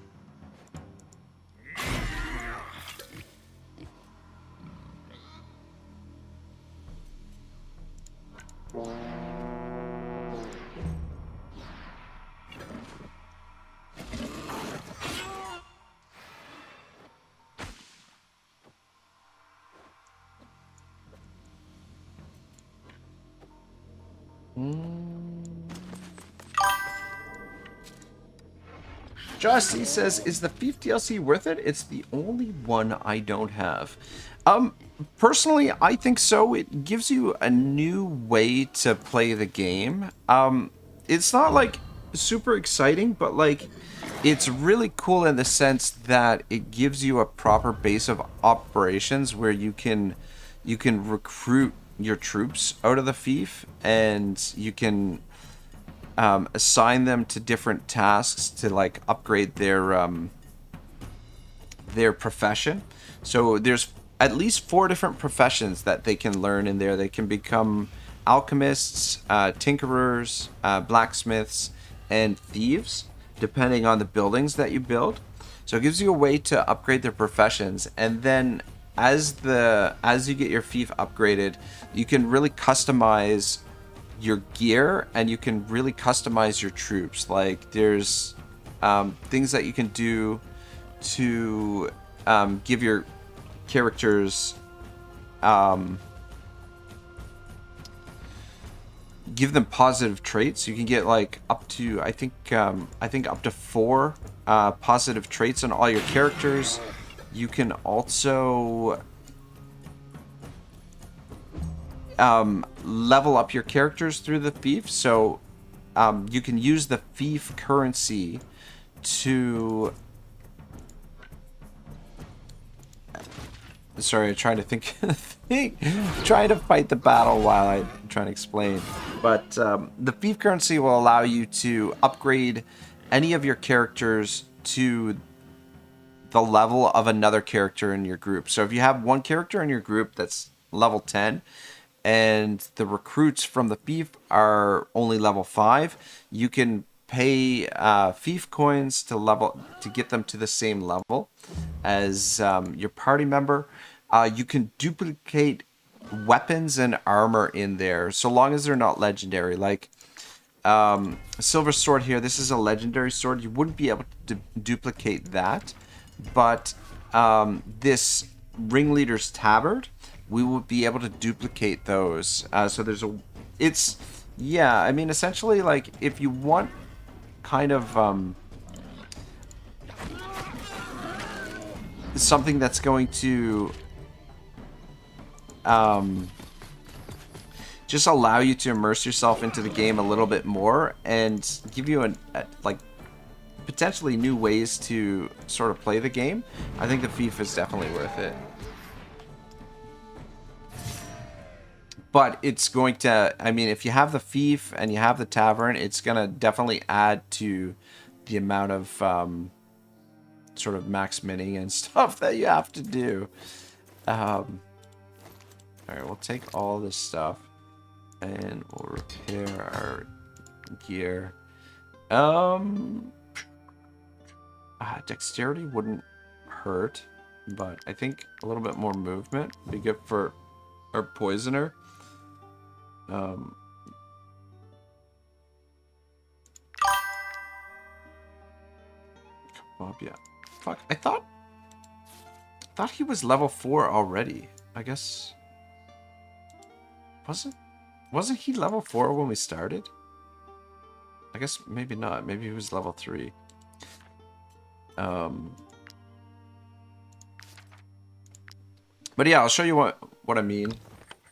Justy says, is the Fief DLC worth it? It's the only one I don't have. Personally, I think so. It gives you a new way to play the game. It's not like super exciting, but like it's really cool in the sense that it gives you a proper base of operations where you can recruit your troops out of the Fief, and you can assign them to different tasks to like upgrade their profession. So there's at least 4 different professions that they can learn in there. They can become alchemists, tinkerers, blacksmiths, and thieves, depending on the buildings that you build. So it gives you a way to upgrade their professions, and then as you get your Fief upgraded, you can really customize your gear, and you can really customize your troops. Like there's things that you can do to give your characters give them positive traits. You can get like up to I think up to 4 positive traits on all your characters. You can also level up your characters through the Fief. So you can use the Fief currency to... Sorry, I'm trying to think. Trying to fight the battle while I'm trying to explain. But the Fief currency will allow you to upgrade any of your characters to the level of another character in your group. So if you have one character in your group that's level 10, and the recruits from the Fief are only level 5, you can pay Fief coins to get them to the same level as your party member. You can duplicate weapons and armor in there, so long as they're not legendary. Like silver sword here, this is a legendary sword. You wouldn't be able to duplicate that, but this ringleader's tabard, we would be able to duplicate those. So there's yeah, I mean, essentially, like, if you want kind of something that's going to just allow you to immerse yourself into the game a little bit more and give you like potentially new ways to sort of play the game, I think the Fief is definitely worth it. But it's going to, I mean, if you have the Fief and you have the Tavern, it's going to definitely add to the amount of sort of max mining and stuff that you have to do. Alright, we'll take all this stuff and we'll repair our gear. Dexterity wouldn't hurt. but I think a little bit more movement would be good for our poisoner. Come up, yeah. Fuck, I thought he was level 4 already. I guess wasn't he level 4 when we started? I guess maybe not. Maybe he was level 3. But yeah, I'll show you what I mean.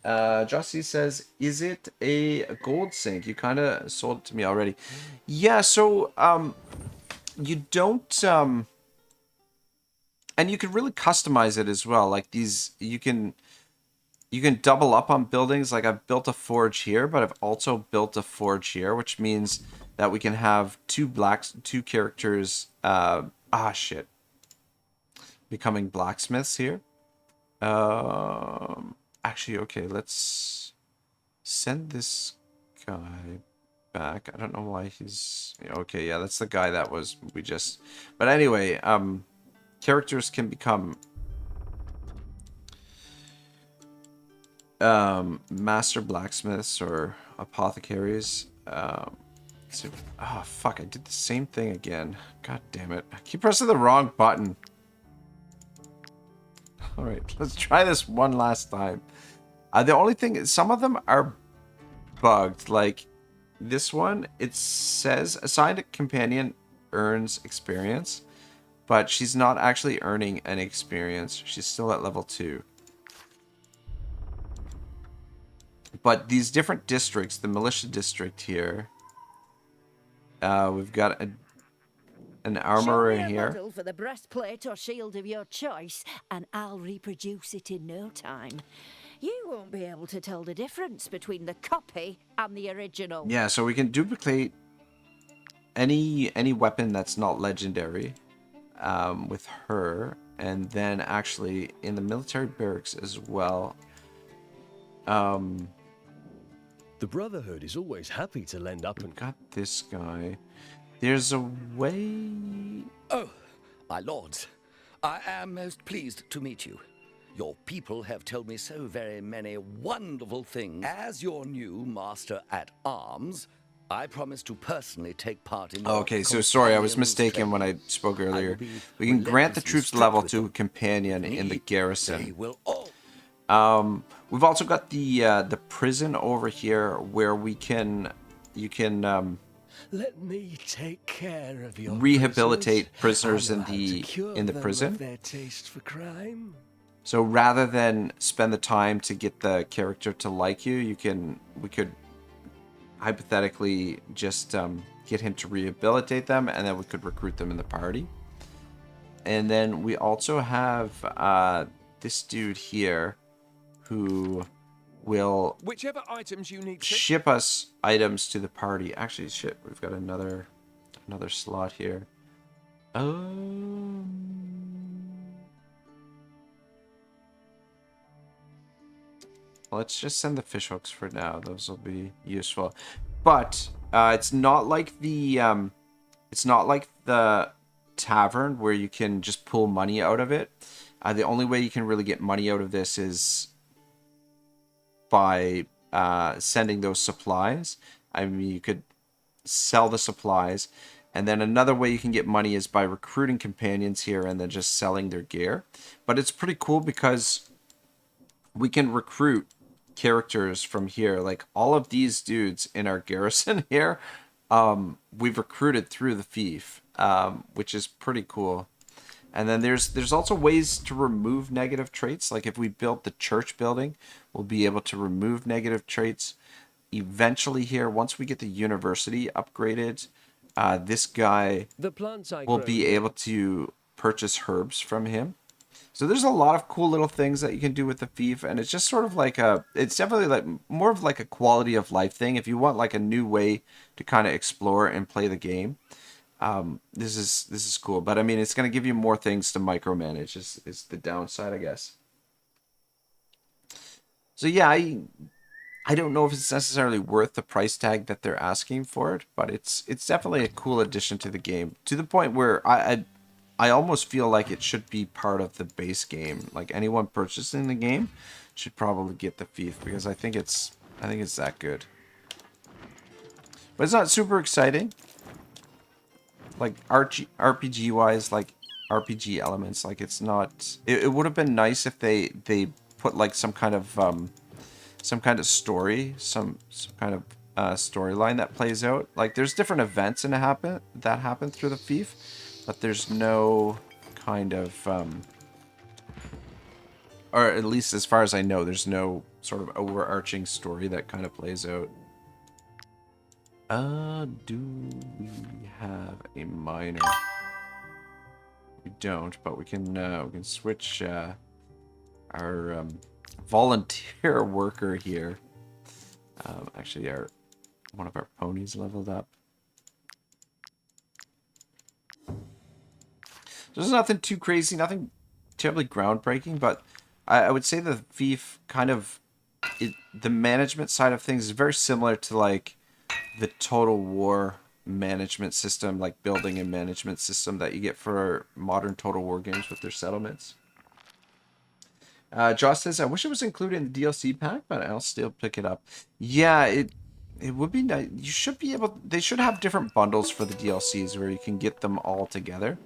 Jossie says, is it a gold sink? You kind of sold it to me already. Yeah, so you don't and you can really customize it as well. Like these, you can double up on buildings. Like I've built a forge here, but I've also built a forge here, which means that we can have two characters becoming blacksmiths here. Actually, okay, let's send this guy back. I don't know why he's okay. Yeah, that's the guy that was but anyway, characters can become master blacksmiths or apothecaries. So, oh fuck, I did the same thing again. God damn it. I keep pressing the wrong button. Alright, let's try this one last time. The only thing is, some of them are bugged. Like, this one, it says, assigned companion earns experience, but she's not actually earning any experience. She's still at level 2. But these different districts, the militia district here, we've got an armorer Show me a here. model for the breastplate or shield of your choice, and I'll reproduce it in no time. You won't be able to tell the difference between the copy and the original. Yeah, so we can duplicate any weapon that's not legendary with her, and then actually in the military barracks as well. The Brotherhood is always happy to lend up and got this guy. There's a way. Oh, my lords, I am most pleased to meet you. Your people have told me so very many wonderful things. As your new master at arms, I promise to personally take part in. Okay, so sorry, I was mistaken when I spoke earlier. We can grant the troops level to a companion in the garrison. We've also got the prison over here where you can let me take care of your rehabilitate prisoners in the prison. Their taste for crime. So rather than spend the time to get the character to like you, we could hypothetically just get him to rehabilitate them, and then we could recruit them in the party. And then we also have this dude here who will whichever items you need to ship us items to the party. Actually, shit, we've got another slot here. Let's just send the fishhooks for now. Those will be useful. But it's not like the tavern where you can just pull money out of it. The only way you can really get money out of this is by sending those supplies. I mean, you could sell the supplies, and then another way you can get money is by recruiting companions here and then just selling their gear. But it's pretty cool because we can recruit characters from here. Like all of these dudes in our garrison here, we've recruited through the Fief, which is pretty cool. And then there's also ways to remove negative traits. Like if we build the church building, we'll be able to remove negative traits. Eventually here, once we get the university upgraded, this guy will be able to purchase herbs from him. So there's a lot of cool little things that you can do with the Fief, and it's just sort of like it's definitely like more of like a quality of life thing. If you want like a new way to kind of explore and play the game, this is cool. But I mean, it's going to give you more things to micromanage is the downside, I guess. So yeah, I don't know if it's necessarily worth the price tag that they're asking for it, but it's definitely a cool addition to the game, to the point where I I almost feel like it should be part of the base game. Like anyone purchasing the game should probably get the Fief because I think it's that good. But it's not super exciting. Like RPG wise, like RPG elements, like it's not. It would have been nice if they put like some kind of story, some kind of storyline that plays out. Like there's different events that happen through the Fief, but there's no kind of or at least as far as I know, there's no sort of overarching story that kind of plays out. Do we have a miner? We don't, but we can switch our volunteer worker here. Actually, one of our ponies leveled up. There's nothing too crazy, nothing terribly groundbreaking, but I would say the Fief kind of the management side of things is very similar to like the Total War management system, like building and management system that you get for modern Total War games with their settlements. Josh says, I wish it was included in the DLC pack, but I'll still pick it up. Yeah, it would be nice. You should be able. They should have different bundles for the DLCs where you can get them all together.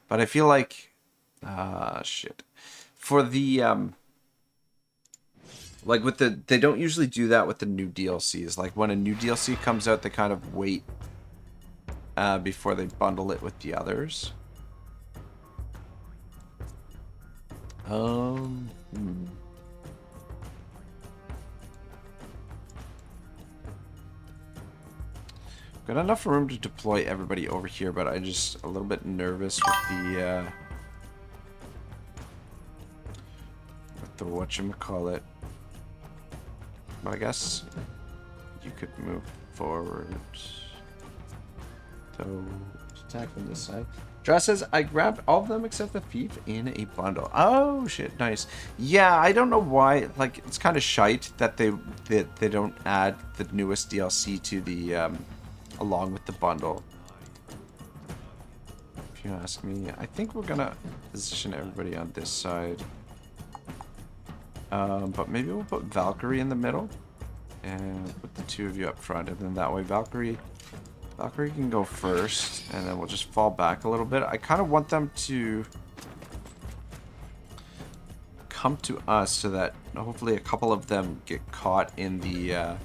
But I feel like, shit, for the like with the, they don't usually do that with the new DLCs. Like when a new DLC comes out, they kind of wait before they bundle it with the others. Got enough room to deploy everybody over here, but I'm just a little bit nervous with the whatchamacallit. But I guess you could move forward. So attack from this side. Josh says, I grabbed all of them except the Fief in a bundle. Oh shit, nice. Yeah, I don't know why. Like, it's kind of shite that they don't add the newest DLC to the along with the bundle. If you ask me, I think we're gonna position everybody on this side. But maybe we'll put Valkyrie in the middle and put the two of you up front, and then that way Valkyrie can go first, and then we'll just fall back a little bit. I kind of want them to come to us so that hopefully a couple of them get caught in the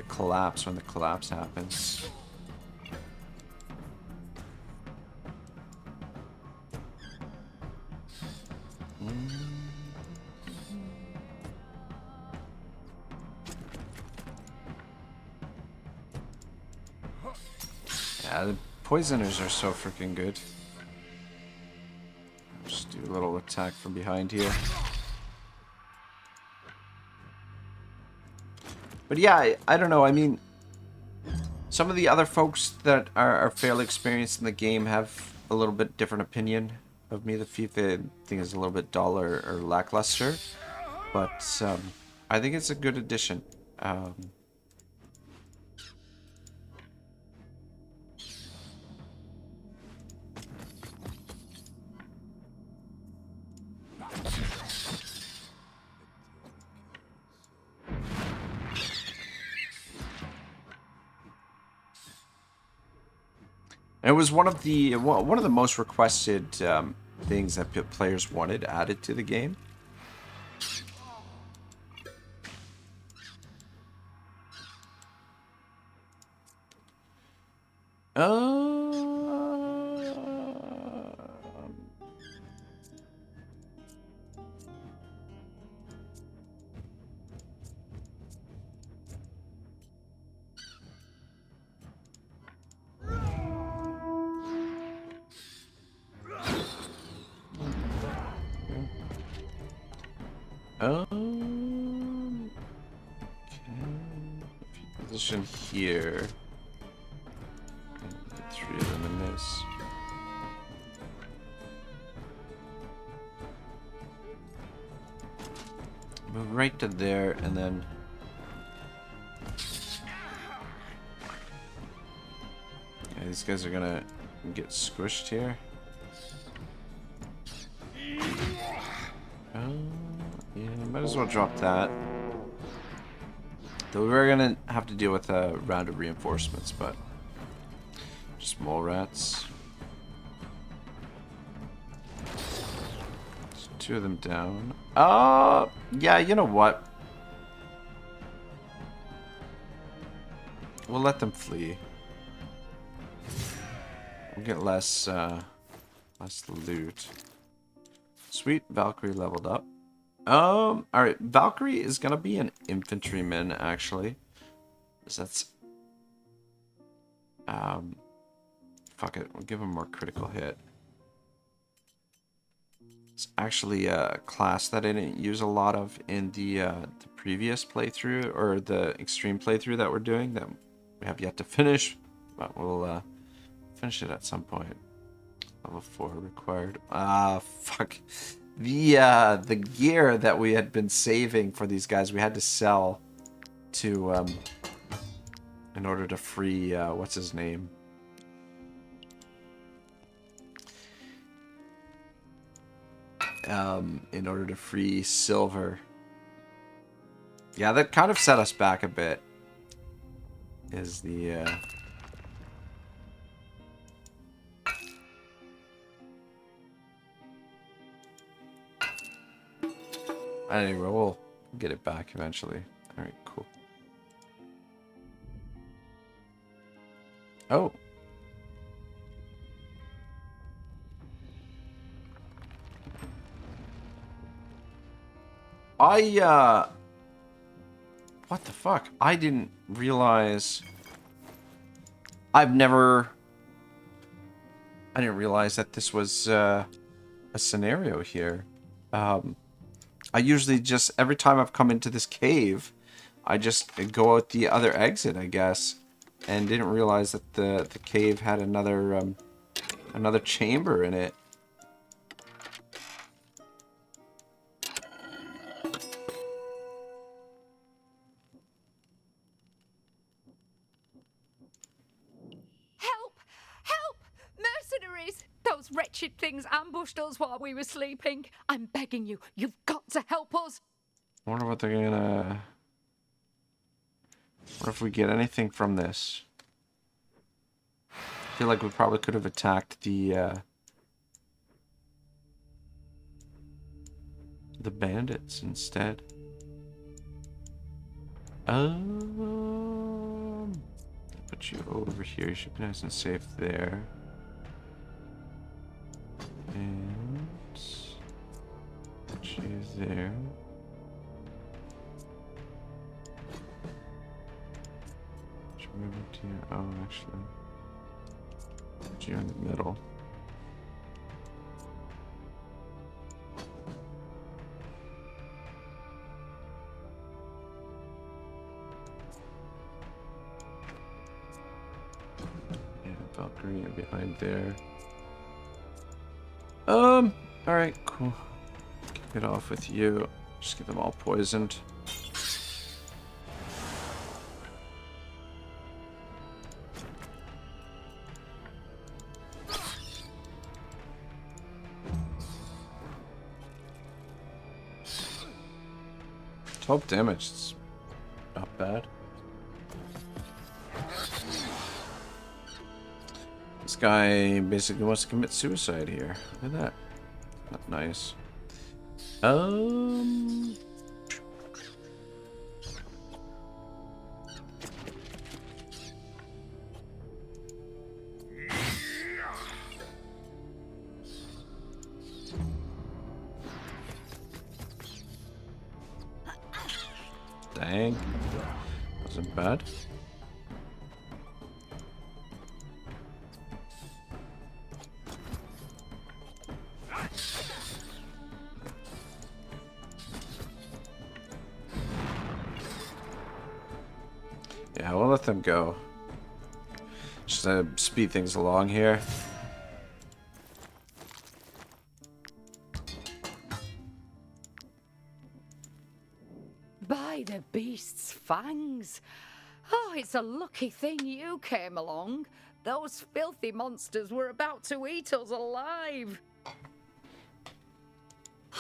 collapse when the collapse happens. Yeah, the poisoners are so freaking good. Just do a little attack from behind here. But yeah, I don't know. I mean, some of the other folks that are fairly experienced in the game have a little bit different opinion of me. The Fief, I think, is a little bit dull or lackluster. But I think it's a good addition. And it was one of the most requested things that players wanted added to the game. Position here. Put 3 of them in this. Move right to there, and then yeah, these guys are gonna get squished here. as well drop that. Though we're gonna have to deal with a round of reinforcements, but just mole rats. There's 2 of them down. Yeah, you know what? We'll let them flee. We'll get less loot. Sweet, Valkyrie leveled up. Alright, Valkyrie is gonna be an infantryman, actually. So that's... fuck it, we'll give him more critical hit. It's actually a class that I didn't use a lot of in the previous playthrough, or the extreme playthrough that we're doing, that we have yet to finish, but we'll finish it at some point. Level 4 required. Fuck. The gear that we had been saving for these guys, we had to sell to, in order to free, what's his name? In order to free Silver. Yeah, that kind of set us back a bit. Is the, Anyway, we'll get it back eventually. Alright, cool. Oh. What the fuck? I didn't realize... I didn't realize that this was, a scenario here. I usually just, every time I've come into this cave, I just go out the other exit, I guess. And didn't realize that the cave had another chamber in it. Help! Help! Mercenaries! Those wretched things ambushed us while we were sleeping. I'm begging you, you've got to help us. I wonder what they're gonna... What if we get anything from this? I feel like we probably could have attacked the bandits instead. Put you over here. You should be nice and safe there. And put you there. Move it to you. Oh, actually, put you in the middle. Yeah, Valkyrie behind there. Alright, cool. Get off with you. Just get them all poisoned. Top damage, it's not bad. This guy basically wants to commit suicide here. Look at that. Not nice. Dang. Wasn't bad. Yeah, we'll let them go. Just to speed things along here. By the beast's fangs. Oh, it's a lucky thing you came along. Those filthy monsters were about to eat us alive.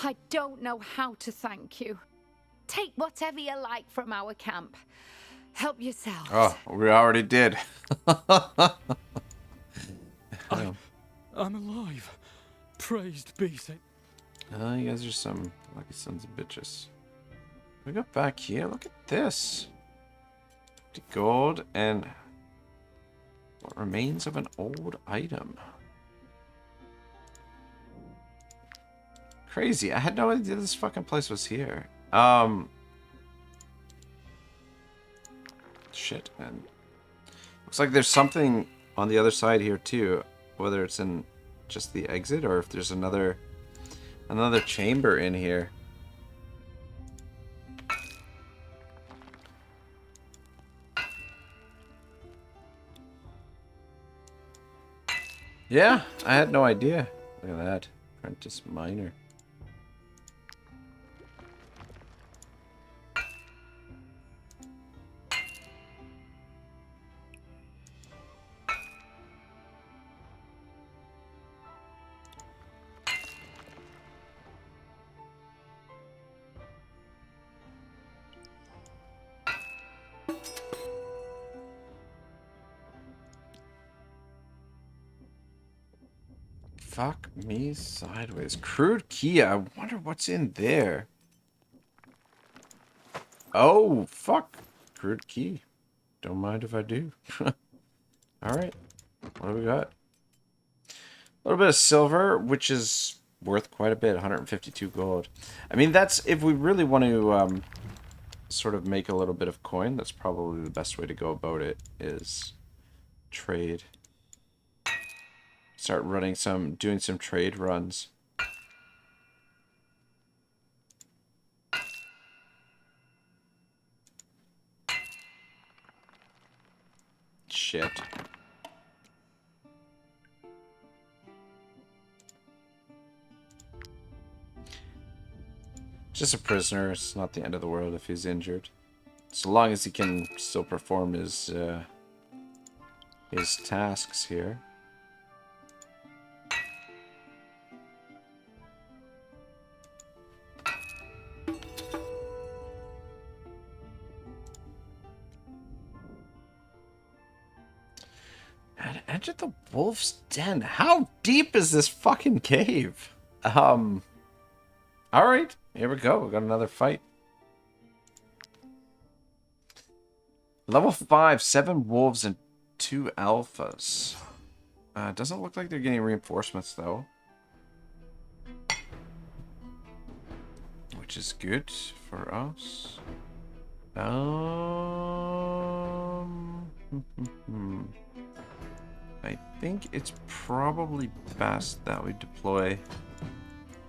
I don't know how to thank you. Take whatever you like from our camp. Help yourself. Oh, we already did. I'm alive. Praised be Saint. You guys are some lucky sons of bitches. We got back here. Look at this. The gold and what remains of an old item. Crazy. I had no idea this fucking place was here. Shit, man. Looks like there's something on the other side here too. Whether it's in just the exit or if there's another chamber in here. Yeah, I had no idea. Look at that. Apprentice miner. Fuck me sideways. Crude key. I wonder what's in there. Oh, fuck. Crude key. Don't mind if I do. Alright. What do we got? A little bit of silver, which is worth quite a bit. 152 gold. I mean, that's... If we really want to sort of make a little bit of coin, that's probably the best way to go about it, is trade. Start doing some trade runs. Shit. Just a prisoner. It's not the end of the world if he's injured. So long as he can still perform his tasks here. Enter the wolf's den. How deep is this fucking cave? Alright, here we go. We got another fight. Level 5, 7 wolves and 2 alphas. Doesn't look like they're getting reinforcements though. Which is good for us. I think it's probably best that we deploy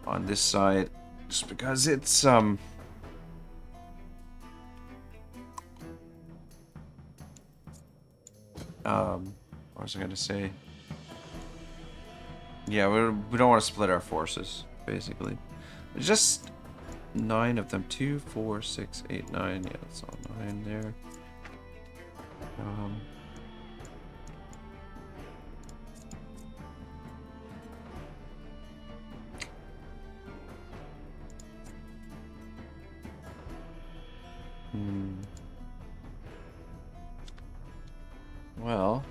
on this side, just because it's what was I gonna say? Yeah, we don't want to split our forces, basically. There's just 9 of them. 2, 4, 6, 8, 9. Yeah, that's all 9 there. Well,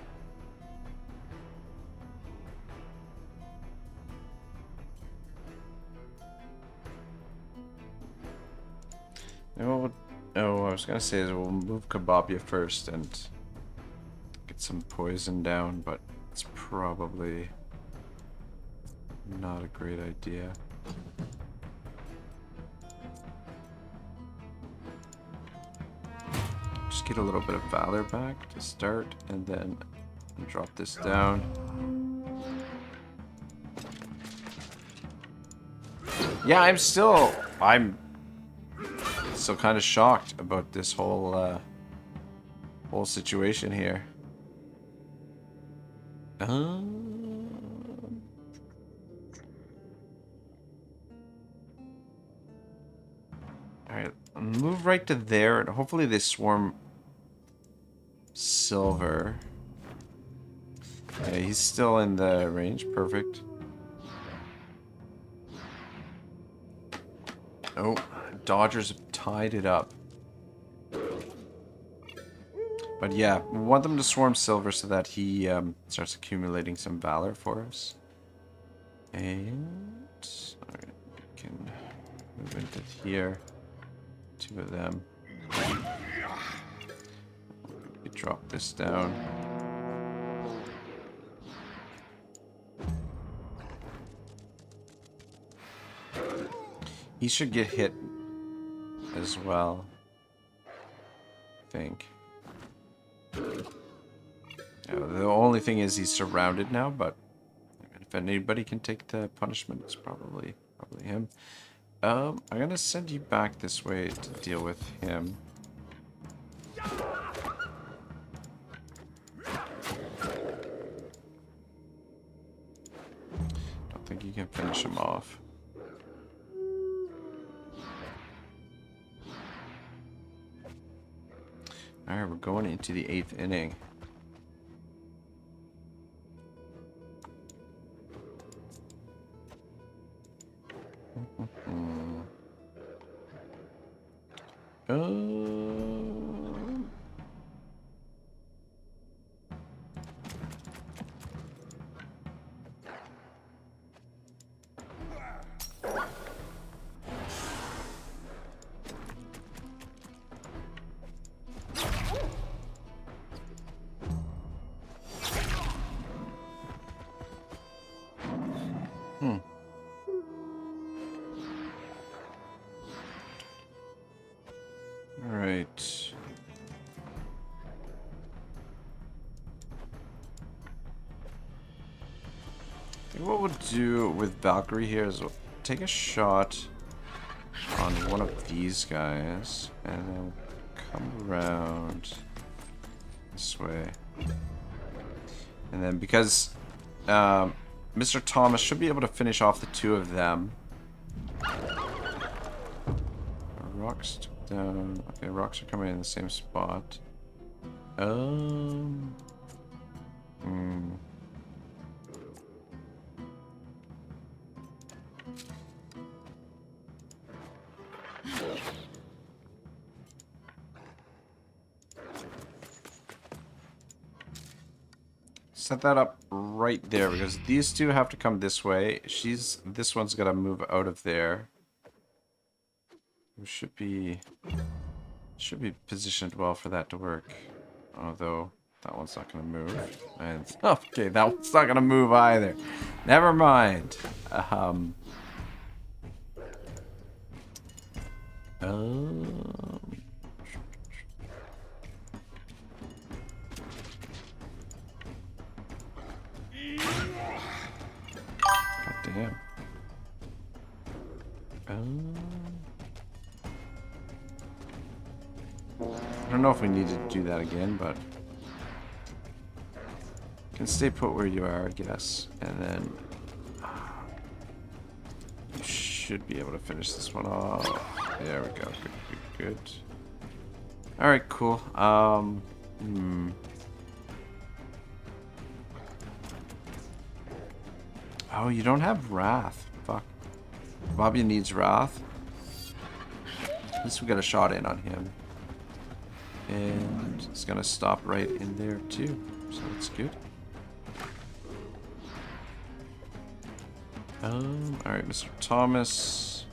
oh, I was gonna say is we'll move Kababia first and get some poison down, but it's probably not a great idea. Just get a little bit of valor back to start, and then drop this down. Yeah, I'm still kind of shocked about this whole situation here. Alright, move right to there, and hopefully they swarm silver. Yeah, he's still in the range. Perfect. Oh, Dodger's a ton tied it up. But yeah, we want them to swarm Silver so that he starts accumulating some valor for us. And alright, we can move into here. 2 of them. We drop this down. He should get hit as well, I think. The only thing is he's surrounded now, but if anybody can take the punishment, it's probably him. I'm gonna send you back this way to deal with him. Don't think you can finish him off. Alright, we're going into the 8th inning. Alright. I think what we'll do with Valkyrie here is we'll take a shot on one of these guys and then come around this way. And then because Mr. Thomas should be able to finish off the 2 of them. Rocks down. Okay, rocks are coming in the same spot. Set that up right there because these 2 have to come this way. This one's gotta move out of there. We should be positioned well for that to work. Although that one's not gonna move. And okay, that one's not gonna move either. Never mind. God damn. I don't know if we need to do that again, but you can stay put where you are, I guess, and then you should be able to finish this one off. There we go. Good. All right, cool. Oh, you don't have Wrath. Fuck. Bobby needs Wrath. At least we got a shot in on him. And it's gonna stop right in there too. So that's good. Alright, Mr. Thomas.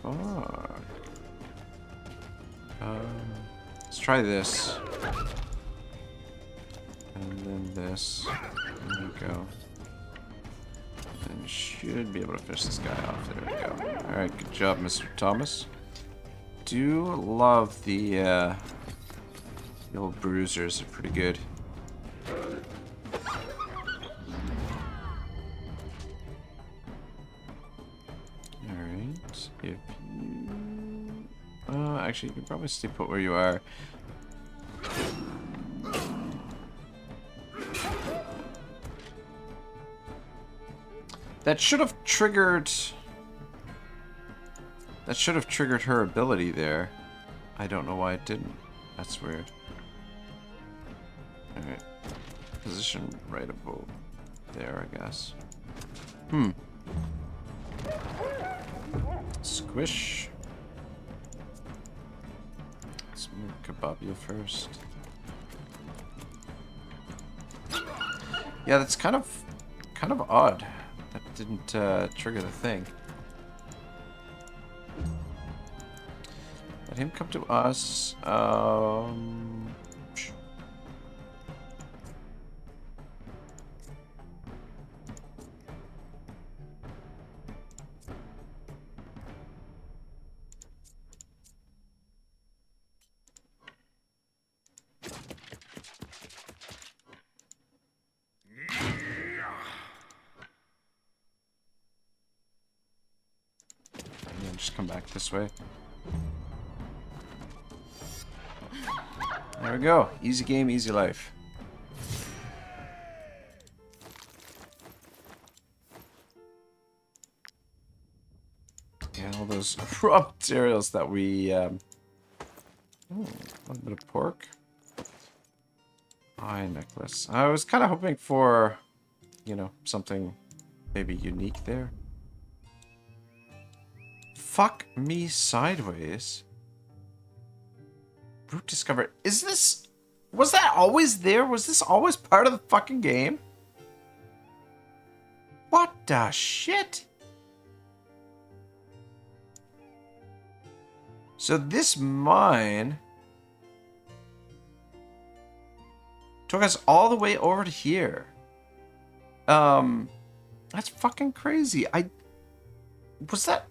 Fuck. Let's try this. And then this. There we go. And you should be able to finish this guy off. There we go. Alright, good job, Mr. Thomas. Do love the old bruisers. Are pretty good. Alright. If you... actually, you can probably stay put where you are. That should have triggered... That should have triggered her ability there. I don't know why it didn't. That's weird. Alright. Position right above there, I guess. Squish. Let's move Kebabia first. Yeah, that's kind of odd. That didn't trigger the thing. Let him come to us. Just come back this way. There we go. Easy game, easy life. Yeah, all those raw materials that we... Ooh, a little bit of pork. Eye necklace. I was kind of hoping for, you know, something maybe unique there. Fuck me sideways. Brute discovered. Is this... Was that always there? Was this always part of the fucking game? What the shit? So this mine took us all the way over to here. That's fucking crazy. Was that...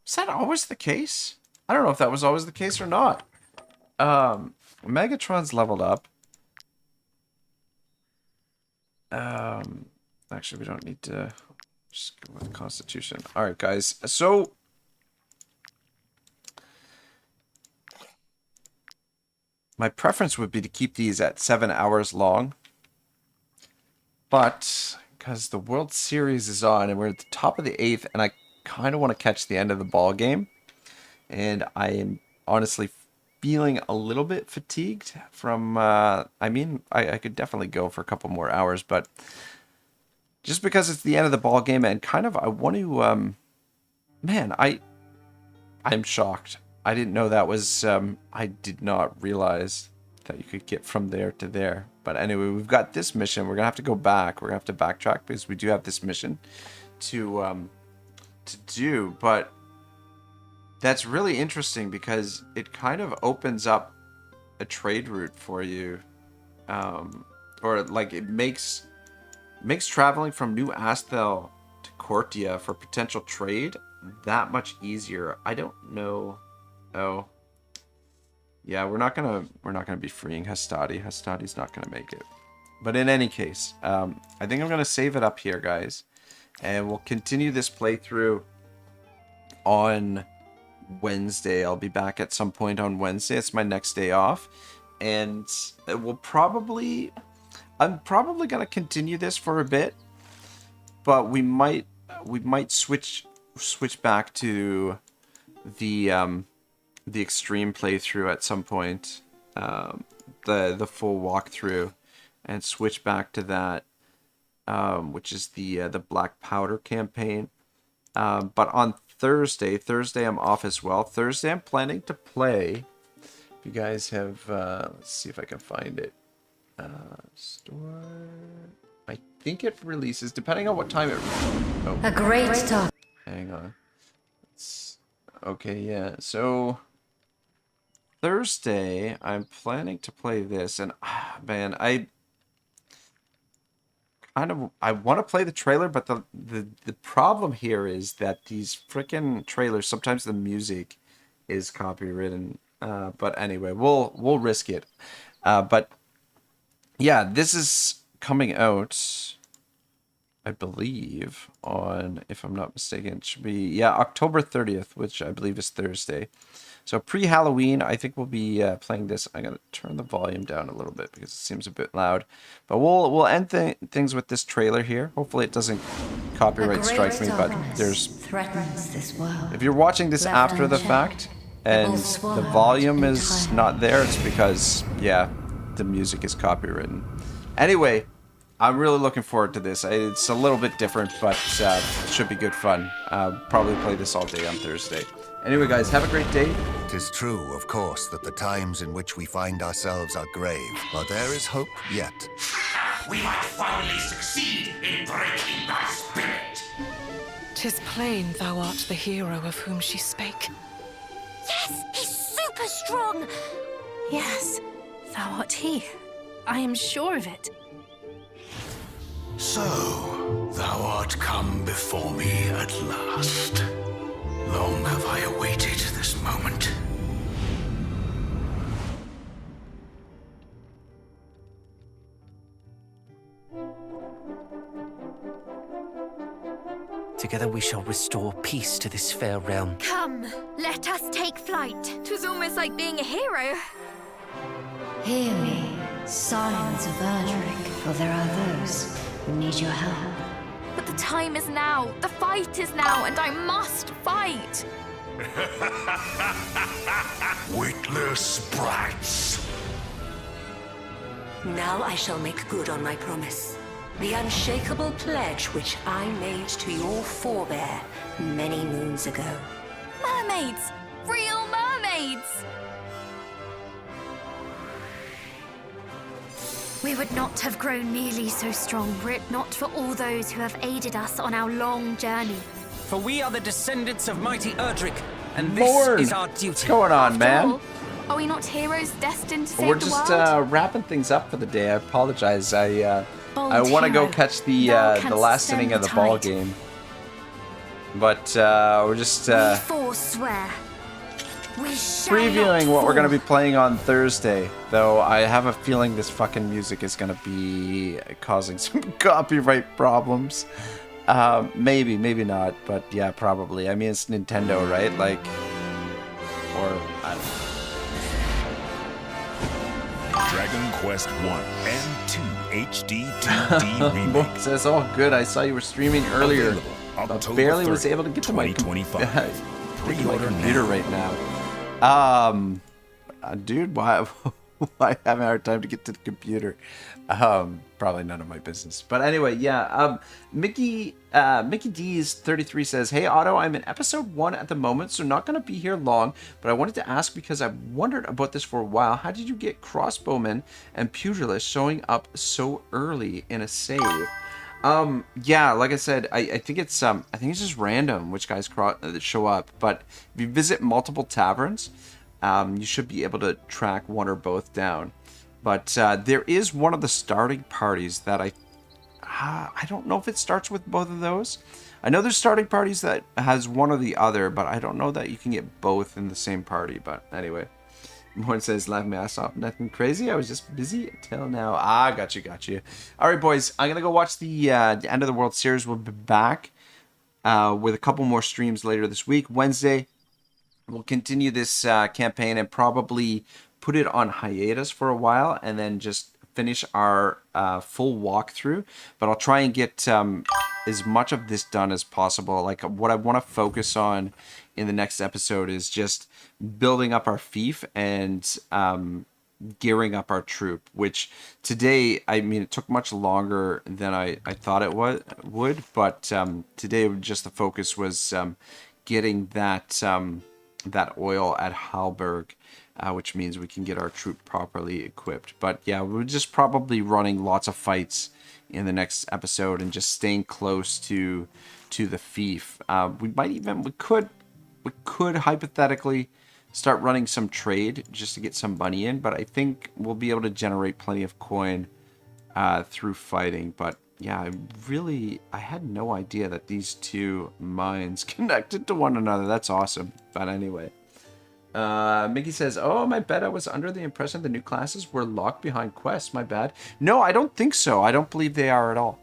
Is that always the case? I don't know if that was always the case or not. Megatron's leveled up. Actually, we don't need to just go with Constitution. Alright, guys. So... My preference would be to keep these at 7 hours long. But, because the World Series is on and we're at the top of the 8th and I kind of want to catch the end of the ball game, and I am honestly feeling a little bit fatigued from I mean, I could definitely go for a couple more hours, but just because it's the end of the ball game and kind of I want to man, I'm shocked. I didn't know that was I did not realize that you could get from there to there. But anyway, we've got this mission. We're gonna have to go back. We're gonna have to backtrack because we do have this mission to do, but that's really interesting because it kind of opens up a trade route for you, or like it makes traveling from New Asthel to Cortia for potential trade that much easier. I don't know. Oh, yeah, we're not gonna be freeing Hastati. Hastati's not gonna make it. But in any case, I think I'm gonna save it up here, guys. And we'll continue this playthrough on Wednesday. I'll be back at some point on Wednesday. It's my next day off. And I'm probably going to continue this for a bit. But we might switch back to the extreme playthrough at some point. The full walkthrough. And switch back to that. Which is the Black Powder campaign. But on Thursday I'm off as well. Thursday I'm planning to play. If you guys have, let's see if I can find it. Store. I think it releases, depending on what time it. Oh. A great start. Hang on. Okay, yeah. So Thursday I'm planning to play this, and man, I want to play the trailer, but the problem here is that these freaking trailers, sometimes the music is copywritten. But anyway, we'll risk it. But yeah, this is coming out, I believe, on, if I'm not mistaken, it should be, October 30th, which I believe is Thursday. So pre-Halloween, I think we'll be playing this. I'm going to turn the volume down a little bit because it seems a bit loud. But we'll end things with this trailer here. Hopefully it doesn't copyright strike me, but there's... threatens this world. If you're watching this after the fact and the volume is not there, it's because, yeah, the music is copywritten. Anyway, I'm really looking forward to this. It's a little bit different, but it should be good fun. Probably play this all day on Thursday. Anyway, guys, have a great day. It is true, of course, that the times in which we find ourselves are grave, but there is hope yet. We might finally succeed in breaking thy spirit. 'Tis plain thou art the hero of whom she spake. Yes, he's super strong. Yes, thou art he. I am sure of it. So, thou art come before me at last. Long have I awaited this moment. Together we shall restore peace to this fair realm. Come, let us take flight. 'Twas almost like being a hero. Hear me, scions of Erdrick, for there are those who need your help. But the time is now. The fight is now, and I must fight. Witless brats! Now I shall make good on my promise. The unshakable pledge which I made to your forebear many moons ago. Mermaids! Real mermaids! We would not have grown nearly so strong were it not for all those who have aided us on our long journey. For we are the descendants of mighty Erdrick, and Morn. this is our duty. What's going on, man? Are we not heroes destined to save We're the just world? wrapping things up for the day. I apologize. I Bold want to go hero, catch the thou canst last stem inning of the the ball tide. game. But we're just We forswear. We shall previewing not what we're going to fall. be playing on Thursday. Though I have a feeling this fucking music is going to be causing some copyright problems. Maybe, maybe not. But yeah, probably. I mean, it's Nintendo, right? Like, or I don't know. Dragon Quest 1 and 2 HD 2D remake. Book says, "Oh, good. I saw you were streaming earlier, but October barely was 30, able to get to my Pre-order computer now. right now." Dude, why why having a hard time to get to the computer? Probably none of my business. But anyway, yeah. Mickey D's 33 says, "Hey Otto, I'm in episode 1 at the moment, so not gonna be here long. But I wanted to ask because I've wondered about this for a while. How did you get crossbowmen and pugilists showing up so early in a save?" Yeah, like I said, I think it's just random which guys show up. But if you visit multiple taverns, you should be able to track one or both down. But there is one of the starting parties that I don't know if it starts with both of those. I know there's starting parties that has one or the other, but I don't know that you can get both in the same party. But anyway, one says, "Laugh my ass off. Nothing crazy. I was just busy until now." Got you. All right, boys. I'm gonna go watch the end of the World Series. We'll be back with a couple more streams later this week. Wednesday, we'll continue this campaign and probably put it on hiatus for a while and then just finish our full walkthrough. But I'll try and get as much of this done as possible. Like, what I want to focus on in the next episode is just building up our fief and gearing up our troop, which today, I mean, it took much longer than I thought it would, but today just the focus was getting that oil at Halberg, which means we can get our troop properly equipped. But yeah, we're just probably running lots of fights in the next episode and just staying close to the fief. We could hypothetically start running some trade just to get some money in, but I think we'll be able to generate plenty of coin through fighting. But yeah, I had no idea that these two mines connected to one another. That's awesome. But anyway, Mickey says, "Oh, my bad. I was under the impression the new classes were locked behind quests. My bad." No, I don't think so. I don't believe they are at all.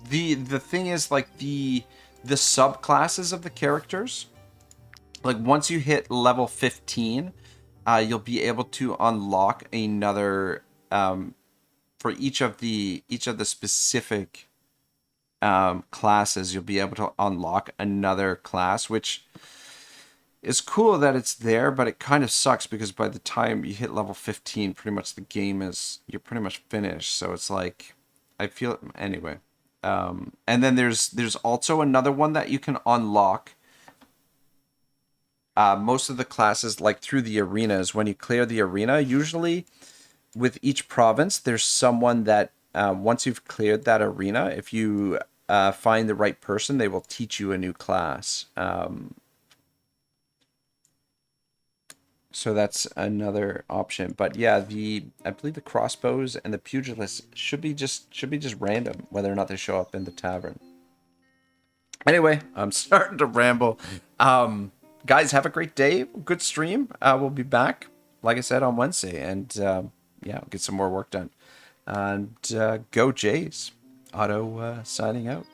The thing is, like, the subclasses of the characters, like, once you hit level 15, you'll be able to unlock another for each of the specific classes. You'll be able to unlock another class, which is cool that it's there, but it kind of sucks because by the time you hit level 15, pretty much the game you're pretty much finished. So it's like, I feel anyway. And then there's also another one that you can unlock. Most of the classes, like through the arenas, when you clear the arena, usually with each province, there's someone that once you've cleared that arena, if you find the right person, they will teach you a new class. So that's another option. But yeah, I believe the crossbows and the pugilists should be just random, whether or not they show up in the tavern. Anyway, I'm starting to ramble. Guys, have a great day. Good stream. We'll be back, like I said, on Wednesday, and yeah, get some more work done. And go Jays. Otto signing out.